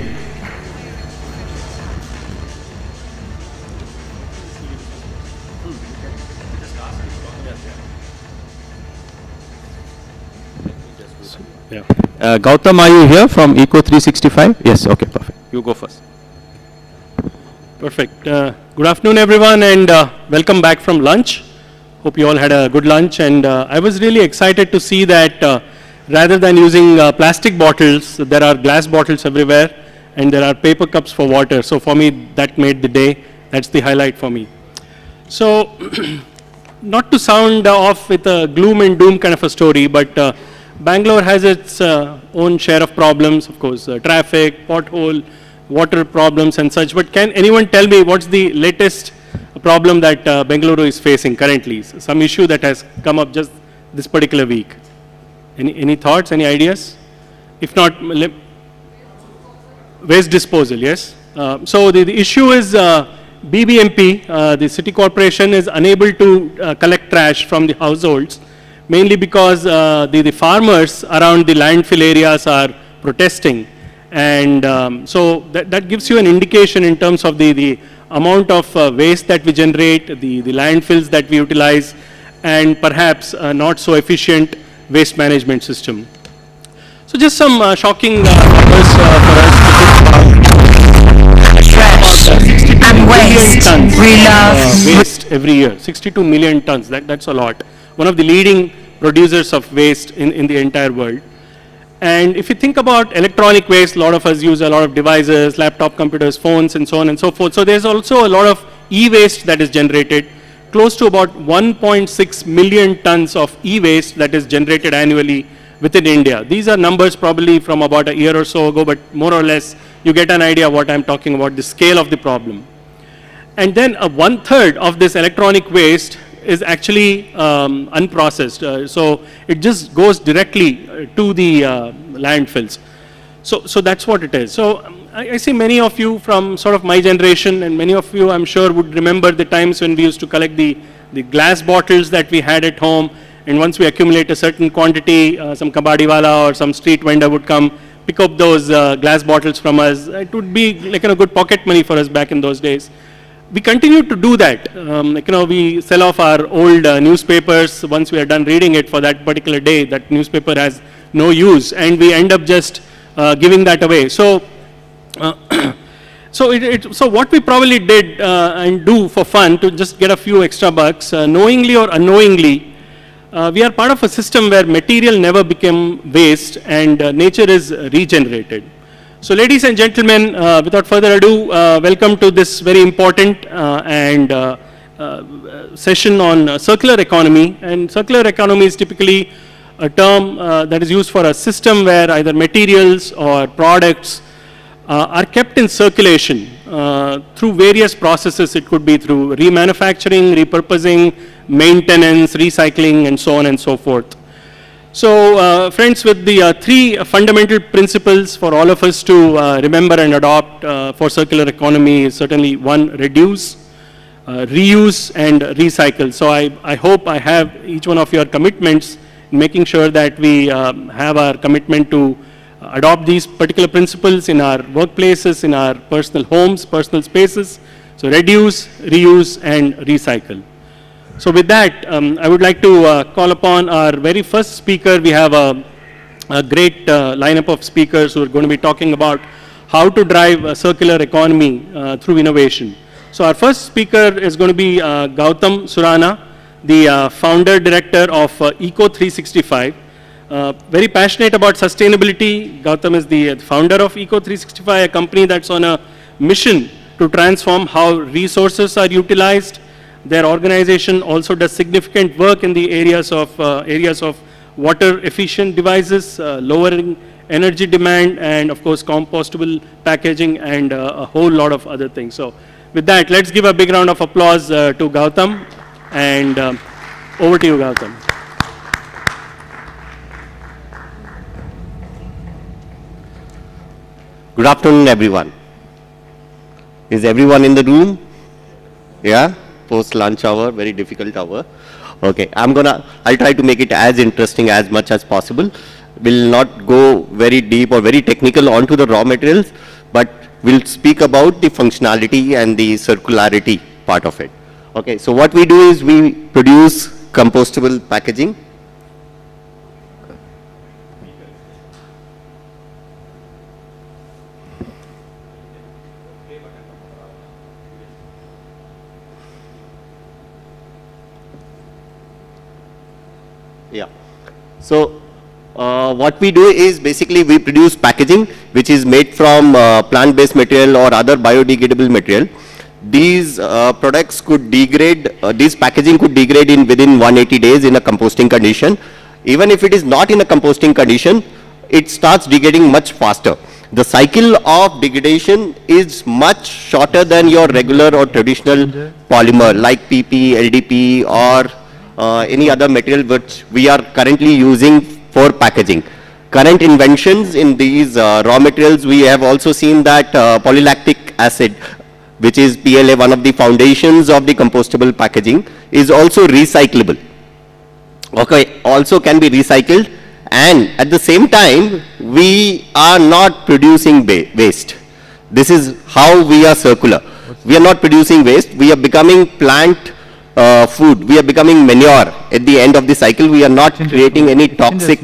Gautam, are you here from Eco 365? Yes, okay, perfect. You go first. Perfect. Good afternoon, everyone, and welcome back from lunch. Hope you all had a good lunch, and I was really excited to see that rather than using plastic bottles, there are glass bottles everywhere, and there are paper cups for water. So for me, that made the day. That's the highlight for me. So, not to sound off with a gloom and doom kind of a story, but Bangalore has its own share of problems, of course, traffic, pothole, water problems and such. But can anyone tell me what's the latest problem that Bengaluru is facing currently? Some issue that has come up just this particular week. Any thoughts, any ideas? If not, waste disposal, yes. So the issue is BBMP, the city corporation, is unable to collect trash from the households, mainly because the farmers around the landfill areas are protesting. And so that gives you an indication in terms of the amount of waste that we generate, the landfills that we utilize, and perhaps not so efficient waste management system. So just some shocking numbers for us to think about. 62 million tons waste every year. 62 million tons, that's a lot. One of the leading producers of waste in the entire world. And if you think about electronic waste, a lot of us use a lot of devices, laptop computers, phones, and so on and so forth. So there's also a lot of e-waste that is generated, close to about 1.6 million tons of e-waste that is generated annually within India. These are numbers probably from about a year or so ago, but more or less you get an idea of what I'm talking about, the scale of the problem. And then 1/3 of this electronic waste is actually unprocessed. So it just goes directly to the landfills. So that's what it is. So I see many of you from sort of my generation, and many of you I'm sure would remember the times when we used to collect the glass bottles that we had at home, and once we accumulate a certain quantity, some kabadiwala or some street vendor would come pick up those glass bottles from us. It would be like good pocket money for us back in those days. We continue to do that. We sell off our old newspapers once we are done reading it for that particular day. That newspaper has no use, and we end up just giving that away. So So what we probably did and do for fun to just get a few extra bucks, knowingly or unknowingly, we are part of a system where material never became waste and nature is regenerated. So ladies and gentlemen, without further ado, welcome to this very important and session on circular economy. And circular economy is typically a term that is used for a system where either materials or products are kept in circulation through various processes. It could be through remanufacturing, repurposing, maintenance, recycling, and so on and so forth. So friends, with the three fundamental principles for all of us to remember and adopt for circular economy is certainly one, reduce, reuse, and recycle. So I hope I have each one of your commitments in making sure that we have our commitment to adopt these particular principles in our workplaces, in our personal homes, personal spaces. So reduce, reuse, and recycle. So with that, I would like to call upon our very first speaker. We have a great lineup of speakers who are going to be talking about how to drive a circular economy through innovation. So our first speaker is going to be Gautam Surana, the founder director of Eco365. Very passionate about sustainability. Gautam is the founder of Eco365, a company that's on a mission to transform how resources are utilized. Their organization also does significant work in the areas of water efficient devices, lowering energy demand, and of course compostable packaging, and a whole lot of other things. So with that, let's give a big round of applause to Gautam, and over to you, Gautam. Good afternoon, everyone. Is everyone in the room? Yeah? Post lunch hour, very difficult hour. Okay, I'll try to make it as interesting as much as possible. We'll not go very deep or very technical onto the raw materials, but we'll speak about the functionality and the circularity part of it. Okay, so what we do is we produce compostable packaging. Yeah. So what we do is basically we produce packaging which is made from plant-based material or other biodegradable material. These products could degrade, this packaging could degrade within 180 days in a composting condition. Even if it is not in a composting condition, it starts degrading much faster. The cycle of degradation is much shorter than your regular or traditional polymer like PP, LDP, or any other material which we are currently using for packaging. Current inventions in these raw materials, we have also seen that polylactic acid, which is PLA, one of the foundations of the compostable packaging, is also recyclable. Okay, also can be recycled, and at the same time, we are not producing waste. This is how we are circular. We are not producing waste, we are becoming plant food, we are becoming manure at the end of the cycle. We are not creating any toxic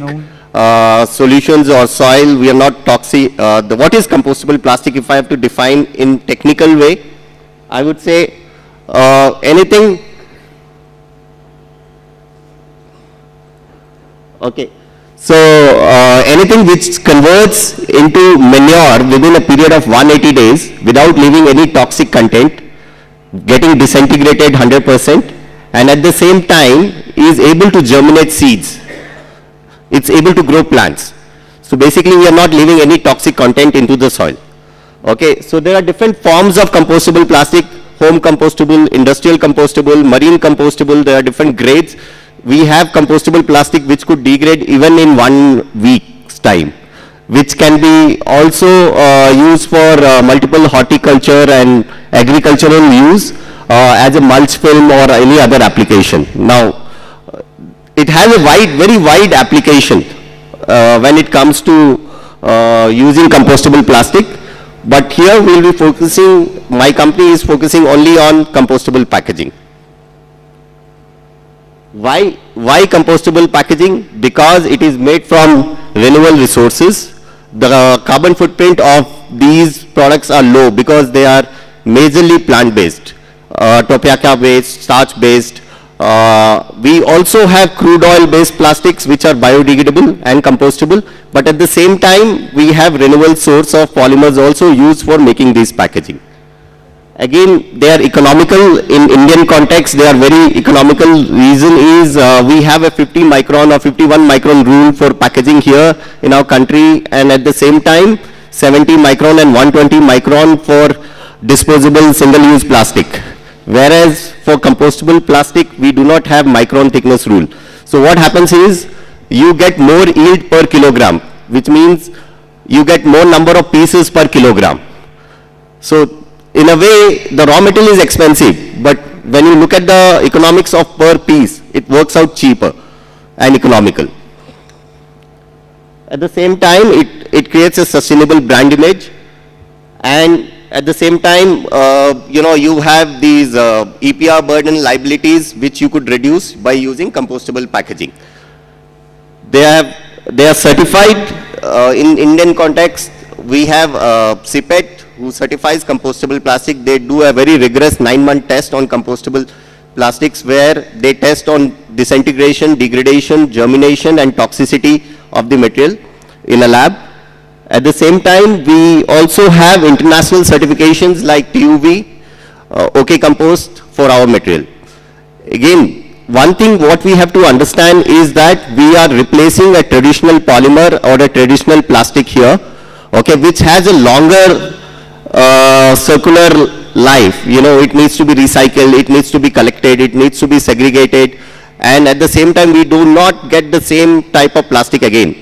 solutions or soil. We are not toxic. What is compostable plastic? If I have to define in technical way, I would say anything. Okay, so anything which converts into manure within a period of 180 days without leaving any toxic content, getting disintegrated 100%, and at the same time is able to germinate seeds. It's able to grow plants. So basically we are not leaving any toxic content into the soil. Okay, so there are different forms of compostable plastic: home compostable, industrial compostable, marine compostable. There are different grades. We have compostable plastic which could degrade even in 1 week's time, which can be also used for multiple horticulture and agricultural use as a mulch film or any other application. Now, it has a very wide application when it comes to using compostable plastic. But here we will be focusing, my company is focusing only on compostable packaging. Why compostable packaging? Because it is made from renewable resources. the carbon footprint of these products are low because they are majorly plant-based, tapioca based, starch based. We also have crude oil based plastics which are biodegradable and compostable, but at the same time we have renewable source of polymers also used for making these packaging. Again, they are economical in Indian context. They are very economical. Reason is we have a 50 micron or 51 micron rule for packaging here in our country, and at the same time 70 micron and 120 micron for disposable single-use plastic. Whereas for compostable plastic, we do not have micron thickness rule. So what happens is you get more yield per kilogram, which means you get more number of pieces per kilogram. So in a way, the raw material is expensive, but when you look at the economics of per piece, it works out cheaper and economical. At the same time, it creates a sustainable brand image, and at the same time, you have these EPR burden liabilities which you could reduce by using compostable packaging. They are certified in Indian context. We have CPET who certifies compostable plastic. They do a very rigorous 9-month test on compostable plastics where they test on disintegration, degradation, germination and toxicity of the material in a lab. At the same time, we also have international certifications like TUV, OK Compost for our material. Again, one thing what we have to understand is that we are replacing a traditional polymer or a traditional plastic here, okay, which has a longer circular life. It needs to be recycled, it needs to be collected, it needs to be segregated, and at the same time we do not get the same type of plastic again.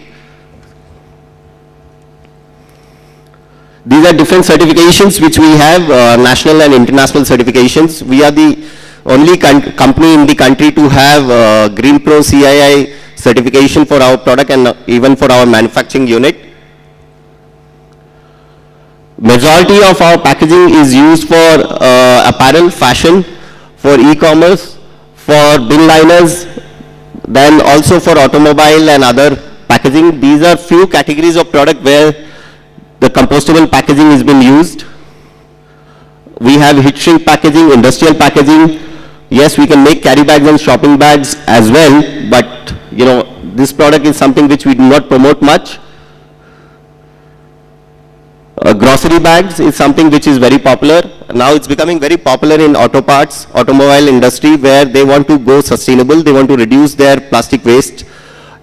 These are different certifications which we have, national and international certifications. We are the only company in the country to have Green Pro CII certification for our product and even for our manufacturing unit. Majority of our packaging is used for apparel, fashion, for e-commerce, for bin liners, then also for automobile and other packaging. These are few categories of product where the compostable packaging has been used. We have heat shrink packaging, industrial packaging. Yes, we can make carry bags and shopping bags as well, but this product is something which we do not promote much. Grocery bags is something which is very popular. Now it's becoming very popular in auto parts, automobile industry, where they want to go sustainable. They want to reduce their plastic waste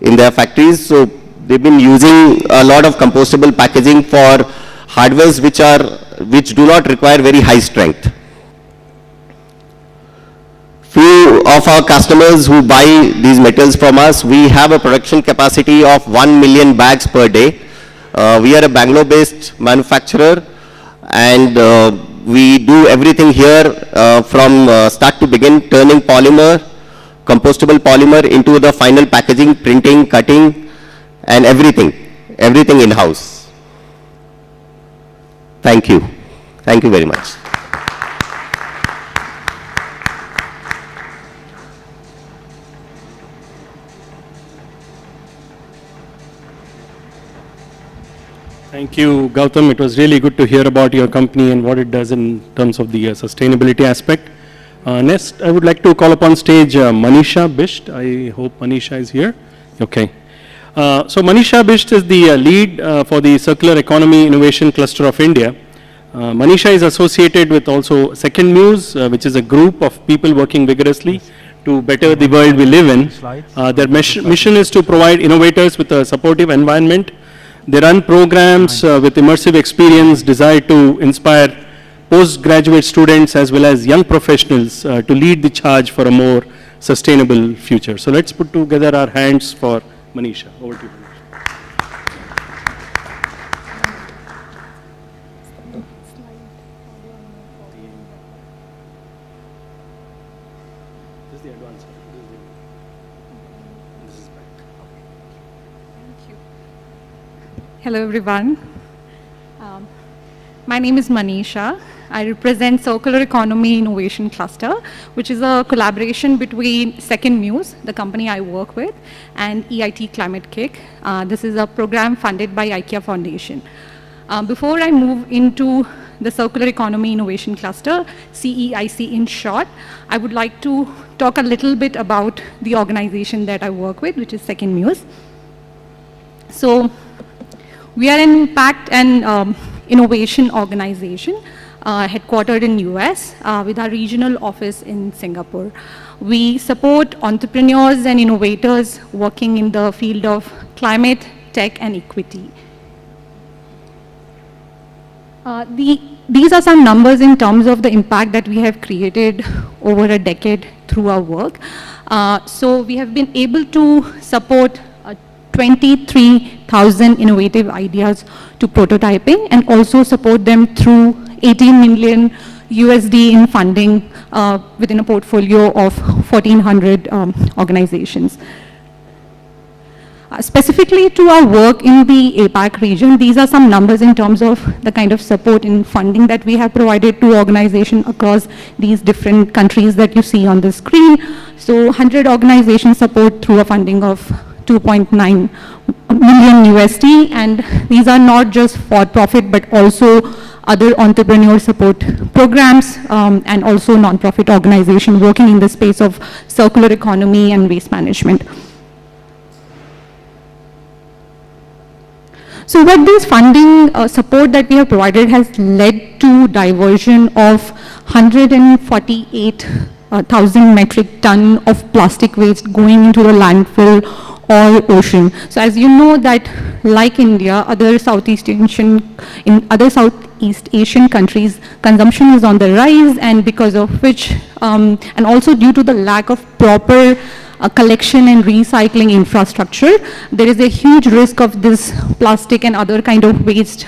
in their factories. So they've been using a lot of compostable packaging for hardwares which do not require very high strength. Few of our customers who buy these materials from us, we have a production capacity of 1 million bags per day. We are a Bangalore-based manufacturer, and we do everything here from start to begin, turning polymer, compostable polymer into the final packaging, printing, cutting, and everything in-house. Thank you. Thank you very much. Thank you, Gautam. It was really good to hear about your company and what it does in terms of the sustainability aspect. Next, I would like to call upon stage Manisha Bisht. I hope Manisha is here. Okay. So Manisha Bisht is the lead for the Circular Economy Innovation Cluster of India. Manisha is associated with also Second Muse, which is a group of people working vigorously to better the world we live in. Their mission is to provide innovators with a supportive environment. They run programs with immersive experience designed to inspire postgraduate students as well as young professionals to lead the charge for a more sustainable future. So let's put together our hands for Manisha. Over to you, Manisha. This is the advanced one. This is back. Thank you. Hello, everyone. My name is Manisha. I represent Circular Economy Innovation Cluster, which is a collaboration between Second Muse, the company I work with, and EIT Climate Kick. This is a program funded by IKEA Foundation. Before I move into the Circular Economy Innovation Cluster, CEIC in short, I would like to talk a little bit about the organization that I work with, which is Second Muse. So, we are an impact and innovation organization headquartered in US with our regional office in Singapore. We support entrepreneurs and innovators working in the field of climate, tech, and equity. These are some numbers in terms of the impact that we have created over a decade through our work. So we have been able to support 23,000 innovative ideas to prototyping and also support them through 18 million USD in funding within a portfolio of 1,400 organizations. Specifically to our work in the APAC region, these are some numbers in terms of the kind of support and funding that we have provided to organizations across these different countries that you see on the screen. So 100 organizations support through a funding of 2.9 million USD, and these are not just for-profit but also other entrepreneur support programs and also non-profit organizations working in the space of circular economy and waste management. So what this funding support that we have provided has led to diversion of 148,000 metric ton of plastic waste going into the landfill or ocean. So as you know that like India, other Southeast Asian countries, consumption is on the rise, and because of which, and also due to the lack of proper collection and recycling infrastructure, there is a huge risk of this plastic and other kind of waste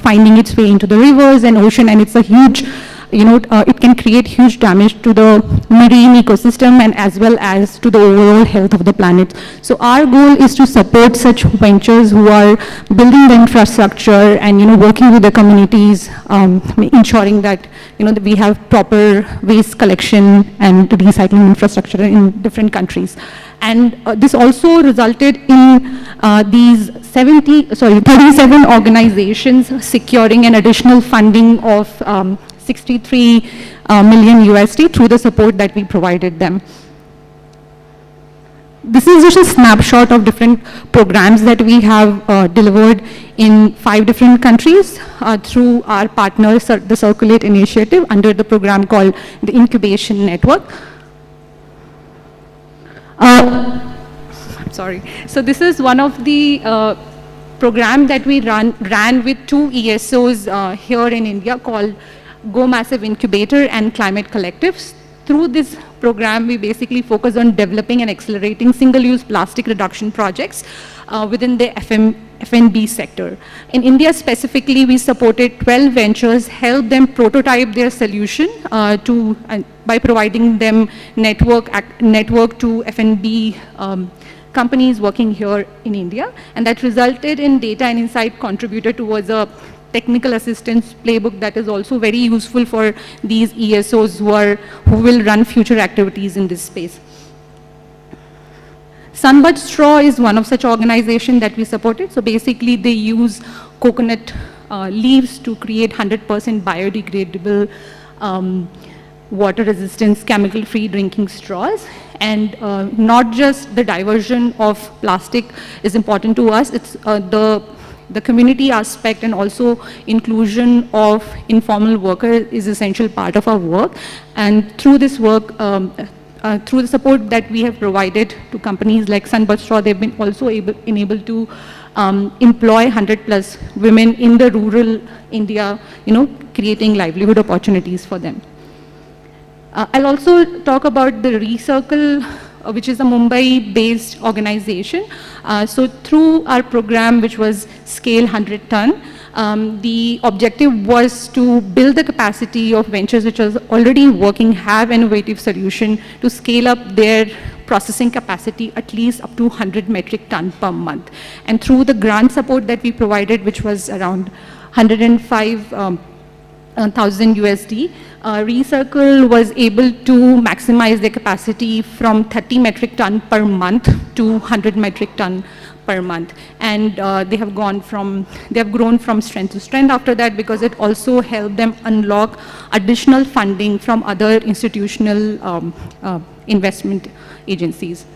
finding its way into the rivers and ocean, and it's a huge, it can create huge damage to the marine ecosystem and as well as to the overall health of the planet. So our goal is to support such ventures who are building the infrastructure and working with the communities, ensuring that that we have proper waste collection and recycling infrastructure in different countries. And this also resulted in these 37 organizations securing an additional funding of 63 million USD through the support that we provided them. This is just a snapshot of different programs that we have delivered in 5 different countries through our partner, the Circulate Initiative, under the program called the Incubation Network. Sorry. So this is one of the program that we ran with 2 ESOs here in India called Go Massive Incubator and Climate Collectives. Through this program, we basically focus on developing and accelerating single-use plastic reduction projects within the F&B sector. In India specifically, we supported 12 ventures, helped them prototype their solution by providing them network to F&B companies working here in India, and that resulted in data and insight contributed towards a technical assistance playbook that is also very useful for these ESOs who will run future activities in this space. Sunbud Straw is one of such organizations that we supported. So basically they use coconut leaves to create 100% biodegradable water resistance, chemical-free drinking straws. And not just the diversion of plastic is important to us, it's the community aspect and also inclusion of informal workers is essential part of our work. And through this work, through the support that we have provided to companies like Sunbud Straw, they've been also able to employ 100+ women in the rural India, creating livelihood opportunities for them. I'll also talk about the Recircle, which is a Mumbai-based organization. So through our program, which was scale 100 ton, the objective was to build the capacity of ventures which was already working, have innovative solution to scale up their processing capacity at least up to 100 metric ton per month. And through the grant support that we provided, which was around 105 1,000 USD. Recircle was able to maximize their capacity from 30 metric ton per month to 100 metric ton per month, and they have grown from strength to strength after that, because it also helped them unlock additional funding from other institutional investment agencies.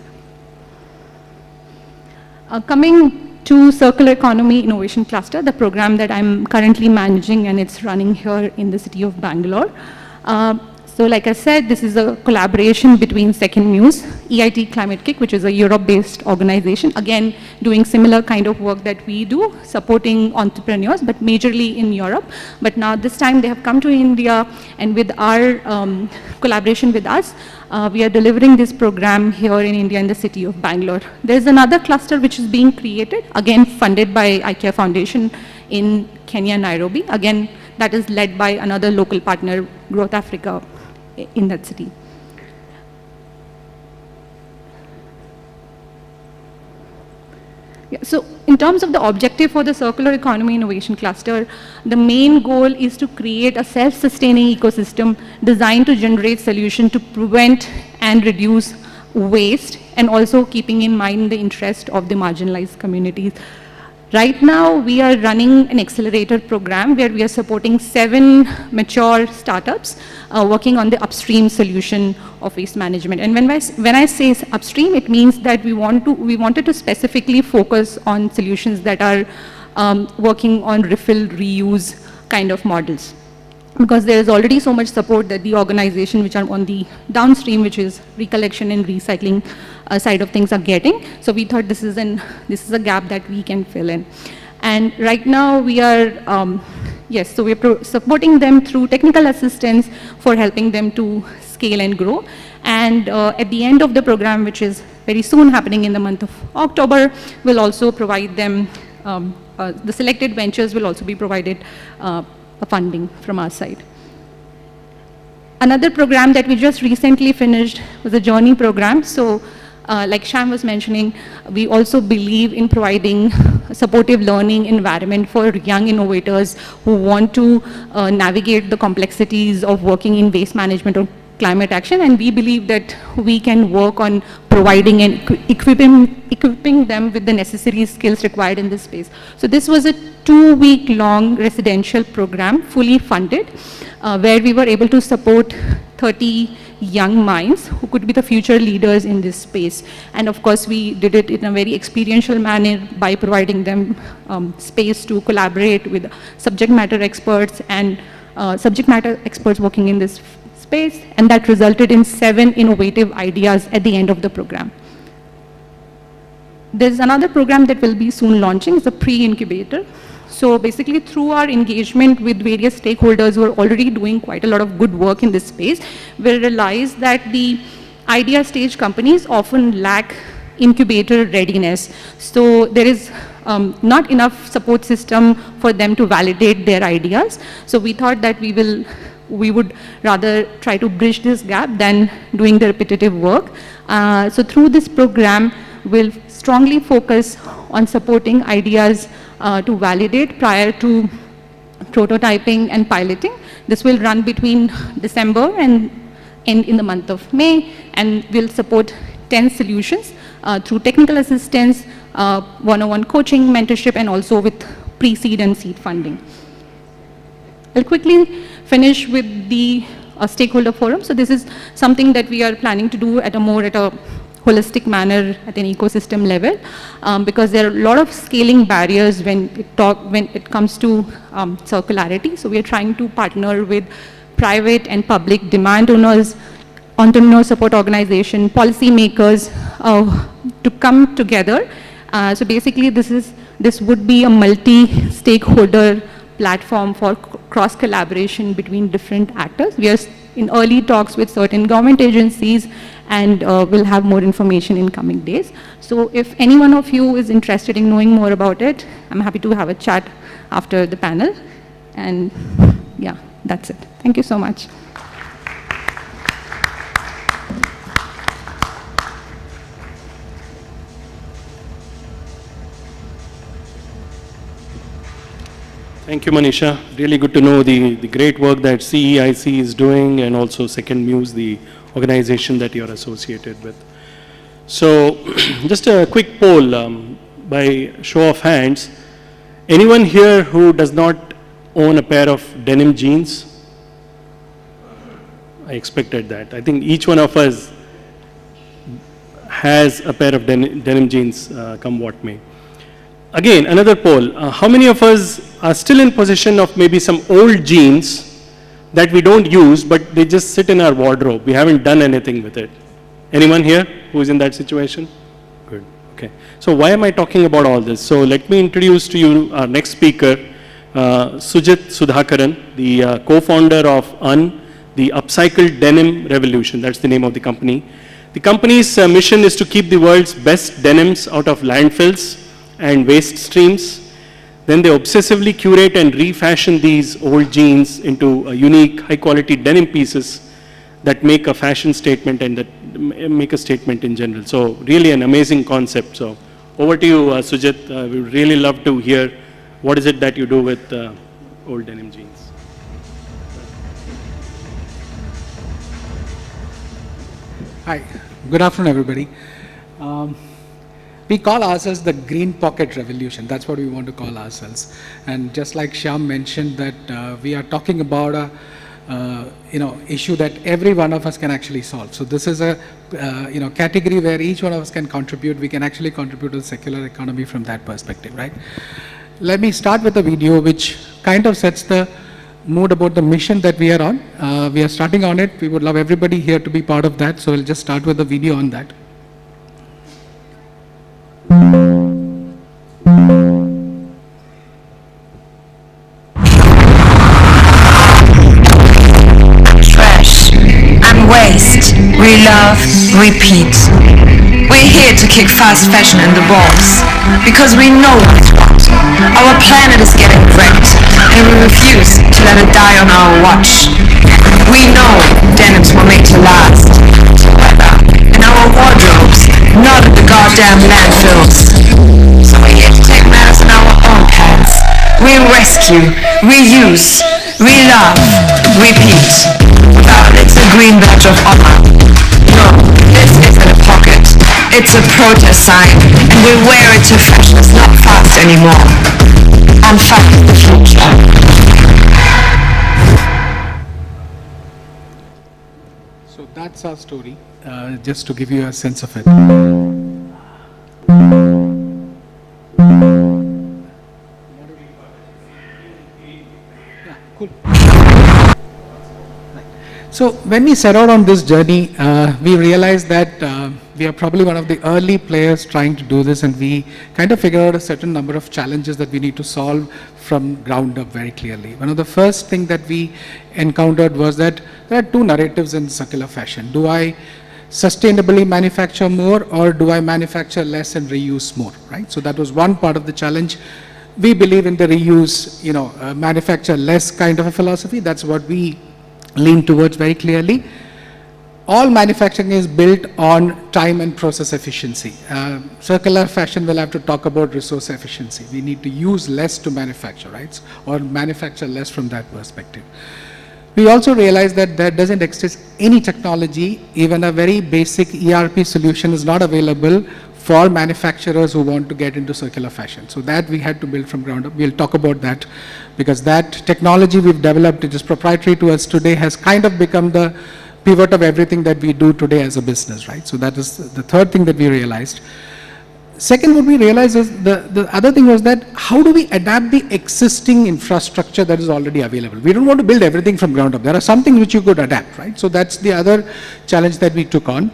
Coming to Circular Economy Innovation Cluster, the program that I'm currently managing, and it's running here in the city of Bangalore. So like I said, this is a collaboration between Second Muse, EIT Climate Kick, which is a Europe-based organization, again, doing similar kind of work that we do, supporting entrepreneurs, but majorly in Europe. But now this time they have come to India, and with our collaboration with us, we are delivering this program here in India in the city of Bangalore. There's another cluster which is being created, again funded by IKEA Foundation in Kenya, Nairobi. Again, that is led by another local partner, Growth Africa, in that city. Yeah, so in terms of the objective for the Circular Economy Innovation Cluster, the main goal is to create a self-sustaining ecosystem designed to generate solutions to prevent and reduce waste, and also keeping in mind the interest of the marginalized communities. Right now, we are running an accelerator program where we are supporting 7 mature startups working on the upstream solution of waste management. And when I say upstream, it means that we wanted to specifically focus on solutions that are working on refill, reuse kind of models. Because there is already so much support that the organization which are on the downstream, which is recollection and recycling side of things, are getting. So we thought this is a gap that we can fill in. And right now we are, so we're supporting them through technical assistance for helping them to scale and grow. And at the end of the program, which is very soon happening in the month of October, we'll also provide them, the selected ventures will also be provided funding from our side. Another program that we just recently finished was a journey program. So like Sham was mentioning, we also believe in providing a supportive learning environment for young innovators who want to navigate the complexities of working in waste management or climate action, and we believe that we can work on providing and equipping them with the necessary skills required in this space. So this was a 2-week-long residential program, fully funded, where we were able to support 30 young minds who could be the future leaders in this space. And of course, we did it in a very experiential manner by providing them space to collaborate with subject matter experts and subject matter experts working in this space, and that resulted in 7 innovative ideas at the end of the program. There's another program that will be soon launching. It's a pre-incubator. So basically, through our engagement with various stakeholders who are already doing quite a lot of good work in this space, we realize that the idea stage companies often lack incubator readiness. So there is not enough support system for them to validate their ideas. So we thought that we would rather try to bridge this gap than doing the repetitive work. So through this program, we'll strongly focus on supporting ideas to validate prior to prototyping and piloting. This will run between December and end in the month of May, and we'll support 10 solutions through technical assistance, one-on-one coaching, mentorship, and also with pre-seed and seed funding. I'll quickly finish with the stakeholder forum. So this is something that we are planning to do at a holistic manner at an ecosystem level, because there are a lot of scaling barriers when it comes to circularity. So we are trying to partner with private and public demand owners, entrepreneur support organization, policy makers to come together. So basically this would be a multi-stakeholder platform for cross collaboration between different actors. We are in early talks with certain government agencies, and we'll have more information in coming days. So if any one of you is interested in knowing more about it, I'm happy to have a chat after the panel. And yeah, that's it. Thank you so much. Thank you, Manisha. Really good to know the great work that CEIC is doing, and also Second Muse, the organization that you're associated with. So, just a quick poll by show of hands. Anyone here who does not own a pair of denim jeans? I expected that. I think each one of us has a pair of denim jeans, come what may. Again, another poll. How many of us are still in possession of maybe some old jeans that we don't use, but they just sit in our wardrobe? We haven't done anything with it. Anyone here who is in that situation? Good. Okay. So why am I talking about all this? So let me introduce to you our next speaker, Sujit Sudhakaran, the co-founder of the Upcycled Denim Revolution. That's the name of the company. The company's mission is to keep the world's best denims out of landfills and waste streams. Then they obsessively curate and refashion these old jeans into unique, high-quality denim pieces that make a fashion statement and that make a statement in general. So really an amazing concept. So over to you, Sujit. We would really love to hear what is it that you do with old denim jeans. Hi, good afternoon, everybody. We call ourselves the Green Pocket Revolution. That's what we want to call ourselves. And just like Shyam mentioned, that we are talking about a issue that every one of us can actually solve. So this is a category where each one of us can contribute. We can actually contribute to the circular economy from that perspective, right? Let me start with a video which kind of sets the mood about the mission that we are on. We are starting on it. We would love everybody here to be part of that. So we'll just start with a video on that. Trash and waste, relove, repeat. We're here to kick fast fashion in the balls because we know what's what. Our planet is getting wrecked and we refuse to let it die on our watch. We know denims were made to last, to weather, in our wardrobes, not in the goddamn landfills. So we're here to take matters in our own hands. We rescue, reuse, relove, repeat. Without it's a green badge of honor. No, this isn't a pocket. It's a protest sign, and we wear it to fashion is not fast anymore. On fact, the future. So that's our story, just to give you a sense of it. So when we set out on this journey, we realized that we are probably one of the early players trying to do this, and we kind of figured out a certain number of challenges that we need to solve from ground up very clearly. One of the first thing that we encountered was that there are two narratives in circular fashion. Do I sustainably manufacture more, or do I manufacture less and reuse more, right? So that was one part of the challenge. We believe in the reuse, manufacture less kind of a philosophy. That's what we lean towards very clearly. All manufacturing is built on time and process efficiency. Circular fashion will have to talk about resource efficiency. We need to use less to manufacture, right? Or manufacture less from that perspective. We also realize that there doesn't exist any technology, even a very basic ERP solution is not available for manufacturers who want to get into circular fashion. So that we had to build from ground up. We'll talk about that because that technology we've developed, it is proprietary to us today, has kind of become the pivot of everything that we do today as a business, right? So that is the third thing that we realized. Second, what we realized is the other thing was that how do we adapt the existing infrastructure that is already available? We don't want to build everything from ground up. There are some things which you could adapt, right? So that's the other challenge that we took on.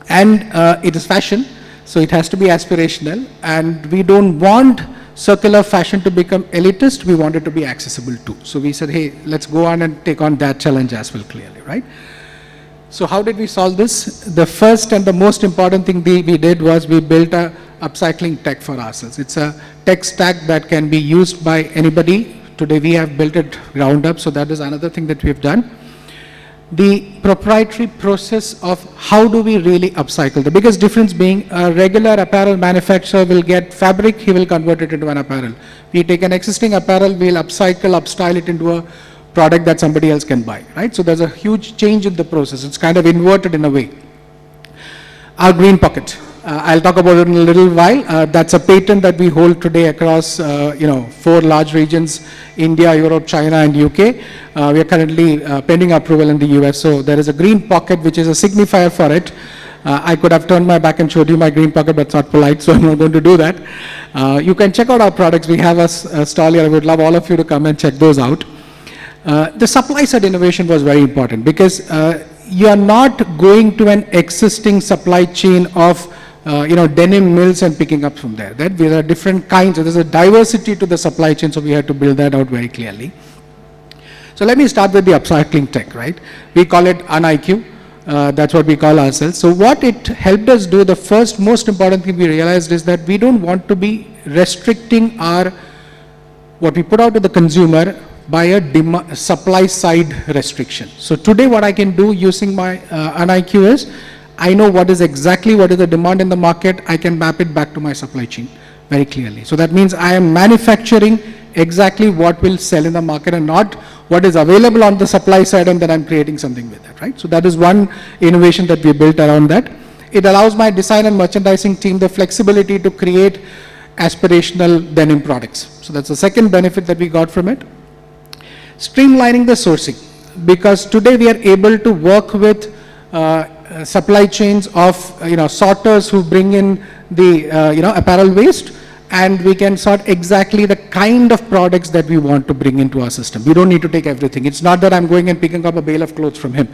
And it is fashion. So it has to be aspirational, and we don't want circular fashion to become elitist. We want it to be accessible too. So we said, hey, let's go on and take on that challenge as well, clearly, right? So how did we solve this? The first and the most important thing we did was we built a upcycling tech for ourselves. It's a tech stack that can be used by anybody. Today we have built it ground up, so that is another thing that we've done. the proprietary process of how do we really upcycle. The biggest difference being a regular apparel manufacturer will get fabric, he will convert it into an apparel. We take an existing apparel, we'll upcycle, upstyle it into a product that somebody else can buy, right? So there's a huge change in the process. It's kind of inverted in a way. Our green pocket. I'll talk about it in a little while. That's a patent that we hold today across, 4 large regions, India, Europe, China, and UK. We are currently pending approval in the US. So there is a green pocket, which is a signifier for it. I could have turned my back and showed you my green pocket, but it's not polite, so I'm not going to do that. You can check out our products. We have a stall here. I would love all of you to come and check those out. The supply side innovation was very important because you are not going to an existing supply chain of denim mills and picking up from there. There are different kinds. There's a diversity to the supply chain, so we had to build that out very clearly. So let me start with the upcycling tech, right? We call it UnIQ. That's what we call ourselves. So what it helped us do, the first most important thing we realized is that we don't want to be restricting what we put out to the consumer by a supply side restriction. So today what I can do using my UnIQ is, I know what is the demand in the market, I can map it back to my supply chain very clearly. So that means I am manufacturing exactly what will sell in the market and not what is available on the supply side and then I'm creating something with that, right? So that is one innovation that we built around that. It allows my design and merchandising team the flexibility to create aspirational denim products. So that's the second benefit that we got from it. Streamlining the sourcing, because today we are able to work with supply chains of sorters who bring in the apparel waste, and we can sort exactly the kind of products that we want to bring into our system. We don't need to take everything. It's not that I'm going and picking up a bale of clothes from him.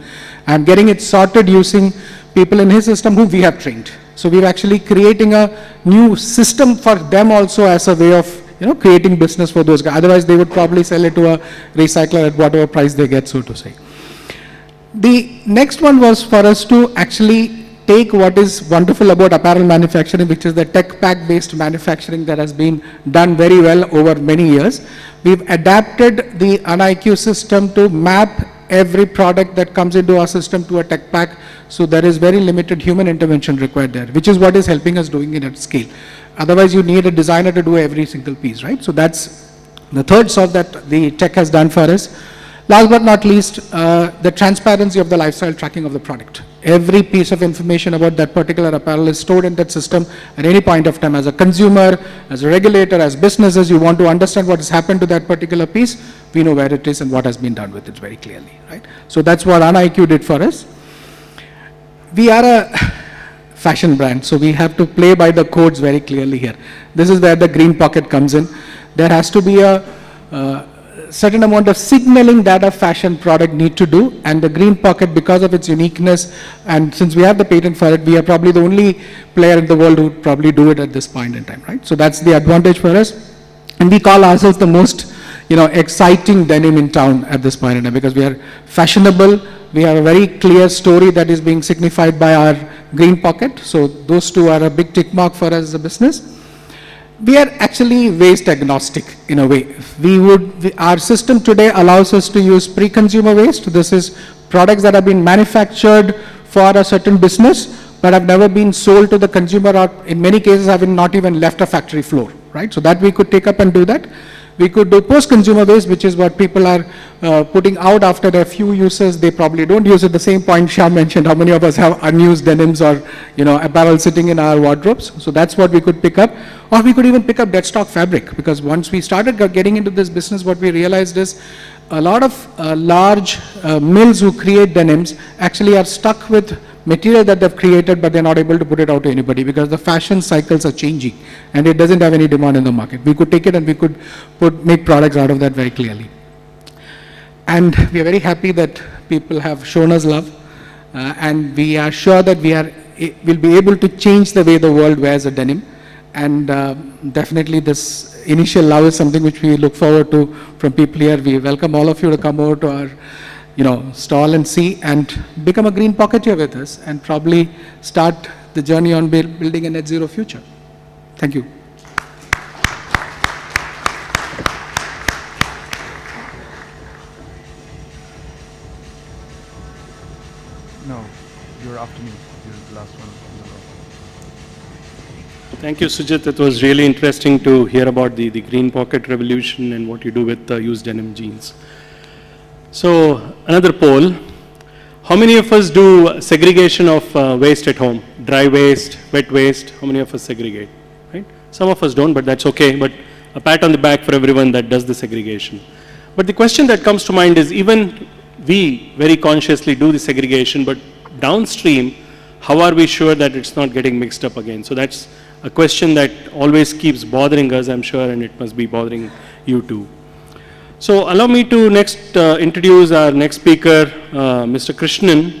I'm getting it sorted using people in his system whom we have trained. So we're actually creating a new system for them also as a way of creating business for those guys. Otherwise they would probably sell it to a recycler at whatever price they get, so to say. The next one was for us to actually take what is wonderful about apparel manufacturing, which is the tech pack based manufacturing that has been done very well over many years. We've adapted the UnIQ system to map every product that comes into our system to a tech pack. So there is very limited human intervention required there, which is what is helping us doing it at scale. Otherwise you need a designer to do every single piece, right? So that's the third solve that the tech has done for us. Last but not least, the transparency of the lifestyle tracking of the product. Every piece of information about that particular apparel is stored in that system at any point of time. As a consumer, as a regulator, as businesses, you want to understand what has happened to that particular piece, we know where it is and what has been done with it very clearly, right? So that's what UnIQ did for us. We are a fashion brand, so we have to play by the codes very clearly here. This is where the green pocket comes in. There has to be a certain amount of signaling that a fashion product need to do, and the green pocket, because of its uniqueness, and since we have the patent for it, we are probably the only player in the world who would probably do it at this point in time, right? So that's the advantage for us, and we call ourselves the most exciting denim in town at this point in time, because we are fashionable, we have a very clear story that is being signified by our green pocket. So those two are a big tick mark for us as a business. We are actually waste agnostic in a way. Our system today allows us to use pre-consumer waste. This is products that have been manufactured for a certain business but have never been sold to the consumer, or in many cases have not even left a factory floor, right? So that we could take up and do that. We could do post-consumer waste, which is what people are putting out after a few uses. They probably don't use it. The same point Shyam mentioned, how many of us have unused denims or apparel sitting in our wardrobes. So that's what we could pick up. Or we could even pick up dead stock fabric, because once we started getting into this business, what we realized is a lot of large mills who create denims actually are stuck with material that they've created, but they're not able to put it out to anybody because the fashion cycles are changing and it doesn't have any demand in the market. We could take it and we could make products out of that very clearly. And we are very happy that people have shown us love, and we are sure that we'll be able to change the way the world wears a denim. And definitely this initial love is something which we look forward to from people here. We welcome all of you to come over to our stall and see and become a green pocketeer with us and probably start the journey on building a net zero future. Thank you. afternoon. This is the last one. Thank you, Sujit. It was really interesting to hear about the green pocket revolution and what you do with used denim jeans. So, another poll. How many of us do segregation of waste at home? Dry waste, wet waste, how many of us segregate? Right? Some of us don't, but that's okay. But a pat on the back for everyone that does the segregation. But the question that comes to mind is, even we very consciously do the segregation, but downstream, how are we sure that it's not getting mixed up again? So that's a question that always keeps bothering us, I'm sure, and it must be bothering you too. So allow me to next introduce our next speaker, Mr. Krishnan,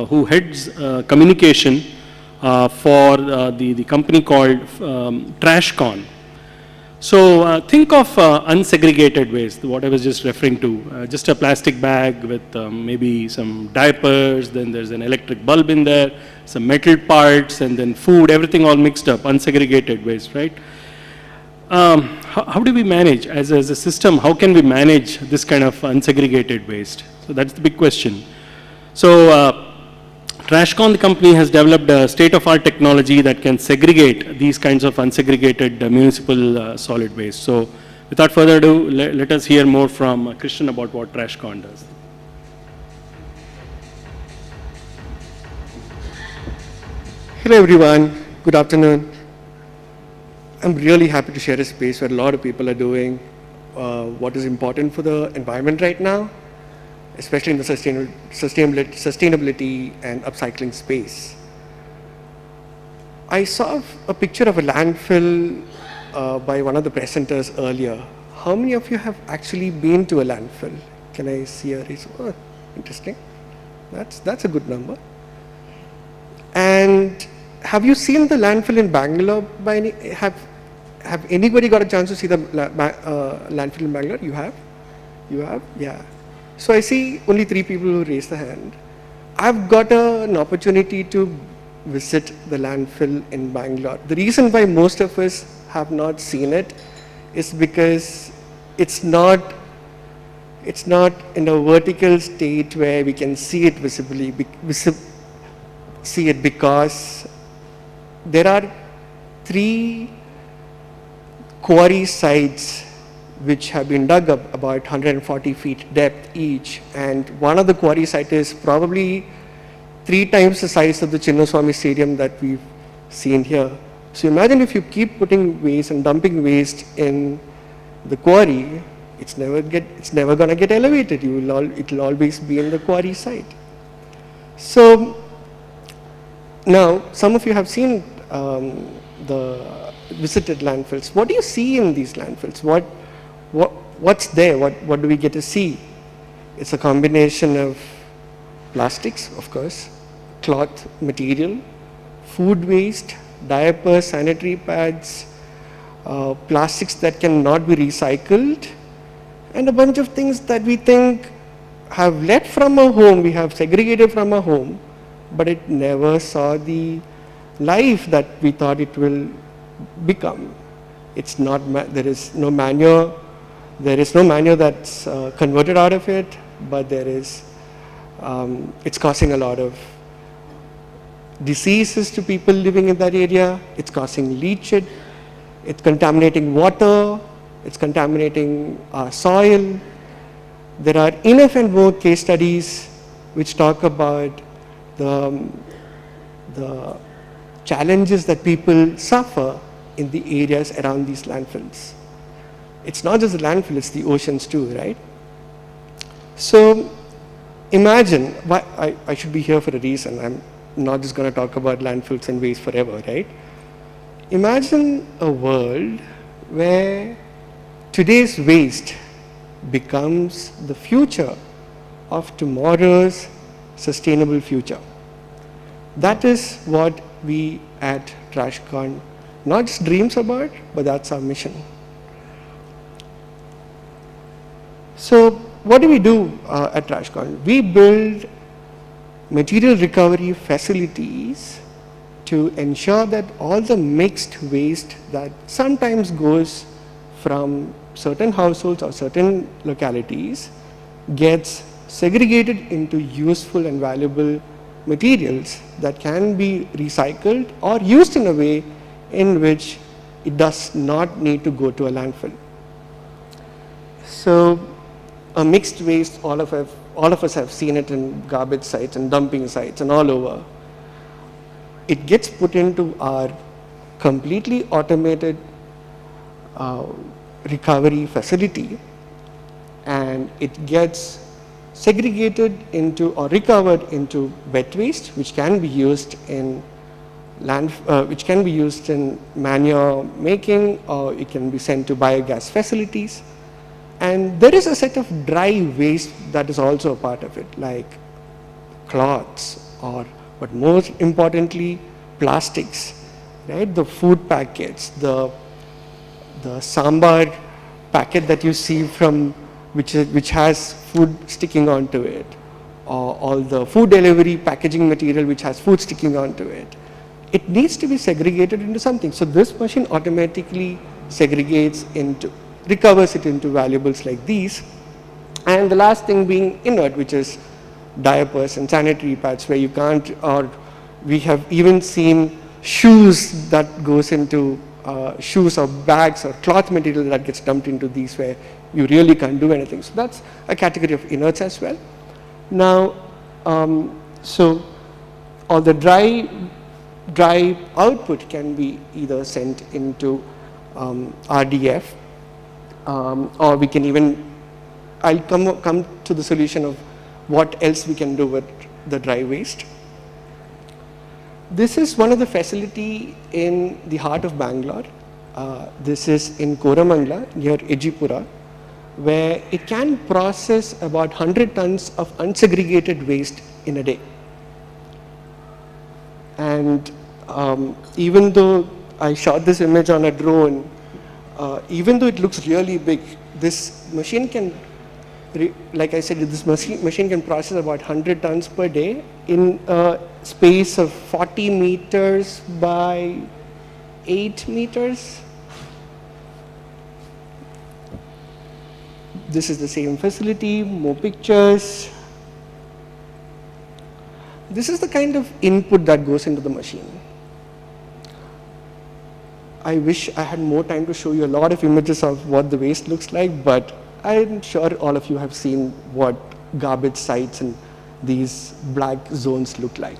who heads communication for the company called TrashCon. So think of unsegregated waste, what I was just referring to. Just a plastic bag with maybe some diapers, then there's an electric bulb in there, some metal parts, and then food, everything all mixed up, unsegregated waste, right? How do we manage, as a system, how can we manage this kind of unsegregated waste? So that's the big question. So TrashCon, the company, has developed a state-of-art technology that can segregate these kinds of unsegregated municipal solid waste. So without further ado, let us hear more from Krishnan about what TrashCon does. Hello everyone, good afternoon. I'm really happy to share a space where a lot of people are doing what is important for the environment right now, especially in the sustainability and upcycling space. I saw a picture of a landfill by one of the presenters earlier. How many of you have actually been to a landfill? Can I see a raise? Oh, interesting. That's a good number. And have you seen the landfill in Bangalore by any, have anybody got a chance to see the landfill in Bangalore? You have? You have? Yeah. So I see only 3 people who raised their hand. I've got an opportunity to visit the landfill in Bangalore. The reason why most of us have not seen it is because it's not in a vertical state where we can see it visibly, because there are 3 quarry sites which have been dug up about 140 feet depth each, and one of the quarry sites is probably 3 times the size of the Chinnaswamy Stadium that we've seen here. So imagine if you keep putting waste and dumping waste in the quarry, it's never going to get elevated. It'll always be in the quarry site. So now some of you have seen the visited landfills. What do you see in these landfills? What's there? What do we get to see? It's a combination of plastics, of course, cloth material, food waste, diapers, sanitary pads, plastics that cannot be recycled, and a bunch of things that we think have left from our home, we have segregated from our home, but it never saw the life that we thought it will become. It's not, there is no manure that's converted out of it, but there is, it's causing a lot of diseases to people living in that area. It's causing leachate, it's contaminating water, it's contaminating our soil. There are enough and more case studies which talk about the challenges that people suffer in the areas around these landfills. It's not just the landfill, it's the oceans too, right? So imagine, I should be here for a reason. I'm not just going to talk about landfills and waste forever, right? Imagine a world where today's waste becomes the future of tomorrow's sustainable future. That is what we at TrashCon not just dreams about, but that's our mission. So what do we do at TrashCon? We build material recovery facilities to ensure that all the mixed waste that sometimes goes from certain households or certain localities gets segregated into useful and valuable materials that can be recycled or used in a way in which it does not need to go to a landfill. So a mixed waste, all of us have seen it in garbage sites and dumping sites and all over. It gets put into our completely automated recovery facility, and it gets segregated into or recovered into wet waste, which can be used in manure making, or it can be sent to biogas facilities. And there is a set of dry waste that is also a part of it, like cloths, but most importantly, plastics, right? The food packets, the sambar packet that you see from which has food sticking onto it, or all the food delivery packaging material which has food sticking onto it. It needs to be segregated into something. So this machine automatically recovers it into valuables like these. And the last thing being inert, which is diapers and sanitary pads, where you can't, or we have even seen shoes that goes into shoes or bags or cloth material that gets dumped into these, where you really can't do anything. So that's a category of inerts as well. Now, so all the dry output can be either sent into RDF, or we can even, I'll come to the solution of what else we can do with the dry waste. This is one of the facility in the heart of Bangalore. This is in Koramangala near Ejipura, where it can process about 100 tons of unsegregated waste in a day. And even though I shot this image on a drone, even though it looks really big, this machine can, like I said, this machine can process about 100 tons per day in a space of 40 meters by 8 meters. This is the same facility, more pictures. This is the kind of input that goes into the machine. I wish I had more time to show you a lot of images of what the waste looks like, but I'm sure all of you have seen what garbage sites and these black zones look like.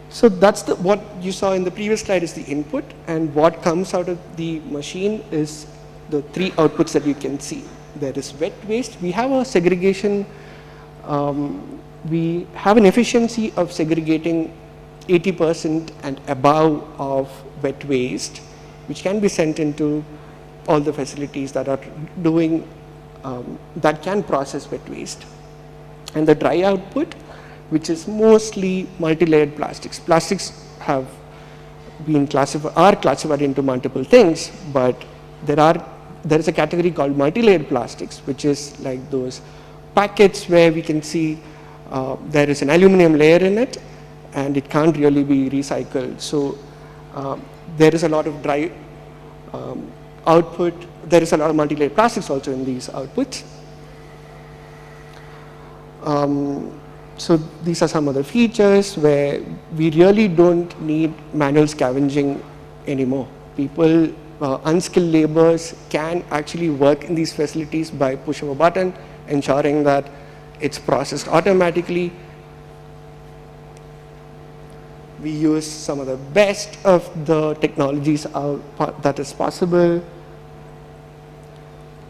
So that's what you saw in the previous slide is the input, and what comes out of the machine is the three outputs that you can see. There is wet waste. We have a segregation, we have an efficiency of segregating 80% and above of wet waste, which can be sent into all the facilities that are doing, that can process wet waste. And the dry output, which is mostly multi-layered plastics. Plastics have been classified into multiple things, but there is a category called multi-layered plastics, which is like those packets where we can see there is an aluminum layer in it, and it can't really be recycled. So there is a lot of dry output. There is a lot of multi-layered plastics also in these outputs. So these are some other features where we really don't need manual scavenging anymore. People, unskilled laborers can actually work in these facilities by push of a button, ensuring that it's processed automatically. We use some of the best of the technologies that is possible.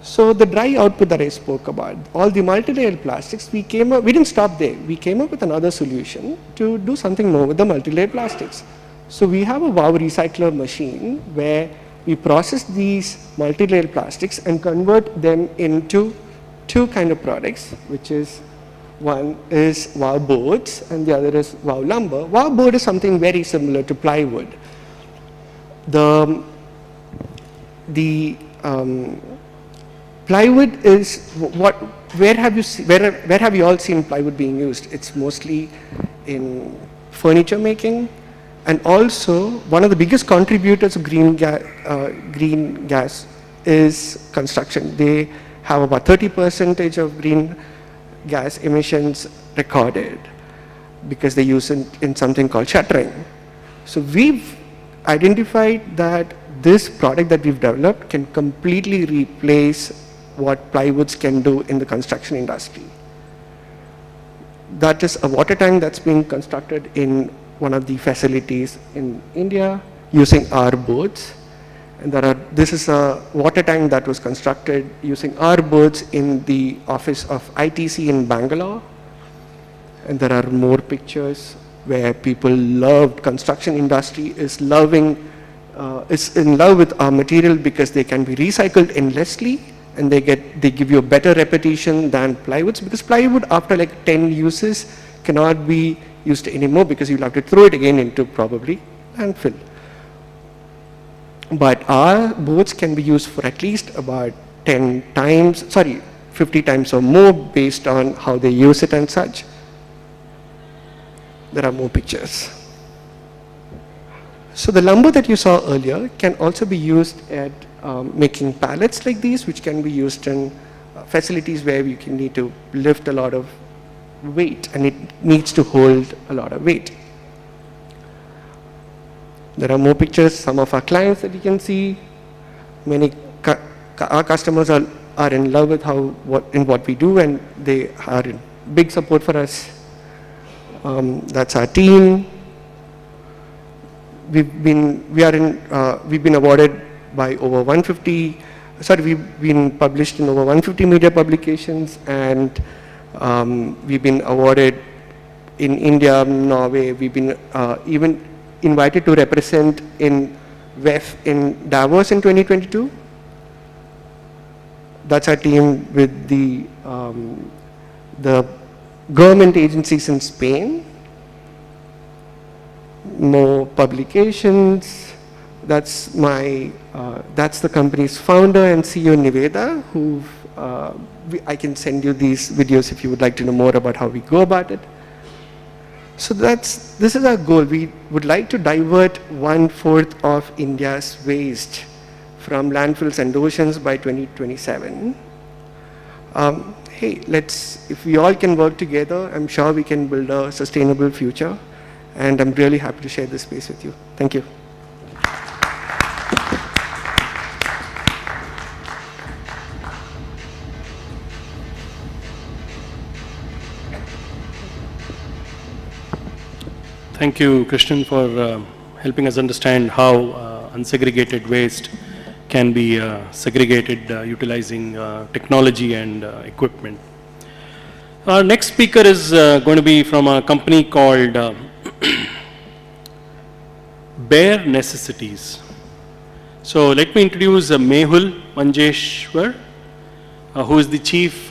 So the dry output that I spoke about, all the multi-layered plastics, we didn't stop there. We came up with another solution to do something more with the multi-layered plastics. So we have a WOW recycler machine where we process these multi-layered plastics and convert them into two kind of products, which is one is WOW boards and the other is WOW lumber. WOW board is something very similar to plywood. Plywood is where have you all seen plywood being used? It's mostly in furniture making, and also one of the biggest contributors of green gas is construction. They have about 30% of green gas emissions recorded. because they use it in something called shuttering. So we've identified that this product that we've developed can completely replace what plywoods can do in the construction industry. That is a water tank that's being constructed in one of the facilities in India using our boards. And this is a water tank that was constructed using our boards in the office of ITC in Bangalore. And there are more pictures where people loved, construction industry is in love with our material because they can be recycled endlessly, and they give you a better reputation than plywoods, because plywood after like 10 uses cannot be used anymore because you'll have to throw it again into probably landfill. But our boards can be used for at least about 50 times or more based on how they use it and such. There are more pictures. So the lumber that you saw earlier can also be used at making pallets like these, which can be used in facilities where you can need to lift a lot of weight, and it needs to hold a lot of weight. There are more pictures, some of our clients that you can see. Our customers are in love with what we do, and they are in big support for us. That's our team. We've been awarded by over 150. We've been published in over 150 media publications, and we've been awarded in India, Norway. We've been even invited to represent in WEF in Davos in 2022. That's our team with the government agencies in Spain. More publications. That's the company's founder and CEO Niveda, who I can send you these videos if you would like to know more about how we go about it. So this is our goal. We would like to divert 1/4 of India's waste from landfills and oceans by 2027. Hey, if we all can work together, I'm sure we can build a sustainable future. And I'm really happy to share this space with you. Thank you. Thank you, Krishnan, for helping us understand how unsegregated waste can be segregated utilizing technology and equipment. Our next speaker is going to be from a company called Bare Necessities. So let me introduce Mehul Manjeshwar, who is the Chief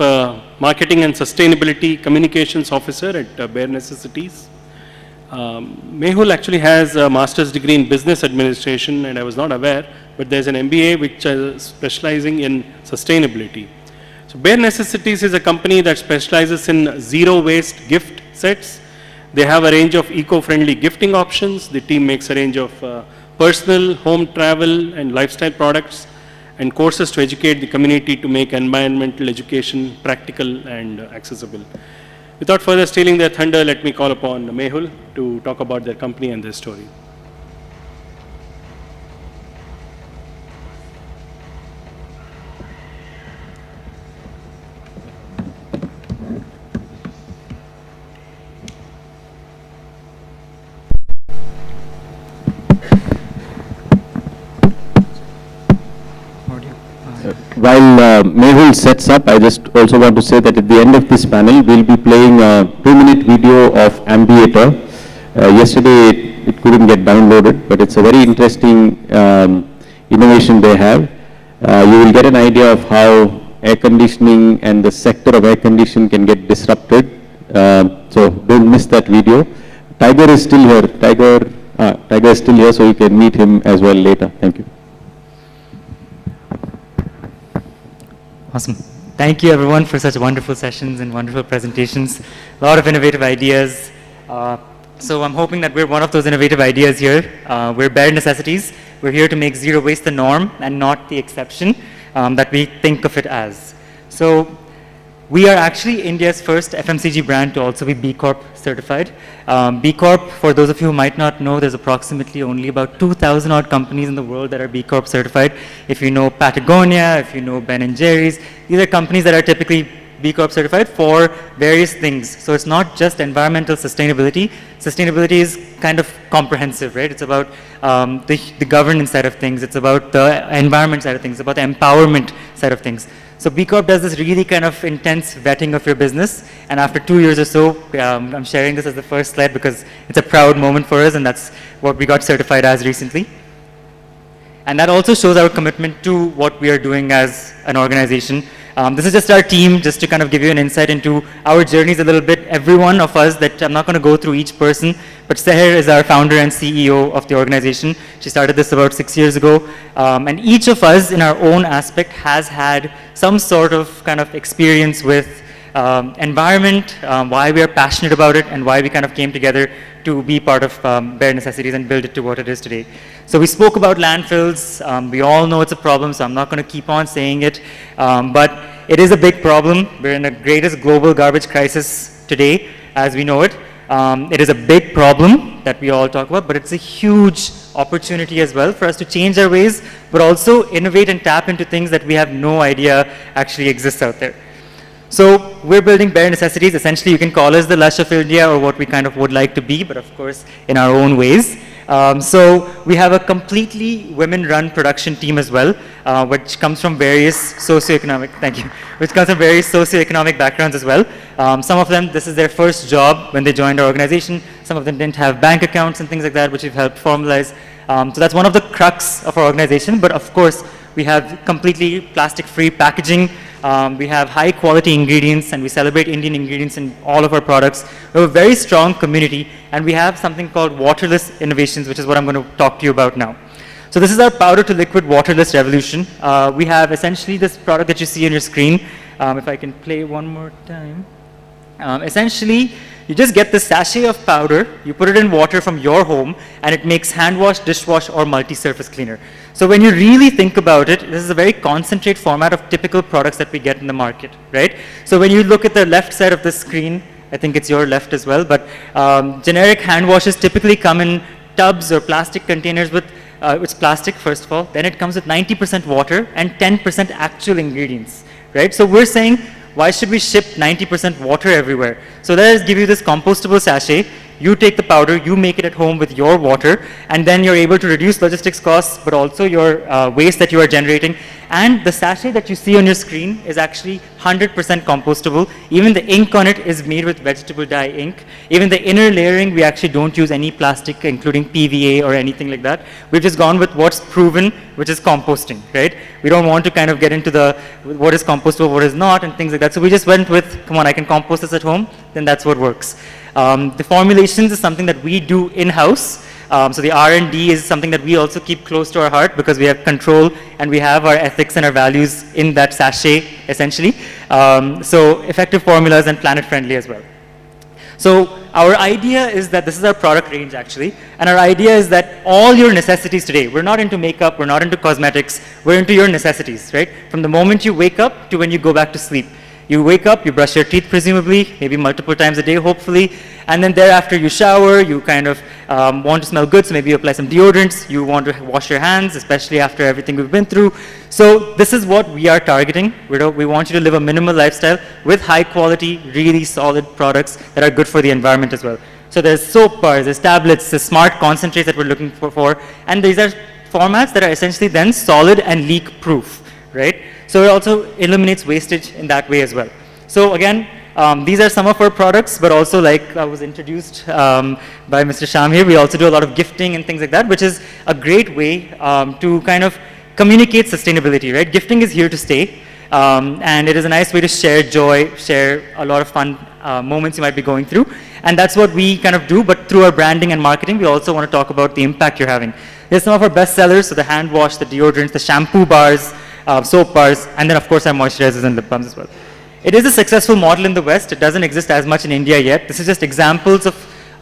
Marketing and Sustainability Communications Officer at Bare Necessities. Mehul actually has a master's degree in business administration, and I was not aware, but there's an MBA which is specializing in sustainability. So Bare Necessities is a company that specializes in zero waste gift sets. They have a range of eco-friendly gifting options. The team makes a range of personal, home travel, and lifestyle products, and courses to educate the community to make environmental education practical and accessible. Without further stealing their thunder, let me call upon Mehul to talk about their company and their story. While Mehul sets up, I just also want to say that at the end of this panel, we'll be playing a 2-minute video of Ambiator. Yesterday, it couldn't get downloaded, but it's a very interesting innovation they have. You will get an idea of how air conditioning and the sector of air conditioning can get disrupted. So don't miss that video. Tiger is still here. Tiger is still here, so you can meet him as well later. Thank you. Awesome. Thank you everyone for such wonderful sessions and wonderful presentations. A lot of innovative ideas. So I'm hoping that we're one of those innovative ideas here. We're Bare Necessities. We're here to make zero waste the norm and not the exception that we think of it as. So We are actually India's first FMCG brand to also be B Corp certified. B Corp, for those of you who might not know, there's approximately only about 2,000 odd companies in the world that are B Corp certified. If you know Patagonia, if you know Ben & Jerry's, these are companies that are typically B Corp certified for various things. So it's not just environmental sustainability. Sustainability is kind of comprehensive, right? It's about the governance side of things. It's about the environment side of things. It's about the empowerment side of things. So B Corp does this really kind of intense vetting of your business, and after 2 years or so, I'm sharing this as the first slide because it's a proud moment for us, and that's what we got certified as recently. And that also shows our commitment to what we are doing as an organization. This is just our team, just to kind of give you an insight into our journeys a little bit. Every one of us, that I'm not going to go through each person, but Seher is our founder and CEO of the organization. She started this about 6 years ago. And each of us in our own aspect has had some sort of kind of experience with environment, why we are passionate about it, and why we kind of came together to be part of Bare Necessities and build it to what it is today. So we spoke about landfills. We all know it's a problem, so I'm not going to keep on saying it. But it is a big problem. We're in the greatest global garbage crisis today, as we know it. It is a big problem that we all talk about, but it's a huge opportunity as well for us to change our ways, but also innovate and tap into things that we have no idea actually exists out there. So we're building Bare Necessities. Essentially, you can call us the Lush of India, or what we kind of would like to be, but of course in our own ways. So we have a completely women-run production team as well, which comes from various socioeconomic, which comes from various socioeconomic backgrounds as well. Some of them, this is their first job when they joined our organization. Some of them didn't have bank accounts and things like that, which we've helped formalize. So that's one of the crux of our organization. But of course, we have completely plastic-free packaging. We have high quality ingredients, and we celebrate Indian ingredients in all of our products. We have a very strong community, and we have something called waterless innovations, which is what I'm going to talk to you about now. So this is our powder to liquid waterless revolution. We have essentially this product that you see on your screen. If I can play one more time. Essentially, you just get the sachet of powder, you put it in water from your home, and it makes hand wash, dishwash, or multi-surface cleaner. So when you really think about it, this is a very concentrate format of typical products that we get in the market, right? So when you look at the left side of the screen, I think it's your left as well, but generic hand washes typically come in tubs or plastic containers with, it's plastic first of all, then it comes with 90% water and 10% actual ingredients, right? So we're saying, why should we ship 90% water everywhere? So let's give you this compostable sachet. You take the powder, you make it at home with your water, and then you're able to reduce logistics costs, but also your waste that you are generating. And the sachet that you see on your screen is actually 100% compostable. Even the ink on it is made with vegetable dye ink. Even the inner layering, we actually don't use any plastic, including PVA or anything like that. We've just gone with what's proven, which is composting, right? We don't want to kind of get into the what is compostable, what is not, and things like that. So we just went with, come on, I can compost this at home, then that's what works. The formulations is something that we do in-house. So the R&D is something that we also keep close to our heart because we have control and we have our ethics and our values in that sachet, essentially. So effective formulas and planet-friendly as well. So our idea is that this is our product range, actually. And our idea is that all your necessities today, we're not into makeup, we're not into cosmetics, we're into your necessities, right? From the moment you wake up to when you go back to sleep. You wake up, you brush your teeth presumably, maybe multiple times a day hopefully, and then thereafter you shower, you kind of want to smell good, so maybe you apply some deodorants, you want to wash your hands, especially after everything we've been through. So this is what we are targeting. We want you to live a minimal lifestyle with high quality, really solid products that are good for the environment as well. So there's soap bars, there's tablets, there's smart concentrates that we're looking for, and these are formats that are essentially then solid and leak proof, right? So it also eliminates wastage in that way as well. So again, these are some of our products, but also like I was introduced by Mr. Sham here, we also do a lot of gifting and things like that, which is a great way to kind of communicate sustainability, right? Gifting is here to stay, and it is a nice way to share joy, share a lot of fun moments you might be going through. And that's what we kind of do, but through our branding and marketing, we also want to talk about the impact you're having. Here's some of our best sellers, so the hand wash, the deodorants, the shampoo bars, soap bars, and then of course our moisturizers and lip balms as well. It is a successful model in the West. It doesn't exist as much in India yet. This is just examples of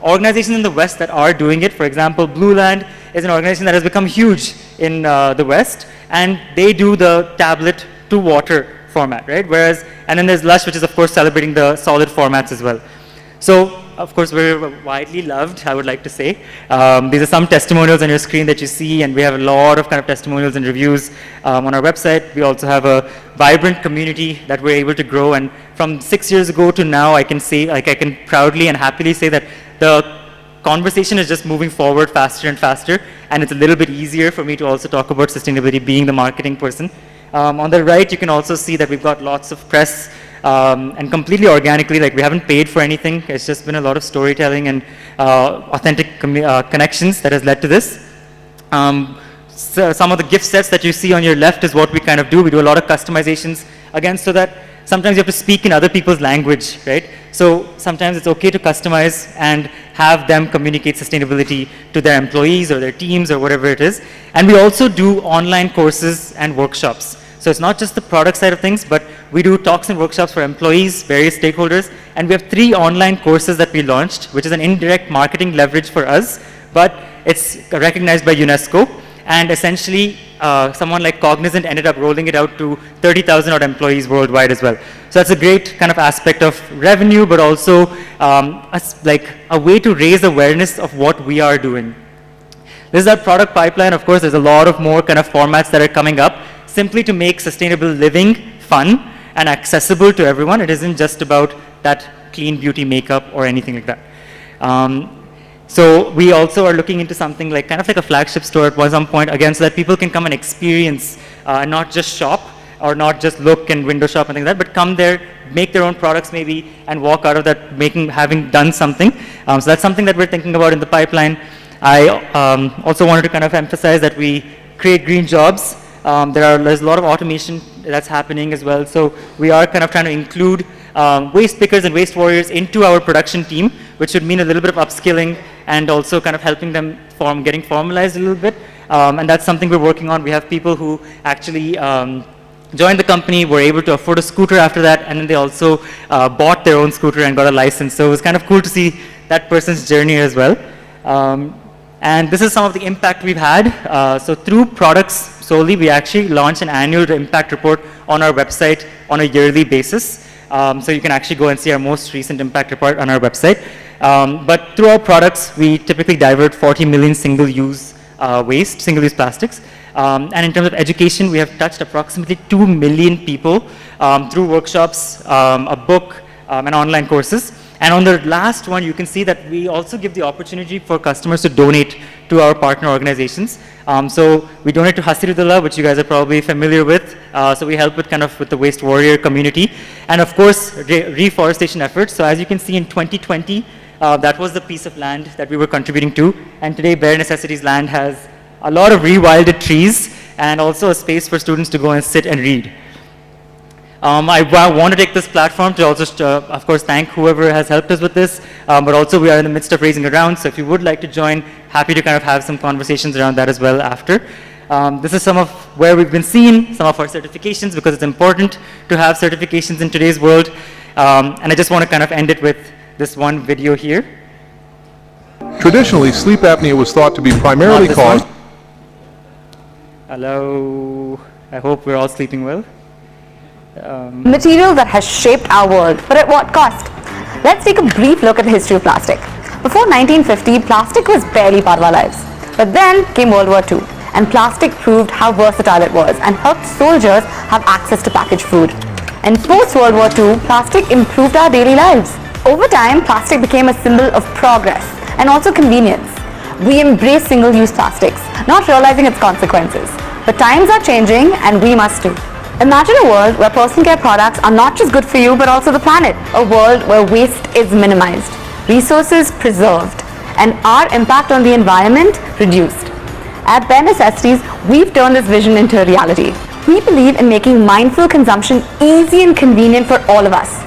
organizations in the West that are doing it. For example, Blue Land is an organization that has become huge in the West, and they do the tablet to water format, right? Whereas, and then there's Lush, which is of course celebrating the solid formats as well. So, of course, we're widely loved, I would like to say. These are some testimonials on your screen that you see, and we have a lot of kind of testimonials and reviews on our website. We also have a vibrant community that we're able to grow, and from 6 years ago to now, I can say, like, I can proudly and happily say that the conversation is just moving forward faster and faster, and it's a little bit easier for me to also talk about sustainability being the marketing person. On the right, you can also see that we've got lots of press, and completely organically, like we haven't paid for anything. It's just been a lot of storytelling and authentic connections that has led to this. So some of the gift sets that you see on your left is what we kind of do. We do a lot of customizations, again, so that sometimes you have to speak in other people's language, right? So sometimes it's okay to customize and have them communicate sustainability to their employees or their teams or whatever it is. And we also do online courses and workshops. So it's not just the product side of things, but we do talks and workshops for employees, various stakeholders, and we have 3 online courses that we launched, which is an indirect marketing leverage for us, but it's recognized by UNESCO. And essentially, someone like Cognizant ended up rolling it out to 30,000 odd employees worldwide as well. So that's a great kind of aspect of revenue, but also like a way to raise awareness of what we are doing. This is our product pipeline. Of course, there's a lot of more kind of formats that are coming up, simply to make sustainable living fun and accessible to everyone. It isn't just about that clean beauty makeup or anything like that. So we also are looking into something like kind of like a flagship store at some point, again, so that people can come and experience, not just shop or not just look and window shop and things like that, but come there, make their own products maybe, and walk out of that having done something. So that's something that we're thinking about in the pipeline. I also wanted to kind of emphasize that we create green jobs. There's a lot of automation that's happening as well. So we are kind of trying to include waste pickers and waste warriors into our production team, which would mean a little bit of upskilling and also kind of helping them getting formalized a little bit. And that's something we're working on. We have people who actually joined the company, were able to afford a scooter after that, and then they also bought their own scooter and got a license. So it was kind of cool to see that person's journey as well. And this is some of the impact we've had. So through products solely, we actually launch an annual impact report on our website on a yearly basis. So you can actually go and see our most recent impact report on our website. But through our products, we typically divert 40 million single-use waste, single-use plastics. And in terms of education, we have touched approximately 2 million people through workshops, a book, and online courses. And on the last one, you can see that we also give the opportunity for customers to donate to our partner organizations. So we donate to Hasiridullah, which you guys are probably familiar with. So we help with with the Waste Warrior community. And of course, reforestation efforts. So as you can see in 2020, that was the piece of land that we were contributing to. And today, Bare Necessities land has a lot of rewilded trees and also a space for students to go and sit and read. I want to take this platform to also, of course, thank whoever has helped us with this, but also we are in the midst of raising a round, so if you would like to join, happy to kind of have some conversations around that as well after. This is some of where we've been seen, some of our certifications, because it's important to have certifications in today's world, and I just want to kind of end it with this one video here. Traditionally, sleep apnea was thought to be primarily caused. Hello, I hope we're all sleeping well. Material that has shaped our world, but at what cost? Let's take a brief look at the history of plastic. Before 1950, plastic was barely part of our lives. But then came World War II, and plastic proved how versatile it was and helped soldiers have access to packaged food. And post-World War II, plastic improved our daily lives. Over time, plastic became a symbol of progress and also convenience. We embrace single-use plastics, not realizing its consequences. But times are changing, and we must too. Imagine a world where personal care products are not just good for you, but also the planet. A world where waste is minimized, resources preserved, and our impact on the environment reduced. At Bare Necessities, we've turned this vision into a reality. We believe in making mindful consumption easy and convenient for all of us.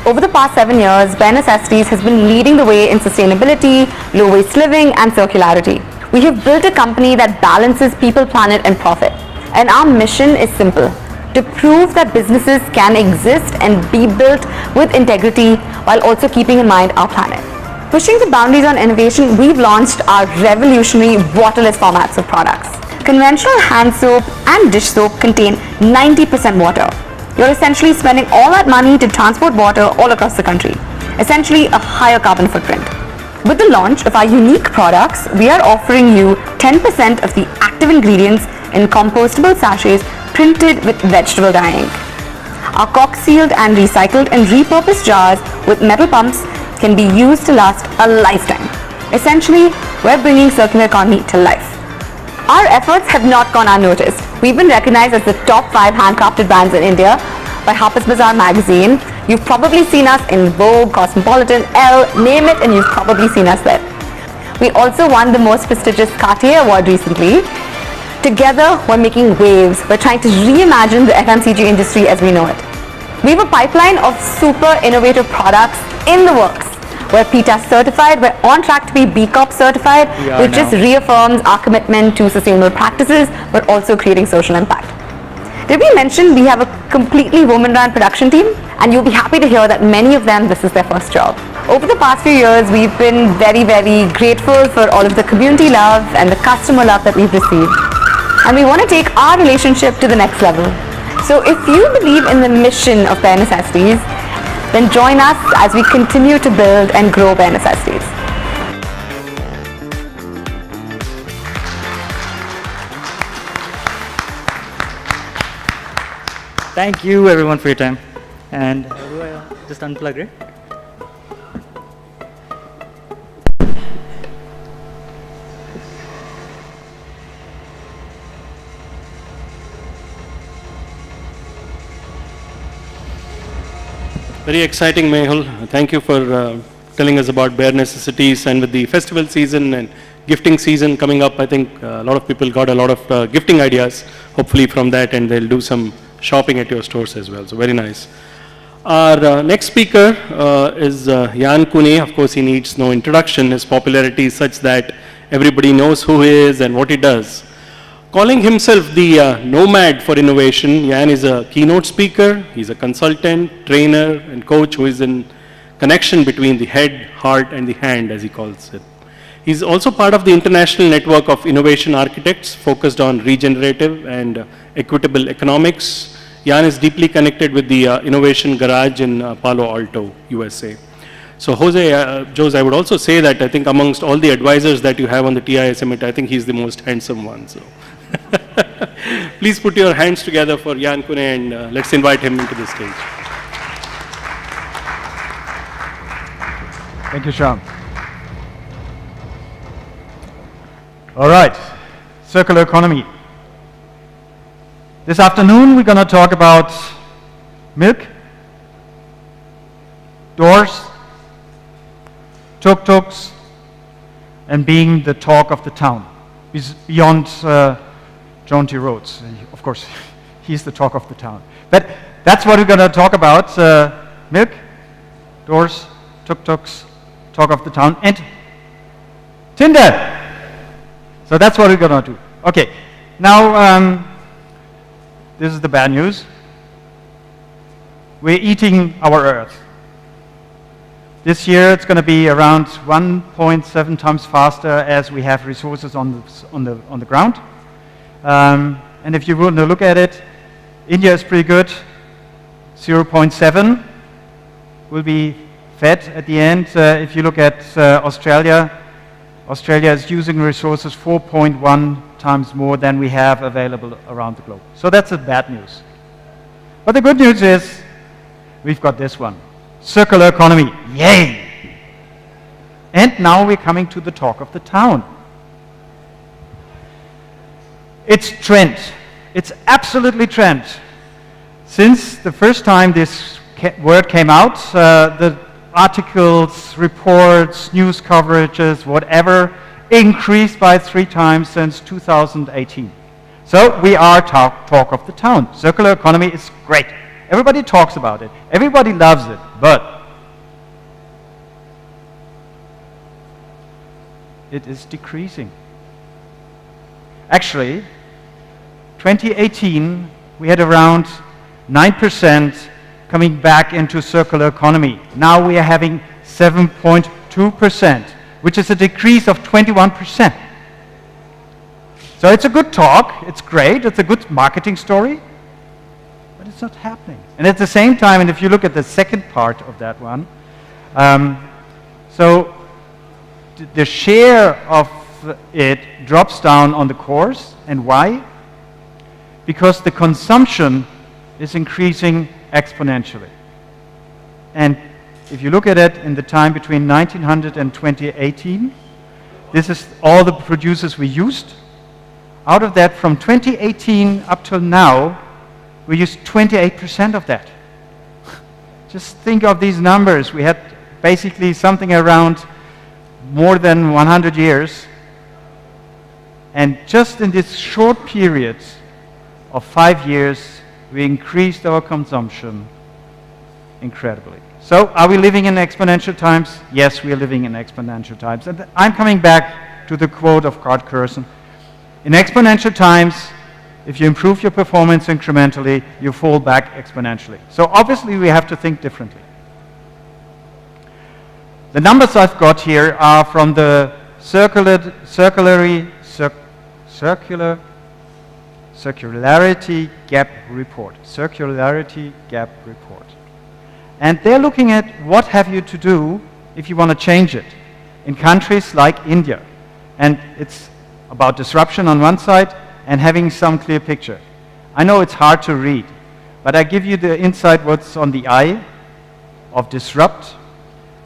Over the past 7 years, Bare Necessities has been leading the way in sustainability, low-waste living, and circularity. We have built a company that balances people, planet, and profit. And our mission is simple: to prove that businesses can exist and be built with integrity while also keeping in mind our planet. Pushing the boundaries on innovation, we've launched our revolutionary waterless formats of products. Conventional hand soap and dish soap contain 90% water. you're essentially spending all that money to transport water all across the country, essentially a higher carbon footprint. With the launch of our unique products, we are offering you 10% of the active ingredients in compostable sachets printed with vegetable dye ink. Our cork-sealed and recycled and repurposed jars with metal pumps can be used to last a lifetime. Essentially, we're bringing circular economy to life. Our efforts have not gone unnoticed. We've been recognized as the top 5 handcrafted brands in India by Harper's Bazaar magazine. You've probably seen us in Vogue, Cosmopolitan, Elle, name it, and you've probably seen us there. We also won the most prestigious Cartier Award recently. Together, we're making waves. We're trying to reimagine the FMCG industry as we know it. We have a pipeline of super innovative products in the works. We're PETA certified, we're on track to be B Corp certified, which just reaffirms our commitment to sustainable practices, but also creating social impact. Did we mention we have a completely woman-run production team? And you'll be happy to hear that many of them, this is their first job. Over the past few years, we've been very, very grateful for all of the community love and the customer love that we've received. And we want to take our relationship to the next level. So if you believe in the mission of Bare Necessities, then join us as we continue to build and grow Bare Necessities. Thank you everyone for your time. And do I just unplug it? Very exciting, Mehul. Thank you for telling us about Bare Necessities, and with the festival season and gifting season coming up, I think a lot of people got a lot of gifting ideas, hopefully from that, and they'll do some shopping at your stores as well. So very nice. Our next speaker is Jan Kune. Of course, he needs no introduction. His popularity is such that everybody knows who he is and what he does. Calling himself the nomad for innovation, Jan is a keynote speaker. He's a consultant, trainer, and coach who is in connection between the head, heart, and the hand, as he calls it. He's also part of the international network of innovation architects focused on regenerative and equitable economics. Jan is deeply connected with the Innovation Garage in Palo Alto, USA. So Jose, I would also say that I think amongst all the advisors that you have on the TI Summit, I think he's the most handsome one. So please put your hands together for Jan Kune, and let's invite him into the stage. Thank you, Shyam. All right, circular economy. This afternoon, we're going to talk about milk, doors, tuk-tuks, and being the talk of the town, beyond John T. Rhodes. Of course, he's the talk of the town. But that's what we're going to talk about, milk, doors, tuk-tuks, talk of the town, and Tinder. So that's what we're going to do. Okay, now, this is the bad news. We're eating our earth. This year it's going to be around 1.7 times faster as we have resources on the ground. And if you want to look at it, India is pretty good. 0.7 will be fed at the end. If you look at Australia, Australia is using resources 4.1 times more than we have available around the globe. So that's the bad news. But the good news is we've got this one. Circular economy. Yay! And now we're coming to the talk of the town. It's trend. It's absolutely trend. Since the first time this word came out, the articles, reports, news coverages, whatever, increased by 3 times since 2018. So we are talk of the town. Circular economy is great. Everybody talks about it. Everybody loves it. But it is decreasing. Actually, 2018, we had around 9% coming back into circular economy. Now we are having 7.2%, which is a decrease of 21%. So it's a good talk, it's great, it's a good marketing story, but but it's not happening. And at the same time, and if you look at the second part of that one, so the share of it drops down on the cores. And why? Because the consumption is increasing exponentially. And if you look at it in the time between 1900 and 2018, this is all the producers we used. Out of that, from 2018 up till now, we used 28% of that. Just think of these numbers. We had basically something around more than 100 years. And just in this short period of 5 years, we increased our consumption incredibly. So are we living in exponential times? Yes, we are living in exponential times. And I'm coming back to the quote of Gard Kersen. In exponential times, if you improve your performance incrementally, you fall back exponentially. So obviously we have to think differently. The numbers I've got here are from the circularity gap report. Circularity gap report. And they're looking at what have you to do if you want to change it in countries like India. And it's about disruption on one side and having some clear picture. I know it's hard to read, but I give you the insight what's on the I of disrupt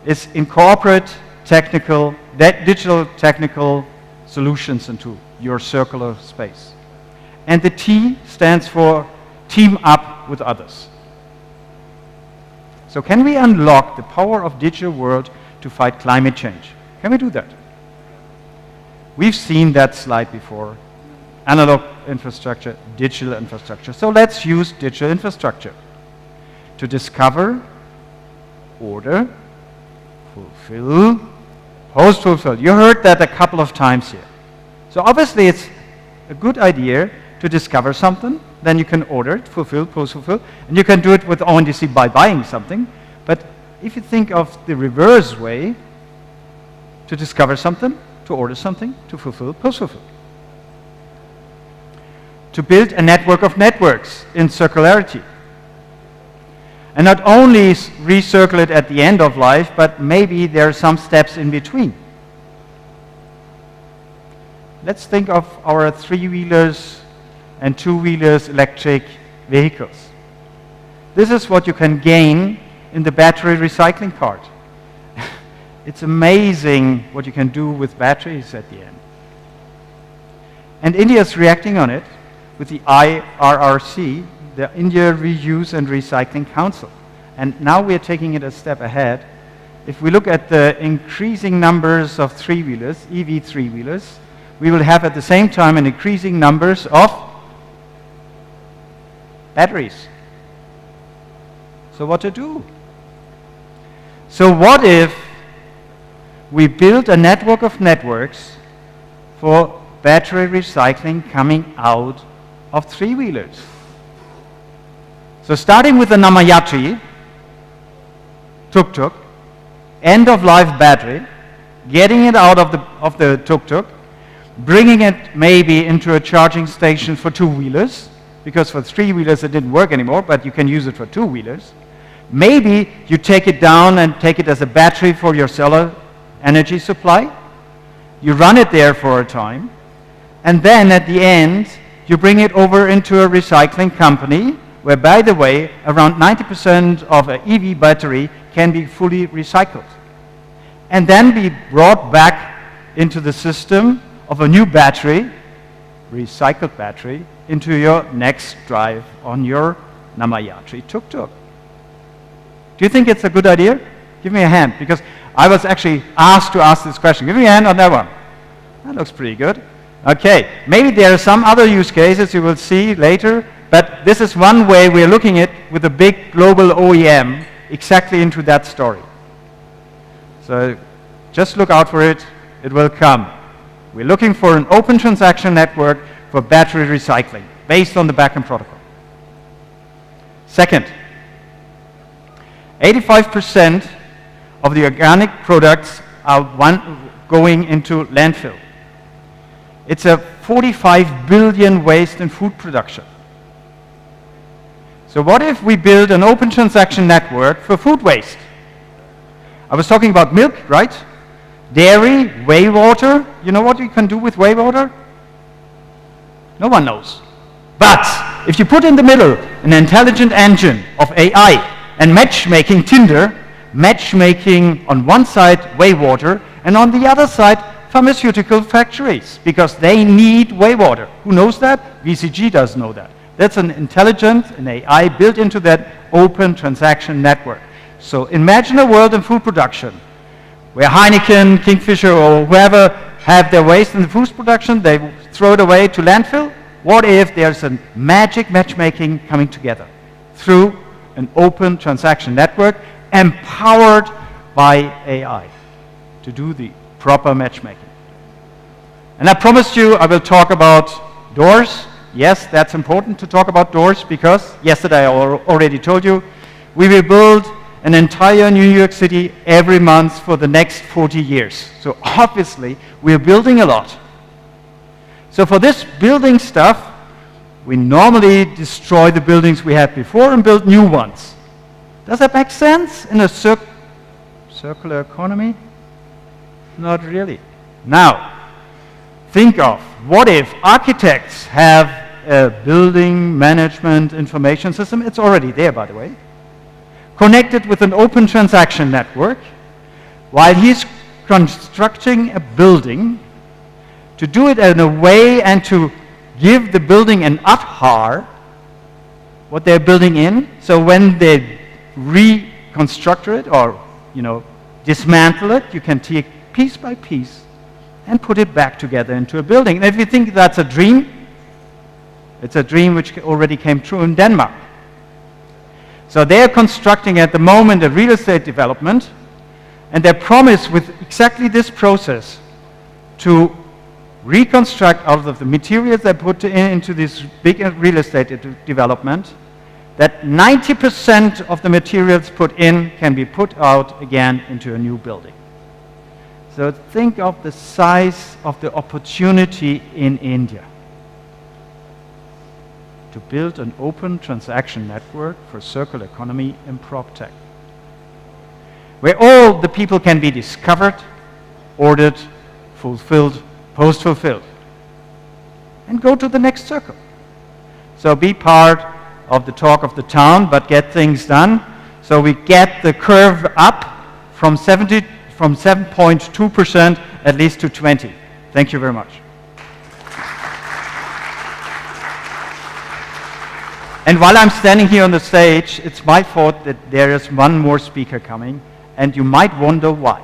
is incorporate technical, digital technical solutions into your circular space. And the T stands for team up with others. So can we unlock the power of digital world to fight climate change? Can we do that? We've seen that slide before. Analog infrastructure, digital infrastructure. So let's use digital infrastructure to discover, order, fulfill, post-fulfill. You heard that a couple of times here. So obviously it's a good idea to discover something, then you can order it, fulfill, post-fulfill, and you can do it with ONDC by buying something. But if you think of the reverse way, to discover something, to order something, to fulfill, post-fulfill. To build a network of networks in circularity. And not only recircle it at the end of life, but maybe there are some steps in between. Let's think of our three-wheelers and two-wheelers electric vehicles. This is what you can gain in the battery recycling part. It's amazing what you can do with batteries at the end. And India is reacting on it with the IRRC, the India Reuse and Recycling Council. And now we're taking it a step ahead. If we look at the increasing numbers of three-wheelers, EV three-wheelers, we will have at the same time an increasing numbers of batteries. So what to do? So what if we build a network of networks for battery recycling coming out of three-wheelers? So starting with the Namayatri, tuk-tuk, end-of-life battery, getting it out of the tuk-tuk, bringing it maybe into a charging station for two-wheelers, because for three-wheelers it didn't work anymore, but you can use it for two-wheelers. Maybe you take it down and take it as a battery for your solar energy supply. You run it there for a time, and then at the end, you bring it over into a recycling company, where, by the way, around 90% of an EV battery can be fully recycled, and then be brought back into the system of a new battery, recycled battery, into your next drive on your Namayatri tuk-tuk. Do you think it's a good idea? Give me a hand, because I was actually asked to ask this question. Give me a hand on that one. That looks pretty good. Okay, maybe there are some other use cases you will see later, but this is one way we're looking at with a big global OEM exactly into that story. So just look out for it. It will come. We're looking for an open transaction network for battery recycling based on the backend protocol. Second, 85% of the organic products are going into landfill. It's a 45 billion waste in food production. So what if we build an open transaction network for food waste? I was talking about milk, right? Dairy, whey water. You know what you can do with whey water? No one knows. But if you put in the middle an intelligent engine of AI and matchmaking Tinder, matchmaking on one side whey water and on the other side pharmaceutical factories, because they need whey water. Who knows that? VCG does know that. That's an AI built into that open transaction network. So imagine a world in food production where Heineken, Kingfisher, or whoever have their waste in the food production, they throw it away to landfill. What if there's a magic matchmaking coming together through an open transaction network empowered by AI to do the proper matchmaking? And I promised you I will talk about doors. Yes, that's important to talk about doors because yesterday I already told you we will build an entire New York City every month for the next 40 years. So obviously we're building a lot. So for this building stuff, we normally destroy the buildings we had before and build new ones. Does that make sense in a circular economy? Not really. Now, think of what if architects have a building management information system, it's already there by the way, connected with an open transaction network, while he's constructing a building, to do it in a way and to give the building an Aadhaar, what they're building in, so when they reconstruct it or dismantle it, you can take piece by piece and put it back together into a building. And if you think that's a dream, it's a dream which already came true in Denmark. So they're constructing at the moment a real estate development, and they promise with exactly this process to reconstruct out of the materials they put into this big real estate development, that 90% of the materials put in can be put out again into a new building. So think of the size of the opportunity in India to build an open transaction network for circular economy and PropTech, where all the people can be discovered, ordered, fulfilled, post-fulfilled, and go to the next circle. So be part of the talk of the town, but get things done. So we get the curve up from 7.2% at least to 20. Thank you very much. And while I'm standing here on the stage, it's my fault that there is one more speaker coming, and you might wonder why.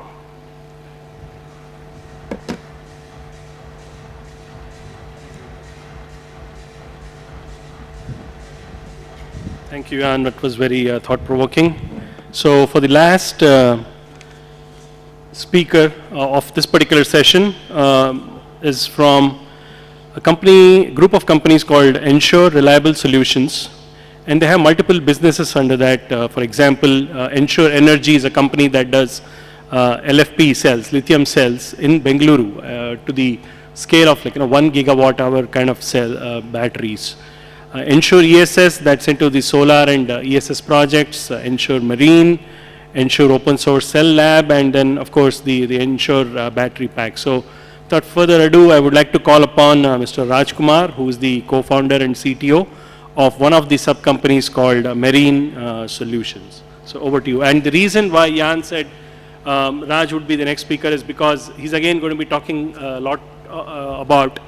Thank you, Jan. That was very thought-provoking. So for the last speaker of this particular session is from a group of companies called Ensure Reliable Solutions, and they have multiple businesses under that. For example, Ensure Energy is a company that does LFP cells, lithium cells in Bengaluru to the scale of 1 gigawatt hour kind of cell batteries. Ensure ESS, that's into the solar and ESS projects, Ensure Marine, Ensure Open Source Cell Lab, and then of course the Ensure battery pack. So without further ado, I would like to call upon Mr. Rajkumar, who is the co-founder and CTO of one of the sub-companies called Marine Solutions. So over to you. And the reason why Jan said Raj would be the next speaker is because he's again going to be talking a lot about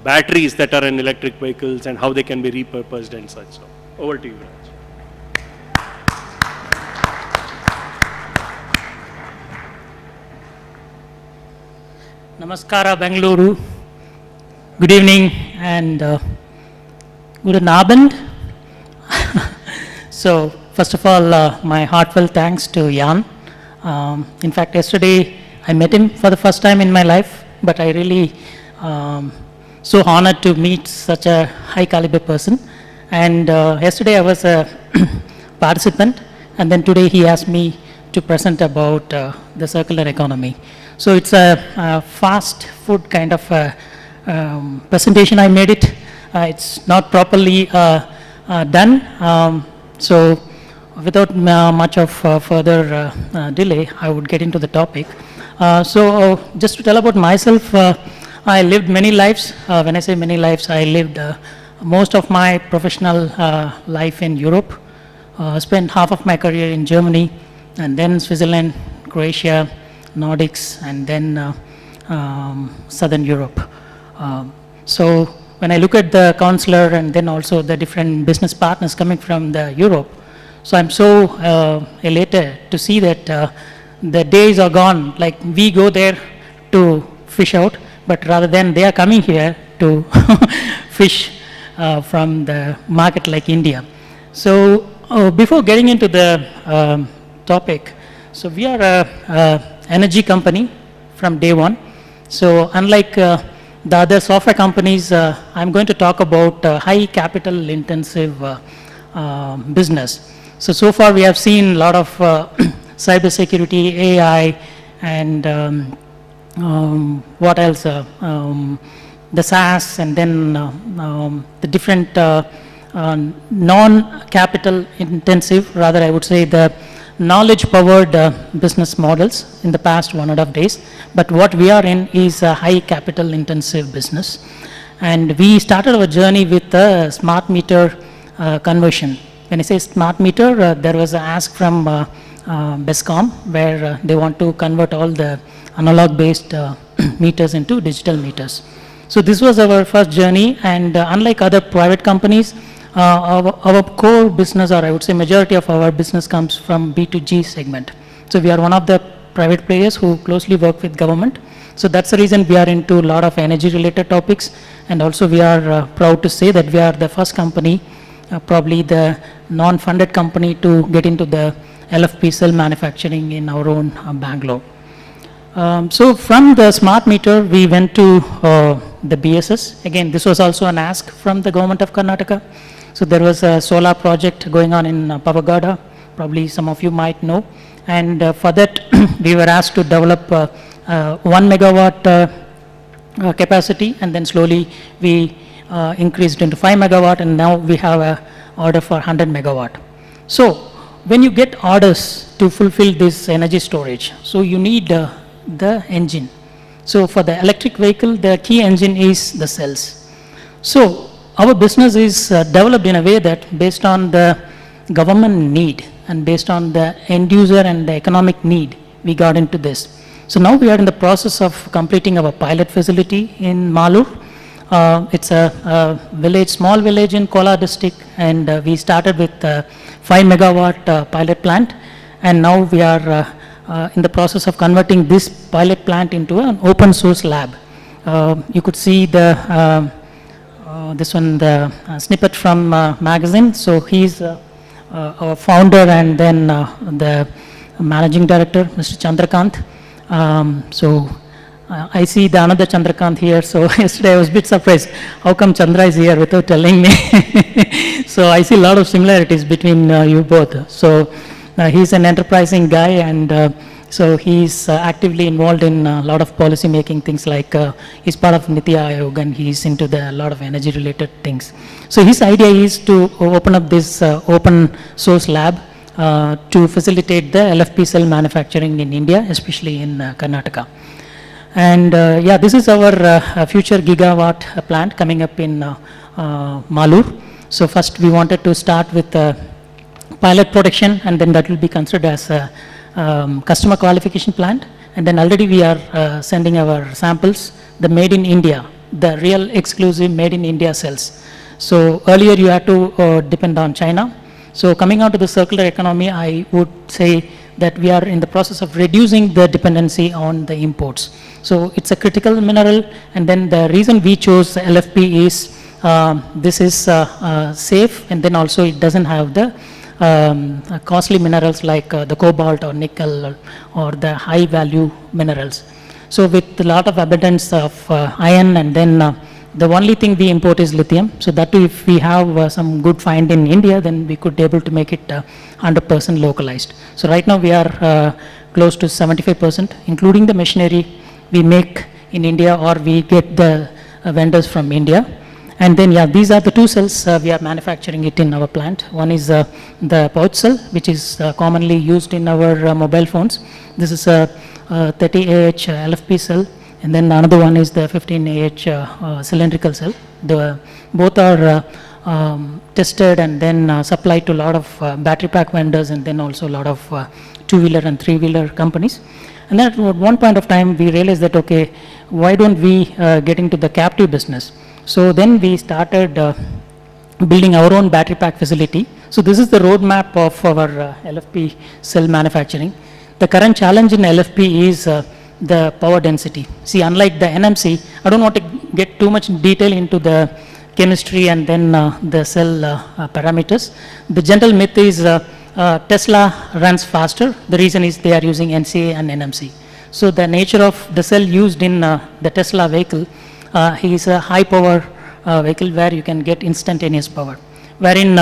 batteries that are in electric vehicles and how they can be repurposed and such. So over to you, Raj. Namaskara, Bengaluru. Good evening and guten Abend. So, first of all, my heartfelt thanks to Jan. In fact, yesterday I met him for the first time in my life, but I really so honored to meet such a high caliber person. And yesterday I was a participant, and then today he asked me to present about the circular economy. So it's a fast food kind of presentation. I made it. It's not properly done. So without much of further delay, I would get into the topic. Just to tell about myself, I lived many lives. When I say many lives, I lived most of my professional life in Europe. Spent half of my career in Germany, and then Switzerland, Croatia, Nordics, and then Southern Europe. So when I look at the counselor and then also the different business partners coming from the Europe, so I'm so elated to see that the days are gone. Like we go there to fish out, but rather than they are coming here to fish from the market like India. So before getting into the topic, so we are a energy company from day one. So unlike the other software companies, I'm going to talk about high capital intensive business. So far we have seen a lot of cybersecurity, AI, and what else? The SaaS, and then the different non-capital intensive, rather I would say the knowledge-powered business models in the past 1.5 days. But what we are in is a high capital-intensive business. And we started our journey with a smart meter conversion. When I say smart meter, there was an ask from BESCOM where they want to convert all the analog-based meters into digital meters. So this was our first journey, and unlike other private companies, our core business, or I would say majority of our business, comes from B2G segment. So we are one of the private players who closely work with government. So that's the reason we are into a lot of energy related topics, and also we are proud to say that we are the first company, probably the non-funded company, to get into the LFP cell manufacturing in our own Bangalore. So from the smart meter we went to the BSS. Again, this was also an ask from the government of Karnataka. So there was a solar project going on in Pavagada, probably some of you might know, and for that we were asked to develop 1 megawatt capacity, and then slowly we increased into 5 megawatt, and now we have a order for 100 megawatt. So when you get orders to fulfill this energy storage, so you need the engine. So for the electric vehicle, the key engine is the cells. So our business is developed in a way that based on the government need and based on the end user and the economic need, we got into this. So now we are in the process of completing our pilot facility in Malur. It's a village, small village in Kolar district, and we started with 5 megawatt pilot plant, and now we are in the process of converting this pilot plant into an open source lab. You could see the this one, the snippet from magazine. So he's our founder and then the managing director, Mr. Chandrakant. I see the another Chandrakant here. So yesterday I was a bit surprised. How come Chandra is here without telling me? So I see a lot of similarities between you both. So he's an enterprising guy, and so he's actively involved in a lot of policy making things, like he's part of Niti Aayog, and he's into a lot of energy related things. So his idea is to open up this open source lab to facilitate the LFP cell manufacturing in India, especially in Karnataka. And yeah, this is our future gigawatt plant coming up in Malur. So first we wanted to start with pilot production, and then that will be considered as a customer qualification plant. And then already we are sending our samples, the made in India, the real exclusive made in India cells. So earlier you had to depend on China. So coming out to the circular economy, I would say that we are in the process of reducing the dependency on the imports. So it's a critical mineral, and then the reason we chose LFP is this is safe, and then also it doesn't have the costly minerals like the cobalt or nickel or the high value minerals. So with a lot of abundance of iron, and then the only thing we import is lithium. So that too, if we have some good find in India, then we could be able to make it 100% localized. So right now we are close to 75%, including the machinery we make in India, or we get the vendors from India. And then, yeah, these are the two cells we are manufacturing it in our plant. One is the pouch cell, which is commonly used in our mobile phones. This is a 30 Ah LFP cell, and then another one is the 15 Ah cylindrical cell. Both are tested and then supplied to a lot of battery pack vendors, and then also a lot of two-wheeler and three-wheeler companies. And then at one point of time, we realized that, okay, why don't we get into the captive business? So then we started building our own battery pack facility. So this is the roadmap of our LFP cell manufacturing. The current challenge in LFP is the power density. See, unlike the NMC, I don't want to get too much detail into the chemistry and then the cell parameters. The general myth is Tesla runs faster. The reason is they are using NCA and NMC. So the nature of the cell used in the Tesla vehicle is a high power vehicle where you can get instantaneous power. Wherein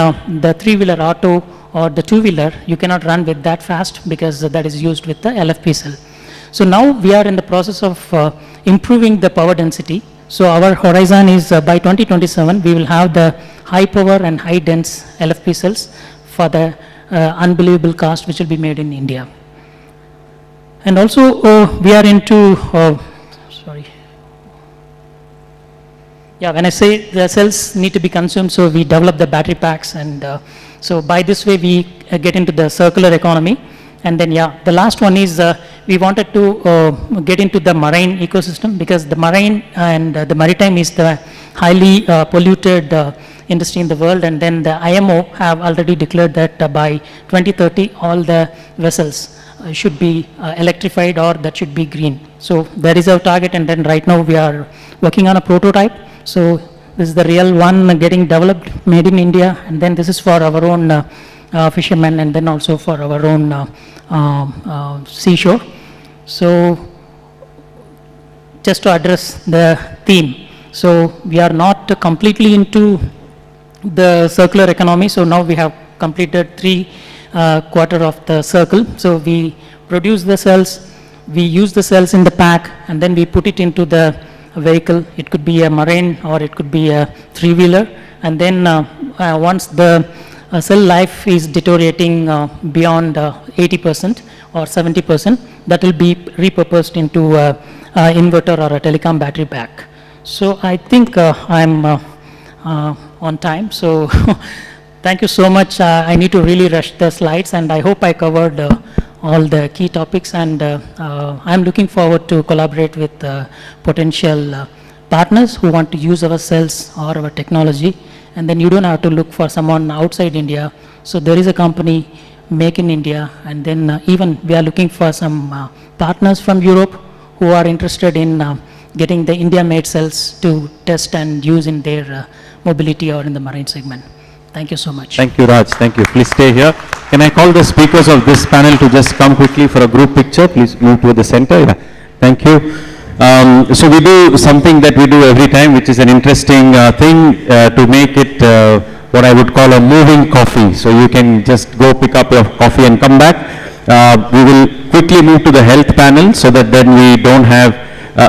the three-wheeler auto or the two-wheeler, you cannot run with that fast because that is used with the LFP cell. So now we are in the process of improving the power density. So our horizon is by 2027, we will have the high power and high dense LFP cells for the unbelievable cost which will be made in India. And also we are into, when I say the cells need to be consumed, so we develop the battery packs, and so by this way we get into the circular economy. And then, the last one is we wanted to get into the marine ecosystem, because the marine and the maritime is the highly polluted industry in the world. And then the IMO have already declared that by 2030, all the vessels should be electrified or that should be green. So that is our target. And then right now we are working on a prototype. So this is the real one getting developed, made in India. And then this is for our own fishermen, and then also for our own seashore. So just to address the theme, so we are not completely into the circular economy. So now we have completed 3/4 of the circle. So we produce the cells, we use the cells in the pack, and then we put it into the vehicle. It could be a marine or it could be a three-wheeler. And then once the cell life is deteriorating beyond 80% or 70%, that will be repurposed into an inverter or a telecom battery pack. So I think I'm on time. So thank you so much. I need to really rush the slides, and I hope I covered all the key topics, and I'm looking forward to collaborate with potential partners who want to use our cells or our technology. And then you don't have to look for someone outside India. So there is a company, Make in India, and then even we are looking for some partners from Europe who are interested in getting the India-made cells to test and use in their mobility or in the marine segment. Thank you so much. Thank you, Raj. Thank you. Please stay here. Can I call the speakers of this panel to just come quickly for a group picture? Please move to the center. Yeah. Thank you. So we do something that we do every time, which is an interesting thing to make it what I would call a moving coffee. So you can just go pick up your coffee and come back. We will quickly move to the health panel so that then we don't have,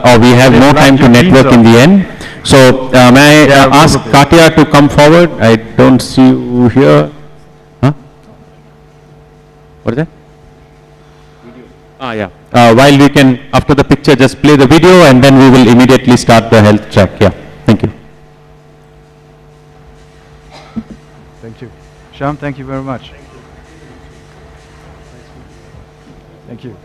or we have more time to network in the end. So may I ask Katya to come forward? I don't see you here. Huh? What is that? Yeah. While we can, after the picture, just play the video, and then we will immediately start the health track. Yeah. Thank you. Thank you. Shyam, thank you very much. Thank you.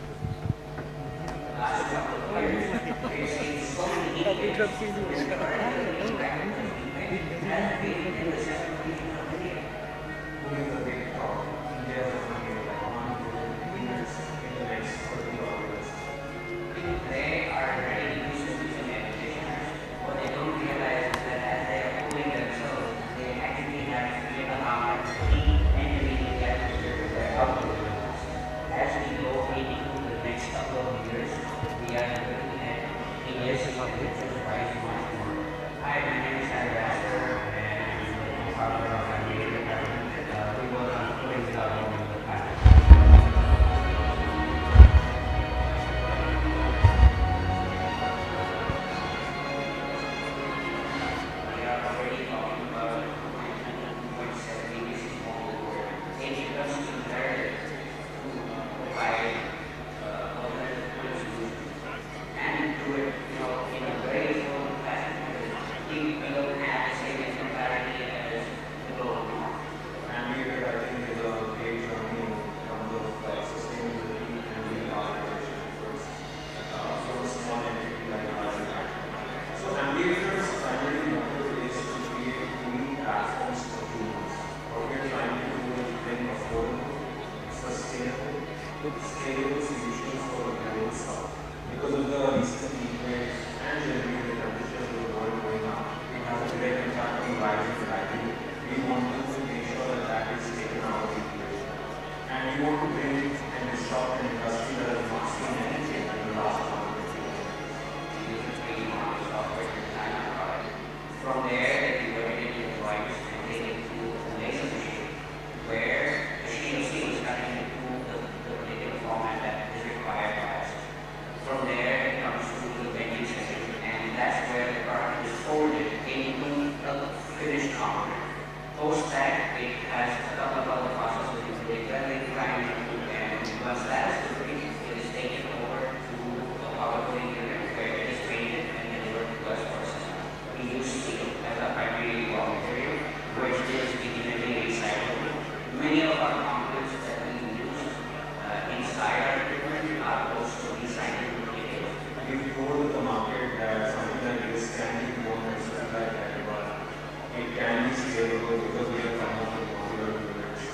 folded into a finished concrete. Post that, it has a couple of other processes that they grind into, and once that is complete, it is taken over to the power putting unit where it is painted and delivered to us for assessment. We use steel as a primary raw material, which is immediately recyclable. Many of our components that we use inside our equipment are also recycled materials. We've told the market that something like this can be grown and something like that, but it can be scalable because we have come up with modular units.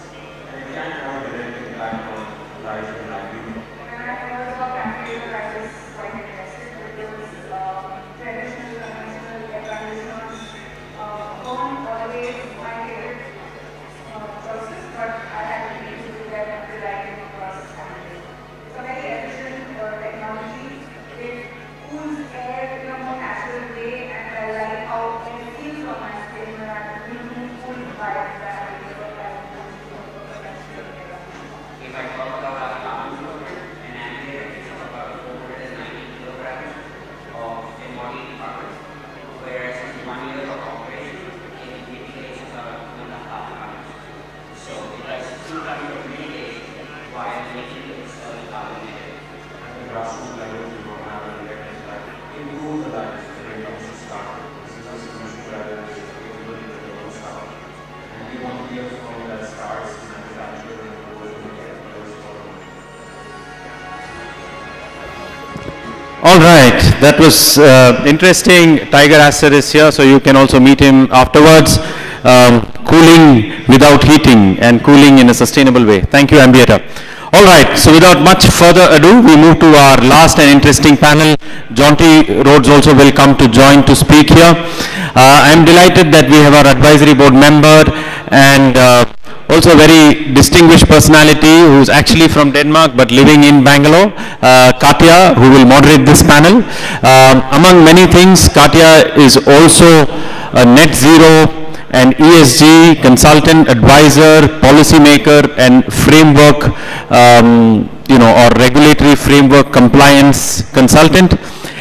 And it can have a direct impact on life and livelihood. When I heard about capital, I was quite interested because traditional conventional air conditioners weren't always my favorite choices, but I had to be to do that until I came across capital. It's a very efficient technology. It cools air in a more natural way, and I like how it feels on my skin when I'm being cooled by that. If I talk about our carbon footprint, an ampere is about 490 kilograms of embodied carbon, whereas in 1 year of operation, it mitigates about 2.5 tons. So it does 2 tons of mitigation while making it carbon negative. At the grassroots level, we will have an direct impact. Improve the lives when it comes to startup. This is a solution that is capable of the startup. And we want to be a firm that starts manufacturing and goes to get those for All right, that was interesting. Tiger Aster is here, so you can also meet him afterwards. Cooling without heating and cooling in a sustainable way. Thank you, Ambiator. All right, so without much further ado, we move to our last and interesting panel. Jaunty Rhodes also will come to join to speak here. I'm delighted that we have our advisory board member and also a very distinguished personality who's actually from Denmark but living in Bangalore, Katya, who will moderate this panel. Among many things, Katya is also a net zero and ESG consultant, advisor, policymaker, and framework, or regulatory framework compliance consultant.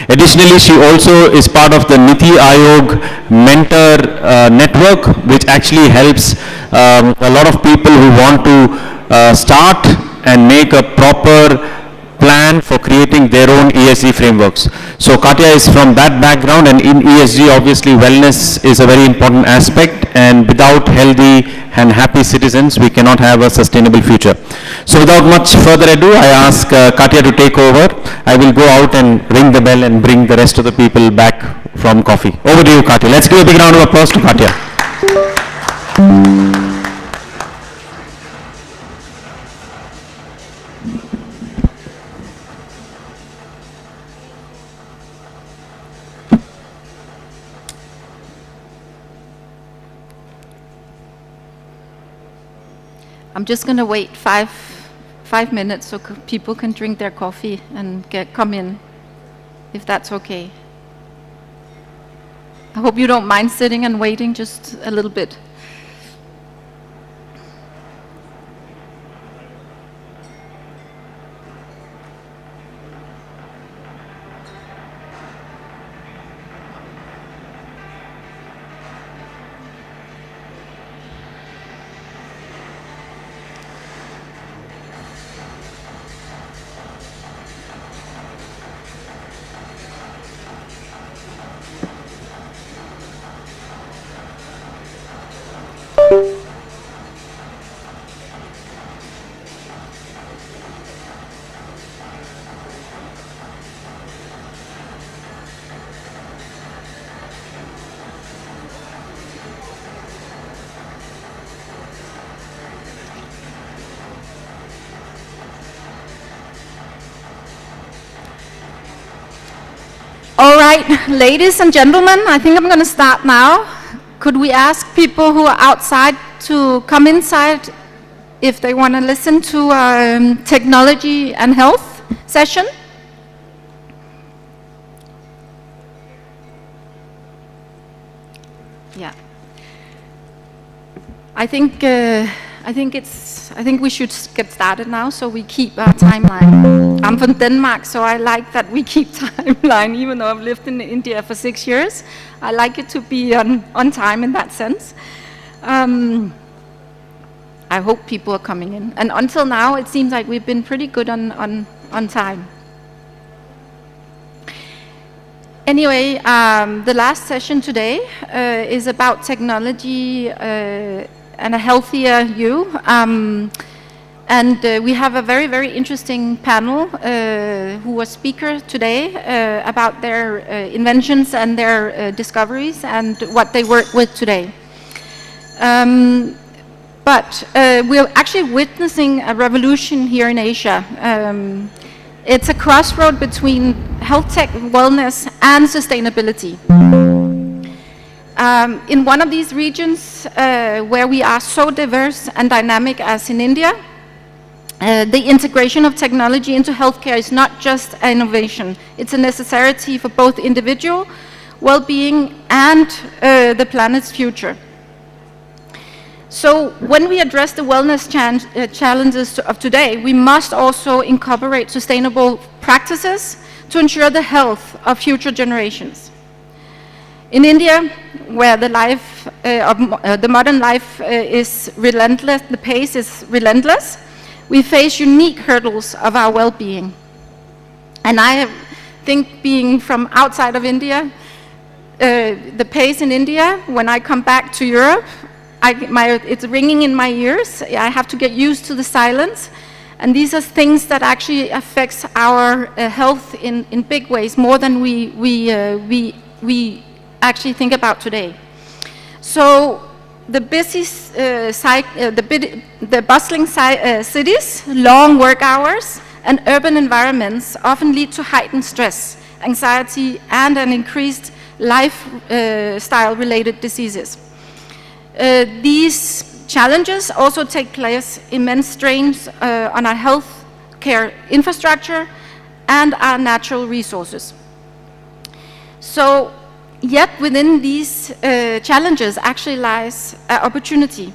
Additionally, she also is part of the Niti Aayog mentor network, which actually helps a lot of people who want to start and make a proper plan for creating their own ESG frameworks. So Katya is from that background, and in ESG, obviously, wellness is a very important aspect, and without healthy and happy citizens, we cannot have a sustainable future. So without much further ado, I ask Katya to take over. I will go out and ring the bell and bring the rest of the people back from coffee. Over to you, Katya. Let's give a big round of applause to Katya. I'm just going to wait five minutes so people can drink their coffee and come in, if that's okay. I hope you don't mind sitting and waiting just a little bit. All right, ladies and gentlemen, I think I'm going to start now. Could we ask people who are outside to come inside if they want to listen to technology and health session? Yeah. I think I think we should get started now, so we keep our timeline. I'm from Denmark, so I like that we keep timeline, even though I've lived in India for 6 years. I like it to be on time in that sense. I hope people are coming in. And until now, it seems like we've been pretty good on time. Anyway, the last session today is about technology and a healthier you. We have a very, very interesting panel who was speaker today about their inventions and their discoveries and what they work with today. But we're actually witnessing a revolution here in Asia. It's a crossroad between health tech, wellness, and sustainability. In one of these regions where we are so diverse and dynamic as in India, the integration of technology into healthcare is not just an innovation. It's a necessity for both individual well-being and the planet's future. So when we address the wellness challenges of today, we must also incorporate sustainable practices to ensure the health of future generations. In India, where the modern life is relentless, the pace is relentless, we face unique hurdles of our well-being. And I think, being from outside of India, the pace in India, when I come back to Europe, it's ringing in my ears. I have to get used to the silence. And these are things that actually affects our health in big ways, more than we actually think about today. So the busy, the bustling cities, long work hours, and urban environments often lead to heightened stress, anxiety, and an increased lifestyle-related diseases. These challenges also take place immense strains on our health care infrastructure and our natural resources. So, yet within these challenges actually lies an opportunity.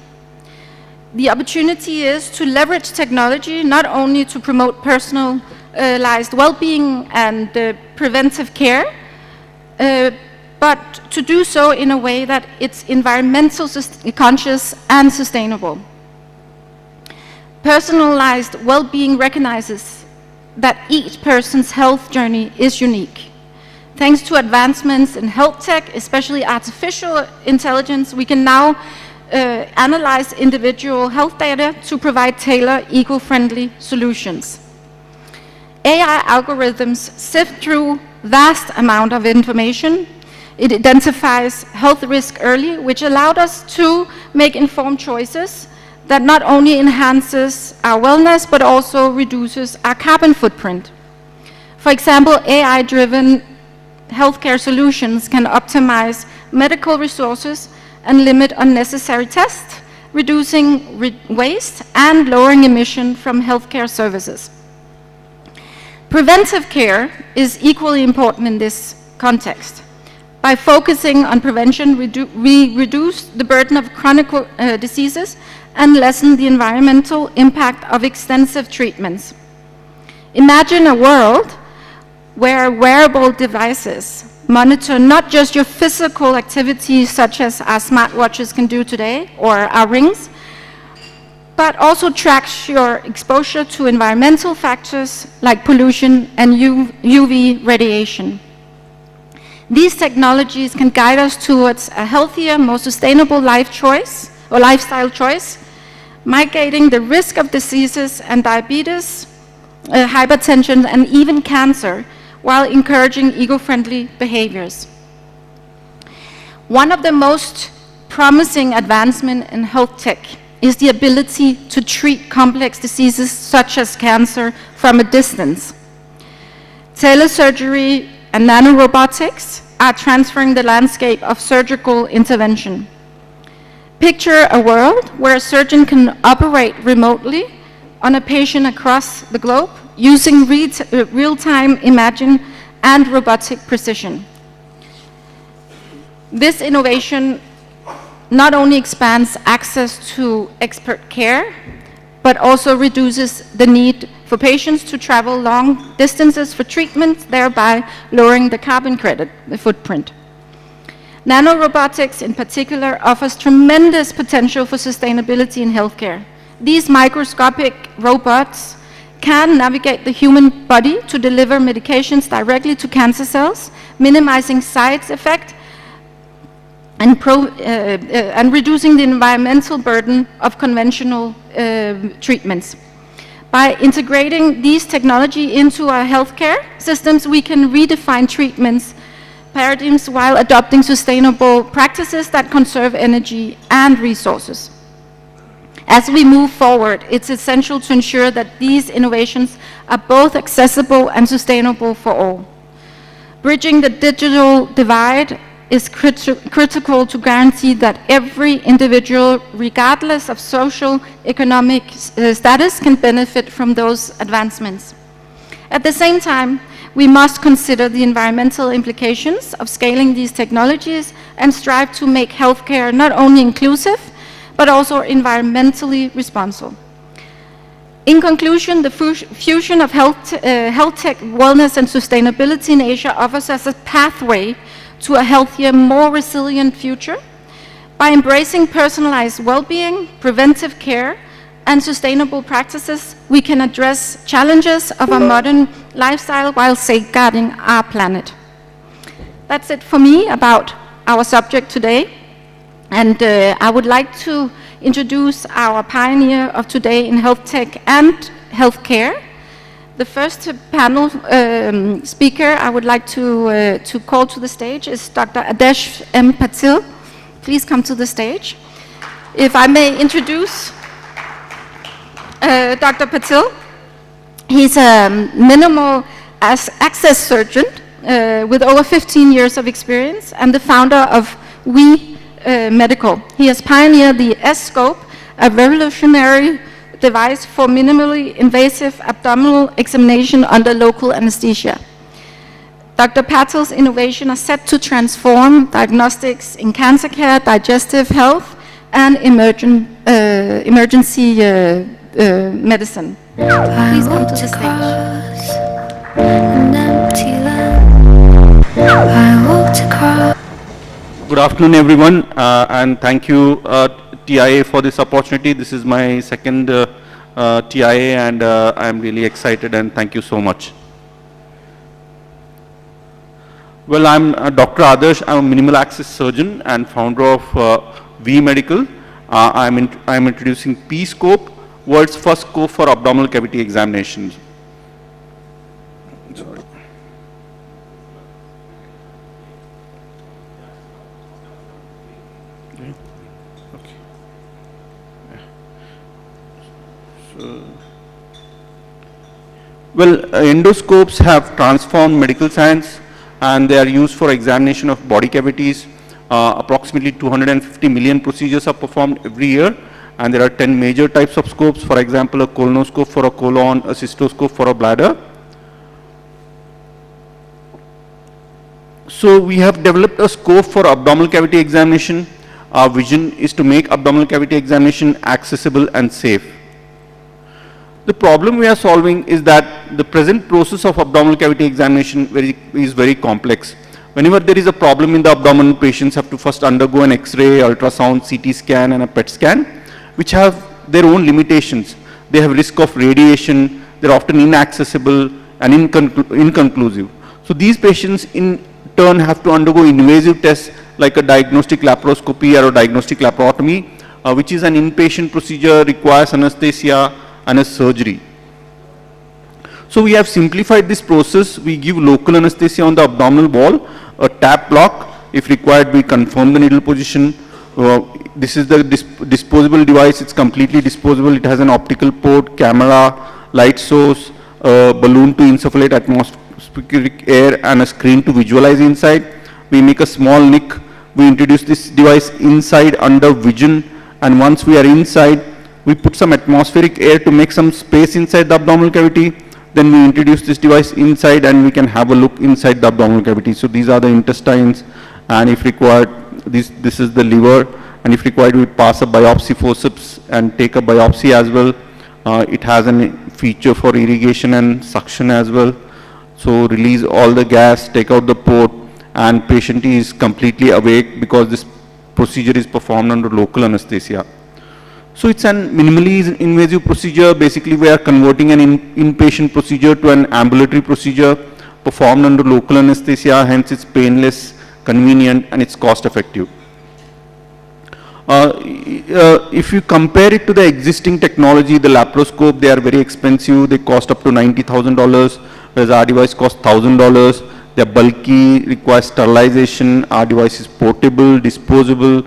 The opportunity is to leverage technology not only to promote personalized well-being and preventive care, but to do so in a way that it's environmentally conscious and sustainable. Personalized well-being recognizes that each person's health journey is unique. Thanks to advancements in health tech, especially artificial intelligence, we can now analyze individual health data to provide tailored, eco-friendly solutions. AI algorithms sift through vast amount of information. It identifies health risk early, which allowed us to make informed choices that not only enhances our wellness, but also reduces our carbon footprint. For example, AI-driven healthcare solutions can optimize medical resources and limit unnecessary tests, reducing waste and lowering emission from healthcare services. Preventive care is equally important in this context. By focusing on prevention, we reduce the burden of chronic diseases and lessen the environmental impact of extensive treatments. Imagine a world where wearable devices monitor not just your physical activities, such as our smartwatches can do today, or our rings, but also tracks your exposure to environmental factors like pollution and UV radiation. These technologies can guide us towards a healthier, more sustainable life choice or lifestyle choice, mitigating the risk of diseases and diabetes, hypertension, and even cancer, while encouraging eco-friendly behaviors. One of the most promising advancements in health tech is the ability to treat complex diseases such as cancer from a distance. Telesurgery and nanorobotics are transferring the landscape of surgical intervention. Picture a world where a surgeon can operate remotely on a patient across the globe using real-time imaging and robotic precision. This innovation not only expands access to expert care, but also reduces the need for patients to travel long distances for treatment, thereby lowering the carbon credit footprint. Nanorobotics in particular offers tremendous potential for sustainability in healthcare. These microscopic robots can navigate the human body to deliver medications directly to cancer cells, minimizing side effects and reducing the environmental burden of conventional treatments. By integrating these technology into our healthcare systems, we can redefine treatments paradigms while adopting sustainable practices that conserve energy and resources. As we move forward, it's essential to ensure that these innovations are both accessible and sustainable for all. Bridging the digital divide is critical to guarantee that every individual, regardless of social, economic status, can benefit from those advancements. At the same time, we must consider the environmental implications of scaling these technologies and strive to make healthcare not only inclusive, but also environmentally responsible. In conclusion, the fusion of health tech, wellness, and sustainability in Asia offers us a pathway to a healthier, more resilient future. By embracing personalized well-being, preventive care, and sustainable practices, we can address challenges of a modern lifestyle while safeguarding our planet. That's it for me about our subject today. And I would like to introduce our pioneer of today in health tech and healthcare. The first panel speaker I would like to call to the stage is Dr. Adesh M. Patil. Please come to the stage. If I may introduce Dr. Patil. He's a minimal access surgeon with over 15 years of experience and the founder of We Medical. He has pioneered the S-Scope, a revolutionary device for minimally invasive abdominal examination under local anesthesia. Dr. Patil's innovations are set to transform diagnostics in cancer care, digestive health, and emergency medicine. Please come to the stage. Good afternoon, everyone, and thank you, TIA, for this opportunity. This is my second TIA, and I'm really excited, and thank you so much. Well, I'm Dr. Adarsh. I'm a minimal access surgeon and founder of We Medical. I'm introducing P-Scope, world's first scope for abdominal cavity examinations. Sorry. Okay. Well, endoscopes have transformed medical science, and they are used for examination of body cavities. Approximately 250 million procedures are performed every year, and there are 10 major types of scopes. For example, a colonoscope for a colon, a cystoscope for a bladder. So we have developed a scope for abdominal cavity examination. Our vision is to make abdominal cavity examination accessible and safe. The problem we are solving is that the present process of abdominal cavity examination is very complex. Whenever there is a problem in the abdomen, patients have to first undergo an X-ray, ultrasound, CT scan, and a PET scan, which have their own limitations. They have risk of radiation, they're often inaccessible and inconclusive. So these patients in turn have to undergo invasive tests like a diagnostic laparoscopy or a diagnostic laparotomy, which is an inpatient procedure, requires anesthesia and a surgery. So we have simplified this process. We give local anesthesia on the abdominal wall, a tap block. If required, we confirm the needle position. This is the disposable device. It's completely disposable. It has an optical port, camera, light source, balloon to insufflate atmospheric air, and a screen to visualize inside. We make a small nick. We introduce this device inside under vision, and once we are inside, we put some atmospheric air to make some space inside the abdominal cavity. Then we introduce this device inside, and we can have a look inside the abdominal cavity. So these are the intestines, and if required, this is the liver, and if required, we pass a biopsy forceps and take a biopsy as well. It has a feature for irrigation and suction as well. So release all the gas, take out the port, and patient is completely awake because this procedure is performed under local anesthesia. So it's an minimally invasive procedure. Basically, we are converting an inpatient procedure to an ambulatory procedure performed under local anesthesia. Hence, it's painless, convenient, and it's cost effective. If you compare it to the existing technology, the laparoscope, they are very expensive. They cost up to $90,000, whereas our device costs $1,000. They are bulky, require sterilization. Our device is portable, disposable.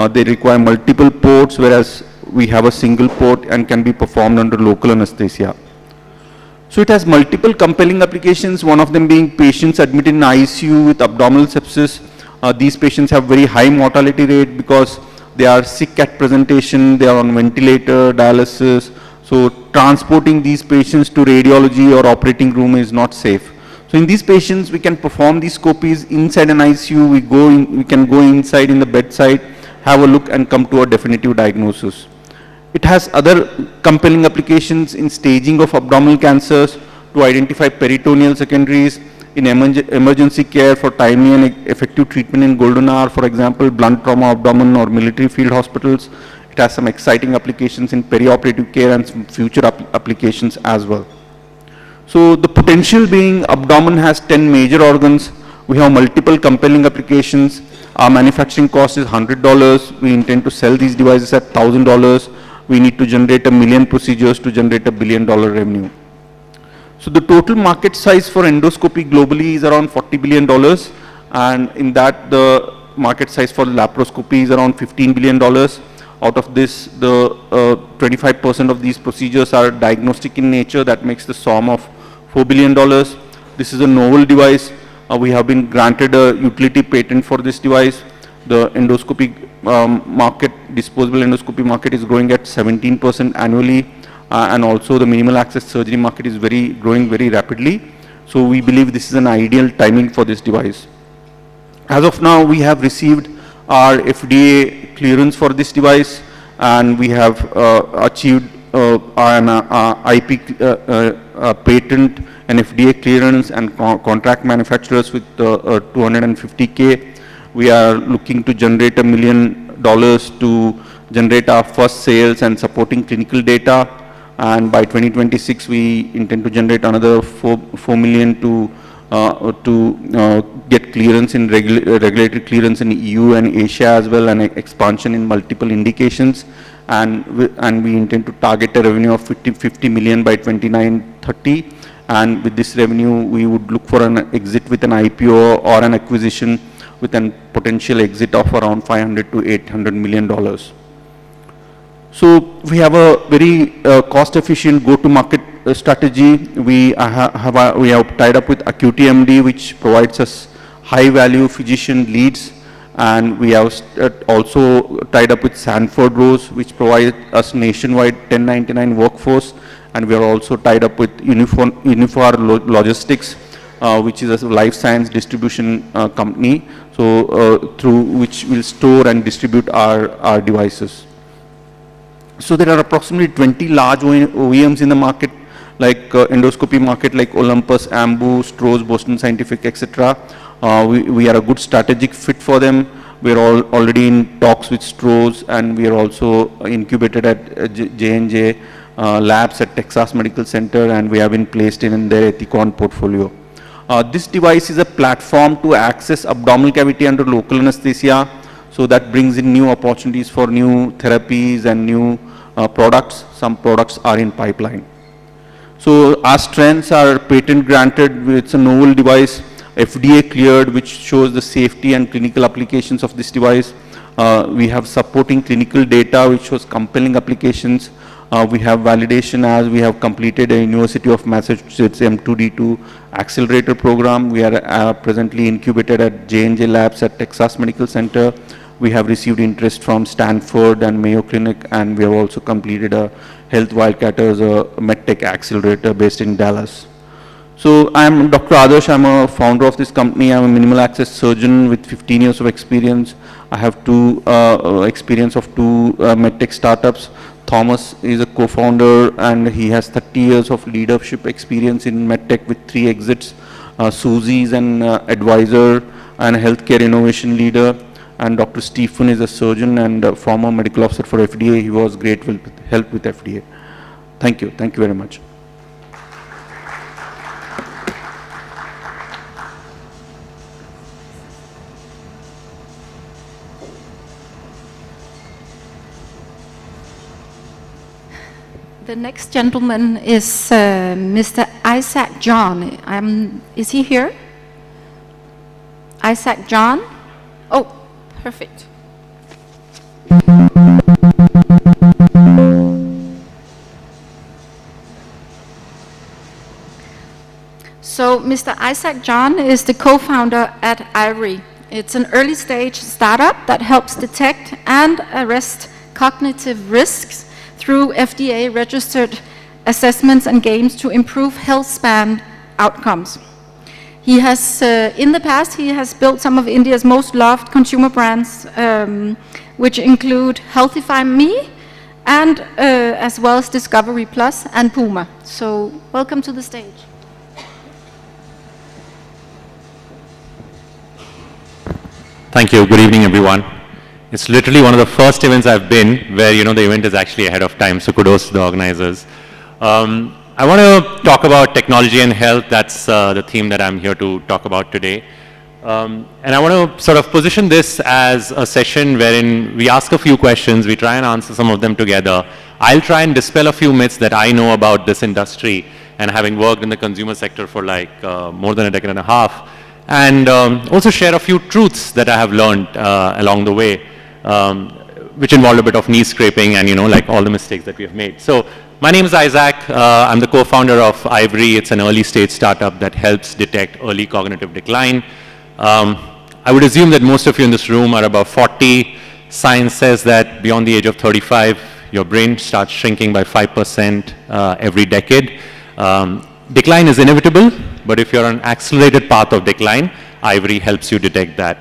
They require multiple ports, whereas we have a single port and can be performed under local anesthesia. So it has multiple compelling applications, one of them being patients admitted in ICU with abdominal sepsis. These patients have very high mortality rate because they are sick at presentation, they are on ventilator, dialysis. So transporting these patients to radiology or operating room is not safe. So in these patients, we can perform these scopies inside an ICU. We can go inside in the bedside, have a look, and come to a definitive diagnosis. It has other compelling applications in staging of abdominal cancers to identify peritoneal secondaries, in emergency care for timely and effective treatment in golden hour, for example, blunt trauma abdomen or military field hospitals. It has some exciting applications in perioperative care and some future applications as well. So the potential being abdomen has 10 major organs. We have multiple compelling applications. Our manufacturing cost is $100. We intend to sell these devices at $1,000. We need to generate 1 million procedures to generate $1 billion revenue. So the total market size for endoscopy globally is around $40 billion, and in that the market size for laparoscopy is around $15 billion. Out of this, the 25% of these procedures are diagnostic in nature. That makes the sum of $4 billion. This is a novel device. We have been granted a utility patent for this device. The endoscopy market, disposable endoscopy market, is growing at 17% annually. And also the minimal access surgery market is growing very rapidly. So we believe this is an ideal timing for this device. As of now, we have received our FDA clearance for this device, and we have achieved an IP patent, an FDA clearance, and contract manufacturers with 250K. We are looking to generate $1 million to generate our first sales and supporting clinical data. And by 2026, we intend to generate another 4 million to get clearance in regulatory clearance in EU and Asia as well, and expansion in multiple indications. And we intend to target a revenue of 50 million by 29-30. And with this revenue, we would look for an exit with an IPO or an acquisition with a potential exit of around $500 to $800 million. So we have a very cost-efficient go-to-market strategy. We have tied up with Acuity MD, which provides us high-value physician leads, and we have also tied up with Sanford Rose, which provides us nationwide 1099 workforce, and we are also tied up with Unifor Logistics, which is a life science distribution company, so through which will store and distribute our devices. So there are approximately 20 large OEMs in the market, like endoscopy market, like Olympus, Ambu, Strauss, Boston Scientific, etc. We are a good strategic fit for them. We are already in talks with Strauss, and we are also incubated at J&J labs at Texas Medical Center, and we have been placed in their Ethicon portfolio. This device is a platform to access abdominal cavity under local anesthesia, so that brings in new opportunities for new therapies and new products. Some products are in pipeline. So our strengths are patent granted. It's a novel device, FDA cleared, which shows the safety and clinical applications of this device. We have supporting clinical data, which shows compelling applications. We have validation as we have completed a University of Massachusetts M2D2 accelerator program. We are presently incubated at J&J Labs at Texas Medical Center. We have received interest from Stanford and Mayo Clinic, and we have also completed a Health Wildcatters, a MedTech accelerator based in Dallas. So I'm Dr. Adarsh, I'm a founder of this company. I'm a minimal access surgeon with 15 years of experience. I have experience of two medtech startups. Thomas is a co-founder and he has 30 years of leadership experience in medtech with 3 exits. Suzy is an advisor and a healthcare innovation leader. And Dr. Stephen is a surgeon and a former medical officer for FDA. He was great with help with FDA. Thank you. Thank you very much. The next gentleman is Mr. Isaac John. Is he here? Isaac John? Oh, perfect. So Mr. Isaac John is the co-founder at Ivory. It's an early stage startup that helps detect and arrest cognitive risks through FDA registered assessments and games to improve health span outcomes. He has, in the past, he has built some of India's most loved consumer brands, which include Healthify Me, and as well as Discovery Plus and Puma. So welcome to the stage. Thank you. Good evening, everyone. It's literally one of the first events I've been where, the event is actually ahead of time, so kudos to the organizers. I want to talk about technology and health. That's the theme that I'm here to talk about today. And I want to sort of position this as a session wherein we ask a few questions, we try and answer some of them together. I'll try and dispel a few myths that I know about this industry, and having worked in the consumer sector for like more than a decade and a half, and also share a few truths that I have learned along the way, which involved a bit of knee scraping and, like all the mistakes that we have made. So my name is Isaac. I'm the co-founder of Ivory. It's an early stage startup that helps detect early cognitive decline. I would assume that most of you in this room are above 40. Science says that beyond the age of 35, your brain starts shrinking by 5% every decade. Decline is inevitable, but if you're on an accelerated path of decline, Ivory helps you detect that.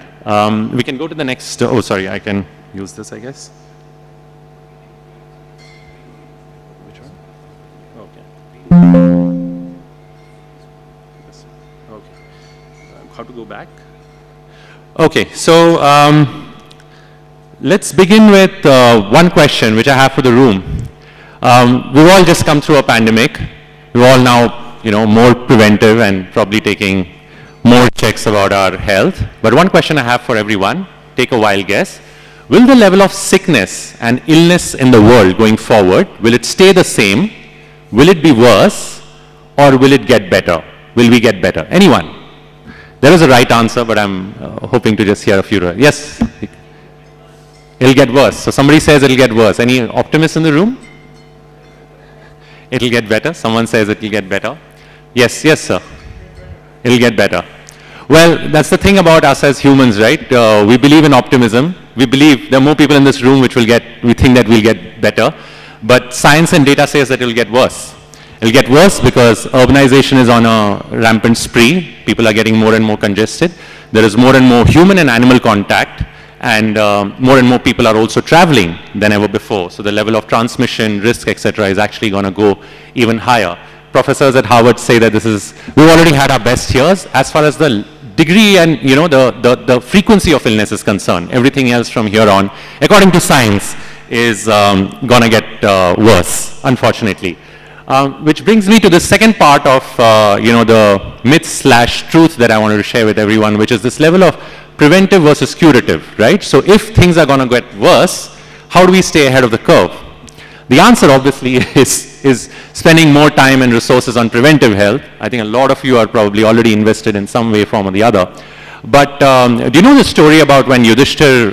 We can go to the next, oh sorry, I can use this, I guess. Which one? Okay. Okay. How to go back? Okay, so let's begin with one question which I have for the room. We've all just come through a pandemic. We're all now, more preventive and probably taking more checks about our health. But one question I have for everyone, take a wild guess. Will the level of sickness and illness in the world going forward, will it stay the same? Will it be worse? Or will it get better? Will we get better? Anyone? There is a right answer, but I'm hoping to just hear a few. Yes? It'll get worse. So somebody says it'll get worse. Any optimists in the room? It'll get better. Someone says it'll get better. Yes, yes, sir. It'll get better. Well, that's the thing about us as humans, right? We believe in optimism. We believe there are more people in this room we think that we'll get better. But science and data says that it'll get worse. It'll get worse because urbanization is on a rampant spree. People are getting more and more congested. There is more and more human and animal contact. And more and more people are also traveling than ever before. So the level of transmission, risk, etc. is actually going to go even higher. Professors at Harvard say that we've already had our best years as far as the degree and, the frequency of illness is concerned. Everything else from here on, according to science, is going to get worse, unfortunately. Which brings me to the second part of, the myth/truth that I wanted to share with everyone, which is this level of preventive versus curative, right? So if things are going to get worse, how do we stay ahead of the curve? The answer obviously is spending more time and resources on preventive health. I think a lot of you are probably already invested in some way, form or the other. But do you know the story about when Yudhishthir,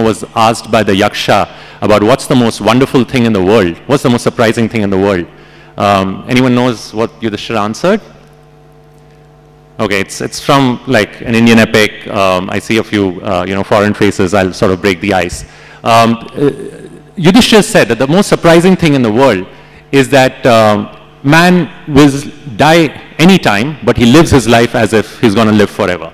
was asked by the Yaksha about what's the most wonderful thing in the world? What's the most surprising thing in the world? Anyone knows what Yudhishthir answered? Okay, it's from like an Indian epic. I see a few, foreign faces. I'll sort of break the ice. Yudhishthir said that the most surprising thing in the world is that man will die anytime, but he lives his life as if he's going to live forever,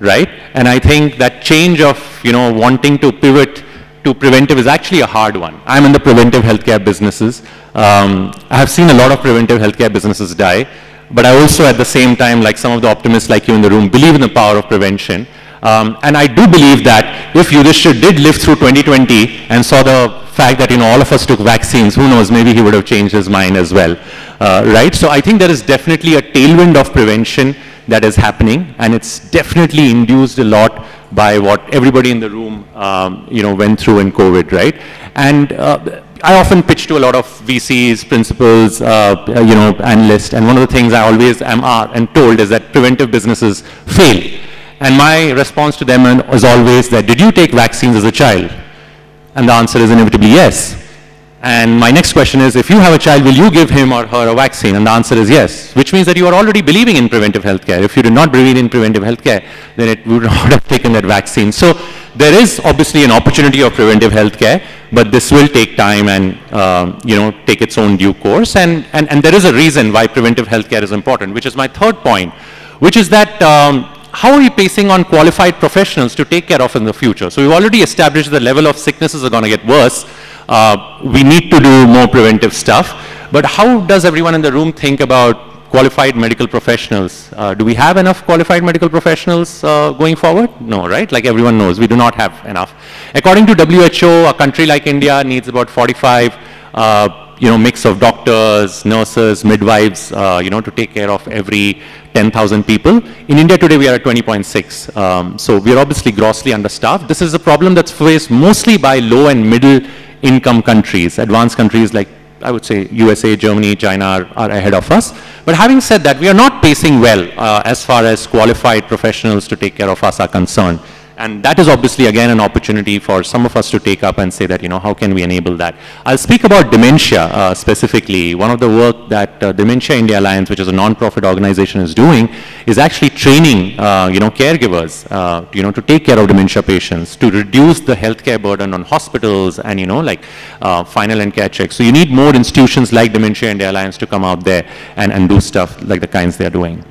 right? And I think that change of, wanting to pivot to preventive is actually a hard one. I'm in the preventive healthcare businesses. I have seen a lot of preventive healthcare businesses die, but I also at the same time, like some of the optimists like you in the room, believe in the power of prevention. And I do believe that if Yudhishthir did live through 2020 and saw the fact that, all of us took vaccines, who knows, maybe he would have changed his mind as well, right? So I think there is definitely a tailwind of prevention that is happening, and it's definitely induced a lot by what everybody in the room, went through in COVID, right? And I often pitch to a lot of VCs, principals, analysts, and one of the things I always am told is that preventive businesses fail. And my response to them is always that, did you take vaccines as a child? And the answer is inevitably yes. And my next question is, if you have a child, will you give him or her a vaccine? And the answer is yes, which means that you are already believing in preventive healthcare. If you do not believe in preventive healthcare, then it would not have taken that vaccine. So there is obviously an opportunity of preventive healthcare, but this will take time and, take its own due course. And there is a reason why preventive healthcare is important, which is my third point, which is that how are we pacing on qualified professionals to take care of in the future? So we've already established the level of sicknesses are going to get worse. We need to do more preventive stuff. But how does everyone in the room think about qualified medical professionals? Do we have enough qualified medical professionals going forward? No, right? Like everyone knows, we do not have enough. According to WHO, a country like India needs about 45 mix of doctors, nurses, midwives, to take care of every 10,000 people. In India today, we are at 20.6. So we are obviously grossly understaffed. This is a problem that's faced mostly by low and middle income countries. Advanced countries like, I would say, USA, Germany, China are ahead of us. But having said that, we are not pacing well as far as qualified professionals to take care of us are concerned. And that is obviously, again, an opportunity for some of us to take up and say that, how can we enable that? I'll speak about dementia specifically. One of the work that Dementia India Alliance, which is a non-profit organization, is doing is actually training, caregivers, to take care of dementia patients, to reduce the healthcare burden on hospitals and, final and care checks. So you need more institutions like Dementia India Alliance to come out there and do stuff like the kinds they're doing.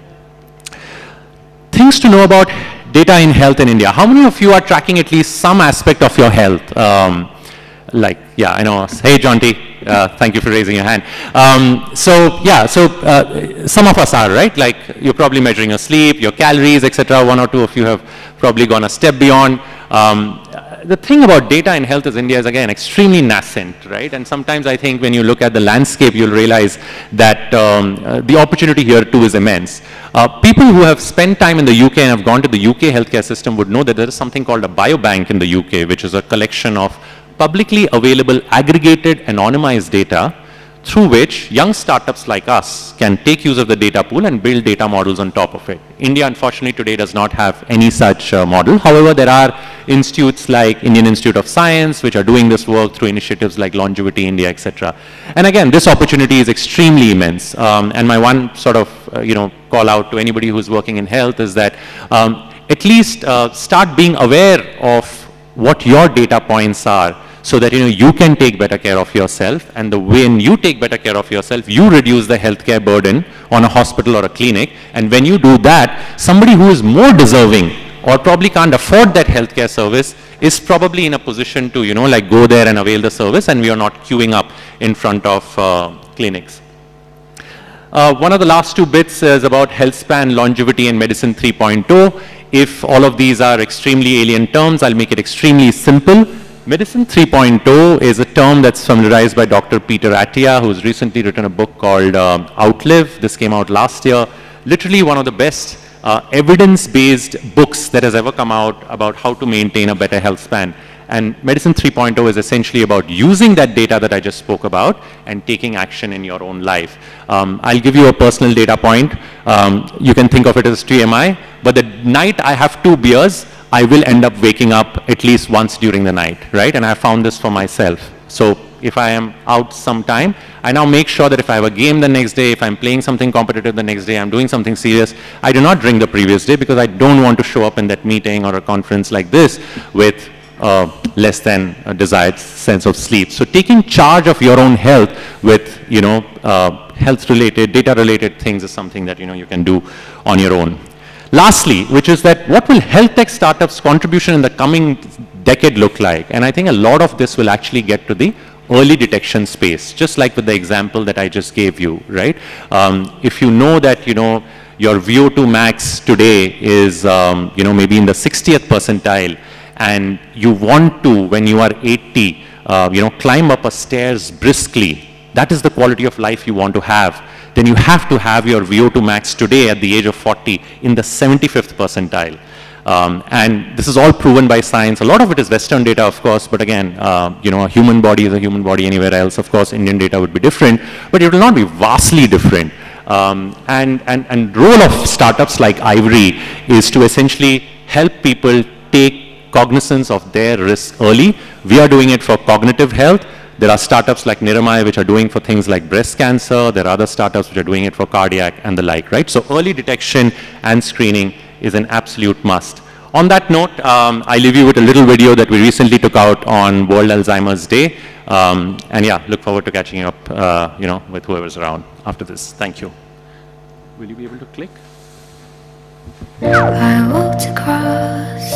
Things to know about data in health in India. How many of you are tracking at least some aspect of your health? I know. Hey, Jonty, thank you for raising your hand. Some of us are, right? Like, you're probably measuring your sleep, your calories, etc. One or two of you have probably gone a step beyond. The thing about data in health in India is, again, extremely nascent, right? And sometimes I think when you look at the landscape, you'll realize that the opportunity here too is immense. People who have spent time in the UK and have gone to the UK healthcare system would know that there is something called a biobank in the UK, which is a collection of publicly available aggregated anonymized data through which young startups like us can take use of the data pool and build data models on top of it. India, unfortunately, today does not have any such model. However, there are institutes like Indian Institute of Science, which are doing this work through initiatives like Longevity India, etc. And again, this opportunity is extremely immense. And my one sort of, call out to anybody who's working in health is that at least start being aware of what your data points are, so that you can take better care of yourself, and when you take better care of yourself, you reduce the healthcare burden on a hospital or a clinic. And when you do that, somebody who is more deserving or probably can't afford that healthcare service is probably in a position to go there and avail the service, and we are not queuing up in front of clinics. One of the last two bits is about health span, longevity, and medicine 3.0. If all of these are extremely alien terms, I'll make it extremely simple. Medicine 3.0 is a term that's familiarized by Dr. Peter Attia, who's recently written a book called Outlive. This came out last year. Literally one of the best evidence-based books that has ever come out about how to maintain a better health span. And Medicine 3.0 is essentially about using that data that I just spoke about and taking action in your own life. I'll give you a personal data point. You can think of it as TMI, but the night I have 2 beers, I will end up waking up at least once during the night, right? And I found this for myself. So if I am out sometime, I now make sure that if I have a game the next day, if I'm playing something competitive the next day, I'm doing something serious, I do not drink the previous day because I don't want to show up in that meeting or a conference like this with less than a desired sense of sleep. So taking charge of your own health with, health-related, data-related things is something that, you can do on your own. Lastly, which is that what will health tech startups' contribution in the coming decade look like? And I think a lot of this will actually get to the early detection space, just like with the example that I just gave you, right? If you know that, your VO2 max today is, maybe in the 60th percentile, and you want to, when you are 80, climb up a stairs briskly, that is the quality of life you want to have, then you have to have your VO2 max today at the age of 40 in the 75th percentile. And this is all proven by science. A lot of it is Western data, of course, but again, a human body is a human body anywhere else. Of course, Indian data would be different, but it will not be vastly different. And role of startups like Ivory is to essentially help people take cognizance of their risk early. We are doing it for cognitive health. There are startups like Niramai which are doing for things like breast cancer. There are other startups which are doing it for cardiac and the like, right? So early detection and screening is an absolute must. On that note, I leave you with a little video that we recently took out on World Alzheimer's Day. And yeah, look forward to catching up, with whoever's around after this. Thank you. Will you be able to click? I walked across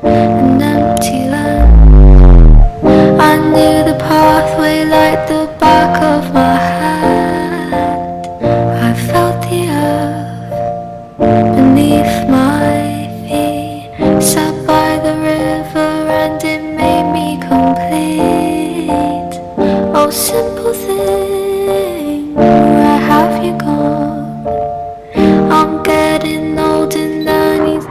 an empty land. I knew the pathway like the back of my hand. I felt the earth beneath my feet, sat by the river and it made me complete. Oh, simple thing, where have you gone? I'm getting old and I need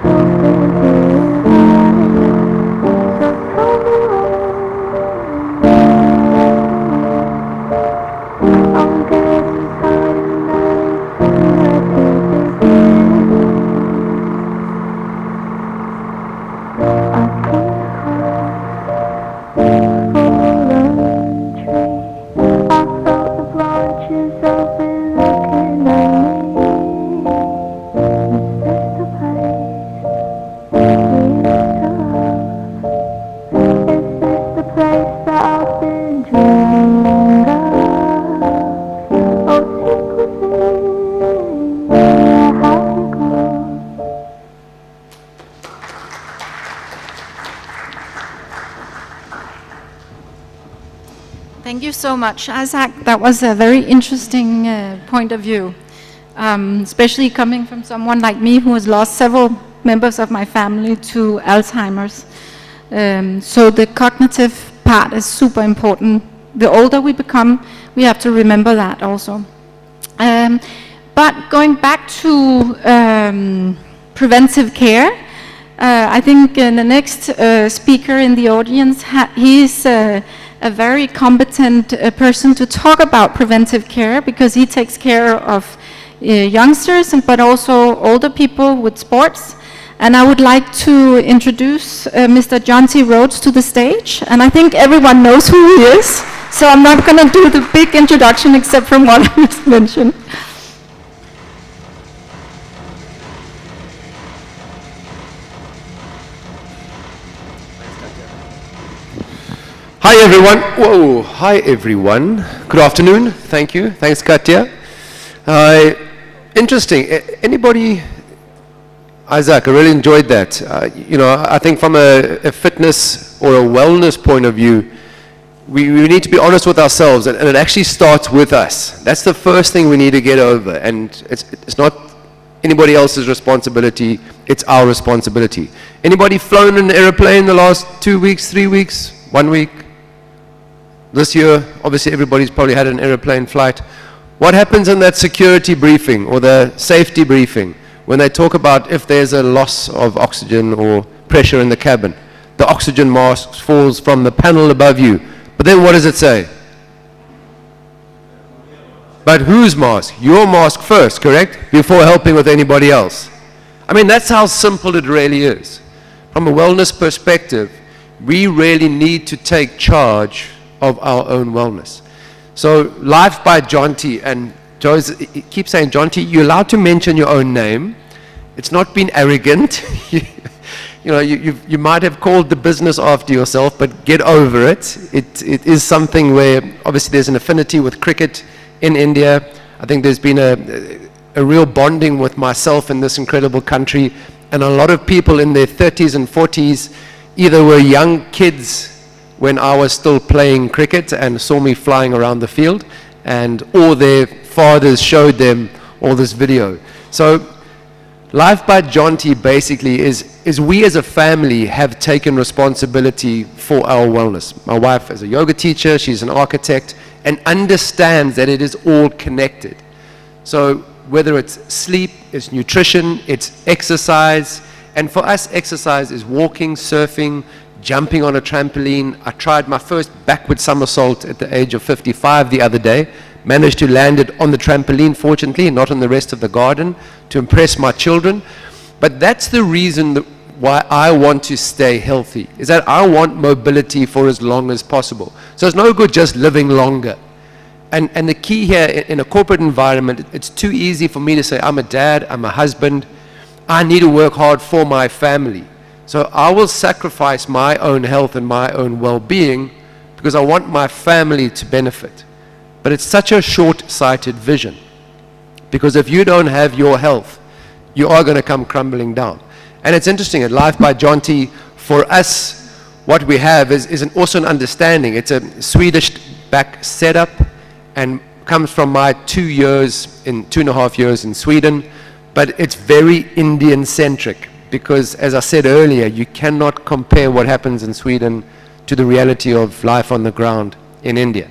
Thank you so much, Isaac. That was a very interesting point of view, especially coming from someone like me who has lost several members of my family to Alzheimer's. So the cognitive part is super important. The older we become, we have to remember that also. But going back to preventive care, I think the next speaker in the audience, he's a very competent person to talk about preventive care because he takes care of youngsters but also older people with sports. And I would like to introduce Mr. John T. Rhodes to the stage. And I think everyone knows who he is, so I'm not going to do the big introduction except from what I just mentioned. Hi everyone. Whoa. Hi everyone. Good afternoon. Thank you. Thanks, Katya. Interesting. Anybody? Isaac, I really enjoyed that. I think from a fitness or a wellness point of view, we need to be honest with ourselves, and it actually starts with us. That's the first thing we need to get over, and it's not anybody else's responsibility. It's our responsibility. Anybody flown in an airplane the last 2 weeks, 3 weeks, 1 week? This year, obviously everybody's probably had an airplane flight. What happens in that security briefing or the safety briefing when they talk about if there's a loss of oxygen or pressure in the cabin? The oxygen mask falls from the panel above you. But then what does it say? But whose mask? Your mask first, correct? Before helping with anybody else. I mean, that's how simple it really is. From a wellness perspective, we really need to take charge of our own wellness. So Life by John T. And Joe keeps saying, John T., you're allowed to mention your own name. It's not being arrogant. you know, you might have called the business after yourself, but get over it. It is something where obviously there's an affinity with cricket in India. I think there's been a real bonding with myself in this incredible country, and a lot of people in their 30s and 40s either were young kids when I was still playing cricket and saw me flying around the field, and or their fathers showed them all this video. So Life by Jonty basically is we as a family have taken responsibility for our wellness. My wife is a yoga teacher, she's an architect, and understands that it is all connected. So whether it's sleep, it's nutrition, it's exercise, and for us exercise is walking, surfing, jumping on a trampoline. I tried my first backward somersault at the age of 55 the other day. Managed to land it on the trampoline, fortunately, not on the rest of the garden, to impress my children. But that's the reason why I want to stay healthy, is that I want mobility for as long as possible. So it's no good just living longer. And the key here, in a corporate environment, it's too easy for me to say, I'm a dad, I'm a husband, I need to work hard for my family. So I will sacrifice my own health and my own well-being because I want my family to benefit. But it's such a short-sighted vision, because if you don't have your health, you are going to come crumbling down. And it's interesting, at Life by Jonty, for us, what we have is also an understanding. It's a Swedish-backed setup and comes from my 2.5 years in Sweden, but it's very Indian-centric, because as I said earlier, you cannot compare what happens in Sweden to the reality of life on the ground in India,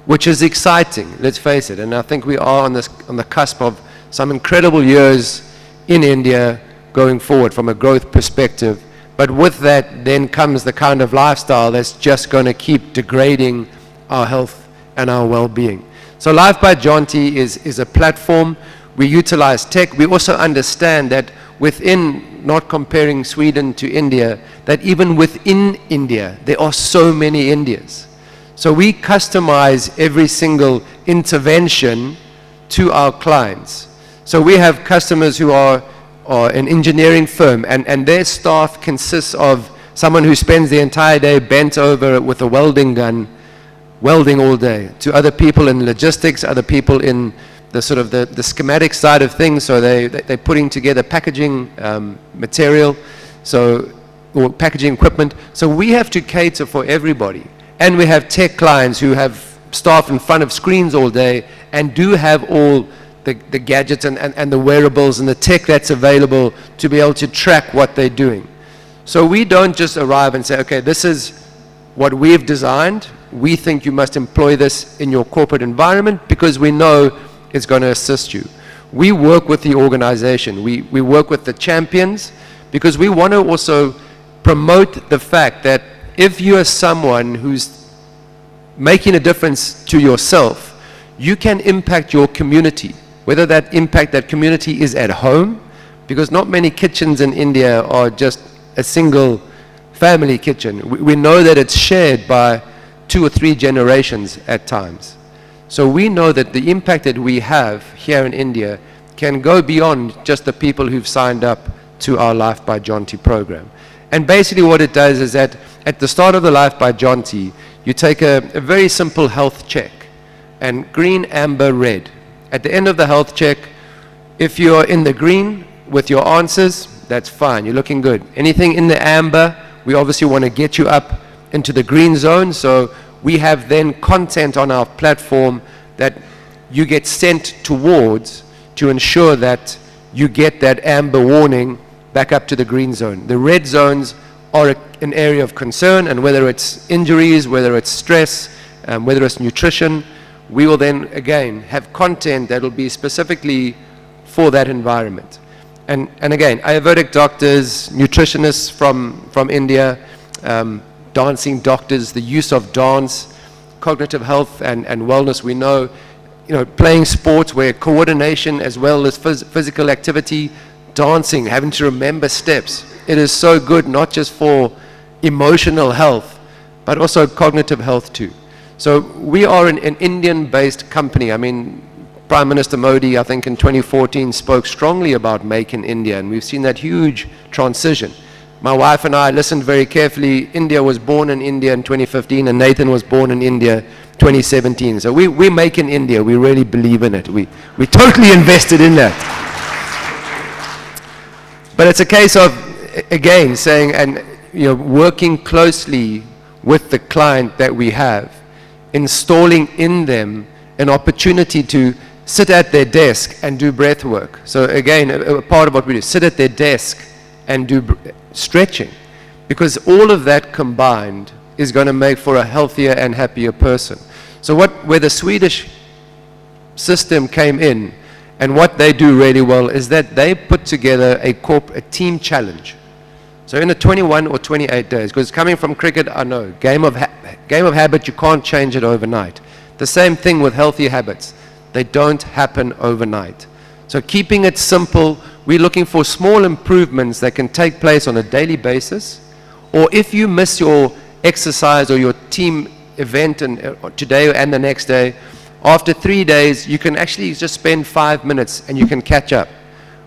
which is exciting, let's face it. And I think we are on the cusp of some incredible years in India going forward from a growth perspective. But with that then comes the kind of lifestyle that's just going to keep degrading our health and our well-being. So Life by Jonty is a platform. We utilize tech. We also understand that within, not comparing Sweden to India, that even within India, there are so many Indias. So we customize every single intervention to our clients. So we have customers who are an engineering firm, and their staff consists of someone who spends the entire day bent over with a welding gun, welding all day, to other people in logistics, other people in the sort of the schematic side of things. So they're putting together packaging material, or packaging equipment. So we have to cater for everybody. And we have tech clients who have staff in front of screens all day and do have all the gadgets and the wearables and the tech that's available to be able to track what they're doing. So we don't just arrive and say, okay, this is what we've designed. We think you must employ this in your corporate environment because we know it's going to assist you. We work with the organization. We work with the champions because we want to also promote the fact that if you are someone who's making a difference to yourself, you can impact your community, whether that impact, that community is at home, because not many kitchens in India are just a single family kitchen. We know that it's shared by 2 or 3 generations at times. So we know that the impact that we have here in India can go beyond just the people who've signed up to our Life by Jonty program. And basically what it does is that at the start of the Life by Jonty, you take a very simple health check, and green, amber, red. At the end of the health check, if you're in the green with your answers, that's fine, you're looking good. Anything in the amber, we obviously want to get you up into the green zone, so we have then content on our platform that you get sent towards to ensure that you get that amber warning back up to the green zone. The red zones are an area of concern, and whether it's injuries, whether it's stress, whether it's nutrition, we will then again have content that will be specifically for that environment. And again, Ayurvedic doctors, nutritionists from India, dancing doctors, the use of dance, cognitive health and wellness. We know, playing sports where coordination as well as physical activity, dancing, having to remember steps. It is so good, not just for emotional health, but also cognitive health too. So we are an Indian-based company. I mean, Prime Minister Modi, I think in 2014, spoke strongly about Make in India, and we've seen that huge transition. My wife and I listened very carefully. India was born in India in 2015, and Nathan was born in India 2017. So we make in India. We really believe in it. We totally invested in that. But it's a case of, again, saying and working closely with the client that we have, installing in them an opportunity to sit at their desk and do breath work. So again, a part of what we do, sit at their desk and do stretching, because all of that combined is going to make for a healthier and happier person. So where the Swedish system came in, and what they do really well is that they put together a team challenge. So in a 21 or 28 days, because coming from cricket, I know, game of habit, you can't change it overnight. The same thing with healthy habits. They don't happen overnight. So keeping it simple, we're looking for small improvements that can take place on a daily basis. Or if you miss your exercise or your team event today and the next day, after 3 days, you can actually just spend 5 minutes and you can catch up.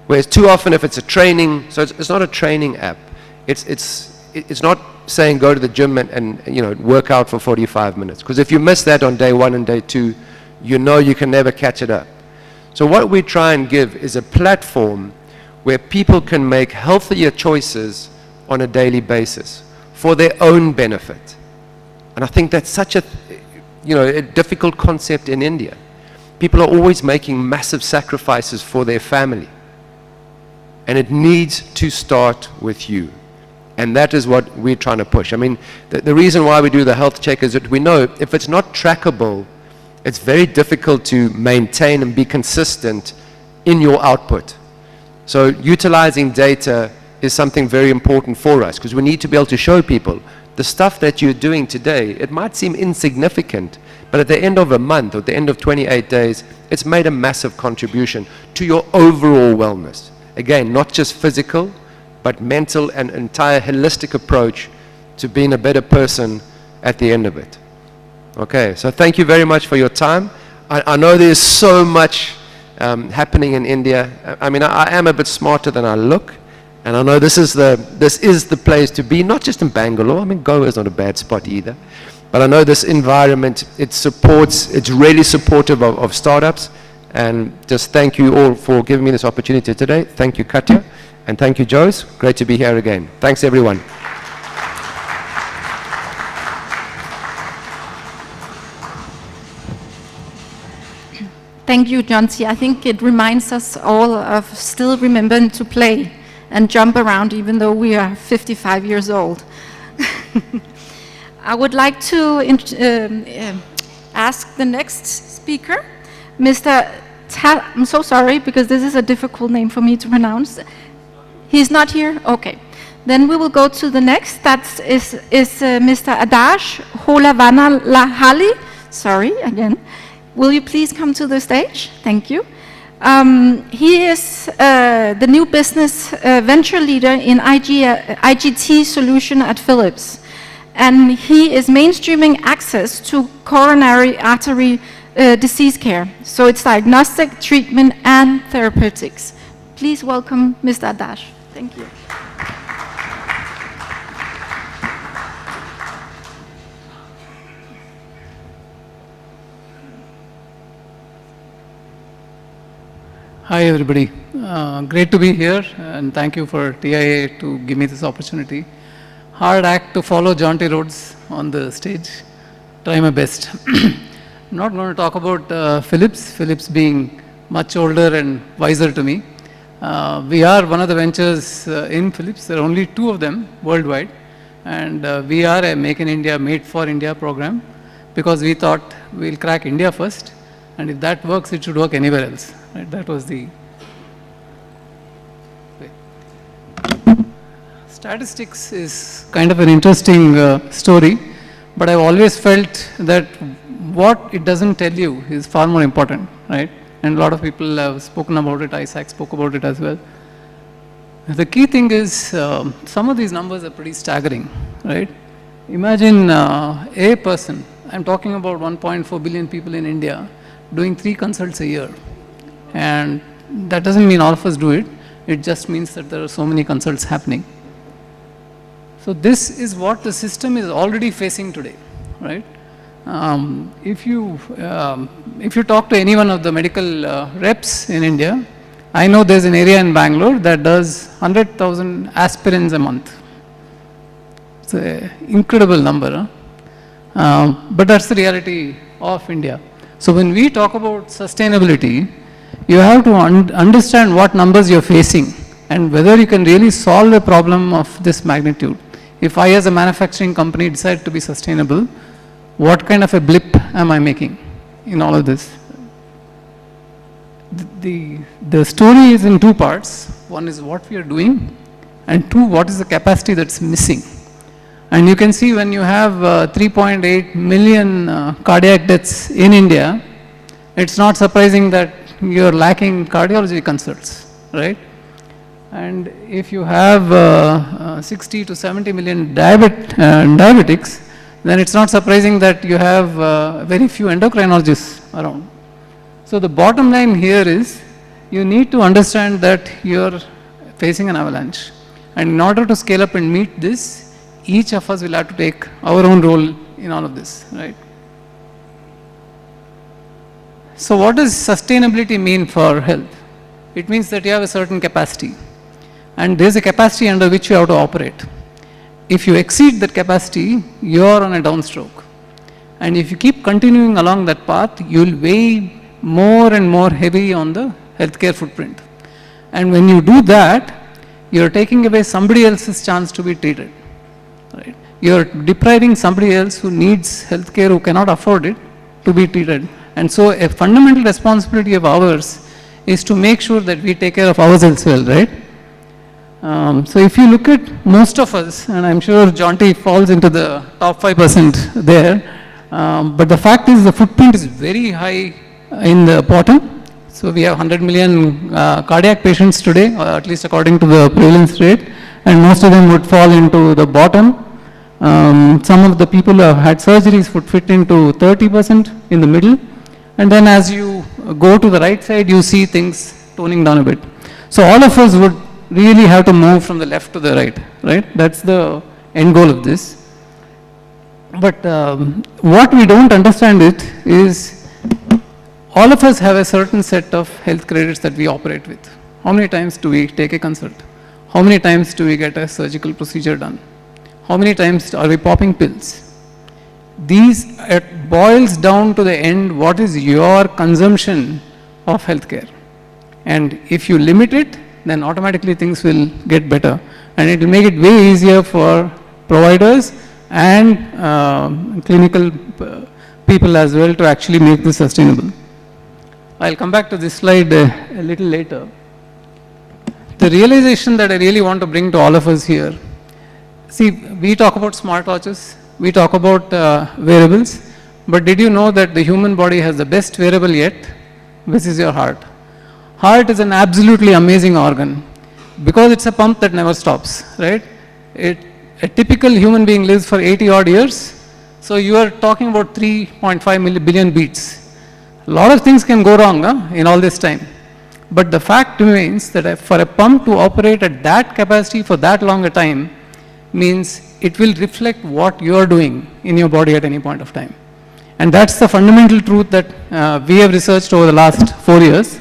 Whereas too often if it's a training, so it's not a training app. It's not saying go to the gym and work out for 45 minutes. Because if you miss that on day 1 and day 2, you know you can never catch it up. So what we try and give is a platform where people can make healthier choices on a daily basis for their own benefit. And I think that's such a difficult concept in India. People are always making massive sacrifices for their family. And it needs to start with you. And that is what we're trying to push. I mean, the reason why we do the health check is that we know if it's not trackable, it's very difficult to maintain and be consistent in your output. So utilizing data is something very important for us, because we need to be able to show people the stuff that you're doing today. It might seem insignificant, but at the end of a month or at the end of 28 days, it's made a massive contribution to your overall wellness. Again, not just physical, but mental and entire holistic approach to being a better person at the end of it. Okay, so thank you very much for your time. I know there's so much happening in India. I mean, I am a bit smarter than I look, and I know this is the place to be, not just in Bangalore. I mean, Goa is not a bad spot either. But I know this environment, it's really supportive of startups. And just thank you all for giving me this opportunity today. Thank you, Katya, and thank you, Joes. Great to be here again. Thanks, everyone. Thank you, Jonty. I think it reminds us all of still remembering to play and jump around even though we are 55 years old. I would like to ask the next speaker, Mr. I'm so sorry because this is a difficult name for me to pronounce. He's not here? Okay. Then we will go to the next. That is Mr. Adash Holavanalahali. Sorry, again. Will you please come to the stage? Thank you. He is the new business venture leader in IGT solution at Philips. And he is mainstreaming access to coronary artery disease care. So it's diagnostic, treatment, and therapeutics. Please welcome Mr. Adash. Thank you. Hi everybody, great to be here and thank you for TIA to give me this opportunity. Hard act to follow Jonty Rhodes on the stage, try my best. I'm not going to talk about Philips being much older and wiser to me. We are one of the ventures in Philips, there are only 2 of them worldwide, and we are a Make in India, Made for India program because we thought we'll crack India first, and if that works it should work anywhere else. Right, that was the statistics is kind of an interesting story, but I've always felt that what it doesn't tell you is far more important, right? And a lot of people have spoken about it. Isaac spoke about it as well. The key thing is some of these numbers are pretty staggering, right? Imagine a person, I'm talking about 1.4 billion people in India, doing 3 consults a year. And that doesn't mean all of us do it. It just means that there are so many consults happening. So this is what the system is already facing today, right? If you talk to any one of the medical reps in India, I know there's an area in Bangalore that does 100,000 aspirins a month. It's an incredible number, but that's the reality of India. So when we talk about sustainability, you have to understand what numbers you're facing and whether you can really solve a problem of this magnitude. If I as a manufacturing company decide to be sustainable, what kind of a blip am I making in all of this? The story is in two parts. One is what we are doing, and two, what is the capacity that's missing. And you can see when you have 3.8 million cardiac deaths in India, it's not surprising that you're lacking cardiology consults, right? And if you have 60 to 70 million diabetics, then it's not surprising that you have very few endocrinologists around. So the bottom line here is you need to understand that you're facing an avalanche. And in order to scale up and meet this, each of us will have to take our own role in all of this, right? So what does sustainability mean for health? It means that you have a certain capacity. And there's a capacity under which you have to operate. If you exceed that capacity, you're on a downstroke. And if you keep continuing along that path, you'll weigh more and more heavy on the healthcare footprint. And when you do that, you're taking away somebody else's chance to be treated. Right? You're depriving somebody else who needs healthcare, who cannot afford it, to be treated. And so a fundamental responsibility of ours is to make sure that we take care of ourselves well, right? So if you look at most of us, and I'm sure Jonty falls into the top 5% there, but the fact is the footprint is very high in the bottom. So we have 100 million cardiac patients today, or at least according to the prevalence rate, and most of them would fall into the bottom. Some of the people who have had surgeries would fit into 30% in the middle. And then as you go to the right side, you see things toning down a bit. So all of us would really have to move from the left to the right, right? That's the end goal of this. But what we don't understand it is all of us have a certain set of health credits that we operate with. How many times do we take a consult? How many times do we get a surgical procedure done? How many times are we popping pills? These, it boils down to the end, what is your consumption of healthcare? And if you limit it, then automatically things will get better. And it will make it way easier for providers and clinical people as well to actually make this sustainable. I'll come back to this slide a little later. The realization that I really want to bring to all of us here, see, we talk about smartwatches, we talk about wearables, but did you know that the human body has the best wearable yet, which is your heart? Heart is an absolutely amazing organ because it's a pump that never stops, right? A typical human being lives for 80 odd years, so you are talking about 3.5 billion beats. A lot of things can go wrong in all this time. But the fact remains that for a pump to operate at that capacity for that long a time means it will reflect what you are doing in your body at any point of time. And that's the fundamental truth that we have researched over the last 4 years.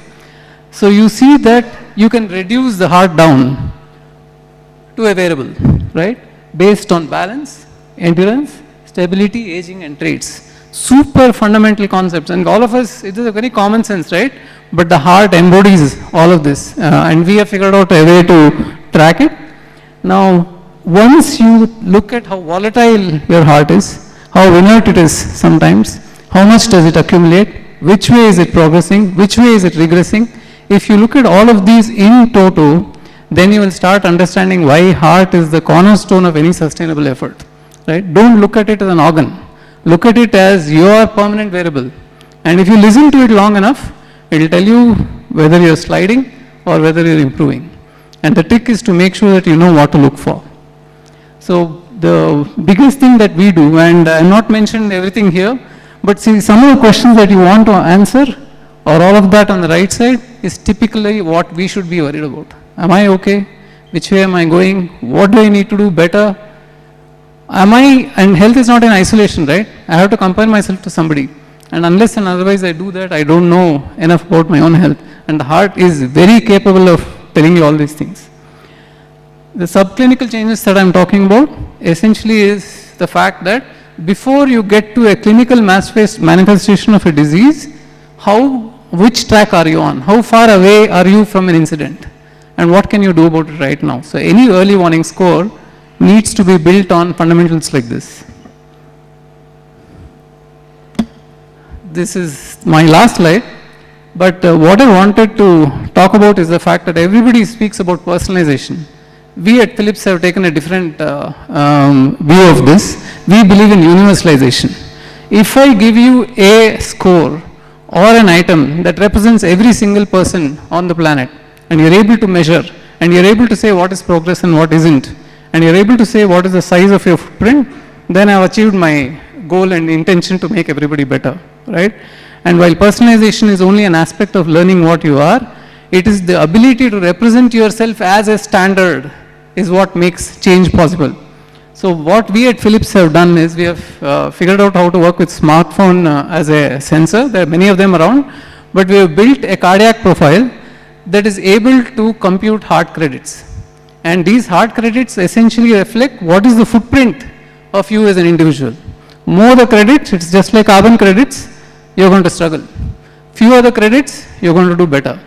So you see that you can reduce the heart down to a variable, right? Based on balance, endurance, stability, aging and traits. Super fundamental concepts, and all of us, it is a very common sense, right? But the heart embodies all of this, and we have figured out a way to track it. Now, once you look at how volatile your heart is, how inert it is sometimes, how much does it accumulate, which way is it progressing, which way is it regressing, if you look at all of these in toto, then you will start understanding why heart is the cornerstone of any sustainable effort, right? Don't look at it as an organ. Look at it as your permanent variable. And if you listen to it long enough, it will tell you whether you're sliding or whether you're improving. And the trick is to make sure that you know what to look for. So the biggest thing that we do, and I'm not mentioned everything here, but see, some of the questions that you want to answer, or all of that on the right side, is typically what we should be worried about. Am I okay? Which way am I going? What do I need to do better? and health is not in isolation, right? I have to compare myself to somebody. And unless and otherwise I do that, I don't know enough about my own health. And the heart is very capable of telling you all these things. The subclinical changes that I'm talking about essentially is the fact that before you get to a clinical manifestation of a disease, which track are you on? How far away are you from an incident? And what can you do about it right now? So any early warning score needs to be built on fundamentals like this. This is my last slide, but what I wanted to talk about is the fact that everybody speaks about personalization. We at Philips have taken a different view of this. We believe in universalization. If I give you a score or an item that represents every single person on the planet, and you're able to measure, and you're able to say what is progress and what isn't, and you're able to say what is the size of your footprint, then I've achieved my goal and intention to make everybody better, right? And while personalization is only an aspect of learning what you are, it is the ability to represent yourself as a standard is what makes change possible. So what we at Philips have done is we have figured out how to work with smartphone as a sensor. There are many of them around, but we have built a cardiac profile that is able to compute heart credits. And these heart credits essentially reflect what is the footprint of you as an individual. More the credits, it's just like carbon credits, you're going to struggle. Fewer the credits, you're going to do better.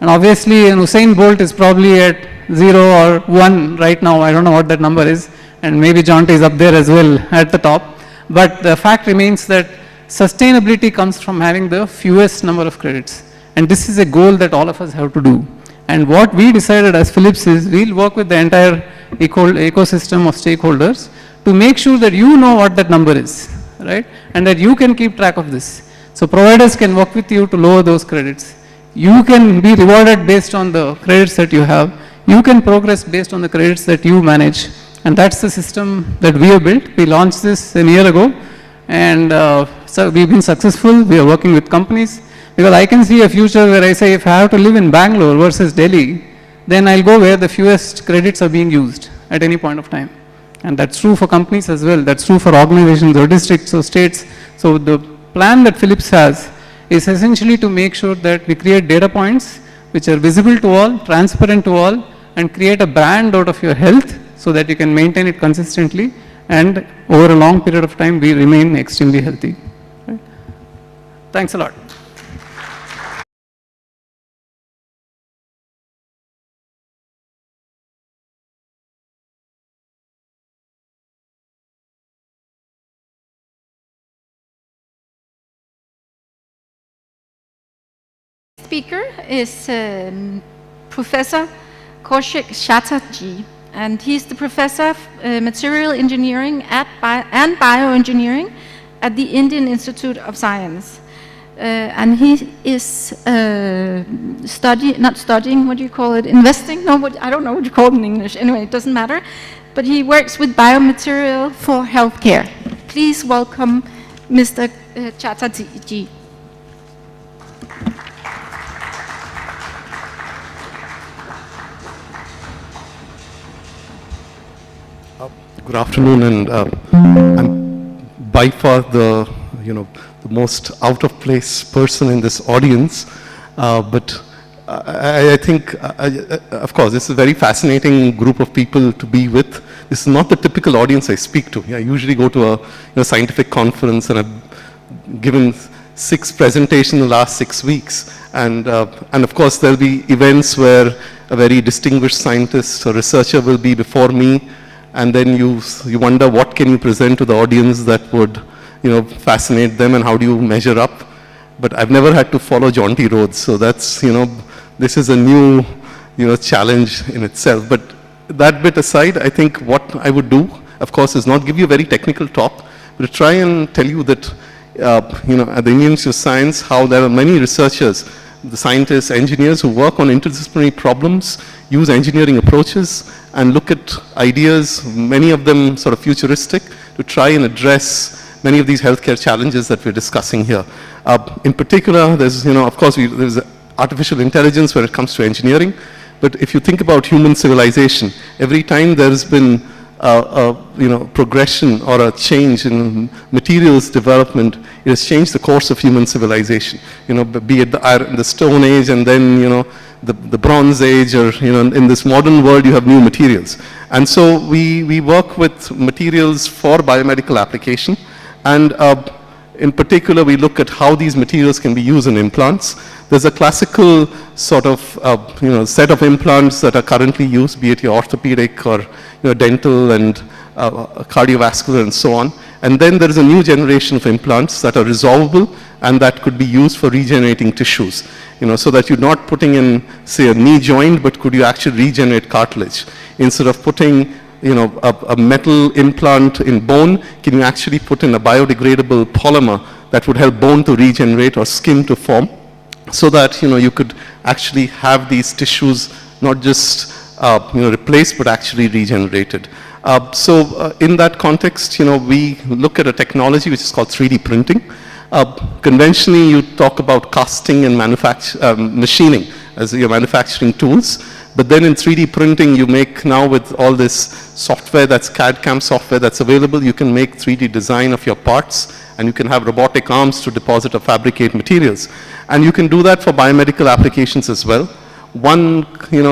And obviously, Usain Bolt is probably at 0 or 1 right now. I don't know what that number is. And maybe Jonty is up there as well at the top. But the fact remains that sustainability comes from having the fewest number of credits. And this is a goal that all of us have to do. And what we decided as Philips is we'll work with the entire ecosystem of stakeholders to make sure that you know what that number is, right? And that you can keep track of this. So providers can work with you to lower those credits. You can be rewarded based on the credits that you have. You can progress based on the credits that you manage. And that's the system that we have built. We launched this a year ago. And so we've been successful. We are working with companies. Because I can see a future where I say if I have to live in Bangalore versus Delhi, then I'll go where the fewest credits are being used at any point of time. And that's true for companies as well. That's true for organizations or districts or states. So the plan that Philips has is essentially to make sure that we create data points which are visible to all, transparent to all, and create a brand out of your health so that you can maintain it consistently, and over a long period of time we remain extremely healthy. Right? Thanks a lot. Speaker is Professor Kaushik Chatterjee, and he's the professor of material engineering and bioengineering at the Indian Institute of Science. And he is investing? No, I don't know what you call it in English. Anyway, it doesn't matter. But he works with biomaterial for healthcare. Please welcome Mr. Chatterjee. Good afternoon, and I'm by far the most out of place person in this audience, but I think, of course, this is a very fascinating group of people to be with. This is not the typical audience I speak to. I usually go to a scientific conference, and I've given 6 presentations in the last 6 weeks, and of course there'll be events where a very distinguished scientist or researcher will be before me. And then you wonder what can you present to the audience that would, fascinate them, and how do you measure up? But I've never had to follow jaunty roads, so that's, this is a new, challenge in itself. But that bit aside, I think what I would do, of course, is not give you a very technical talk, but to try and tell you that, at the Indian Institute of Science, how there are many researchers, the scientists, engineers who work on interdisciplinary problems, use engineering approaches, and look at ideas, many of them sort of futuristic, to try and address many of these healthcare challenges that we're discussing here. In particular, there's, of course, there's artificial intelligence when it comes to engineering, but if you think about human civilization, every time there's been progression or a change in materials development, it has changed the course of human civilization. Be it the Stone Age and then, the Bronze Age, or, in this modern world, you have new materials. And so we work with materials for biomedical application. And in particular, we look at how these materials can be used in implants. There's a classical sort of, set of implants that are currently used, be it your orthopedic or dental and cardiovascular and so on. And then there is a new generation of implants that are resolvable and that could be used for regenerating tissues. So that you're not putting in, say, a knee joint, but could you actually regenerate cartilage? Instead of putting a metal implant in bone, can you actually put in a biodegradable polymer that would help bone to regenerate or skin to form, so that you could actually have these tissues not just replaced but actually regenerated. So in that context, we look at a technology which is called 3D printing. Conventionally, you talk about casting and machining as your manufacturing tools. But then in 3D printing, you make now with all this software, that's CAD/CAM software that's available, you can make 3D design of your parts, and you can have robotic arms to deposit or fabricate materials. And you can do that for biomedical applications as well. One,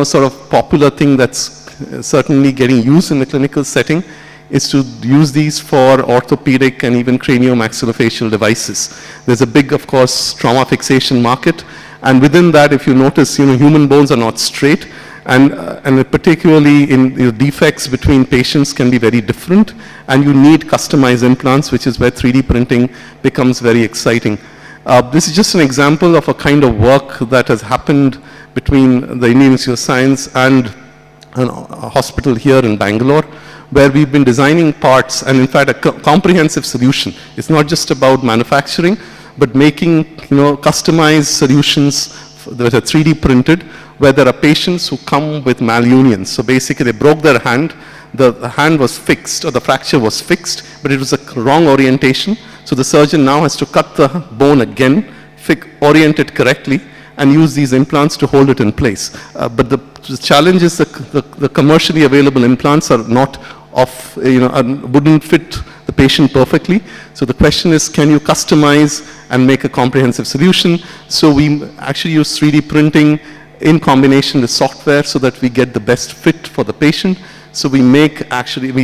sort of popular thing that's certainly getting used in the clinical setting is to use these for orthopedic and even craniomaxillofacial devices. There's a big, of course, trauma fixation market. And within that, if you notice, human bones are not straight. And particularly in defects between patients can be very different, and you need customized implants, which is where 3D printing becomes very exciting. This is just an example of a kind of work that has happened between the Indian Institute of Science and a hospital here in Bangalore, where we've been designing parts and in fact a comprehensive solution. It's not just about manufacturing, but making customized solutions that are 3D printed, where there are patients who come with malunions. So basically they broke their hand, the hand was fixed or the fracture was fixed, but it was a wrong orientation. So the surgeon now has to cut the bone again, orient it correctly, and use these implants to hold it in place. But the challenge is the commercially available implants are not wouldn't fit the patient perfectly. So the question is, can you customize and make a comprehensive solution? So we actually use 3D printing in combination with software so that we get the best fit for the patient. So we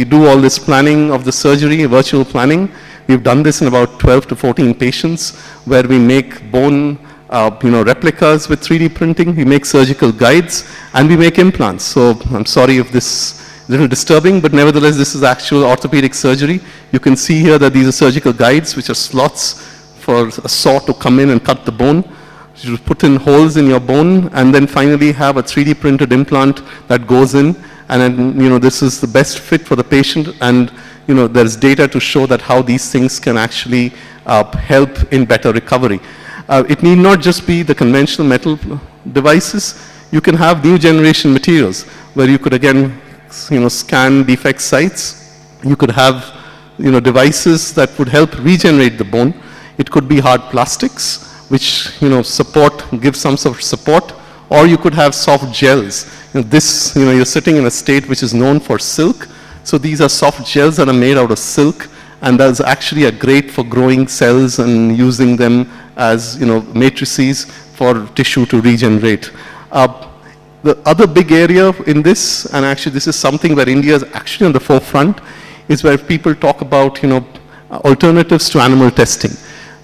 do all this planning of the surgery, virtual planning. We've done this in about 12 to 14 patients, where we make bone replicas with 3D printing, we make surgical guides, and we make implants. So I'm sorry if this is a little disturbing, but nevertheless, this is actual orthopedic surgery. You can see here that these are surgical guides, which are slots for a saw to come in and cut the bone. You put in holes in your bone, and then finally have a 3D printed implant that goes in, and then, this is the best fit for the patient, and there's data to show that how these things can actually help in better recovery. It need not just be the conventional metal devices. You can have new generation materials where you could again, scan defect sites. You could have, devices that would help regenerate the bone. It could be hard plastics, which, give some sort of support, or you could have soft gels. You're sitting in a state which is known for silk. So these are soft gels that are made out of silk, and that's actually great for growing cells and using them as matrices for tissue to regenerate. The other big area in this, and actually this is something where India is actually on the forefront, is where people talk about alternatives to animal testing.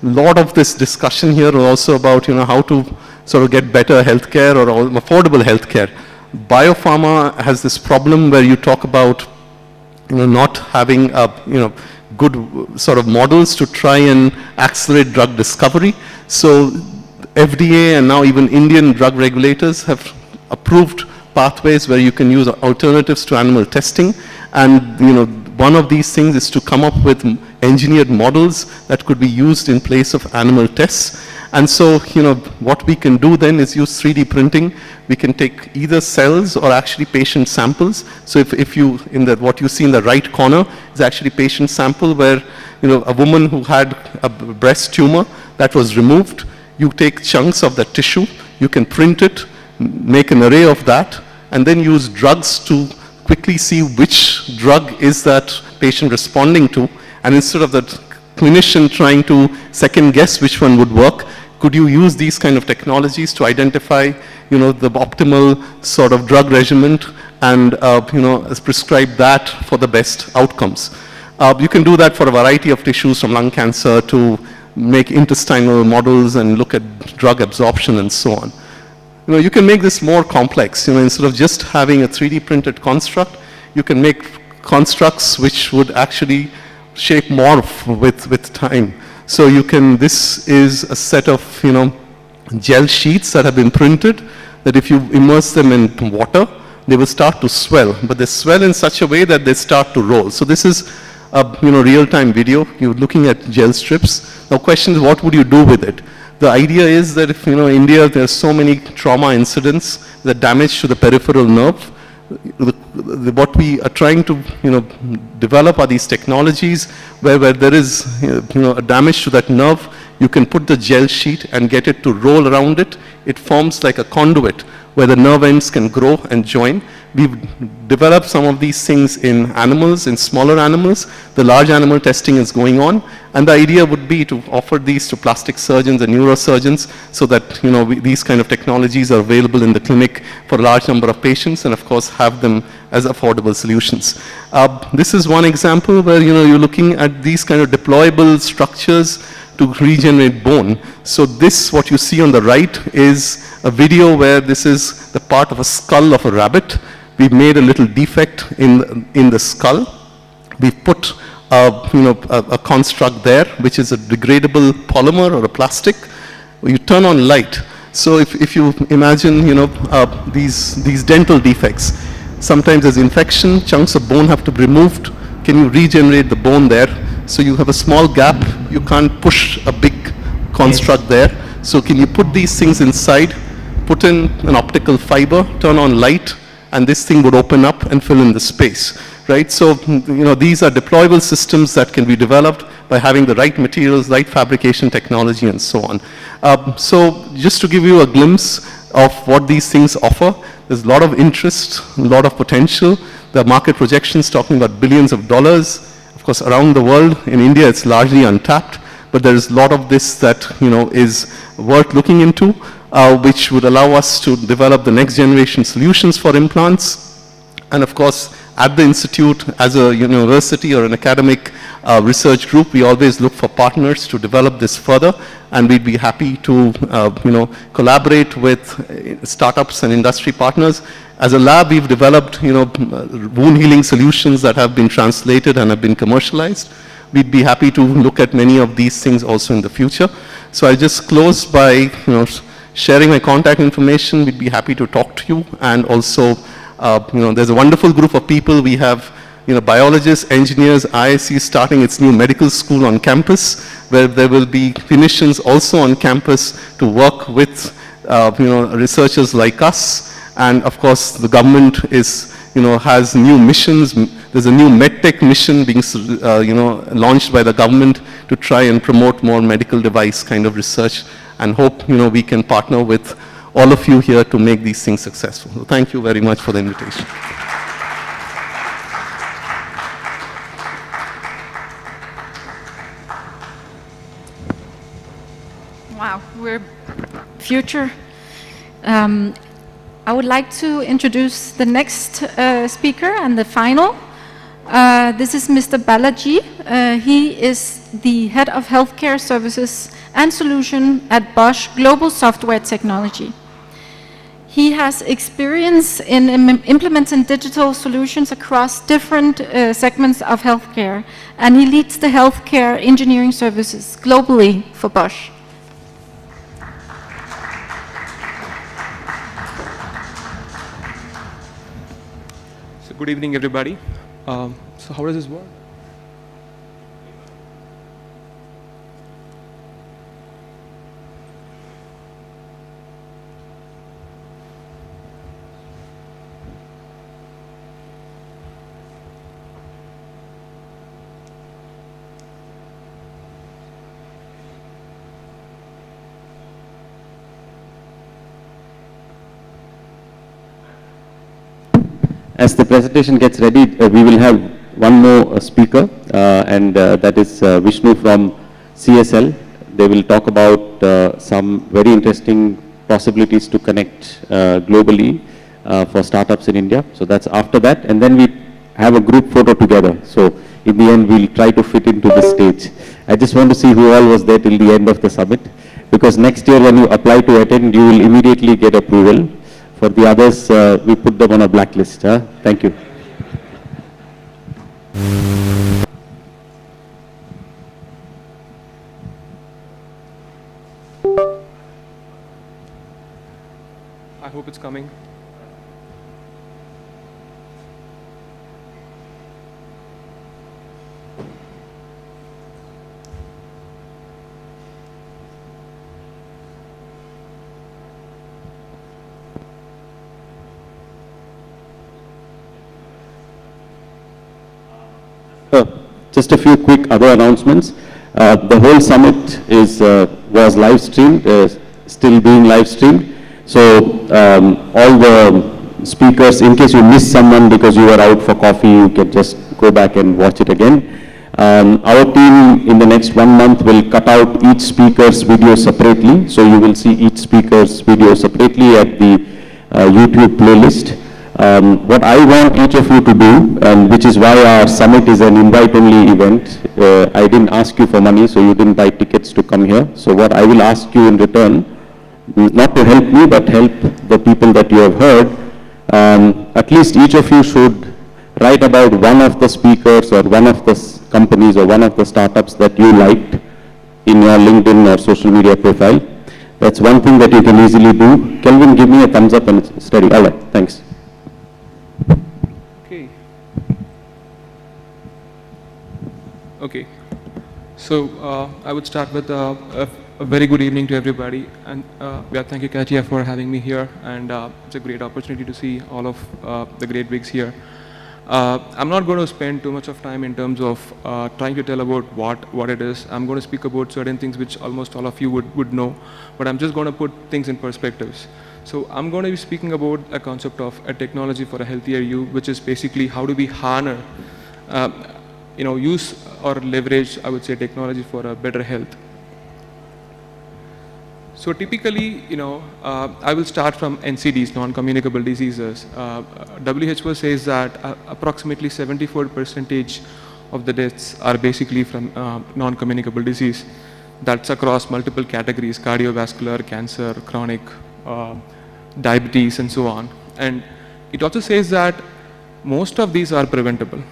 A lot of this discussion here is also about how to sort of get better healthcare or affordable healthcare. Biopharma has this problem where you talk about not having good sort of models to try and accelerate drug discovery. So FDA and now even Indian drug regulators have approved pathways where you can use alternatives to animal testing. And one of these things is to come up with engineered models that could be used in place of animal tests. And so, what we can do then is use 3D printing. We can take either cells or actually patient samples. So if you, what you see in the right corner is actually patient sample where, a woman who had a breast tumor that was removed, you take chunks of the tissue, you can print it, make an array of that, and then use drugs to quickly see which which drug is that patient responding to, and instead of that clinician trying to second guess which one would work, could you use these kind of technologies to identify, the optimal sort of drug regimen and, prescribe that for the best outcomes. You can do that for a variety of tissues, from lung cancer to make intestinal models and look at drug absorption and so on. You can make this more complex. Instead of just having a 3D printed construct, you can make constructs which would actually shape morph with time. So this is a set of, gel sheets that have been printed, that if you immerse them in water, they will start to swell, but they swell in such a way that they start to roll. So this is a, real-time video. You're looking at gel strips. Now question is, what would you do with it? The idea is that if, India, there are so many trauma incidents, the damage to the peripheral nerve. What we are trying to, develop are these technologies where there is, a damage to that nerve. You can put the gel sheet and get it to roll around it. It forms like a conduit where the nerve ends can grow and join. We've developed some of these things in animals, in smaller animals. The large animal testing is going on. And the idea would be to offer these to plastic surgeons and neurosurgeons so that, these kind of technologies are available in the clinic for a large number of patients, and of course have them as affordable solutions. This is one example where, you're looking at these kind of deployable structures to regenerate bone. So this, what you see on the right, is a video where this is the part of a skull of a rabbit. We've made a little defect in the skull. We've put a construct there, which is a degradable polymer or a plastic. You turn on light. So if you imagine, these dental defects, sometimes there's infection, chunks of bone have to be removed. Can you regenerate the bone there? So you have a small gap, you can't push a big construct there. So can you put these things inside, put in an optical fiber, turn on light, and this thing would open up and fill in the space, right? So, these are deployable systems that can be developed by having the right materials, right fabrication technology, and so on. So just to give you a glimpse of what these things offer, there's a lot of interest, a lot of potential. The market projections talking about billions of dollars. Of course, around the world, in India, it's largely untapped, but there is a lot of this that, is worth looking into, which would allow us to develop the next generation solutions for implants. And of course, at the Institute, as a university or an academic research group, we always look for partners to develop this further, and we'd be happy to collaborate with startups and industry partners. As a lab, we've developed wound healing solutions that have been translated and have been commercialized. We'd be happy to look at many of these things also in the future. So I'll just close by sharing my contact information. We'd be happy to talk to you, and also there's a wonderful group of people. We have biologists, engineers. IISc is starting its new medical school on campus, where there will be clinicians also on campus to work with researchers like us. And of course, the government is has new missions. There's a new medtech mission being launched by the government to try and promote more medical device kind of research, and hope we can partner with all of you here to make these things successful. So thank you very much for the invitation. Wow, we're future. I would like to introduce the next speaker and the final. This is Mr. Balaji. He is the head of healthcare services and solution at Bosch Global Software Technology. He has experience in implementing digital solutions across different segments of healthcare, and he leads the healthcare engineering services globally for Bosch. So good evening, everybody. So how does this work? as the presentation gets ready, we will have one more speaker, and that is Vishnu from CSL. They will talk about some very interesting possibilities to connect globally for startups in India. So that's after that, and then we have a group photo together. So in the end, we'll try to fit into the stage. I just want to see who all was there till the end of the summit, because next year when you apply to attend, you will immediately get approval. For the others, we put them on a blacklist. Thank you. I hope it's coming. Just a few quick other announcements. The whole summit was live streamed, still being live streamed. So all the speakers, in case you missed someone because you were out for coffee, you can just go back and watch it again. Our team in the next 1 month will cut out each speaker's video separately. So you will see each speaker's video separately at the YouTube playlist. What I want each of you to do, and which is why our summit is an invite-only event. I didn't ask you for money, so you didn't buy tickets to come here. So what I will ask you in return, not to help me, but help the people that you have heard, at least each of you should write about one of the speakers or one of the companies or one of the startups that you liked in your LinkedIn or social media profile. That's one thing that you can easily do. Kelvin, give me a thumbs up and it's steady. All right, thanks. Okay, so I would start with a very good evening to everybody, and thank you Katia for having me here, and it's a great opportunity to see all of the great wigs here. I'm not going to spend too much of time in terms of trying to tell about what it is. I'm going to speak about certain things which almost all of you would know, but I'm just going to put things in perspectives. So I'm going to be speaking about a concept of a technology for a healthier you, which is basically how do we harness use or leverage, I would say, technology for a better health. So typically, I will start from NCDs, non-communicable diseases. WHO says that approximately 74% of the deaths are basically from non-communicable disease. That's across multiple categories: cardiovascular, cancer, chronic, diabetes, and so on. And it also says that most of these are preventable,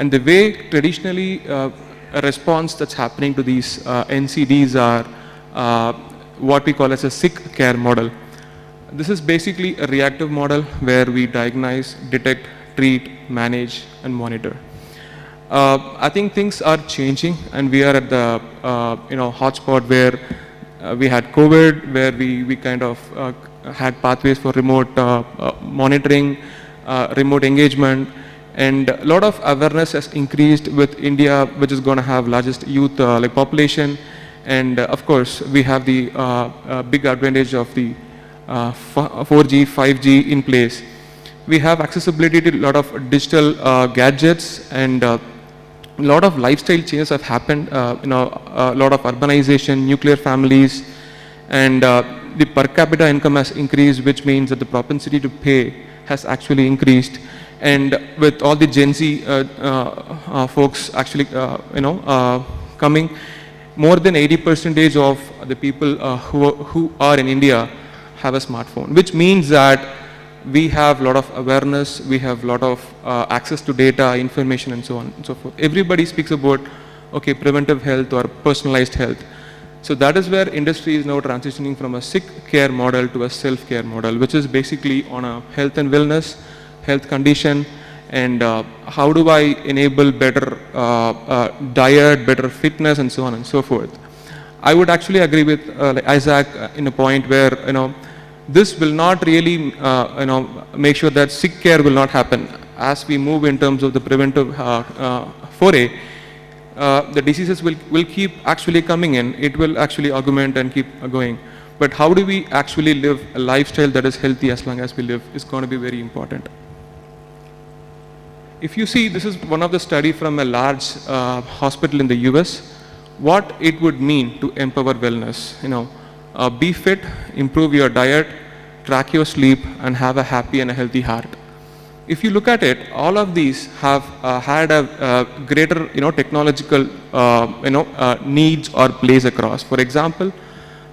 And the way traditionally a response that's happening to these NCDs are what we call as a sick care model. This is basically a reactive model where we diagnose, detect, treat, manage, and monitor. I think things are changing, and we are at the hotspot where we had COVID, where we kind of had pathways for remote monitoring, remote engagement. And a lot of awareness has increased with India, which is going to have largest youth population. And of course, we have the big advantage of the 4G, 5G in place. We have accessibility to a lot of digital gadgets, and a lot of lifestyle changes have happened. A lot of urbanization, nuclear families, and the per capita income has increased, which means that the propensity to pay has actually increased. And with all the Gen Z folks actually, coming, more than 80% of the people who are in India have a smartphone, which means that we have a lot of awareness, we have a lot of access to data, information, and so on and so forth. Everybody speaks about, okay, preventive health or personalized health. So that is where industry is now transitioning from a sick care model to a self-care model, which is basically on a health and wellness, health condition, and how do I enable better diet, better fitness, and so on and so forth. I would actually agree with Isaac in a point where this will not really make sure that sick care will not happen. As we move in terms of the preventive foray, the diseases will keep actually coming in. It will actually augment and keep going. But how do we actually live a lifestyle that is healthy as long as we live is going to be very important. If you see, this is one of the study from a large hospital in the US, what it would mean to empower wellness. Be fit, improve your diet, track your sleep, and have a happy and a healthy heart. If you look at it, all of these have had a greater, technological, needs or plays across. For example,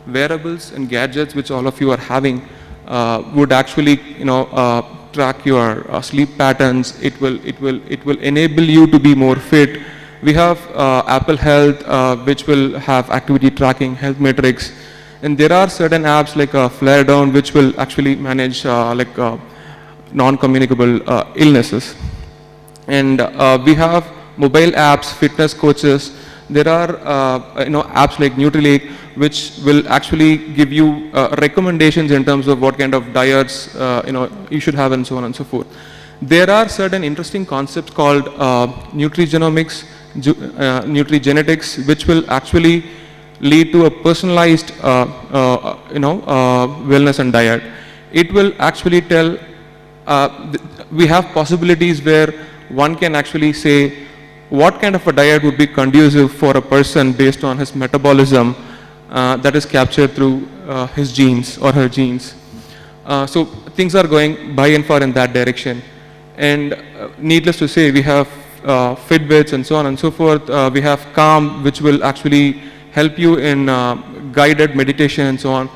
wearables and gadgets, which all of you are having, would actually, track your sleep patterns. It will enable you to be more fit. We have Apple Health, which will have activity tracking, health metrics, and there are certain apps like Flare Down, which will actually manage non-communicable illnesses. And we have mobile apps, fitness coaches. There are apps like Nutrilake, which will actually give you recommendations in terms of what kind of diets you should have, and so on and so forth. There are certain interesting concepts called nutrigenomics, nutrigenetics, which will actually lead to a personalized wellness and diet. It will actually tell, we have possibilities where one can actually say what kind of a diet would be conducive for a person based on his metabolism that is captured through his genes or her genes. So things are going by and far in that direction. And needless to say, we have Fitbits and so on and so forth. We have Calm, which will actually help you in guided meditation and so on.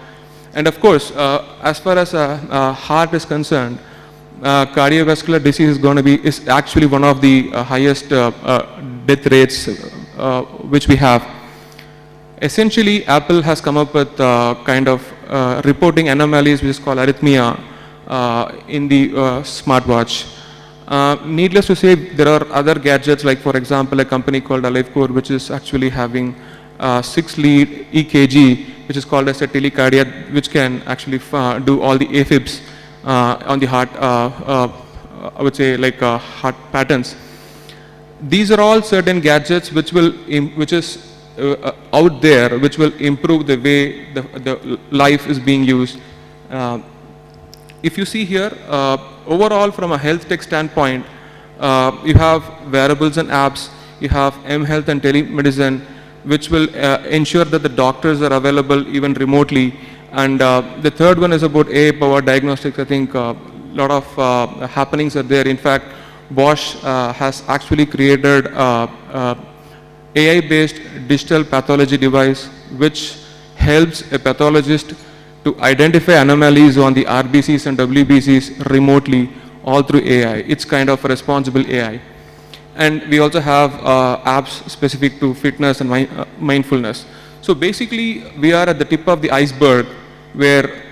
And of course, as far as heart is concerned, cardiovascular disease is actually one of the highest death rates which we have. Essentially, Apple has come up with kind of reporting anomalies which is called arrhythmia in the smartwatch. Needless to say, there are other gadgets, like for example a company called AliveCore, which is actually having 6-lead EKG, which is called as a telecardia, which can actually do all the AFibs on the heart, I would say like heart patterns. These are all certain gadgets which is out there, which will improve the way the life is being used. If you see here, overall from a health tech standpoint, you have wearables and apps, you have mHealth and telemedicine, which will ensure that the doctors are available even remotely. And the third one is about AI-powered diagnostics. I think a lot of happenings are there. In fact, Bosch has actually created AI-based digital pathology device, which helps a pathologist to identify anomalies on the RBCs and WBCs remotely, all through AI. It's kind of a responsible AI. And we also have apps specific to fitness and mindfulness. So basically, we are at the tip of the iceberg, where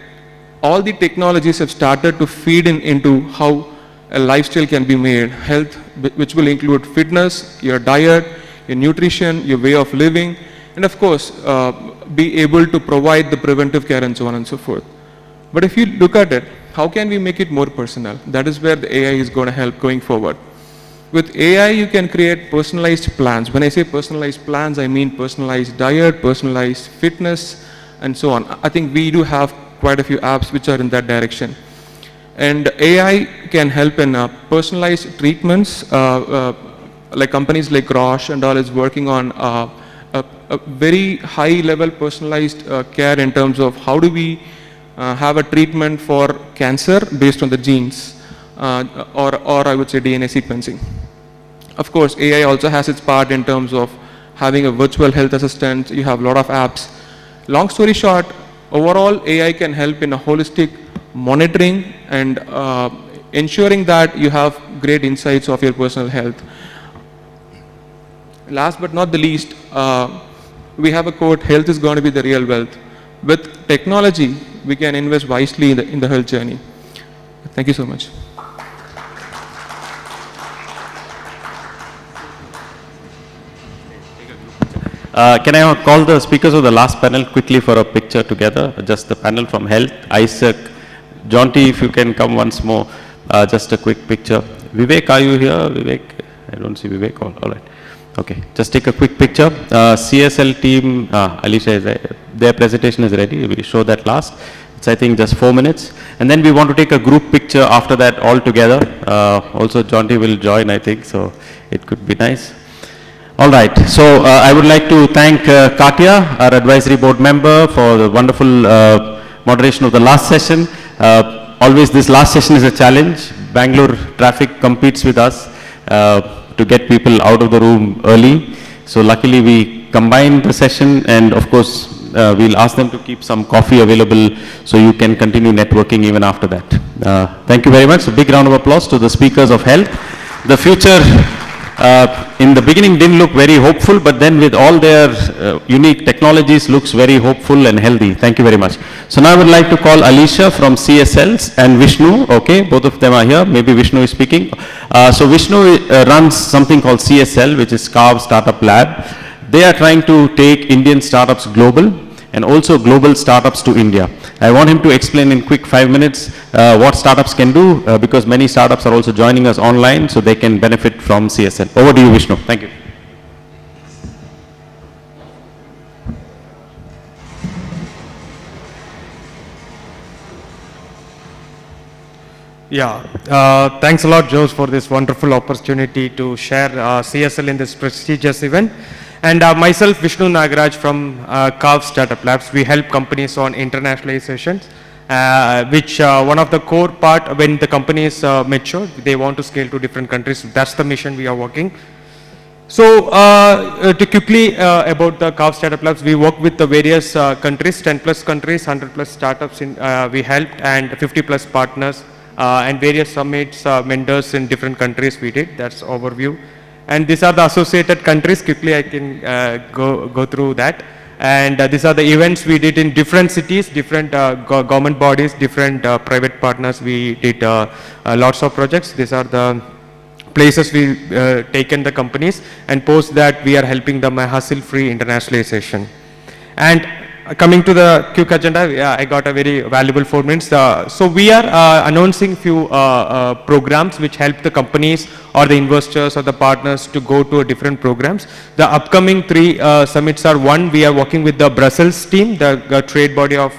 all the technologies have started to feed into how a lifestyle can be made. Health, which will include fitness, your diet, your nutrition, your way of living, and of course, be able to provide the preventive care and so on and so forth. But if you look at it, how can we make it more personal? That is where the AI is going to help going forward. With AI, you can create personalized plans. When I say personalized plans, I mean personalized diet, personalized fitness, and so on. I think we do have quite a few apps which are in that direction. And AI can help in personalized treatments, like companies like Roche and all is working on a very high level personalized care in terms of how do we have a treatment for cancer based on the genes, or I would say DNA sequencing. Of course, AI also has its part in terms of having a virtual health assistant. You have a lot of apps. Long story short, overall AI can help in a holistic monitoring and ensuring that you have great insights of your personal health. Last but not the least, we have a quote, health is going to be the real wealth. With technology, we can invest wisely in the health journey. Thank you so much. Can I call the speakers of the last panel quickly for a picture together? Just the panel from health. Isaac, John T, if you can come once more, just a quick picture. Vivek, are you here? Vivek, I don't see Vivek. All right. Okay, just take a quick picture. CSL team, Alicia, their presentation is ready. We show that last. It's, I think, just 4 minutes. And then we want to take a group picture after that all together. Also, Jonty will join, I think, so it could be nice. All right, so I would like to thank Katya, our advisory board member, for the wonderful moderation of the last session. Always this last session is a challenge. Bangalore traffic competes with us to get people out of the room early. So luckily we combined the session, and of course we'll ask them to keep some coffee available so you can continue networking even after that. Thank you very much. A big round of applause to the speakers of health. The future in the beginning didn't look very hopeful, but then with all their unique technologies looks very hopeful and healthy. Thank you very much. So now I would like to call Alicia from CSL and Vishnu. Okay, both of them are here. Maybe Vishnu is speaking. So Vishnu runs something called CSL, which is Carve Startup Lab. They are trying to take Indian startups global and also global startups to India. I want him to explain in quick 5 minutes what startups can do, because many startups are also joining us online, so they can benefit from CSL. Over to you, Vishnu. Thank you. Yeah, thanks a lot, Jose, for this wonderful opportunity to share CSL in this prestigious event. And myself, Vishnu Nagaraj from Carve Startup Labs, we help companies on internationalization, which one of the core part when the company is mature, they want to scale to different countries. That's the mission we are working. So to quickly about the Carve Startup Labs, we work with the various countries, 10 plus countries, 100 plus startups we helped, and 50 plus partners and various summits, mentors in different countries we did. That's overview. And these are the associated countries. Quickly I can go through that. And these are the events we did in different cities, different government bodies, different private partners. We did lots of projects. These are the places we taken the companies, and post that we are helping them a hassle-free internationalization. And coming to the quick agenda, I got a very valuable 4 minutes. So we are announcing few programs which help the companies or the investors or the partners to go to different programs. The upcoming 3 summits are: one, we are working with the Brussels team, the trade body of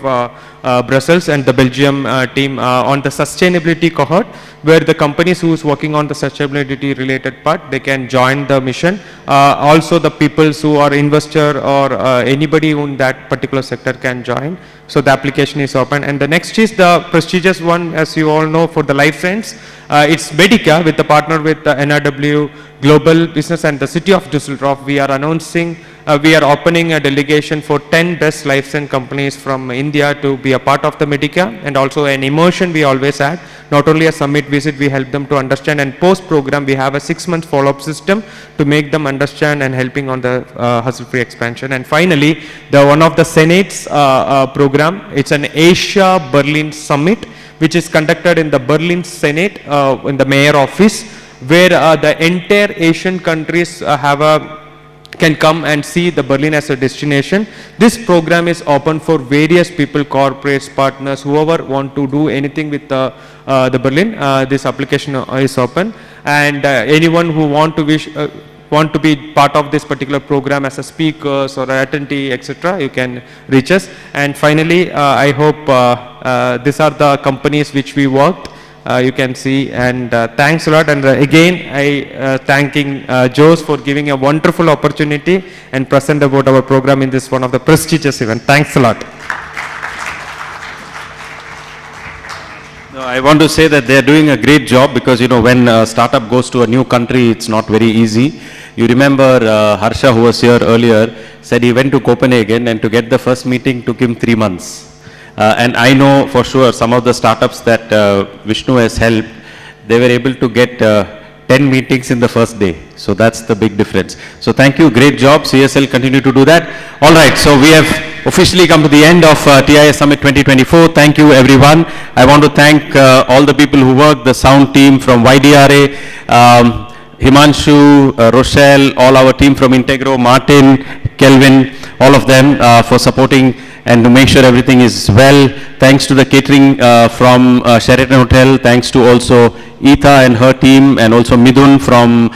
Brussels, and the Belgium team on the sustainability cohort, where the companies who is working on the sustainability related part, they can join the mission. Also the people who are investor or anybody in that particular sector can join. So the application is open. And the next is the prestigious one, as you all know, for the life science. It's Medica with the partner with the NRW Global Business and the City of Düsseldorf. We are announcing, we are opening a delegation for 10 best life science companies from India to be a part of the Medica, and also an immersion we always add. Not only a summit visit, we help them to understand, and post program we have a 6-month follow-up system to make them understand and helping on the hustle-free expansion. And finally, the one of the Senate's program, it's an Asia Berlin Summit, which is conducted in the Berlin Senate in the mayor office, where the entire Asian countries can come and see the Berlin as a destination. This program is open for various people, corporates, partners, whoever want to do anything with the Berlin. This application is open, and anyone who want to be part of this particular program as a speaker or attendee, etc., you can reach us. And finally, I hope these are the companies which we worked. You can see, and thanks a lot. And again, I thanking Jose for giving a wonderful opportunity and present about our program in this one of the prestigious event. Thanks a lot. No, I want to say that they are doing a great job, because when a startup goes to a new country, it's not very easy. You remember Harsha, who was here earlier, said he went to Copenhagen, and to get the first meeting took him 3 months. And I know for sure some of the startups that Vishnu has helped, they were able to get 10 meetings in the first day. So that's the big difference. So thank you, great job. CSL, continue to do that. All right, so we have officially come to the end of TIS Summit 2024. Thank you, everyone. I want to thank all the people who worked, the sound team from YDRA, Himanshu, Rochelle, all our team from Integro, Martin, Kelvin, all of them for supporting and to make sure everything is well. Thanks to the catering from Sheraton Hotel. Thanks to also Etha and her team, and also Midun from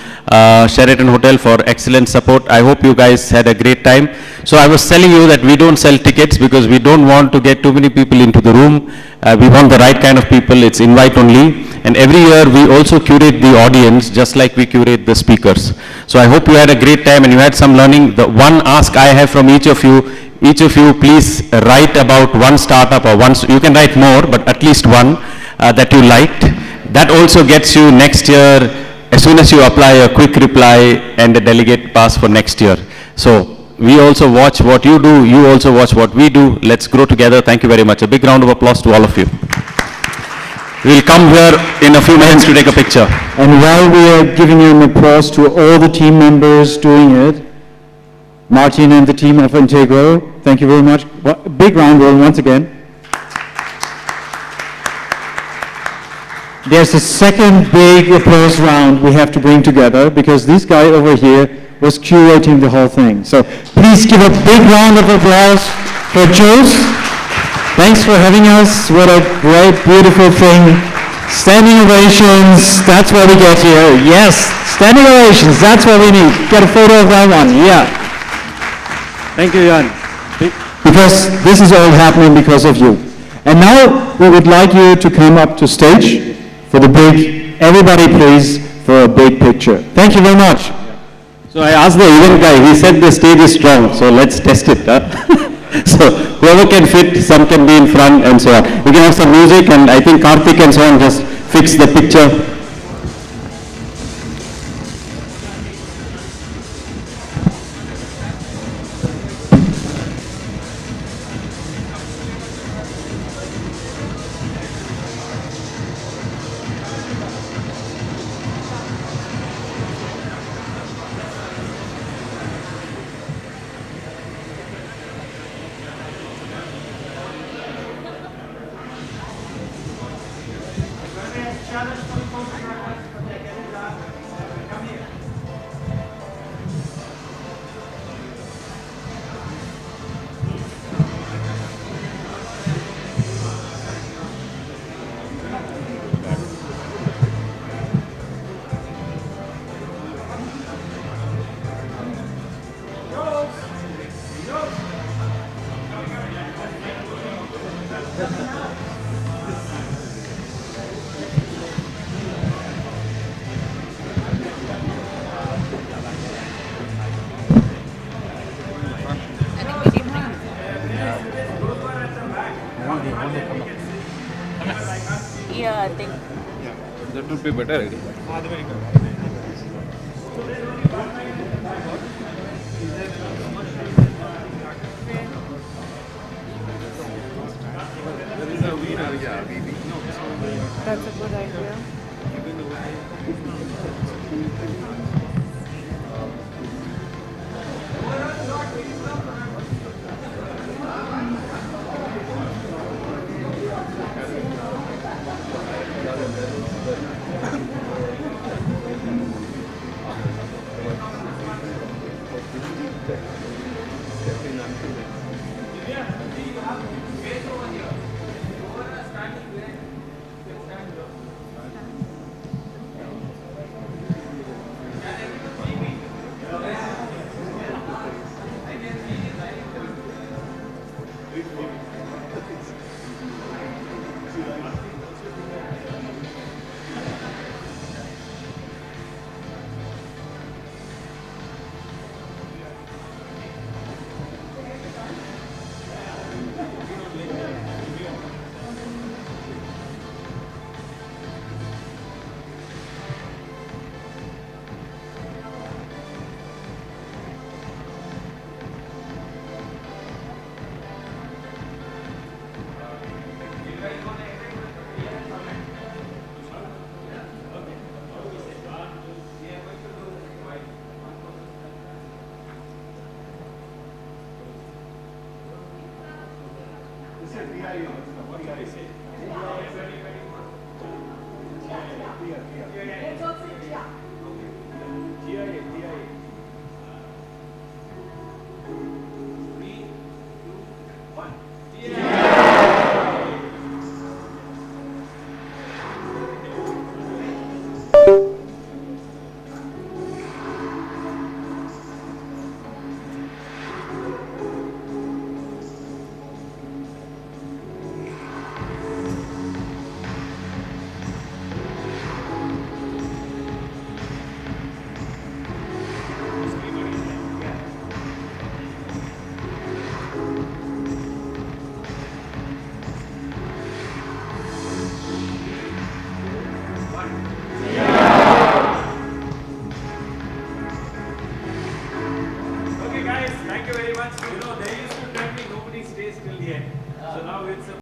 Sheraton Hotel for excellent support. I hope you guys had a great time. So I was telling you that we don't sell tickets because we don't want to get too many people into the room. We want the right kind of people. It's invite only. And every year we also curate the audience just like we curate the speakers. So I hope you had a great time and you had some learning. The one ask I have from each of you please write about one startup or one, you can write more, but at least one that you liked. That also gets you next year, as soon as you apply, a quick reply and a delegate pass for next year. So we also watch what you do, you also watch what we do. Let's grow together. Thank you very much. A big round of applause to all of you. We'll come here in a few minutes to take a picture. And while we are giving an applause to all the team members doing it, Martin and the team of Integro, thank you very much. A big round once again. There's a second big applause round we have to bring together because this guy over here was curating the whole thing. So please give a big round of applause for Jules. Thanks for having us. What a great, beautiful thing. Standing ovations, that's what we get here. Yes, standing ovations, that's what we need. Get a photo of that one, yeah. Thank you, Jan. Because this is all happening because of you. And now we would like you to come up to stage for the big, everybody please, for a big picture. Thank you very much. So I asked the event guy, he said the stage is strong, so let's test it. Huh? So whoever can fit, some can be in front and so on. We can have some music and I think Karthik and so on just fix the picture. Yeah, I think. Yeah, that would be better. That's a good idea. Yes, thank you very much. You know, they used to tell me nobody stays till the end. So now it's a